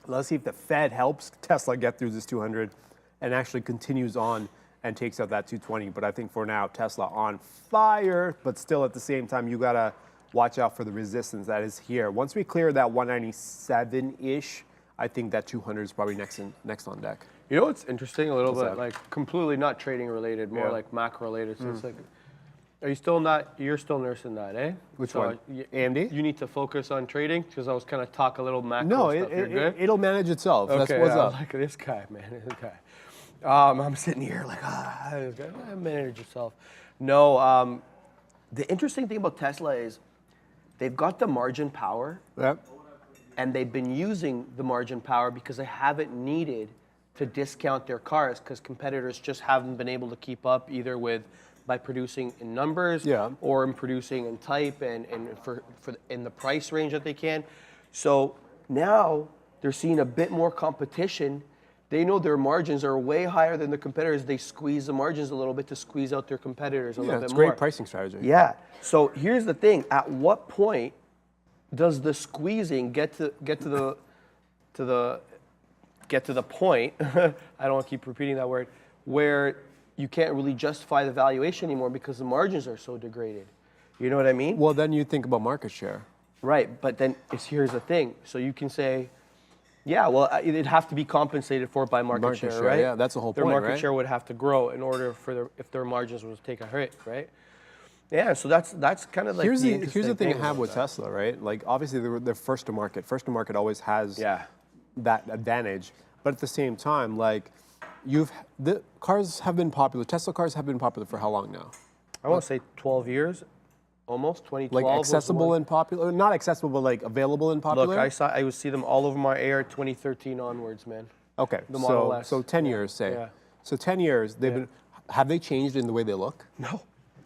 Let's see if the Fed helps Tesla get through this 200 and actually continues on and takes out that 220. But I think for now, Tesla on fire, but still at the same time, you gotta watch out for the resistance that is here. Once we clear that 197-ish, I think that 200 is probably next on deck. You know what's interesting? A little What's bit, that? like completely not trading related, more Yeah. like macro related. So it's like, are you still not? You're still nursing that, eh? Which So one? AMD? You need to focus on trading because I was kind of talk a little macro No, stuff. You're good. it'll manage itself. Okay, That's what's yeah, up. like this guy, man, this guy. I'm sitting here like, this guy, manage yourself. No, the interesting thing about Tesla is they've got the margin power, Yep. and they've been using the margin power because they haven't needed to discount their cars because competitors just haven't been able to keep up either by producing in numbers or in producing in type and in the price range that they can. So now they're seeing a bit more competition. They know their margins are way higher than the competitors. They squeeze the margins a little bit to squeeze out their competitors a little bit It's more. great pricing strategy. Yeah. So here's the thing: at what point does the squeezing get to the point? I don't want to keep repeating that word, where you can't really justify the valuation anymore because the margins are so degraded. You know what I mean? Well, then you think about market share. Right. But then here's the thing: so you can say, yeah, well, it'd have to be compensated for by market share, right? Yeah, that's the whole their point, market right? share would have to grow in order if their margins would take a hit, right? Yeah, so that's kind of like Here's the thing I about have with that. Tesla, right? Like obviously they're first to market. First to market always has that advantage, but at the same time, like the cars have been popular. Tesla cars have been popular for how long now? I want to say 12 years, almost 2012. Like was accessible one. and popular, not accessible, but like available and popular. Look, I would see them all over my air 2013 onwards, man. Okay, The Model S. so 10 years, say. Yeah. So 10 years, they've been. Have they changed in the way they look? No.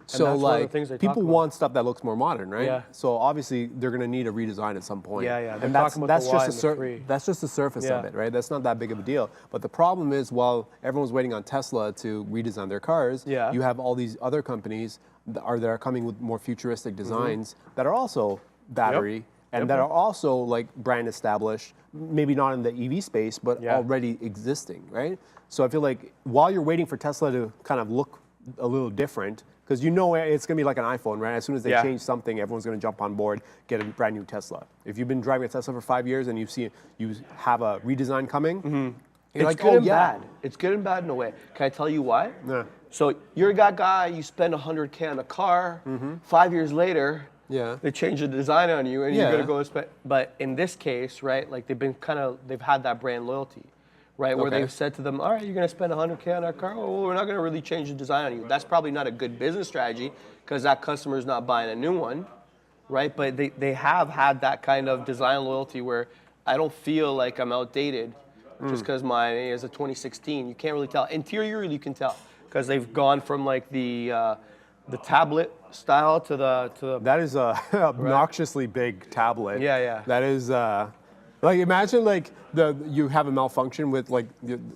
So that's one of the like things they talk people about. want stuff that looks more modern, right? Yeah. So obviously they're going to need a redesign at some point. Yeah, yeah. They're And that's talking about the Y and the 3. that's just the surface of Yeah. it, right? That's not that big of a deal. But the problem is, while everyone's waiting on Tesla to redesign their cars, you have all these other companies that are coming with more futuristic designs that are also battery and that are also like brand established, maybe not in the EV space, but already existing, right? So I feel like while you're waiting for Tesla to kind of look a little different, Because you know it's going to be like an iPhone, right? As soon as they Yeah. change something, everyone's going to jump on board, get a brand new Tesla. If you've been driving a Tesla for 5 years and you have a redesign coming, you're It's like, good oh and yeah. bad. It's good and bad in a way. Can I tell you why? Yeah. So you're that guy, you spend $100K on a car, 5 years later, Yeah. they change the design on you and you're Yeah. gonna go spend. But in this case, right, like they've had that brand loyalty, right, where Okay. they've said to them, all right, you're gonna spend $100K on our car, well, we're not gonna really change the design on you. That's probably not a good business strategy because that customer is not buying a new one, right? But they have had that kind of design loyalty where I don't feel like I'm outdated just because mine is a 2016. You can't really tell. Interior, you can tell because they've gone from like the tablet style to the That is a obnoxiously big tablet. Yeah, yeah. That is like imagine like you have a malfunction with like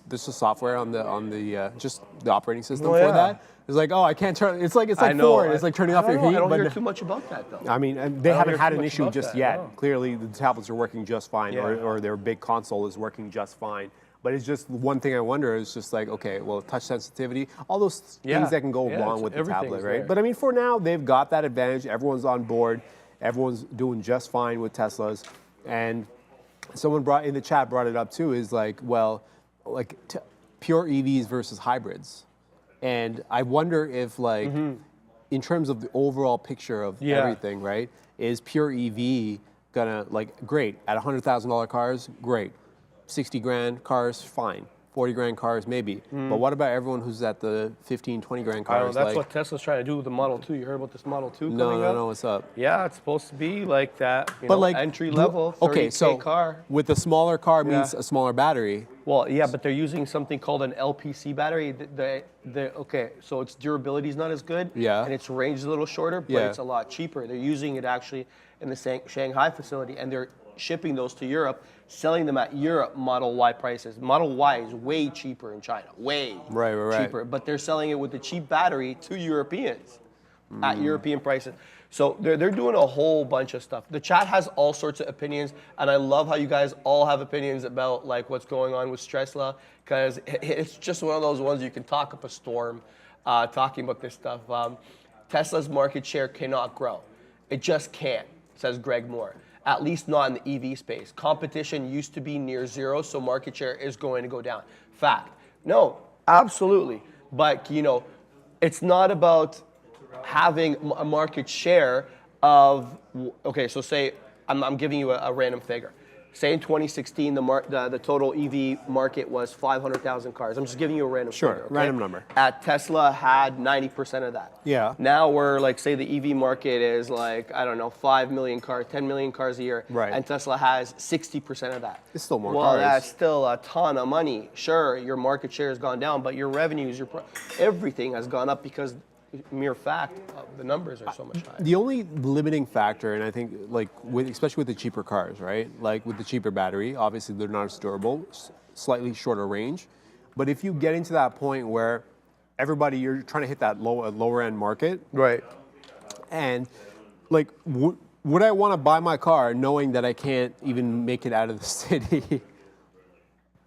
this is software on the just the operating system Oh, for yeah. that. It's like, oh, I can't turn. It's like I know. Ford. It's like turning off your heat. I don't but hear too much about that though. I mean, and they I don't haven't hear had too an much issue about just that, yet. no. Clearly, the tablets are working just fine, Yeah. or their big console is working just fine. But it's just one thing I wonder is just like, okay, well, touch sensitivity, all those Yeah. things that can go Yeah, wrong it's- with the everything's tablet, right? there. But I mean, for now, they've got that advantage. Everyone's on board. Everyone's doing just fine with Teslas. And someone brought in the chat brought it up too, is like, well, like pure EVs versus hybrids. And I wonder if like, in terms of the overall picture of Yeah. everything, right? Is pure EV gonna like great at $100,000 cars? Great, 60 grand cars, fine. 40 grand cars, maybe. But what about everyone who's at the 15, 20 grand I don't know, cars? that's like, what Tesla's trying to do with the Model 2. You heard about this Model 2 no, coming no, up? no, what's up? Yeah, it's supposed to be like that, But like entry level, 30K okay, so car. with the smaller car means Yeah. a smaller battery. Well, yeah, but they're using something called an LPC battery. Okay, so its durability is not as good, Yeah. and its range is a little shorter, but Yeah. it's a lot cheaper. They're using it actually in the Shanghai facility, and they're shipping those to Europe, selling them at Europe Model Y prices. Model Y is way cheaper in China, way Right. cheaper, but they're selling it with the cheap battery to Europeans at European prices. So they're doing a whole bunch of stuff. The chat has all sorts of opinions, and I love how you guys all have opinions about like what's going on with Tesla, because it's just one of those ones you can talk up a storm talking about this stuff. Tesla's market share cannot grow. It just can't, says Greg Moore. At least not in the EV space. Competition used to be near zero, so market share is going to go down. Fact. No, absolutely. But, it's not about having a market share of, okay, so say, I'm giving you a random figure. Say in 2016, the total EV market was 500,000 cars. I'm just giving you a random Sure, figure. Okay? random number. Tesla had 90% of that. Yeah. Now we're like, say the EV market is like, I don't know, 5 million cars, 10 million cars a year. Right. And Tesla has 60% of that. It's still more well, cars. that's still a ton of money. Sure, your market share has gone down, but your revenues, everything has gone up because mere fact, the numbers are so much higher. The only limiting factor, and I think like especially with the cheaper cars, right? Like with the cheaper battery, obviously they're not as durable, slightly shorter range. But if you get into that point where you're trying to hit that lower end market, Right. and like would I want to buy my car knowing that I can't even make it out of the city?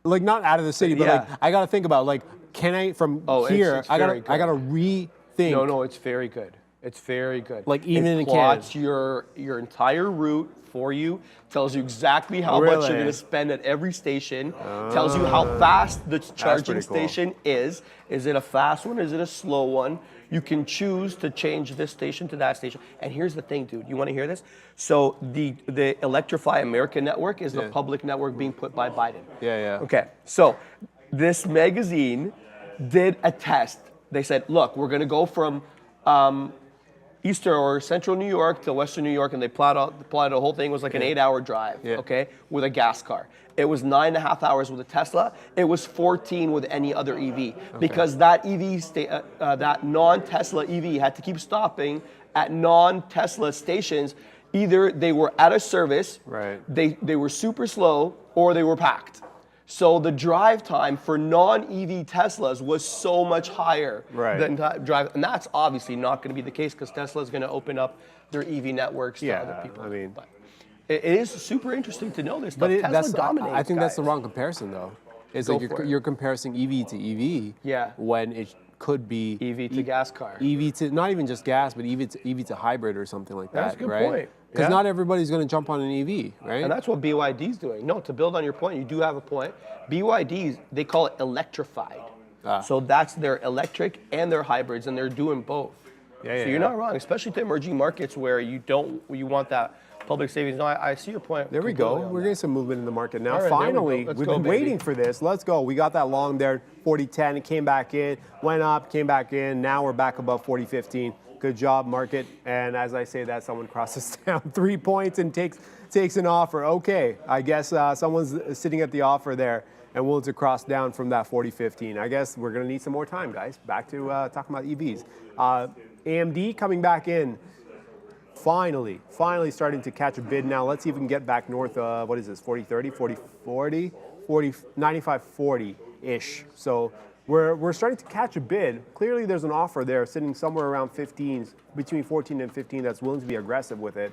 Like not out of the city, but Yeah. like I got to think about like, can I from here? it's very I gotta rethink. No, it's very good. It's very good. Like, even in it a plots your entire route for you, tells you exactly how much Really? you're going to spend at every station, tells you how fast the charging pretty cool. station is. Is it a fast one? Is it a slow one? You can choose to change this station to that station. And here's the thing, dude. You want to hear this? So the Electrify America network is the public network being put by Biden. Yeah. Okay, so this magazine did a test. They said, look, we're going to go from Eastern or Central New York to Western New York, and they plotted the whole thing. It was like an 8-hour drive, okay, with a gas car. It was 9.5 hours with a Tesla. It was 14 with any other EV because that that non-Tesla EV had to keep stopping at non-Tesla stations. Either they were out of service, Right. they were super slow, or they were packed. So the drive time for non-EV Teslas was so much higher Right. than drive, and that's obviously not going to be the case because Tesla is going to open up their EV networks to other people. I mean, But it is super interesting to know this stuff. but Tesla dominates. I think that's the guys. wrong comparison though. It's Go like for it. you're comparing EV to EV. Yeah. When could be EV to gas car. EV to not even just gas, but EV to hybrid or something like that. That's a good right? point. Because Yeah. not everybody's going to jump on an EV, right? And that's what BYD's doing. No, to build on your point, you do have a point. BYD's, they call it electrified. So that's their electric and their hybrids, and they're doing both. Yeah, so you're not wrong, especially to emerging markets where you want that public savings. No, I see your point. There we go. completely on We're that. getting some movement in the market now. All right, there we go. Finally, Let's we've go, been baby. waiting for this. Let's go. We got that long there, 40.10. It came back in, went up, came back in. Now we're back above 40.15. Good job, market. And as I say that, someone crosses down 3 points and takes an offer. Okay, I guess someone's sitting at the offer there and willing to cross down from that 40.15. I guess we're going to need some more time, guys. Back to talking about EVs. AMD coming back in. Finally starting to catch a bid now. Let's even get back north of, what is this, 40.30, 40.40, 95.40-ish. So we're starting to catch a bid. Clearly there's an offer there sitting somewhere around 15, between 14 and 15 that's willing to be aggressive with it.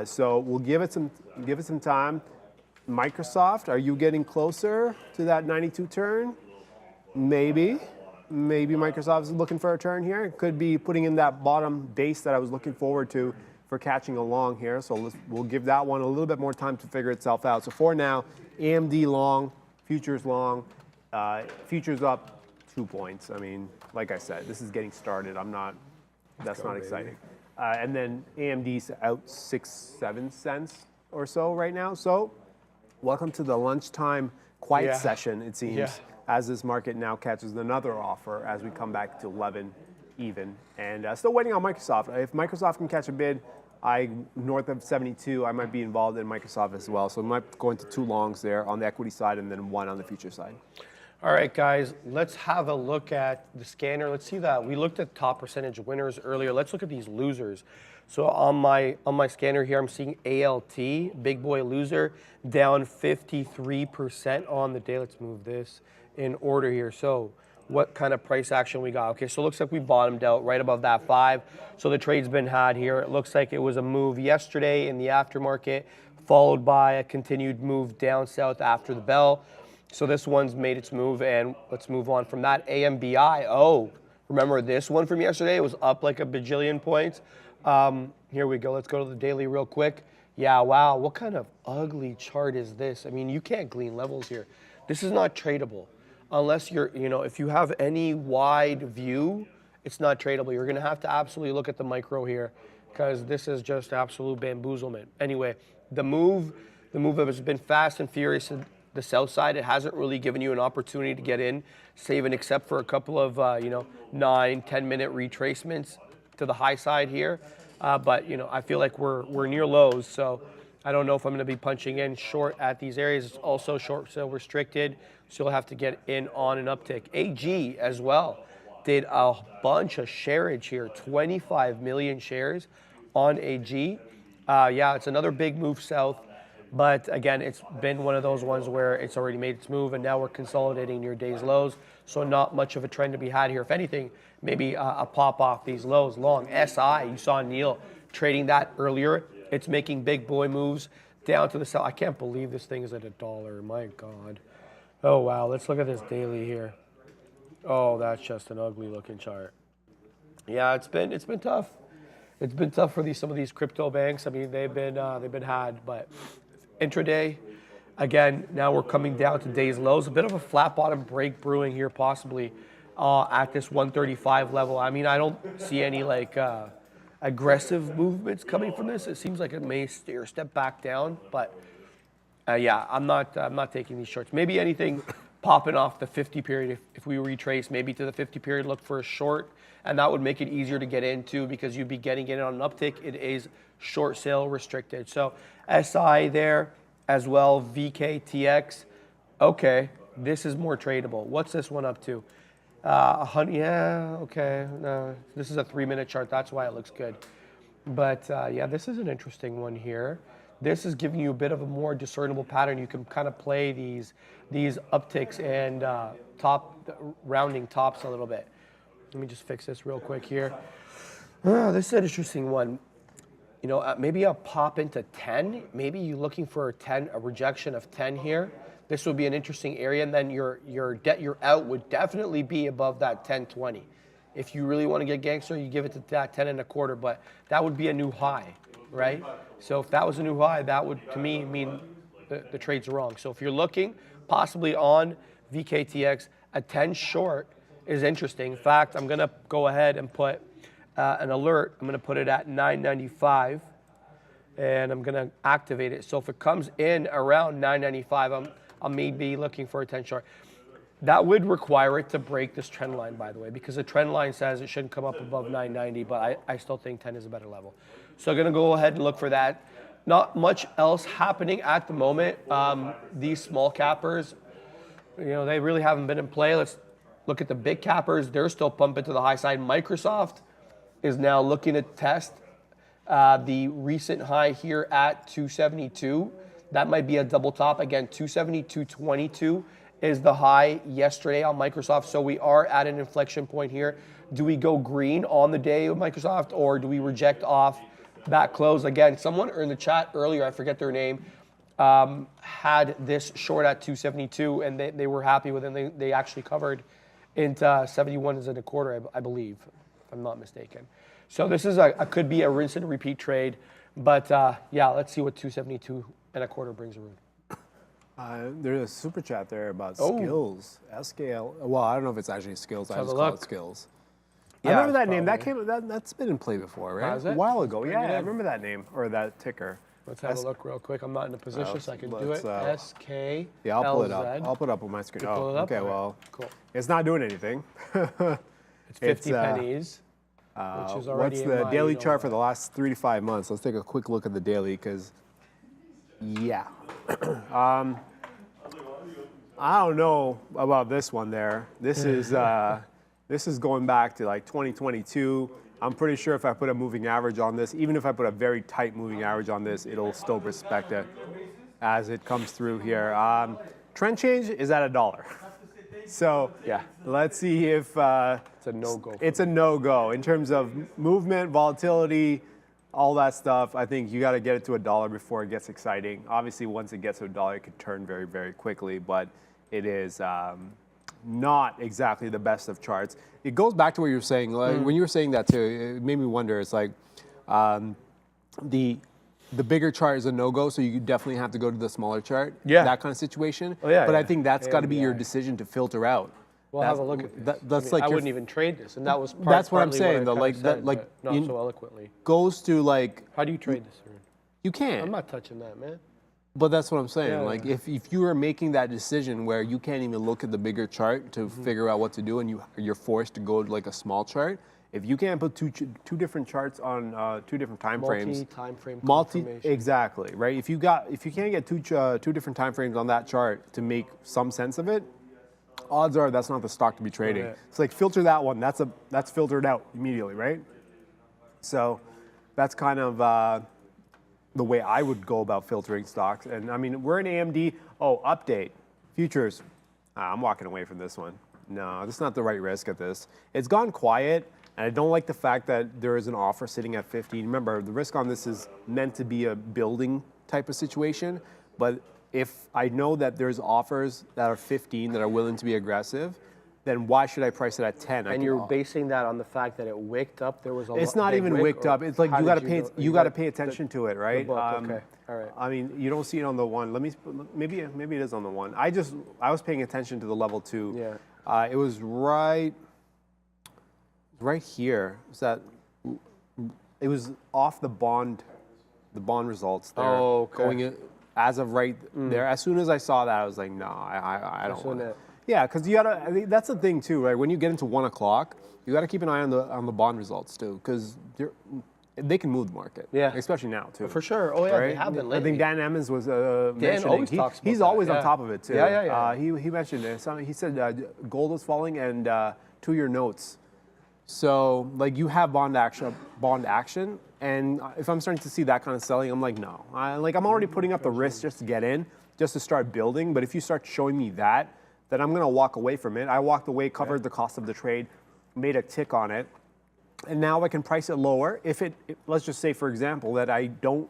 So we'll give it some time. Microsoft, are you getting closer to that 92 turn? Maybe Microsoft is looking for a turn here. It could be putting in that bottom base that I was looking forward to for catching along here. So we'll give that one a little bit more time to figure itself out. So for now, AMD long, futures long, futures up 2 points. I mean, like I said, this is getting started. That's not exciting. And then AMD's out 6-7 cents or so right now. So welcome to the lunchtime quiet session, it seems, as this market now catches another offer as we come back to 11 even. And still waiting on Microsoft. If Microsoft can catch a bid, north of 72, I might be involved in Microsoft as well. So we might go into 2 longs there on the equity side and then 1 on the future side. All right, guys, let's have a look at the scanner. Let's see that. We looked at top percentage winners earlier. Let's look at these losers. So on my scanner here, I'm seeing ALT, big boy loser, down 53% on the day. Let's move this in order here. So what kind of price action we got? Okay, so it looks like we bottomed out right above that 5. So the trade's been had here. It looks like it was a move yesterday in the aftermarket, followed by a continued move down south after the bell. So this one's made its move, and let's move on from that. AMBI, oh, remember this one from yesterday? It was up like a bajillion points. Here we go. Let's go to the daily real quick. Yeah, wow. What kind of ugly chart is this? I mean, you can't glean levels here. This is not tradable unless you're, if you have any wide view, it's not tradable. You're going to have to absolutely look at the micro here because this is just absolute bamboozlement. Anyway, the move has been fast and furious to the south side. It hasn't really given you an opportunity to get in, saving except for a couple of, 9-10 minute retracements to the high side here. But I feel like we're near lows, so I don't know if I'm going to be punching in short at these areas. It's also short sale restricted, so you'll have to get in on an uptick. AG as well did a bunch of shareage here, 25 million shares on AG. It's another big move south, but again, it's been one of those ones where it's already made its move, and now we're consolidating near day's lows, so not much of a trend to be had here. If anything, maybe a pop off these lows. Long SI, you saw Neil trading that earlier. It's making big boy moves down to the south. I can't believe this thing is at $1. My God. Oh wow. Let's look at this daily here. Oh, that's just an ugly looking chart. Yeah, it's been tough. It's been tough for some of these crypto banks. I mean, they've been had, but intraday. Again, now we're coming down to day's lows. A bit of a flat bottom break brewing here, possibly at this 135 level. I mean, I don't see any aggressive movements coming from this. It seems like it may step back down, but I'm not taking these shorts. Maybe anything popping off the 50 period. If we retrace maybe to the 50 period, look for a short, and that would make it easier to get into because you'd be getting in on an uptick. It is short sale restricted. So SI there as well, VKTX. Okay, this is more tradable. What's this one up to? Okay. No, this is a 3-minute chart. That's why it looks good. But this is an interesting one here. This is giving you a bit of a more discernible pattern. You can kind of play these upticks and rounding tops a little bit. Let me just fix this real quick here. This is an interesting one. Maybe a pop into 10. Maybe you're looking for a rejection of 10 here. this would be an interesting area, and then your out would definitely be above that 10.20. If you really want to get gangster, you give it to that 10.25, but that would be a new high, right? So if that was a new high, that would, to me, mean the trade's wrong. So if you're looking possibly on VKTX, a 10 short is interesting. In fact, I'm going to go ahead and put an alert. I'm going to put it at 9.95, and I'm going to activate it. So if it comes in around 9.95, I may be looking for a 10 short. That would require it to break this trend line, by the way, because the trend line says it shouldn't come up above 990, but I still think 10 is a better level. So I'm going to go ahead and look for that. Not much else happening at the moment. These small cappers, they really haven't been in play. Let's look at the big cappers. They're still pumping to the high side. Microsoft is now looking to test the recent high here at 272. That might be a double top. Again, 272.22 is the high yesterday on Microsoft. So we are at an inflection point here. Do we go green on the day of Microsoft, or do we reject off that close? Again, someone in the chat earlier, I forget their name, had this short at 272, and they were happy with it. They actually covered into 71 and a quarter, I believe, if I'm not mistaken. So this is could be a rinse and repeat trade, but yeah, let's see what 272 and a quarter brings around. There's a super chat there about skills. SKL. Well, I don't know if it's actually skills. I just call it skills. I remember that name. That's been in play before, right? Has it? A while ago. Yeah, I remember that name or that ticker. Let's have a look real quick. I'm not in a position, so I can do it. SK. Yeah, I'll pull it up. I'll put it up on my screen. You pull it up? Okay, well, cool. It's not doing anything. It's 50 pennies. Which is already what's the daily chart for the last 3 to 5 months? Let's take a quick look at the daily, because, yeah. I don't know about this one there. This is going back to like 2022. I'm pretty sure if I put a moving average on this, even if I put a very tight moving average on this, it'll still respect it as it comes through here. Trend change is at $1. So yeah, let's see if it's a no-go. It's a no-go in terms of movement, volatility, all that stuff. I think you got to get it to $1 before it gets exciting. Obviously, once it gets to $1, it could turn very, very quickly, but it is not exactly the best of charts. It goes back to what you were saying. Like, when you were saying that too, it made me wonder. It's like the bigger chart is a no-go, so you definitely have to go to the smaller chart. Yeah. That kind of situation. Oh, yeah, but I think that's got to be your decision to filter out. Well, have a look at this. I wouldn't even trade this, and that was that's what I'm saying, though. Like that, like not so eloquently. Goes to like. How do you trade this? You can't. I'm not touching that, man. But that's what I'm saying. Yeah, like if you are making that decision where you can't even look at the bigger chart to figure out what to do, and you're forced to go to like a small chart. If you can't put two different charts on 2 different time frames, exactly, right? If you can't get two different time frames on that chart to make some sense of it, odds are that's not the stock to be trading. Right. It's like filter that one. That's filtered out immediately, right? So that's kind of the way I would go about filtering stocks. And I mean, we're in AMD. Oh, update futures. I'm walking away from this one. No, this is not the right risk at this. It's gone quiet. And I don't like the fact that there is an offer sitting at 15. Remember, the risk on this is meant to be a building type of situation. But if I know that there's offers that are 15 that are willing to be aggressive, then why should I price it at 10? And you're basing that on the fact that it wicked up. There was a. It's not even wicked up. It's like you got to pay attention to it, right? Okay. All right. I mean, you don't see it on the one. Maybe it is on the one. I was paying attention to the level 2. Yeah. It was right here. It was off the bond results there. Oh, okay. Going in, as of right there. As soon as I saw that, I was like, no, I don't want it. Yeah, because you gotta. I mean, that's the thing too, right? When you get into 1 o'clock, you gotta keep an eye on the bond results too, because they can move the market. Yeah, especially now too. For sure. Oh yeah, right? They have been lately. I think Dan Emmons was mentioning. Dan always talks about he's always on top of it too. Yeah. He mentioned it. He said gold was falling and 2-year notes. So like you have bond action, and if I'm starting to see that kind of selling, I'm like, no. I'm already putting up the risk just to get in, just to start building. But if you start showing me that, then I'm gonna walk away from it. I walked away, covered the cost of the trade, made a tick on it, and now I can price it lower. If let's just say, for example, that I don't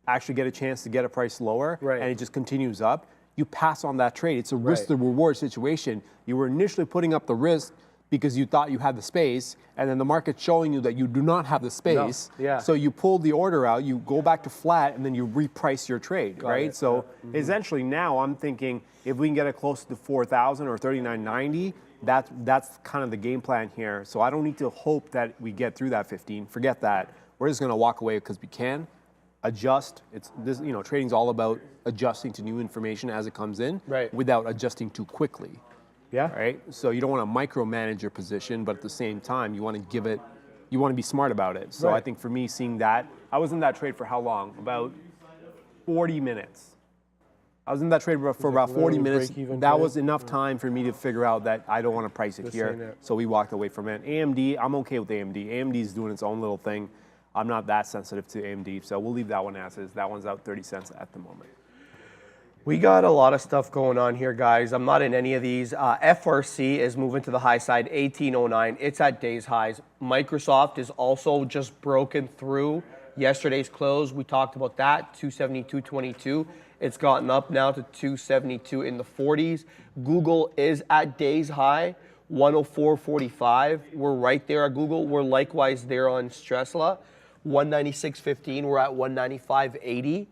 actually get a chance to get a price lower, and it just continues up, you pass on that trade. It's a risk to reward situation. You were initially putting up the risk because you thought you had the space, and then the market's showing you that you do not have the space. No. Yeah. So you pull the order out, you go back to flat, and then you reprice your trade, right? So essentially now I'm thinking if we can get it close to 4,000 or 39.90, that's kind of the game plan here. So I don't need to hope that we get through that 15. Forget that. We're just going to walk away because we can adjust. It's this, trading's all about adjusting to new information as it comes in, without adjusting too quickly. Yeah. Right. So you don't want to micromanage your position, but at the same time, you want to be smart about it. So I think for me, seeing that, I was in that trade for how long? About 40 minutes. I was in that trade for about 40 minutes. That was enough time for me to figure out that I don't want to price it here. So we walked away from it. AMD, I'm okay with AMD. AMD is doing its own little thing. I'm not that sensitive to AMD, so we'll leave that one as is. That one's out 30 cents at the moment. We got a lot of stuff going on here, guys. I'm not in any of these. FRC is moving to the high side, 1809. It's at day's highs. Microsoft is also just broken through yesterday's close. We talked about that, 272.22. It's gotten up now to 272 in the 40s. Google is at day's high, 104.45. We're right there at Google. We're likewise there on Stresla, 196.15. We're at 195.80.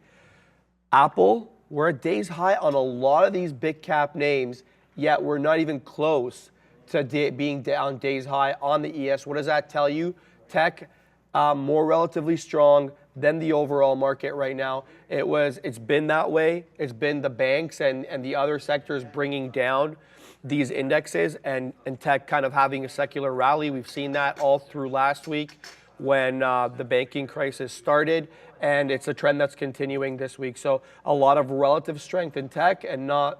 Apple, we're at day's high on a lot of these big cap names, yet we're not even close to being down day's high on the ES. What does that tell you? Tech, more relatively strong than the overall market right now. It's been that way. It's been the banks and the other sectors bringing down these indexes, and tech kind of having a secular rally. We've seen that all through last week when the banking crisis started, and it's a trend that's continuing this week. So a lot of relative strength in tech and not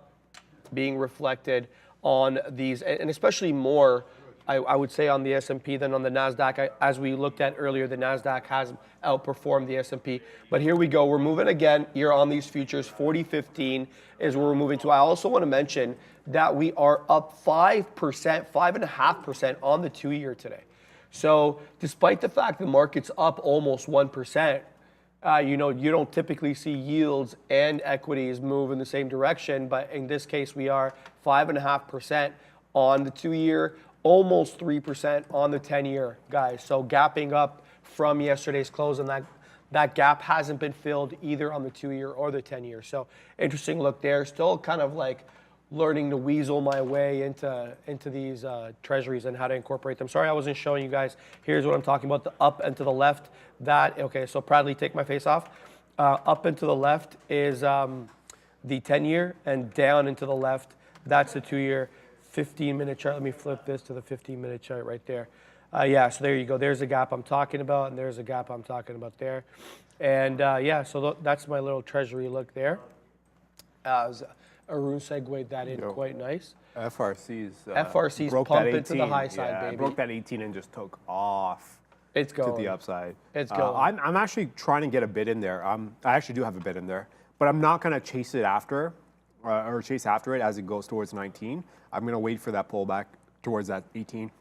being reflected on these, and especially more, I would say, on the S&P than on the NASDAQ. As we looked at earlier, the NASDAQ has outperformed the S&P. But here we go. We're moving again here on these futures. 40.15 is where we're moving to. I also want to mention that we are up 5%, 5.5% on the 2-year today. So despite the fact the market's up almost 1%, you don't typically see yields and equities move in the same direction. But in this case, we are 5.5% on the 2-year, almost 3% on the 10-year, guys. So gapping up from yesterday's close, and that gap hasn't been filled either on the 2-year or the 10-year. So interesting look there. Still kind of like learning to weasel my way into these treasuries and how to incorporate them. Sorry I wasn't showing you guys. Here's what I'm talking about, the up and to the left. Okay, so proudly take my face off. Up and to the left is the 10-year, and down and to the left, that's the 2-year. 15-minute chart. Let me flip this to the 15-minute chart right there. So there you go. There's a gap I'm talking about, and there's a gap I'm talking about there. And so that's my little treasury look there. Arun segued that in quite nice. FRC's pump into the high side, baby. Broke that 18 and just took off. It's going to the upside. It's going. I'm actually trying to get a bid in there. I actually do have a bid in there, but I'm not going to chase it after. Or chase after it as it goes towards 19. I'm going to wait for that pullback towards that 18.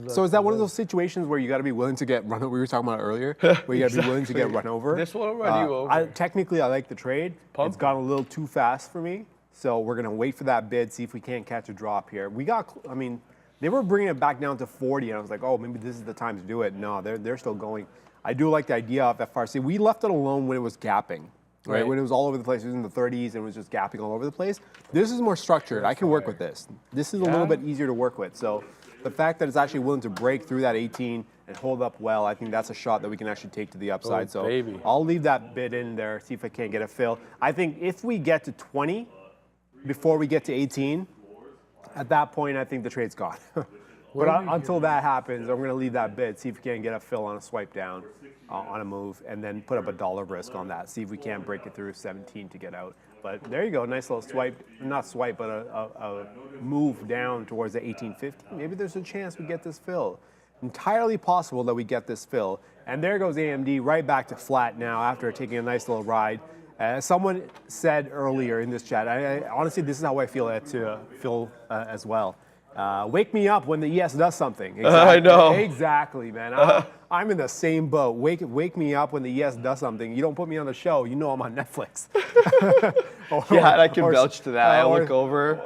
So is that one of those situations where you got to be willing to get run over? We were talking about it earlier, where you got to be willing to get run over. This will run you over. Technically, I like the trade. It's gone a little too fast for me. So we're going to wait for that bid, see if we can't catch a drop here. They were bringing it back down to 40, and I was like, oh, maybe this is the time to do it. No, they're still going. I do like the idea of FRC. We left it alone when it was gapping. Right, when it was all over the place, it was in the 30s and it was just gapping all over the place. This is more structured. I can work with this. This is a little bit easier to work with. So the fact that it's actually willing to break through that 18 and hold up well, I think that's a shot that we can actually take to the upside. I'll leave that bid in there, see if I can't get a fill. I think if we get to 20 before we get to 18, at that point, I think the trade's gone. But until that happens, I'm going to leave that bid, see if we can get a fill on a swipe down. On a move, and then put up $1 risk on that. See if we can't break it through 17 to get out. But there you go, nice little swipe, not swipe, but a move down towards the 1850. Maybe there's a chance we get this fill. Entirely possible that we get this fill. And there goes AMD right back to flat now after taking a nice little ride. Someone said earlier in this chat, honestly, this is how I feel as well. Wake me up when the ES does something. I know. Exactly, man. I'm in the same boat. Wake me up when the ES does something. You don't put me on the show, you know I'm on Netflix. Yeah, I can vouch to that. I or- look over.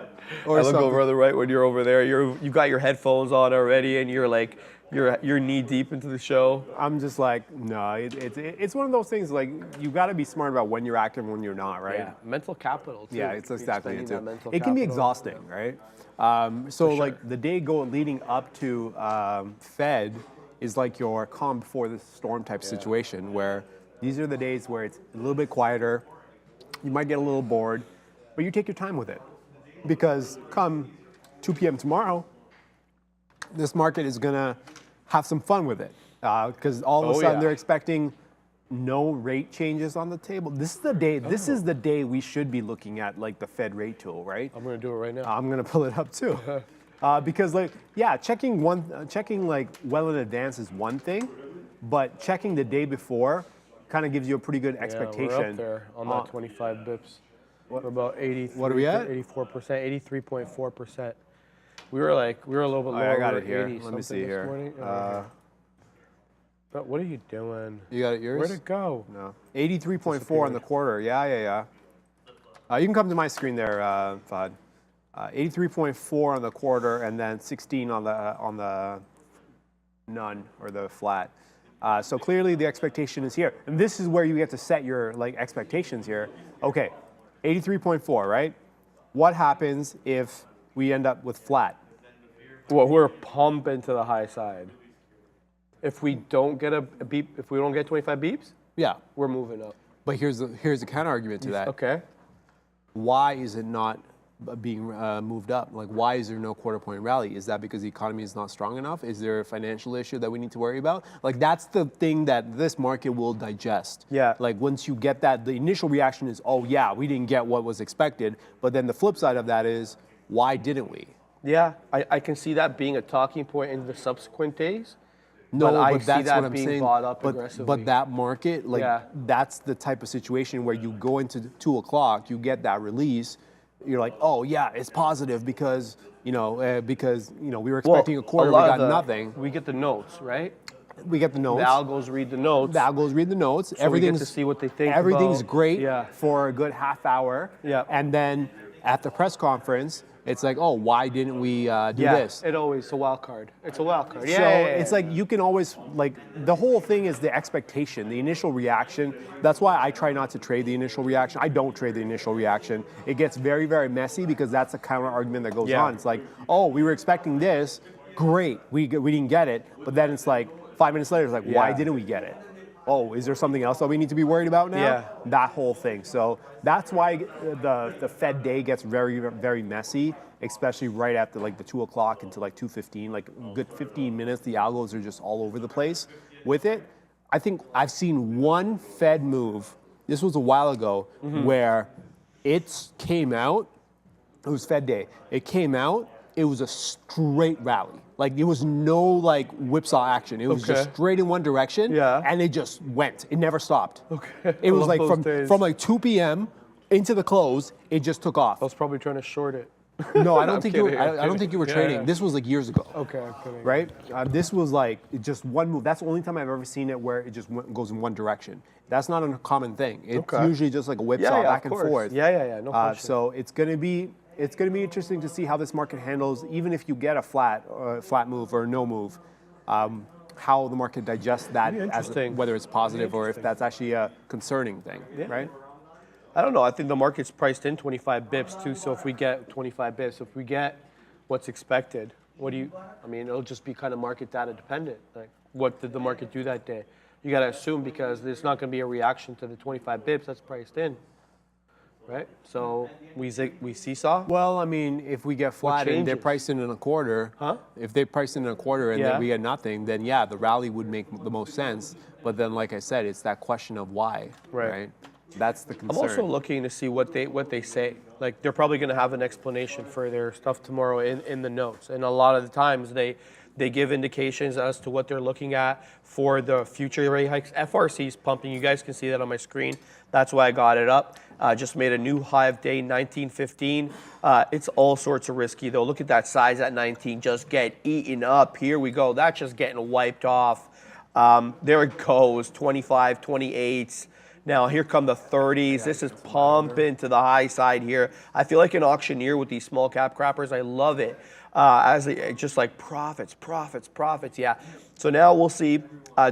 or I look something. over on the right when you're over there. You've got your headphones on already, and you're like, you're knee deep into the show. I'm just like, no, it's one of those things like you got to be smart about when you're active and when you're not, right? Yeah, mental capital too. Yeah, it's You're exactly spending it that too. mental It can be capital. exhausting, right? So like the day leading up to Fed is like your calm before the storm type situation where these are the days where it's a little bit quieter. You might get a little bored, but you take your time with it because come 2 p.m. tomorrow, this market is gonna have some fun with it because all of a sudden they're expecting no rate changes on the table. This is the day. This is the day we should be looking at like the Fed rate tool, right? I'm gonna do it right now. I'm gonna pull it up too, because like checking like well in advance is one thing, but checking the day before kind of gives you a pretty good expectation. Yeah, we're up there on that 25 bips. We're about 83. What are we at? 84%, 83.4%. We were a little bit lower. I got we it were here. 80 Let me see something this here. morning. But what are you doing? You got it yours? Where'd it go? No. 83.4 on the quarter. Yeah. You can come to my screen there, Fahad. 83.4 on the quarter, and then 16 on the none or the flat. So clearly the expectation is here, and this is where you get to set your like expectations here. Okay, 83.4, right? What happens if we end up with flat? Well, we're pumping to the high side. If we don't get a beep, if we don't get 25 beeps, Yeah, we're moving up. but here's the counter argument to that. Okay. Why is it not being moved up? Like, why is there no quarter point rally? Is that because the economy is not strong enough? Is there a financial issue that we need to worry about? Like, that's the thing that this market will digest. Yeah. Like, once you get that, the initial reaction is, oh, yeah, we didn't get what was expected. But then the flip side of that is, why didn't we? Yeah, I can see that being a talking point in the subsequent days. No, I but see that's that what I'm being saying. bought up but aggressively. that market, like, Yeah. that's the type of situation where you go into 2 o'clock, you get that release, you're like, oh yeah, it's positive because we were expecting a quarter, we got nothing. We get the notes, right? We get the notes. The algos read the notes. The algos read the notes. So we get to see what they think Everything's about- great Yeah. for a good half hour. Yeah. And then at the press conference, it's like, oh, why didn't we do this? It always it's a wild card. It's a wild card. Yeah. So yeah, yeah, it's yeah. like you can always, like, the whole thing is the expectation, the initial reaction. That's why I try not to trade the initial reaction. I don't trade the initial reaction. It gets very, very messy because that's a counter argument that goes Yeah. on. It's like, oh, we were expecting this. Great. We didn't get it. But then it's like 5 minutes later, it's like, why Yeah. didn't we get it? Oh, is there something else that we need to be worried about now? Yeah. That whole thing. So that's why the Fed day gets very, very messy, especially right after like the 2 o'clock until like 2:15, like a good 15 minutes. The algos are just all over the place with it. I think I've seen one Fed move. This was a while ago where it came out. It was Fed day. It came out. It was a straight rally. Like there was no like whipsaw action. It was Okay. just straight in one direction. Yeah. And it just went. It never stopped. Okay. It was love like those days. from like 2 p.m. into the close. It just took off. I was probably trying to short it. No, I don't I'm think you were. kidding, I'm I don't think you were kidding. trading. Yeah. This was like years ago. Okay, I'm kidding. Right? This was like just one move. That's the only time I've ever seen it where it just goes in one direction. That's not a common thing. It's Okay. usually just like a whipsaw back of and course. forth. Yeah, no question. So it's gonna be interesting to see how this market handles, even if you get a flat move or no move, how the market digests that, as interesting. whether it's positive or if that's actually a concerning thing, right? I don't know. I think the market's priced in 25 bips too. So if we get 25 bips, if we get what's expected, it'll just be kind of market data dependent. Like, what did the market do that day? You got to assume because there's not going to be a reaction to the 25 bips that's priced in, right? So we seesaw. Well, I mean, if we get flat and they're changes? priced in a quarter, if they priced in a quarter and Yeah. then we get nothing, then yeah, the rally would make the most sense. But then, like I said, it's that question of why, right? That's the concern. I'm also looking to see what they say. Like they're probably going to have an explanation for their stuff tomorrow in the notes. And a lot of the times they They give indications as to what they're looking at for the future rate hikes. FRC's pumping. You guys can see that on my screen. That's why I got it up. Just made a new high of day 1915. It's all sorts of risky though. Look at that size at 19. Just get eaten up. Here we go. That's just getting wiped off. There it goes. 25, 28s. Now here come the 30s. This is pumping to the high side here. I feel like an auctioneer with these small cap crappers. I love it. Just like profits. Yeah. So now we'll see.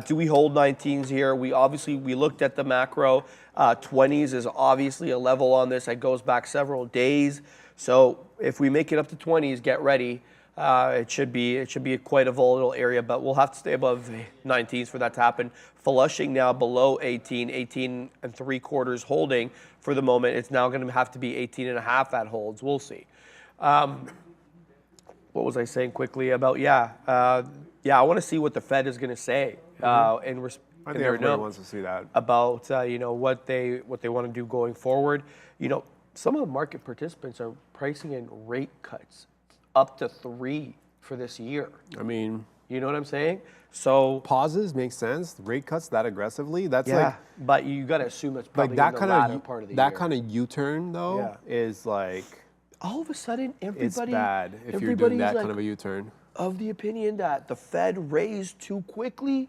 Do we hold 19s here? We looked at the macro. 20s is obviously a level on this that goes back several days. So if we make it up to 20s, get ready. It should be quite a volatile area, but we'll have to stay above 19s for that to happen. Flushing now below 18 and 3/4 holding for the moment. It's now going to have to be 18 and a half that holds. We'll see. What was I saying quickly about? I want to see what the Fed is going to say I think everybody wants to see that. about what they want to do going forward. Some of the market participants are pricing in rate cuts up to 3 for this year. I mean, You know what I'm saying? So pauses make sense. Rate cuts that aggressively, that's but you got to assume it's like probably that in the kind latter of part of the that year. kind of U-turn though is like All of a sudden, it's everybody bad if you're doing everybody's that like kind of a U-turn. of the opinion that the Fed raised too quickly.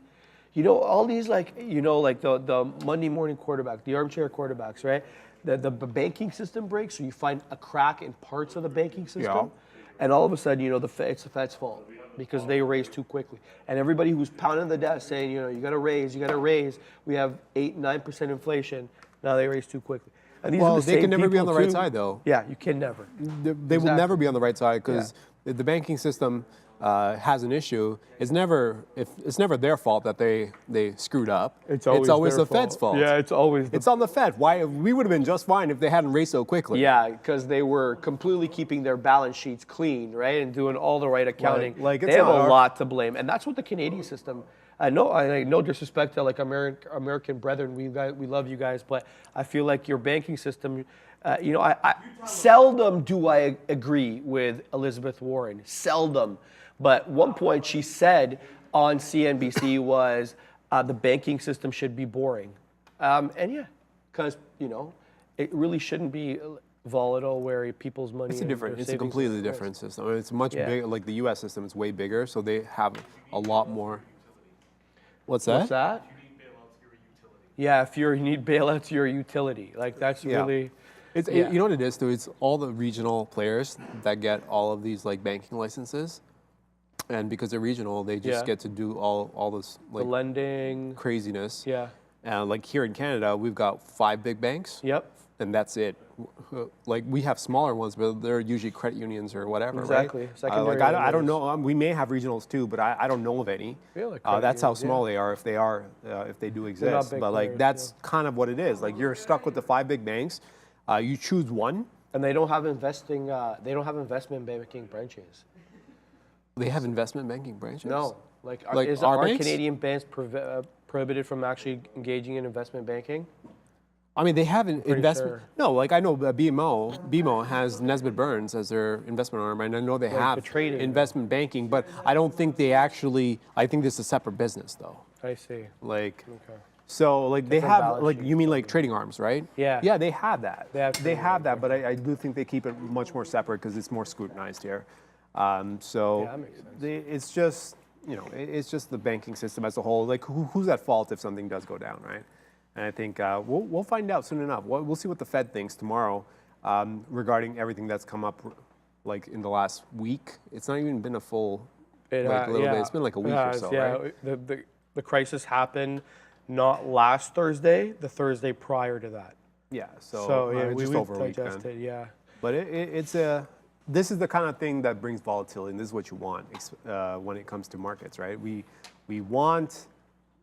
All these like the Monday morning quarterback, the armchair quarterbacks, right? The banking system breaks, so you find a crack in parts of the banking system, and all of a sudden, it's the Fed's fault because they raised too quickly. And everybody who's pounding the desk saying, you got to raise. We have 8-9% inflation. Now they raised too quickly. And these are the They same can never be on the people right too. side though. Yeah, you can never. They will never be on the right side because the banking system has an issue. It's never their fault that they screwed up. It's always the their Fed's fault. Yeah, it's always. It's on the Fed. Why we would have been just fine if they hadn't raised so quickly. Yeah, because they were completely keeping their balance sheets clean, right, and doing all the right accounting. Like, it's they have not a our- lot to blame, and that's what the Canadian system. No disrespect to like American brethren, we love you guys, but I feel like your banking system. I seldom do I agree with Elizabeth Warren. Seldom. But one point she said on CNBC was the banking system should be boring. Because, it really shouldn't be volatile where people's money It's a completely different system. I mean, it's much bigger. Like the U.S. system is way bigger, so they have a lot more. What's that? What's that? Yeah, if you need bailouts, you're a utility. Like that's really. You know what it is, too? It's all the regional players that get all of these like banking licenses, and because they're regional, they just get to do all this like the lending craziness. Yeah. And like here in Canada, we've got 5 big banks. Yep. And that's it. Like we have smaller ones, but they're usually credit unions or whatever. Exactly. Right? Secondary I don't know. We may have regionals too, but I don't know of any. Really? That's how small they are, if they do exist. big But like players, that's kind of what it is. Like you're stuck with the 5 big banks. You choose one. And they don't have investment banking branches. They have investment banking branches. No. Like are our banks? Canadian banks prohibited from actually engaging in investment banking? I mean, they have an investment. sure. No, like I know BMO has Nesbitt Burns as their investment arm, and I know they have the trading. investment banking, but I don't think they actually. I think this is a separate business, though. I see. Like, Okay. so like they Different have balance like sheets, you mean like trading arms, right? Yeah. Yeah, they have that. They have They trading have that, but I do think they keep it much more separate because it's more scrutinized here. So Yeah, that makes sense. it's just it's just the banking system as a whole. Like who's at fault if something does go down, right? And I think we'll find out soon enough. We'll see what the Fed thinks tomorrow regarding everything that's come up like in the last week. It's not even been a full little bit. It's been like a week or so, right? The crisis happened not last Thursday, the Thursday prior to that. Yeah. So it's just we've over a week then. digested, yeah. But this is the kind of thing that brings volatility, and this is what you want when it comes to markets, right? We want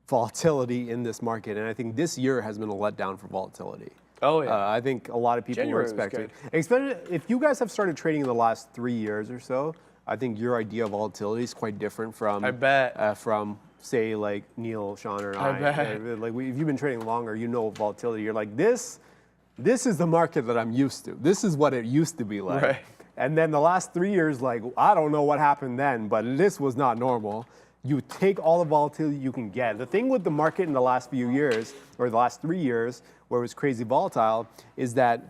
volatility in this market, and I think this year has been a letdown for volatility. Oh, yeah. I think a lot of people January were was expecting. If you guys have started trading in the last 3 years or so, I think your idea of volatility is quite different from I bet. From say like Neil, Sean, or I bet. if you've been trading longer, you know volatility. You're like this is the market that I'm used to. This is what it used to be like. Right. And then the last 3 years, like, I don't know what happened then, but this was not normal. You take all the volatility you can get. The thing with the market in the last few years, or the last 3 years, where it was crazy volatile, is that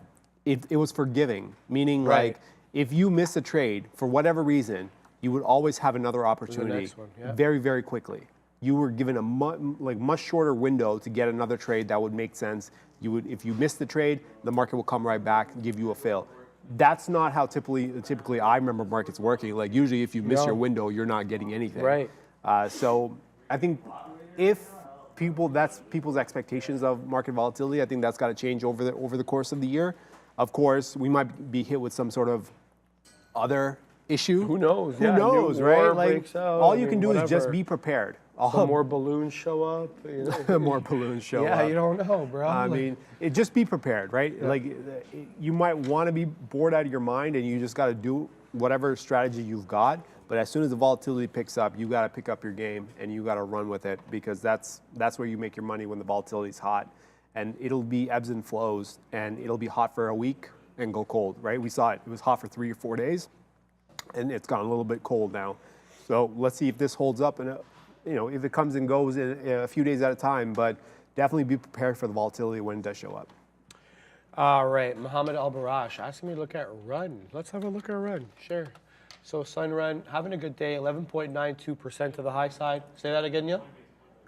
it was forgiving. Meaning, Right. like, if you miss a trade for whatever reason, you would always have another opportunity next one, yeah. very, very quickly. You were given a much shorter window to get another trade that would make sense. You would, if you missed the trade, the market will come right back and give you a fill. That's not how typically I remember markets working. Like usually, if you miss your window, you're not getting anything. Right. So I think if that's people's expectations of market volatility, I think that's got to change over the course of the year. Of course, we might be hit with some sort of other issue. Who knows? Who Yeah, knows, new right? war Like breaks out, all I you mean, can do is just whatever. be prepared. Some more balloons show up. You know? More balloons show Yeah, up. you don't know, bro. I mean, just be prepared, right? Like, you might want to be bored out of your mind, and you just got to do whatever strategy you've got. But as soon as the volatility picks up, you got to pick up your game and you got to run with it, because that's where you make your money when the volatility's hot, and it'll be ebbs and flows, and it'll be hot for a week and go cold, right? We saw it. It was hot for 3 or 4 days, and it's gone a little bit cold now. So let's see if this holds up, and if it comes and goes in a few days at a time. But definitely be prepared for the volatility when it does show up. All right, Mohammed Al-Barash asking me to look at Run. Let's have a look at Run. Sure. So Sun Run, having a good day, 11.92% to the high side. Say that again, Neil?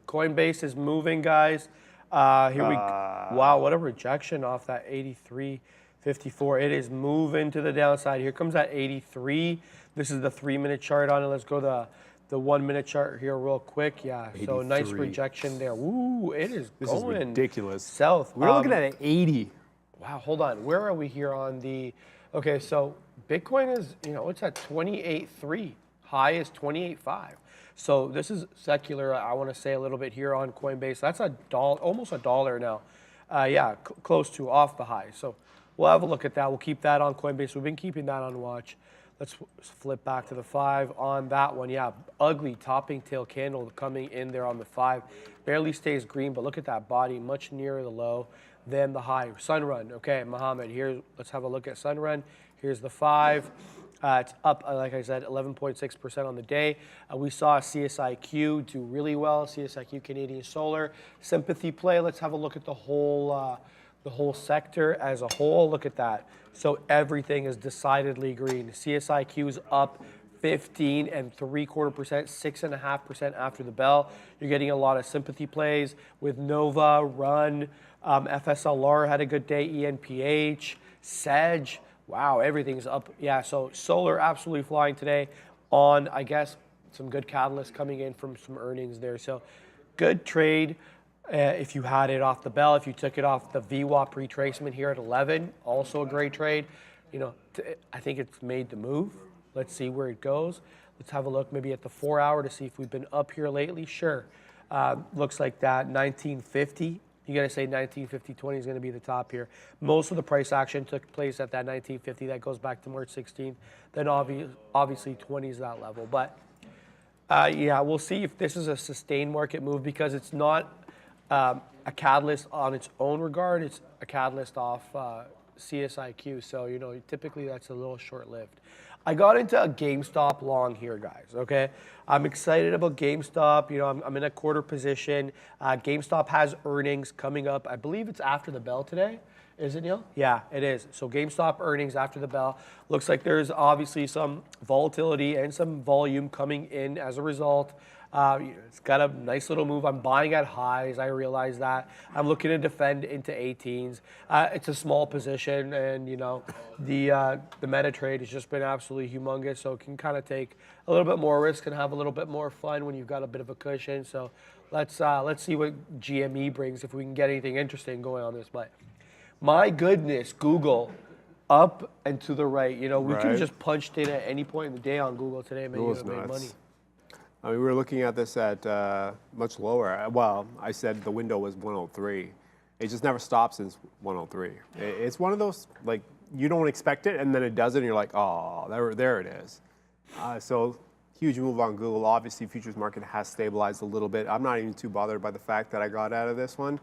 Coinbase is moving, guys. Wow, what a rejection off that 83.54. It is moving to the downside. Here comes that 83. This is the 3-minute chart on it. Let's go to the 1-minute chart here real quick. Yeah, so nice 83. rejection there. Woo, it is This going is ridiculous. south. We're looking at an 80. Wow, hold on. Where are we here on the... Okay, so Bitcoin is, it's at 28.3. High is 28.5. So this is secular. I want to say a little bit here on Coinbase. That's almost $1 now. Close to off the high. So we'll have a look at that. We'll keep that on Coinbase. We've been keeping that on watch. Let's flip back to the 5 on that one. Yeah, ugly topping tail candle coming in there on the 5. Barely stays green, but look at that body, much nearer the low than the high. Sunrun, okay, Mohammed, here, let's have a look at Sunrun. Here's the 5. It's up, like I said, 11.6% on the day. We saw CSIQ do really well, CSIQ Canadian Solar. Sympathy play, let's have a look at the whole sector as a whole. Look at that. So everything is decidedly green. CSIQ is up 15.75%, 6.5% after the bell. You're getting a lot of sympathy plays with Nova, Run, FSLR had a good day, ENPH, Sedge. Wow, everything's up. Yeah, so solar absolutely flying today on, I guess, some good catalysts coming in from some earnings there. So good trade. If you had it off the bell, if you took it off the VWAP retracement here at 11, also a great trade. I think it's made the move. Let's see where it goes. Let's have a look maybe at the 4 hour to see if we've been up here lately. Sure. Looks like that 1950. You got to say 1950.20 is going to be the top here. Most of the price action took place at that 1950. That goes back to March 16th. Then obviously 20 is that level. But we'll see if this is a sustained market move, because it's not a catalyst on its own regard. It's a catalyst off CSIQ. So, typically that's a little short-lived. I got into a GameStop long here, guys, okay? I'm excited about GameStop. I'm in a quarter position. GameStop has earnings coming up. I believe it's after the bell today. Is it, Neil? Yeah, it is. So GameStop earnings after the bell. Looks like there's obviously some volatility and some volume coming in as a result. It's got a nice little move. I'm buying at highs. I realize that. I'm looking to defend into 18s. It's a small position, and the meta trade has just been absolutely humongous. So it can kind of take a little bit more risk and have a little bit more fun when you've got a bit of a cushion. So let's see what GME brings, if we can get anything interesting going on this. But my goodness, Google up and to the right. We could have just punched in at any point in the day on Google today, man. You would have made money. I mean, we were looking at this at much lower. Well, I said the window was 103. It just never stops since 103. It's one of those, like, you don't expect it, and then it does it, and you're like, oh, there it is. So huge move on Google. Obviously, futures market has stabilized a little bit. I'm not even too bothered by the fact that I got out of this one.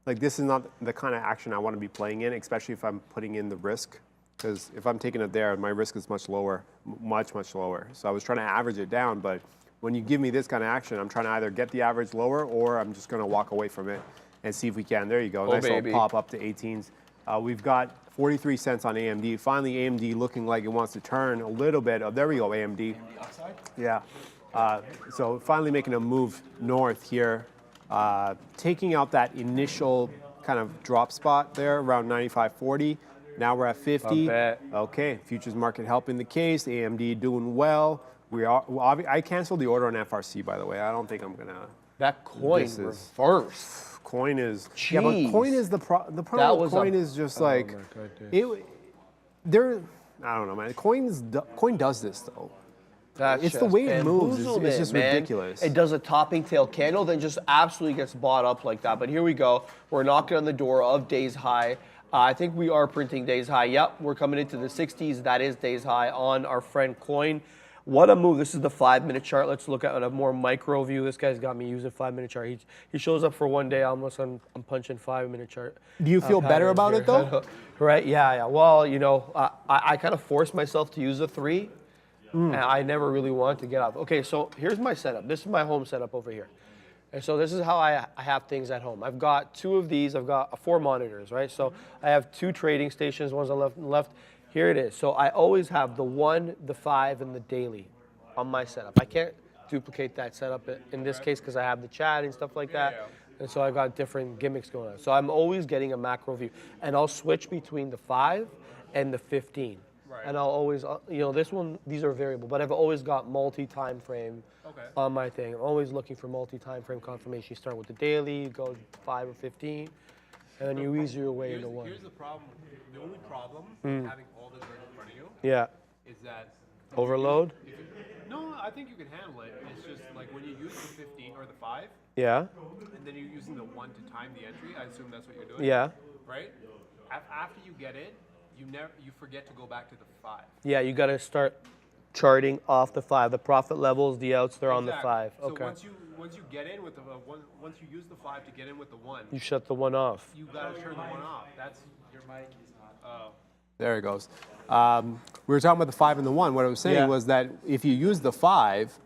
Like, this is not the kind of action I want to be playing in, especially if I'm putting in the risk because if I'm taking it there, my risk is much lower, much lower. So I was trying to average it down, but when you give me this kind of action, I'm trying to either get the average lower or I'm just going to walk away from it and see if we can. There you go. Nice baby. little pop up to 18s. We've got 43 cents on AMD. Finally, AMD looking like it wants to turn a little bit. Oh, there we go, AMD. Yeah. So finally making a move north here, taking out that initial kind of drop spot there around 95.40. Now we're at 50. Okay, futures market helping the case. AMD doing well. I canceled the order on FRC, by the way. I don't think I'm gonna. That coin reverse. Coin is. Jeez. Yeah, but coin is the problem. With coin is just like there. I don't know, man. Coin does this though. It's the way it moves. It's just ridiculous. It does a topping tail candle, then just absolutely gets bought up like that. But here we go. We're knocking on the door of day's high. I think we are printing day's high. Yep, we're coming into the 60s. That is day's high on our friend coin. What a move. This is the 5-minute chart. Let's look at a more micro view. This guy's got me using 5-minute chart. He shows up for one day. Almost I'm punching 5-minute chart. Do you feel better about it though? Right, yeah. Well, you know, I kind of forced myself to use a 3. And I never really wanted to get up. Okay, so here's my setup. This is my home setup over here. And so this is how I have things at home. I've got 2 of these. I've got 4 monitors, right? So I have 2 trading stations. One's on the left and left. Here it is. So I always have the 1, the 5, and the daily on my setup. I can't duplicate that setup in this case because I have the chat and stuff like that. And so I've got different gimmicks going on. So I'm always getting a macro view. And I'll switch between the 5 and the 15. And I'll always, you know, these are variable, but I've always got multi-time frame on my thing. I'm always looking for multi-time frame confirmation. You start with the daily, you go 5 or 15, and then you ease your way into 1. Here's the problem. The only problem with having all this right in front of you is that overload? No, I think you can handle it. It's just like when you use the 15 or the 5, Yeah. and then you're using the 1 to time the entry. I assume that's what you're doing. Yeah. Right? After you get it, you forget to go back to the 5. Yeah, you got to start charting off the 5. The profit levels, the outs, they're on the 5. So Okay. once you get in with the once you use the 5 to get in with the 1, You shut the 1 off. you gotta turn the 1 off. That's your mic is not. Oh. There it goes. We were talking about the 5 and the 1. What I was saying was that if you use the 5,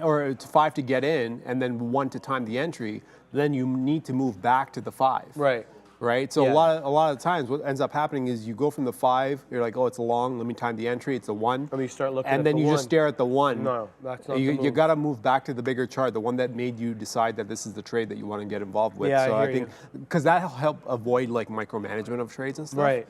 or 5 to get in, and then 1 to time the entry, then you need to move back to the 5. Right. So a lot of times, what ends up happening is you go from the 5. You're like, oh, it's a long. Let me time the entry. It's a 1. And you start looking. And at then the you 1. just stare at the 1. No, that's not. You got to move back to the bigger chart, the one that made you decide that this is the trade that you want to get involved with. Yeah, so I I think because that'll help avoid like micromanagement of trades and stuff. Right.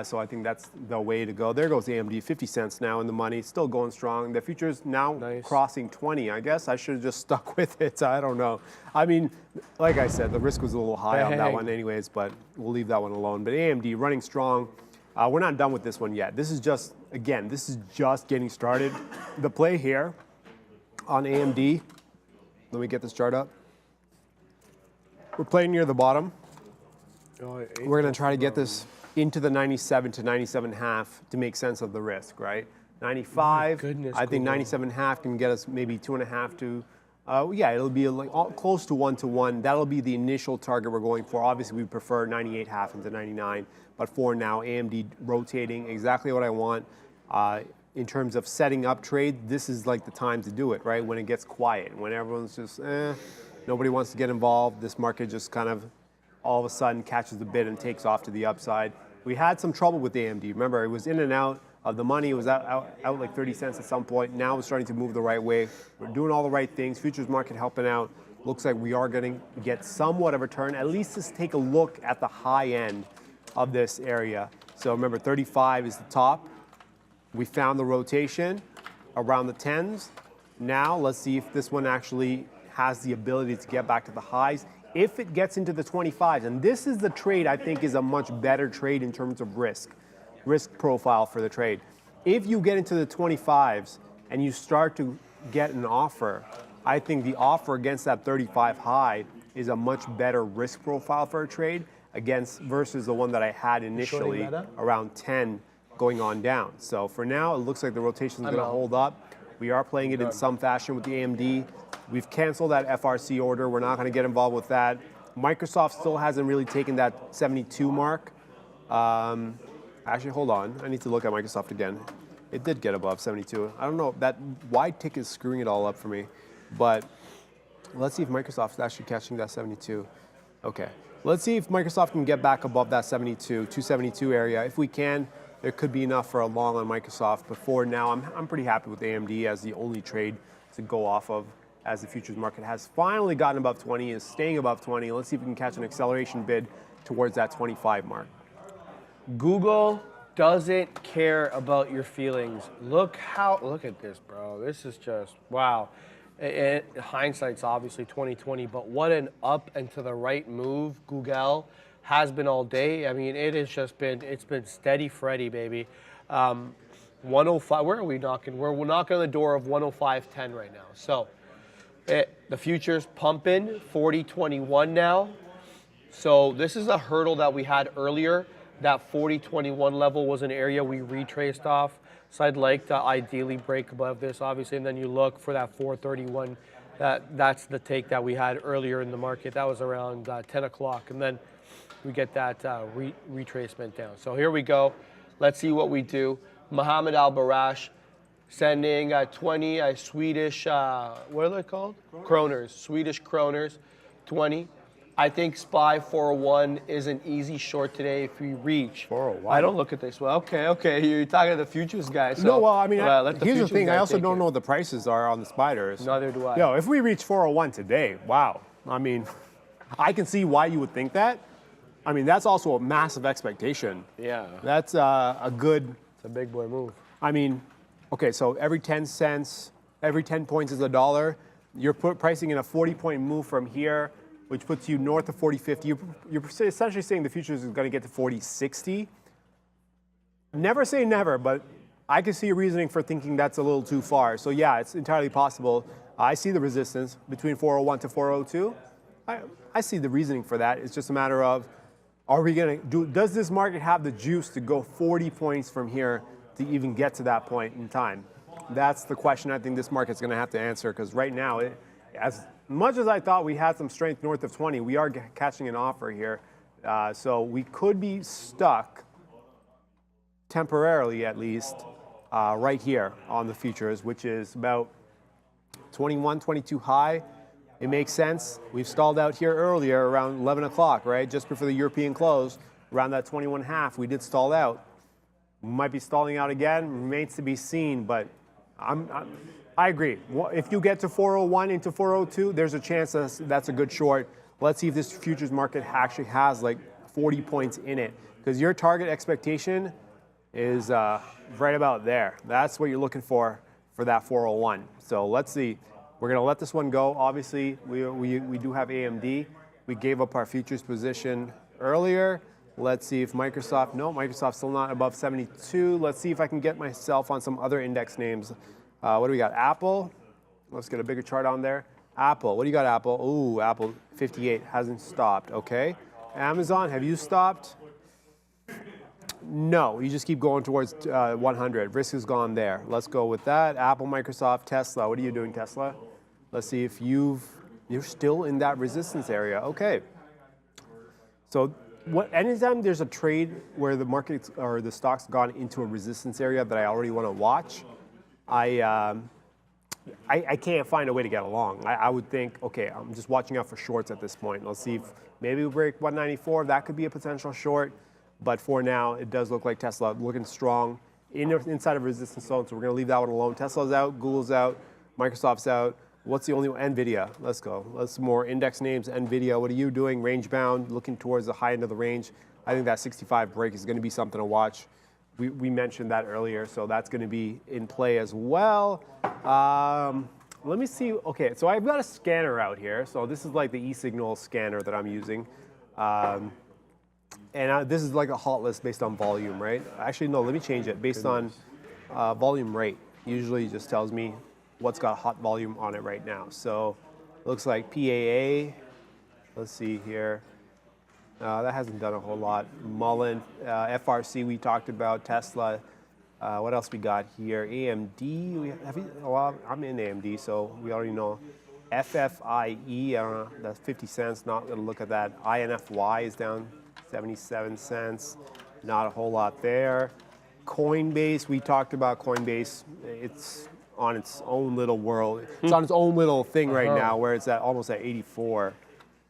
So I think that's the way to go. There goes AMD, 50 cents now in the money, still going strong. The future's now crossing 20. I guess I should have just stuck with it. I don't know. I mean, like I said, the risk was a little high on that one anyways, but we'll leave that one alone. But AMD running strong. We're not done with this one yet. This is just, again, this is just getting started. The play here on AMD, let me get this chart up. We're playing near the bottom. We're going to try to get this into the 97 to 97.5 to make sense of the risk, right? 95, I think 97.5 can get us maybe 2.5 to, it'll be like close to 1-to-1. That'll be the initial target we're going for. Obviously, we prefer 98.5 into 99, but for now, AMD rotating exactly what I want. In terms of setting up trade, this is like the time to do it, right? When it gets quiet, when everyone's just, nobody wants to get involved. This market just kind of all of a sudden catches the bid and takes off to the upside. We had some trouble with AMD. Remember, it was in and out of the money. It was out like 30 cents at some point. Now it's starting to move the right way. We're doing all the right things. Futures market helping out. Looks like we are going to get somewhat of a turn. At least let's take a look at the high end of this area. So remember, 35 is the top. We found the rotation around the 10s. Now let's see if this one actually has the ability to get back to the highs. If it gets into the 25s, and this is the trade I think is a much better trade in terms of risk profile for the trade. If you get into the 25s and you start to get an offer, I think the offer against that 35 high is a much better risk profile for a trade versus the one that I had initially around 10 going on down. So for now, it looks like the rotation is going to hold up. We are playing it in some fashion with the AMD. We've canceled that FRC order. We're not going to get involved with that. Microsoft still hasn't really taken that 72 mark. Actually, hold on. I need to look at Microsoft again. It did get above 72. I don't know. That wide tick is screwing it all up for me. But let's see if Microsoft is actually catching that 72. Okay. Let's see if Microsoft can get back above that 72, 272 area. If we can, there could be enough for a long on Microsoft. But for now, I'm pretty happy with AMD as the only trade to go off of, as the futures market has finally gotten above 20, is staying above 20. Let's see if we can catch an acceleration bid towards that 25 mark. Google doesn't care about your feelings. Look at this, bro. This is just, wow. Hindsight's obviously 2020, but what an up and to the right move Google has been all day. I mean, it's been steady Freddy, baby. 105, where are we knocking? We're knocking on the door of 105.10 right now. So the future's pumping, 40.21 now. So this is a hurdle that we had earlier. That 40.21 level was an area we retraced off. So I'd like to ideally break above this, obviously, and then you look for that 431. That's the take that we had earlier in the market. That was around 10 o'clock, and then we get that retracement down. So here we go. Let's see what we do. Mohammed Al-Barash sending 20 Swedish, what are they called? Kroners, Swedish kroners, 20. I think SPY 401 is an easy short today if we reach. 401. I don't look at this. Well, okay. You're talking to the futures guy. So, No, well, I mean, here's the thing. I also don't it. know what the prices are on the spiders. Neither do I. Yo, if we reach 401 today, wow. I mean, I can see why you would think that. I mean, that's also a massive expectation. Yeah. That's a good. It's a big boy move. I mean, okay, so every 10 cents, every 10 points is $1. You're pricing in a 40-point move from here, which puts you north of 40.50. You're essentially saying the futures is going to get to 40.60. Never say never, but I can see a reasoning for thinking that's a little too far. So yeah, it's entirely possible. I see the resistance between 401 to 402. I see the reasoning for that. It's just a matter of, are we going to do? Does this market have the juice to go 40 points from here to even get to that point in time? That's the question I think this market's going to have to answer, because right now, as much as I thought we had some strength north of 20, we are catching an offer here. So we could be stuck, temporarily at least, right here on the futures, which is about 21, 22 high. It makes sense. We've stalled out here earlier around 11 o'clock, right? Just before the European close, around that 21.5, we did stall out. We might be stalling out again, remains to be seen, but I agree. If you get to 401 into 402, there's a chance that's a good short. Let's see if this futures market actually has like 40 points in it, because your target expectation is right about there. That's what you're looking for that 401. So let's see. We're going to let this one go. Obviously, we do have AMD. We gave up our futures position earlier. Let's see if Microsoft's still not above 72. Let's see if I can get myself on some other index names. What do we got? Apple. Let's get a bigger chart on there. Apple. What do you got, Apple? Ooh, Apple 58 hasn't stopped. Okay. Amazon, have you stopped? No, you just keep going towards 100. Risk is gone there. Let's go with that. Apple, Microsoft, Tesla. What are you doing, Tesla? Let's see if you're still in that resistance area. Okay. So anytime there's a trade where the market or the stock's gone into a resistance area that I already want to watch, I can't find a way to get along. I would think, okay, I'm just watching out for shorts at this point. Let's see if maybe we break 194. That could be a potential short. But for now, it does look like Tesla looking strong inside of resistance zone. So we're going to leave that one alone. Tesla's out, Google's out, Microsoft's out. What's the only one? Nvidia. Let's go. Let's more index names. Nvidia. What are you doing? Range bound, looking towards the high end of the range. I think that 65 break is going to be something to watch. We mentioned that earlier, so that's going to be in play as well. Let me see. Okay, so I've got a scanner out here. So this is like the e-signal scanner that I'm using. This is like a hot list based on volume, right? Actually, no, let me change it. Based on volume rate. Usually it just tells me what's got hot volume on it right now. So looks like PAA. Let's see here. That hasn't done a whole lot. Mullen, FRC we talked about, Tesla. What else we got here? AMD. Well, I'm in AMD, so we already know. FFIE, I don't know, that's 50 cents. Not going to look at that. INFY is down 77 cents. Not a whole lot there. Coinbase, we talked about Coinbase. It's on its own little world. It's on its own little thing right now where it's at almost at 84.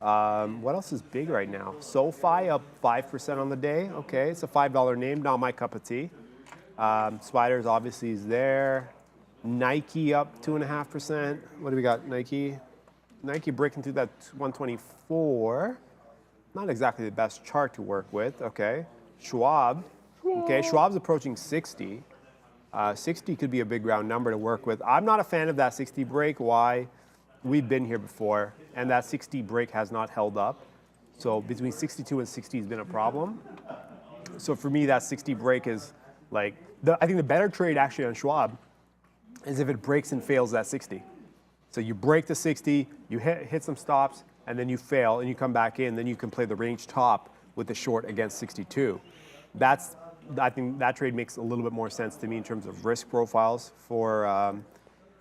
What else is big right now? SoFi up 5% on the day. Okay, it's a $5 name, not my cup of tea. Spiders obviously is there. Nike up 2.5%. What do we got? Nike breaking through that 124. Not exactly the best chart to work with. Okay. Schwab. Okay, Schwab's approaching 60. 60 could be a big round number to work with. I'm not a fan of that 60 break. Why? We've been here before, and that 60 break has not held up. So between 62 and 60 has been a problem. So for me, that 60 break is like, I think the better trade actually on Schwab is if it breaks and fails that 60. So you break the 60, you hit some stops, and then you fail, and you come back in, then you can play the range top with the short against 62. I think that trade makes a little bit more sense to me in terms of risk profiles for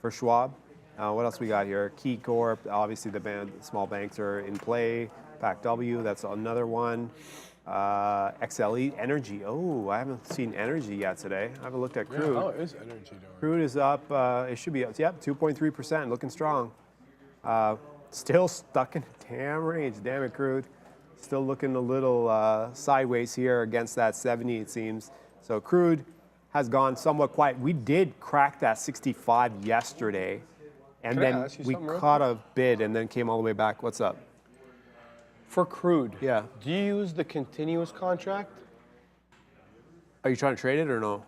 Schwab. What else we got here? Key Corp, obviously the small banks are in play. PACW, that's another one. XLE, Energy. Oh, I haven't seen Energy yet today. I haven't looked at crude. How is energy doing? Crude is up, it should be up, yep, 2.3%, looking strong. Still stuck in a damn range, damn it, crude. Still looking a little sideways here against that 70, it seems. So crude has gone somewhat quiet. We did crack that 65 yesterday, and Can I then ask you we something real caught a bid and then came all the way back. What's up? For crude, Yeah. do you use the continuous contract? Are you trying to trade it or no?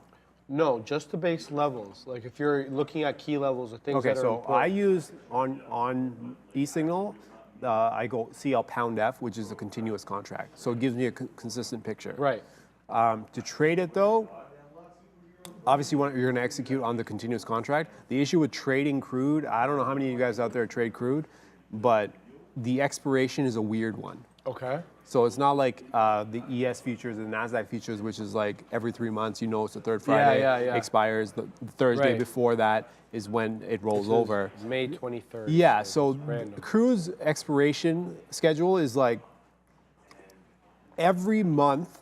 No, just the base levels. Like if you're looking at key levels or things Okay, that are so important. I use on eSignal, I go CL pound F, which is a continuous contract. So it gives me a consistent picture. Right. To trade it though, obviously you're going to execute on the continuous contract. The issue with trading crude, I don't know how many of you guys out there trade crude, but the expiration is a weird one. Okay. So it's not like the ES futures and NASDAQ futures, which is like every 3 months, you know it's the third Friday, yeah. expires. The Thursday Right. before that is when it rolls over. May 23rd. Yeah, so random. cruise expiration schedule is like every month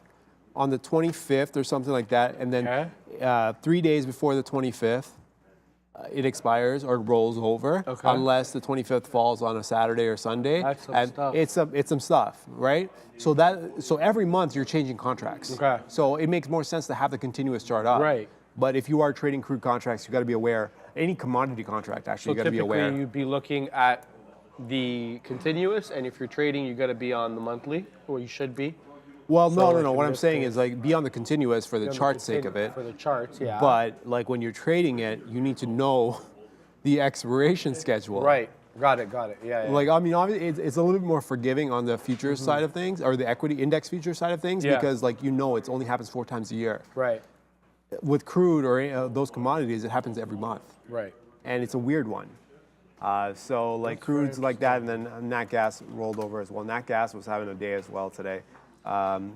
on the 25th or something like that, and then 3 days before the 25th, it expires or rolls over, Okay. unless the 25th falls on a Saturday or Sunday. That's some and stuff. It's some stuff, right? So every month you're changing contracts. Okay. So it makes more sense to have the continuous chart up. Right. But if you are trading crude contracts, you got to be aware. Any commodity contract, actually, So you got to be typically aware. you'd be looking at the continuous, and if you're trading, you got to be on the monthly, or you should be. Well, So no. like What in I'm this saying case- is like be on the continuous for the On the chart's sake of continu- it. For the charts, yeah. But like when you're trading it, you need to know the expiration schedule. Right. Got it. Yeah. Like I mean, obviously, it's a little bit more forgiving on the futures side of things, or the equity index futures side of things, Yeah. because like it only happens 4 times a year. Right. With crude or those commodities, it happens every month, Right. and it's a weird one. So like crude's like that, and then nat gas rolled over as well. Nat gas was having a day as well today.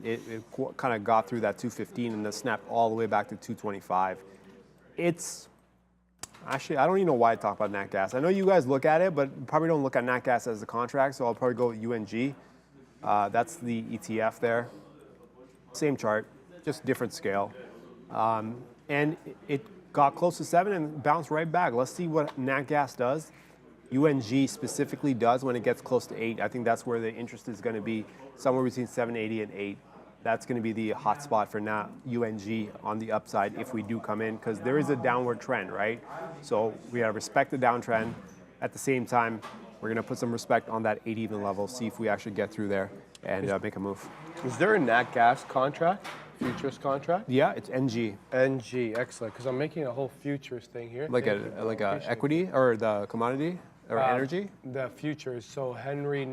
It kind of got through that 215 and then snapped all the way back to 225. It's actually, I don't even know why I talk about nat gas. I know you guys look at it, but probably don't look at nat gas as a contract, so I'll probably go with UNG. That's the ETF there. Same chart, just different scale. And it got close to 7 and bounced right back. Let's see what nat gas does. UNG specifically does when it gets close to 8. I think that's where the interest is going to be, somewhere between 780 and 8. That's going to be the hot spot for now, UNG on the upside if we do come in, because there is a downward trend, right? So we got to respect the downtrend. At the same time, we're going to put some respect on that 8 even level, see if we actually get through there and make a move. Is there a nat gas contract, futures contract? Yeah, it's NG. NG, excellent. Because I'm making a whole futures thing here. Like Thank you. a Appreciate it. equity or the commodity or energy? The futures. So Henry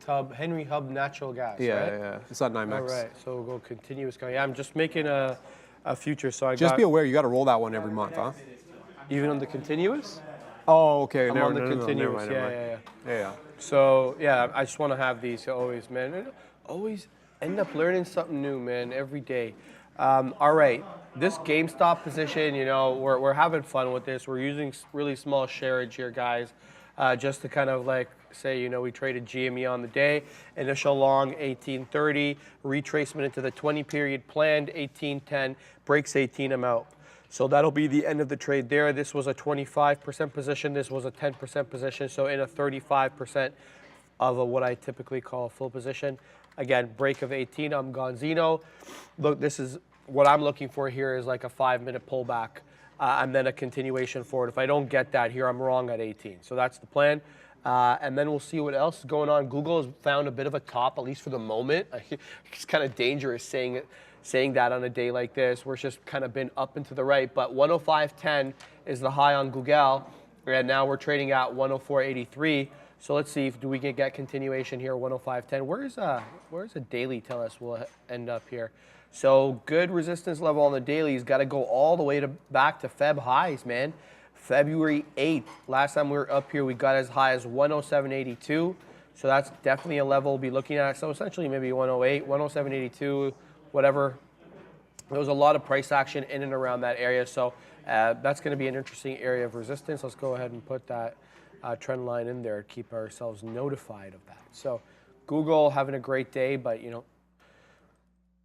Hub natural gas. Yeah, right? yeah. It's not NYMEX. All right. So we'll go continuous. Yeah, I'm just making a future. So I Just got be aware, you got to roll that one every month, huh? even on the continuous. Oh, okay. I'm never, on the no, no, no, continuous. never mind, Yeah. yeah. So yeah, I just want to have these always, man. And always end up learning something new, man, every day. All right, this GameStop position, we're having fun with this. We're using really small shareage here, guys, just to kind of like say, we traded GME on the day, initial long 1830, retracement into the 20 period planned 1810, breaks 18, I'm out. So that'll be the end of the trade there. This was a 25% position. This was a 10% position. So in a 35% of what I typically call a full position. Again, break of 18, I'm gonzino. Look, this is what I'm looking for here is like a 5-minute pullback and then a continuation forward. If I don't get that here, I'm wrong at 18. So that's the plan. And then we'll see what else is going on. Google has found a bit of a top, at least for the moment. It's kind of dangerous saying that on a day like this, where it's just kind of been up and to the right. But 105.10 is the high on Google, and now we're trading at 104.83. So let's see, do we get continuation here, 105.10. Where's a daily tell us we'll end up here? So good resistance level on the daily. He's got to go all the way back to Feb highs, man. February 8th. Last time we were up here, we got as high as 107.82. So that's definitely a level we'll be looking at. So essentially maybe 108, 107.82, whatever. There was a lot of price action in and around that area. So that's going to be an interesting area of resistance. Let's go ahead and put that trend line in there to keep ourselves notified of that. So Google having a great day, but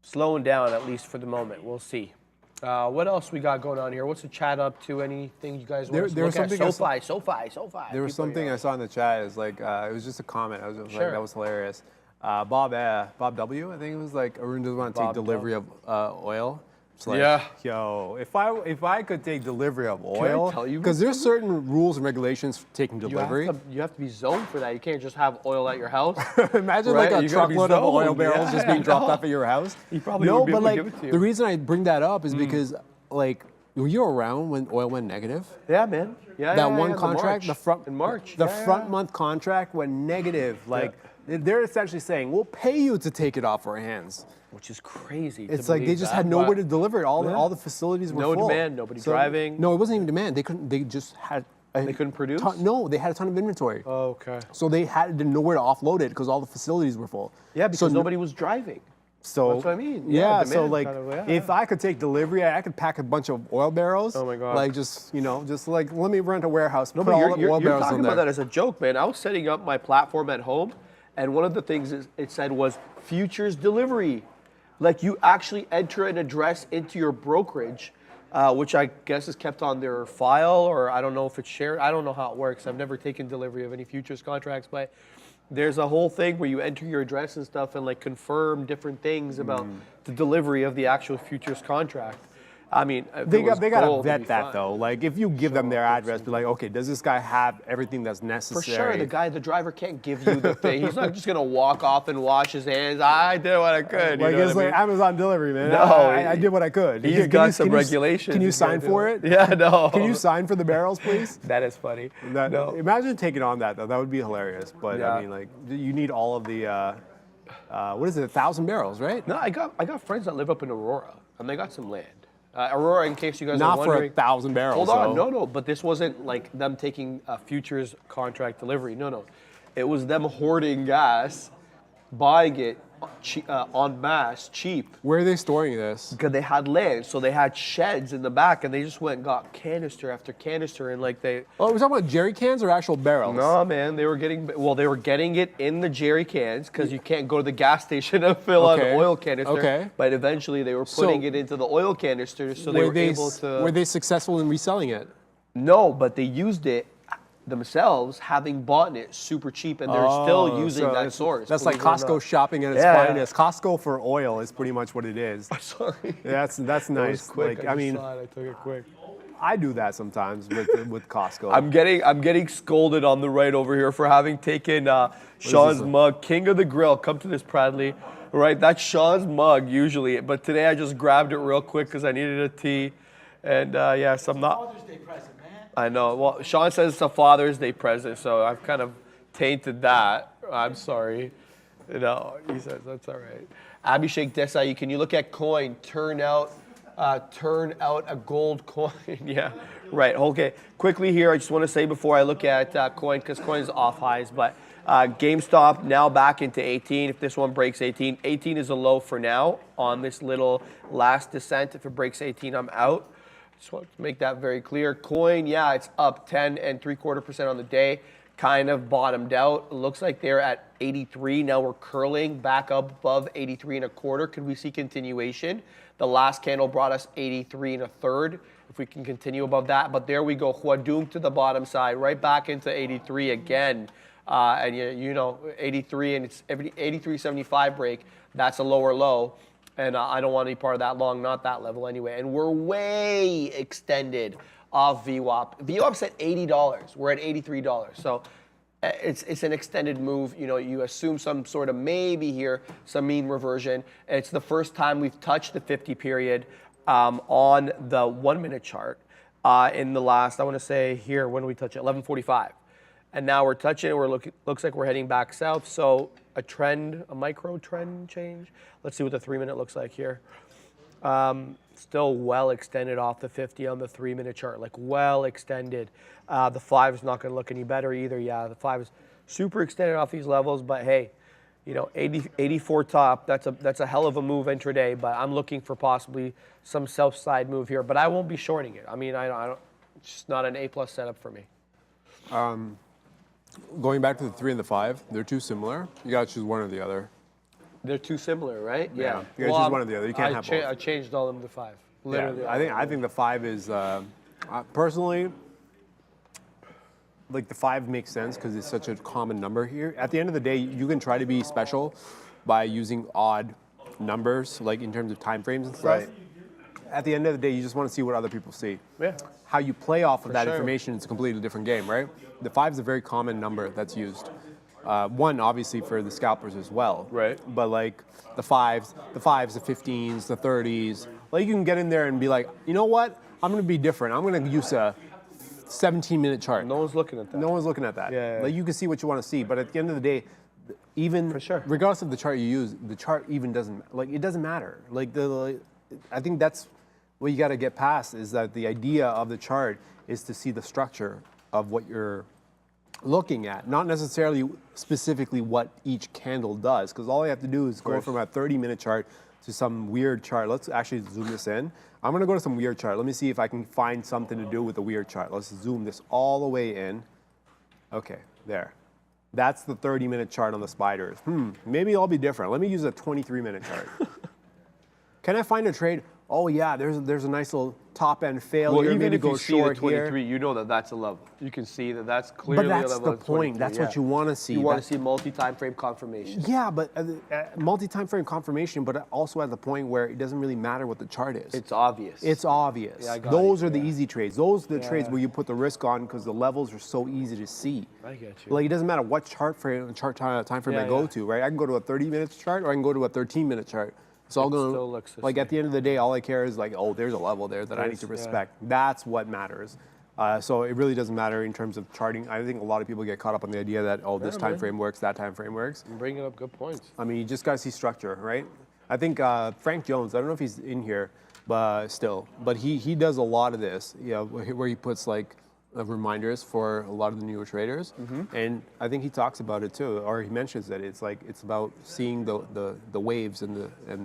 slowing down at least for the moment. We'll see. What else we got going on here? What's the chat up to? Anything you guys want to look at? SoFi. There was something I saw in the chat. It's like it was just a comment. I was like, that was hilarious. Bob W, I think it was like, Arun doesn't want to take delivery of oil. It's like, yo, if I could take delivery of oil, because there's certain rules and regulations for taking delivery. You have to be zoned for that. You can't just have oil at your house. Imagine like a truckload of oil barrels just being dropped off at your house. You probably wouldn't be able to give it to you. The reason I bring that up is because like, were you around when oil went negative? Yeah, man. That one contract, in March. The front month contract went negative. Like they're essentially saying, we'll pay you to take it off our hands. Which is crazy. It's like they just had nowhere to deliver it. All the facilities were full. No demand, nobody driving. No, it wasn't even demand. They couldn't. They just had. They couldn't produce? No, they had a ton of inventory. Oh, okay. So they had nowhere to offload it because all the facilities were full. Yeah, because nobody was driving. So that's what I mean. Yeah, so like if I could take delivery, I could pack a bunch of oil barrels. Oh my God. Like just like let me rent a warehouse. No, put but all the oil you're barrels talking in there. about that as a joke, man. I was setting up my platform at home, and one of the things it said was futures delivery. Like you actually enter an address into your brokerage, which I guess is kept on their file, or I don't know if it's shared. I don't know how it works. I've never taken delivery of any futures contracts, but there's a whole thing where you enter your address and stuff and like confirm different things about the delivery of the actual futures contract. I mean, they got to vet that though. Like if you give them their address, be like, okay, does this guy have everything that's necessary? For sure, the driver can't give you the thing. He's not just gonna walk off and wash his hands. I did what I could. Like it's like Amazon delivery, man. No, I did what I could. He's got some regulations. Can you sign for it? Yeah, no. Can you sign for the barrels, please? That is funny. Imagine taking on that though. That would be hilarious. But yeah. I mean, like you need all of the what is it? 1,000 barrels, right? No, I got friends that live up in Aurora, and they got some land. Aurora, in case you guys are wondering. Not for 1,000 barrels. Hold on, no, but this wasn't like them taking a futures contract delivery. No. It was them hoarding gas, buying it en masse, cheap. Where are they storing this? Because they had land, so they had sheds in the back, and they just went and got canister after canister, and like they. Oh, we're talking about jerry cans or actual barrels? No, man, they were getting it in the jerry cans because you can't go to the gas station and fill out an oil canister. Okay. But eventually, they were putting it into the oil canisters, so they were able to. Were they successful in reselling it? No, but they used it themselves, having bought it super cheap, and they're still using that source. That's like Costco shopping at its finest. Costco for oil is pretty much what it is. Sorry. That's nice. That was quick. Like, I took it quick. I do that sometimes with Costco. I'm getting scolded on the right over here for having taken Sean's mug, King of the Grill. Come to this proudly. Right, that's Sean's mug usually, but today I just grabbed it real quick because I needed a tea, and yes, I'm not. Father's Day present, man. I know. Well, Sean says it's a Father's Day present, so I've kind of tainted that. I'm sorry. He says that's all right. Abhishek Desai, can you look at coin? Turn out a gold coin. Yeah, right. Okay. Quickly here, I just want to say before I look at coin, because coin is off highs, but GameStop now back into 18. If this one breaks 18, 18 is a low for now on this little last descent. If it breaks 18, I'm out. Just want to make that very clear. Coin, yeah, it's up 10 3/4% on the day. kind of bottomed out. It looks like they're at 83. Now we're curling back up above 83 and a quarter. Could we see continuation? The last candle brought us 83 and a third. If we can continue above that, but there we go, Huadung to the bottom side, right back into 83 again. And you know, 83 and it's 83.75 break. That's a lower low. And I don't want any part of that long, not that level anyway. And we're way extended off VWAP. VWAP's at $80. We're at $83. So it's an extended move. You know, you assume some sort of maybe here, some mean reversion. It's the first time we've touched the 50 period on the 1 minute chart in the last, I want to say here, when do we touch it? 11:45. And now we're touching it. Looks like we're heading back south. So a trend, a micro trend change. Let's see what the 3 minute looks like here. Still well extended off the 50 on the 3 minute chart, like well extended. The 5 is not going to look any better either. Yeah, the 5 is super extended off these levels, but hey, you know, 84 top, that's a hell of a move intraday, but I'm looking for possibly some south side move here, but I won't be shorting it. I mean, I don't, it's just not an A+ setup for me. Going back to the 3 and the 5, they're too similar. You got to choose one or the other. They're too similar, right? Yeah. You got to choose one or the other. You can't have both. I changed all of them to 5. Literally. Yeah, I think the 5 is, personally, like the 5 makes sense because it's such a common number here. At the end of the day, you can try to be special by using odd numbers, like in terms of time frames and stuff. Right. At the end of the day, you just want to see what other people see. Yeah. How you play off of that sure. information is a completely different game, right? The 5 is a very common number that's used. One, obviously, for the scalpers as well. Right. But like the 5s, the 15s, the 30s, like you can get in there and be like, you know what? I'm going to be different. I'm going to use a 17-minute chart. No one's looking at that. No one's looking at that. Yeah. Like you can see what you want to see, but at the end of the day, even For sure. regardless of the chart you use, the chart even doesn't it doesn't matter. I think that's what you got to get past is that the idea of the chart is to see the structure of what you're looking at, not necessarily specifically what each candle does, because all you have to do is go from a 30-minute chart to some weird chart. Let's actually zoom this in. I'm going to go to some weird chart. Let me see if I can find something to do with the weird chart. Let's zoom this all the way in. Okay, there. That's the 30-minute chart on the spiders. Maybe I'll be different. Let me use a 23-minute chart. Can I find a trade? Oh yeah, there's a nice little top-end failure. Well, even maybe if go you see the short 23, here. you know that that's a level. You can see that that's clearly But that's a level. the point. That's what you want to see. You want to see multi-time frame confirmation. Yeah, but multi-time frame confirmation, but also at the point where it doesn't really matter what the chart is. It's obvious. It's obvious. Yeah, I got Those it. are the easy trades. Those are the trades where you put the risk on because the levels are so easy to see. I get you. Like it doesn't matter what time frame I go to, right? I can go to a 30-minute chart or I can go to a 13-minute chart. It's all going still looks the like at same. the end of the day, all I care is like, oh, there's a level there that I need to respect. That's what matters. So it really doesn't matter in terms of charting. I think a lot of people get caught up on the idea that, oh, this time frame works, that time frame works. I'm bringing up good points. I mean, you just got to see structure, right? I think Frank Jones, I don't know if he's in here, but still, but he does a lot of this, you know, where he puts like reminders for a lot of the newer traders, and I think he talks about it too, or he mentions that it's like it's about seeing the waves and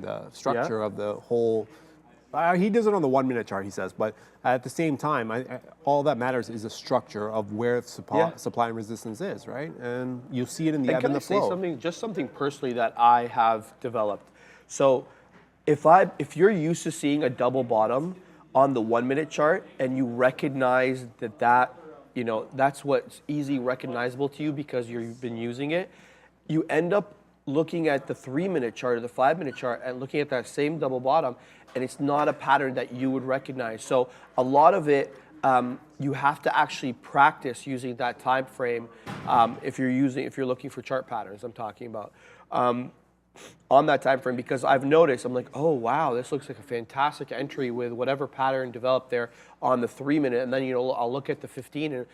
the structure of the whole. He does it on the 1 minute chart, he says, but at the same time, all that matters is the structure of where supply and resistance is, right? And you see it in the ebb and the flow. Something personally that I have developed. So if you're used to seeing a double bottom on the 1 minute chart and you recognize that you know, that's what's easy recognizable to you because you've been using it, you end up looking at the 3 minute chart or the 5 minute chart and looking at that same double bottom, and it's not a pattern that you would recognize. So a lot of it, you have to actually practice using that time frame if you're looking for chart patterns. I'm talking about on that time frame, because I've noticed, I'm like, oh wow, this looks like a fantastic entry with whatever pattern developed there on the 3 minute, and then I'll look at the 15 and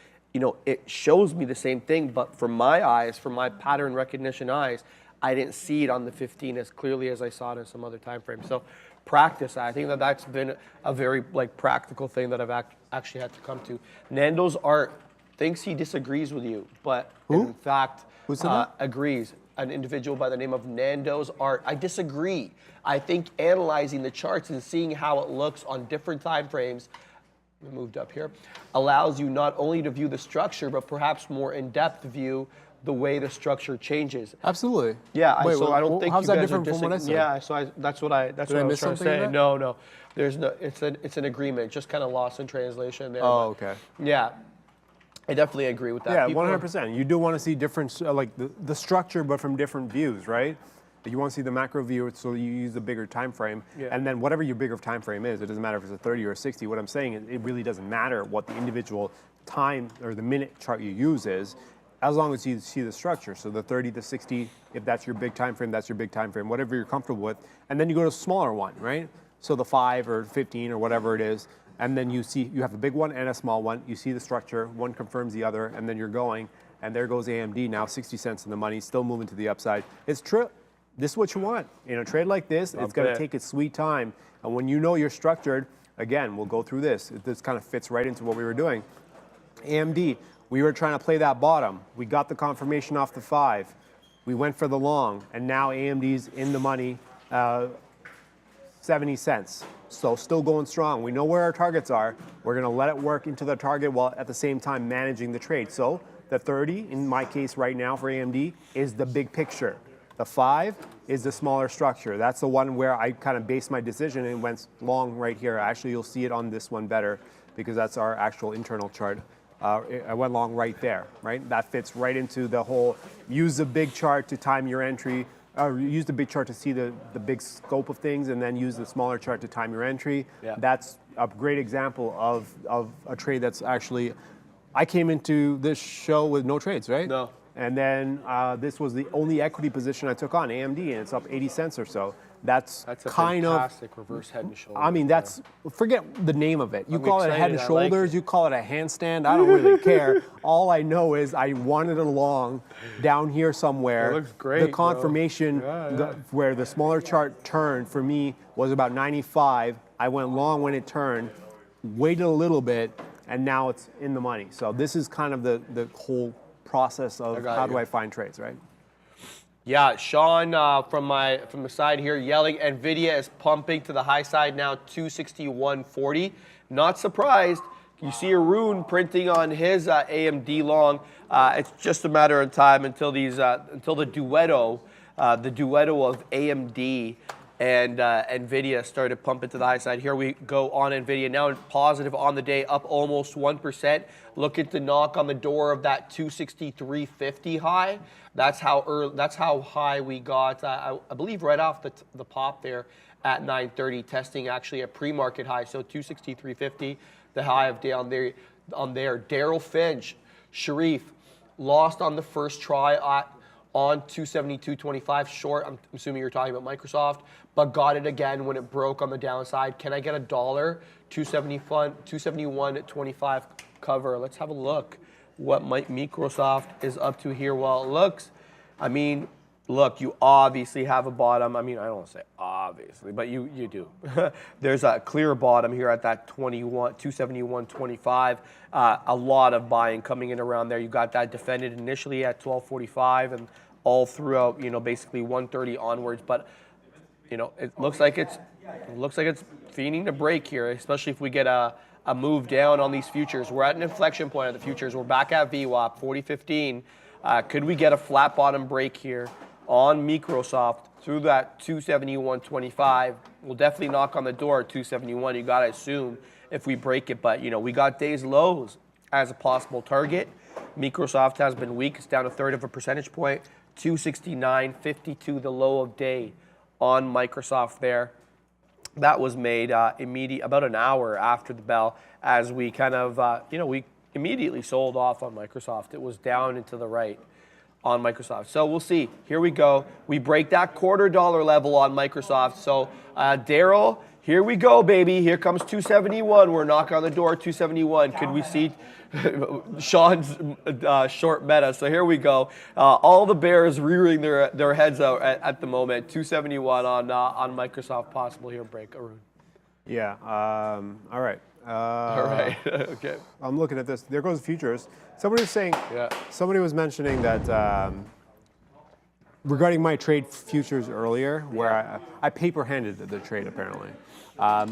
it shows me the same thing, but for my eyes, for my pattern recognition eyes, I didn't see it on the 15 as clearly as I saw it in some other time frame. So practice. I think that's been a very practical thing that I've actually had to come to. Nando's Art thinks he disagrees with you, but in fact agrees. An individual by the name of Nando's Art. I disagree. I think analyzing the charts and seeing how it looks on different time frames We moved up here. Allows you not only to view the structure, but perhaps more in-depth view the way the structure changes. Absolutely. Yeah, Wait, so I don't think how's you that guys different are from what I said? Yeah, so that's what I was miss trying to something in say. that? No, there's no. It's an agreement, just kind of lost in translation there. Oh, but okay. Yeah, I definitely agree with that. Yeah, People are- 100%. You do want to see different, like the structure, but from different views, right? You want to see the macro view, so you use the bigger time frame, and then whatever your bigger time frame is, it doesn't matter if it's a 30 or a 60. What I'm saying is, it really doesn't matter what the individual time or the minute chart you use is, as long as you see the structure. So the 30 to 60, if that's your big time frame, that's your big time frame, whatever you're comfortable with, and then you go to a smaller one, right? So the 5 or 15 or whatever it is, and then you have a big one and a small one. You see the structure, one confirms the other, and then you're going, and there goes AMD now, 60 cents in the money, still moving to the upside. It's true. This is what you want. In a trade like this, it's going to take its sweet time. And when you know you're structured, again, we'll go through this. This kind of fits right into what we were doing. AMD, we were trying to play that bottom. We got the confirmation off the 5. We went for the long, and now AMD's in the money, 70 cents. So still going strong. We know where our targets are. We're going to let it work into the target while at the same time managing the trade. So the 30, in my case right now for AMD, is the big picture. The 5 is the smaller structure. That's the one where I kind of based my decision and went long right here. Actually, you'll see it on this one better because that's our actual internal chart. I went long right there, right? That fits right into the whole use the big chart to time your entry, use the big chart to see the big scope of things, and then use the smaller chart to time your entry. Yeah. That's a great example of a trade that's actually, I came into this show with no trades, right? No. And then this was the only equity position I took on, AMD, and it's up 80 cents or so. That's a kind fantastic reverse head and shoulder. I mean, that's, forget the name of it. You I'm call it a head and excited. I like shoulders, it. you call it a handstand, I don't really care. All I know is I wanted it along down here somewhere. It looks great, The bro. confirmation where the smaller chart turned for me was about 95. I went long when it turned, waited a little bit, and now it's in the money. So this is kind of the whole process of how do I find trades, right? Yeah, Sean from the side here yelling, Nvidia is pumping to the high side now, 261.40. Not surprised. You see Arun printing on his AMD long. It's just a matter of time until the duetto of AMD and Nvidia started pumping to the high side. Here we go on Nvidia now positive on the day, up almost 1%. Looking to knock on the door of that 263.50 high. That's how high we got. I believe right off the pop there at 9:30, testing actually a pre-market high. So 263.50, the high of day on there. Daryl Finch, Sharif, lost on the first try on 272.25 short. I'm assuming you're talking about Microsoft, but got it again when it broke on the downside. Can I get $1? 271.25 cover. Let's have a look what Microsoft is up to here. Well, it looks, I mean, look, you obviously have a bottom. I mean, I don't want to say obviously, but you do. There's a clear bottom here at that 271.25. A lot of buying coming in around there. You got that defended initially at 12.45 and all throughout, basically 130 onwards. But, it looks like it's fiending to break here, especially if we get a move down on these futures. We're at an inflection point of the futures. We're back at VWAP 40.15. Could we get a flat bottom break here on Microsoft through that 271.25? We'll definitely knock on the door at 271. You got to assume if we break it. But, we got day's lows as a possible target. Microsoft has been weak. It's down a third of a percentage point. 269.52, the low of day on Microsoft there. That was made about an hour after the bell as we kind of, we immediately sold off on Microsoft. It was down and to the right on Microsoft. So we'll see. Here we go. We break that $0.25 level on Microsoft. So Daryl, here we go, baby. Here comes 271. We're knocking on the door, 271. Could we see Sean's short meta? So here we go. All the bears rearing their heads out at the moment. 271 on Microsoft. Possible here break, Arun. Yeah. All right. All right. Okay. I'm looking at this. There goes futures. Somebody was saying. Yeah. Somebody was mentioning that regarding my trade futures earlier, where I paper handed the trade apparently.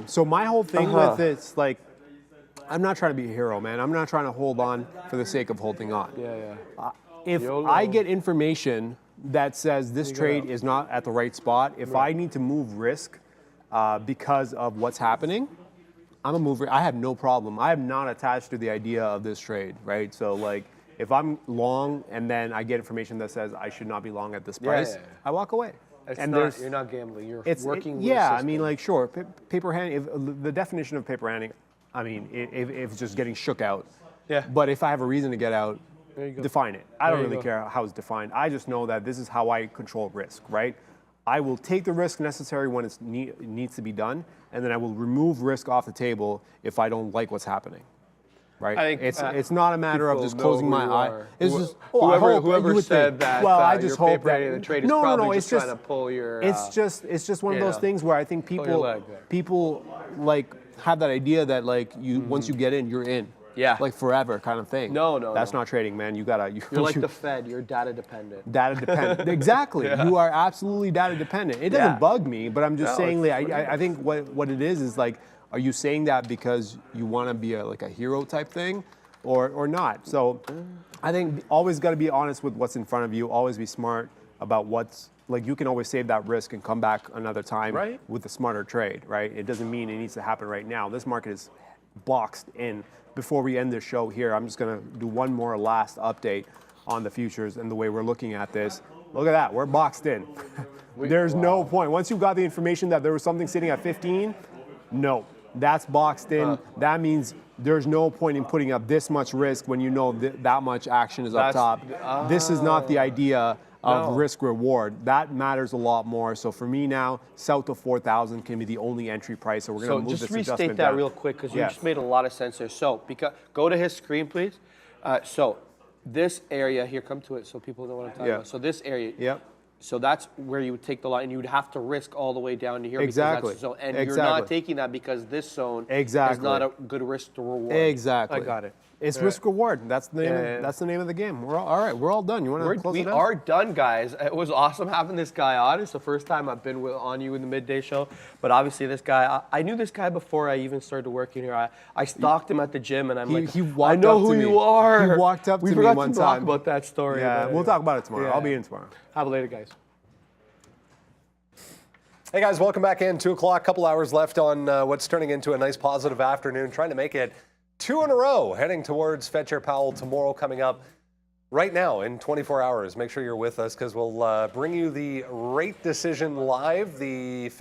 So my whole thing with it's like, I'm not trying to be a hero, man. I'm not trying to hold on for the sake of holding on. If I get information that says this trade is not at the right spot, if I need to move risk because of what's happening, I'm a mover. I have no problem. I am not attached to the idea of this trade, right? So like, if I'm long and then I get information that says I should not be long at this price, I walk away. You're not gambling. You're working with yeah, the I system. mean, like, sure, paper handing, the definition of paper handing, I mean, if it's just getting shook out. Yeah. But if I have a reason to get out, define it. I don't you really go. care how it's defined. I just know that this is how I control risk, right? I will take the risk necessary when it needs to be done, and then I will remove risk off the table if I don't like what's happening. Right? I think, it's not a matter of people just know closing who my you eye. are. It's Who- just whoever you would said think. that Well, I you're just hope paper that handing the trade is probably just trying to pull your. It's just one of those things where I think your people leg there. people like have that idea that like you once you get in, you're in. Yeah. Like forever kind of thing. No, That's not trading, man. You gotta. You're like the Fed. You're data dependent. Data dependent. Exactly. You are absolutely data dependent. It doesn't bug me, but I'm just saying, like, I think what it is like, are you saying that because you want to be like a hero type thing, or not? So, I think always got to be honest with what's in front of you. Always be smart about what's like. You can always save that risk and come back another time with a smarter trade, right? It doesn't mean it needs to happen right now. This market is boxed in. Before we end this show here, I'm just going to do one more last update on the futures and the way we're looking at this. Look at that, we're boxed in. There's no point. Once you got the information that there was something sitting at 15, no, that's boxed in. That means there's no point in putting up this much risk when you know that much action is up top. This is not the idea of risk reward. That matters a lot more. So for me now, south of 4,000 can be the only entry price. So we're going to move this adjustment down. Just restate that real quick because you just made a lot of sense there. So go to his screen, please. So this area here, come to it so people know what I'm talking about. So this area. Yep. So that's where you would take the line. You would have to risk all the way down to here. Exactly. Because that's the zone. And you're not taking that because this zone is not a good risk to reward. Exactly. I got it. It's risk reward. That's the name. That's the name of the game. We're all right. We're all done. You want to close it out? We are done, guys. It was awesome having this guy on. It's the first time I've been on you in the midday show. But obviously, this guy, I knew this guy before I even started working here. I stalked him at the gym, and I'm like, I know who you are. He walked up to me one time. We forgot to talk about that story. Yeah, we'll talk about it tomorrow. I'll be in tomorrow. Have a later, guys. Hey guys, welcome back in. 2 o'clock, couple hours left on what's turning into a nice positive afternoon. Trying to make it 2 in a row, heading towards Fed Chair Powell tomorrow, coming up right now in 24 hours. Make sure you're with us because we'll bring you the rate decision live. The Fed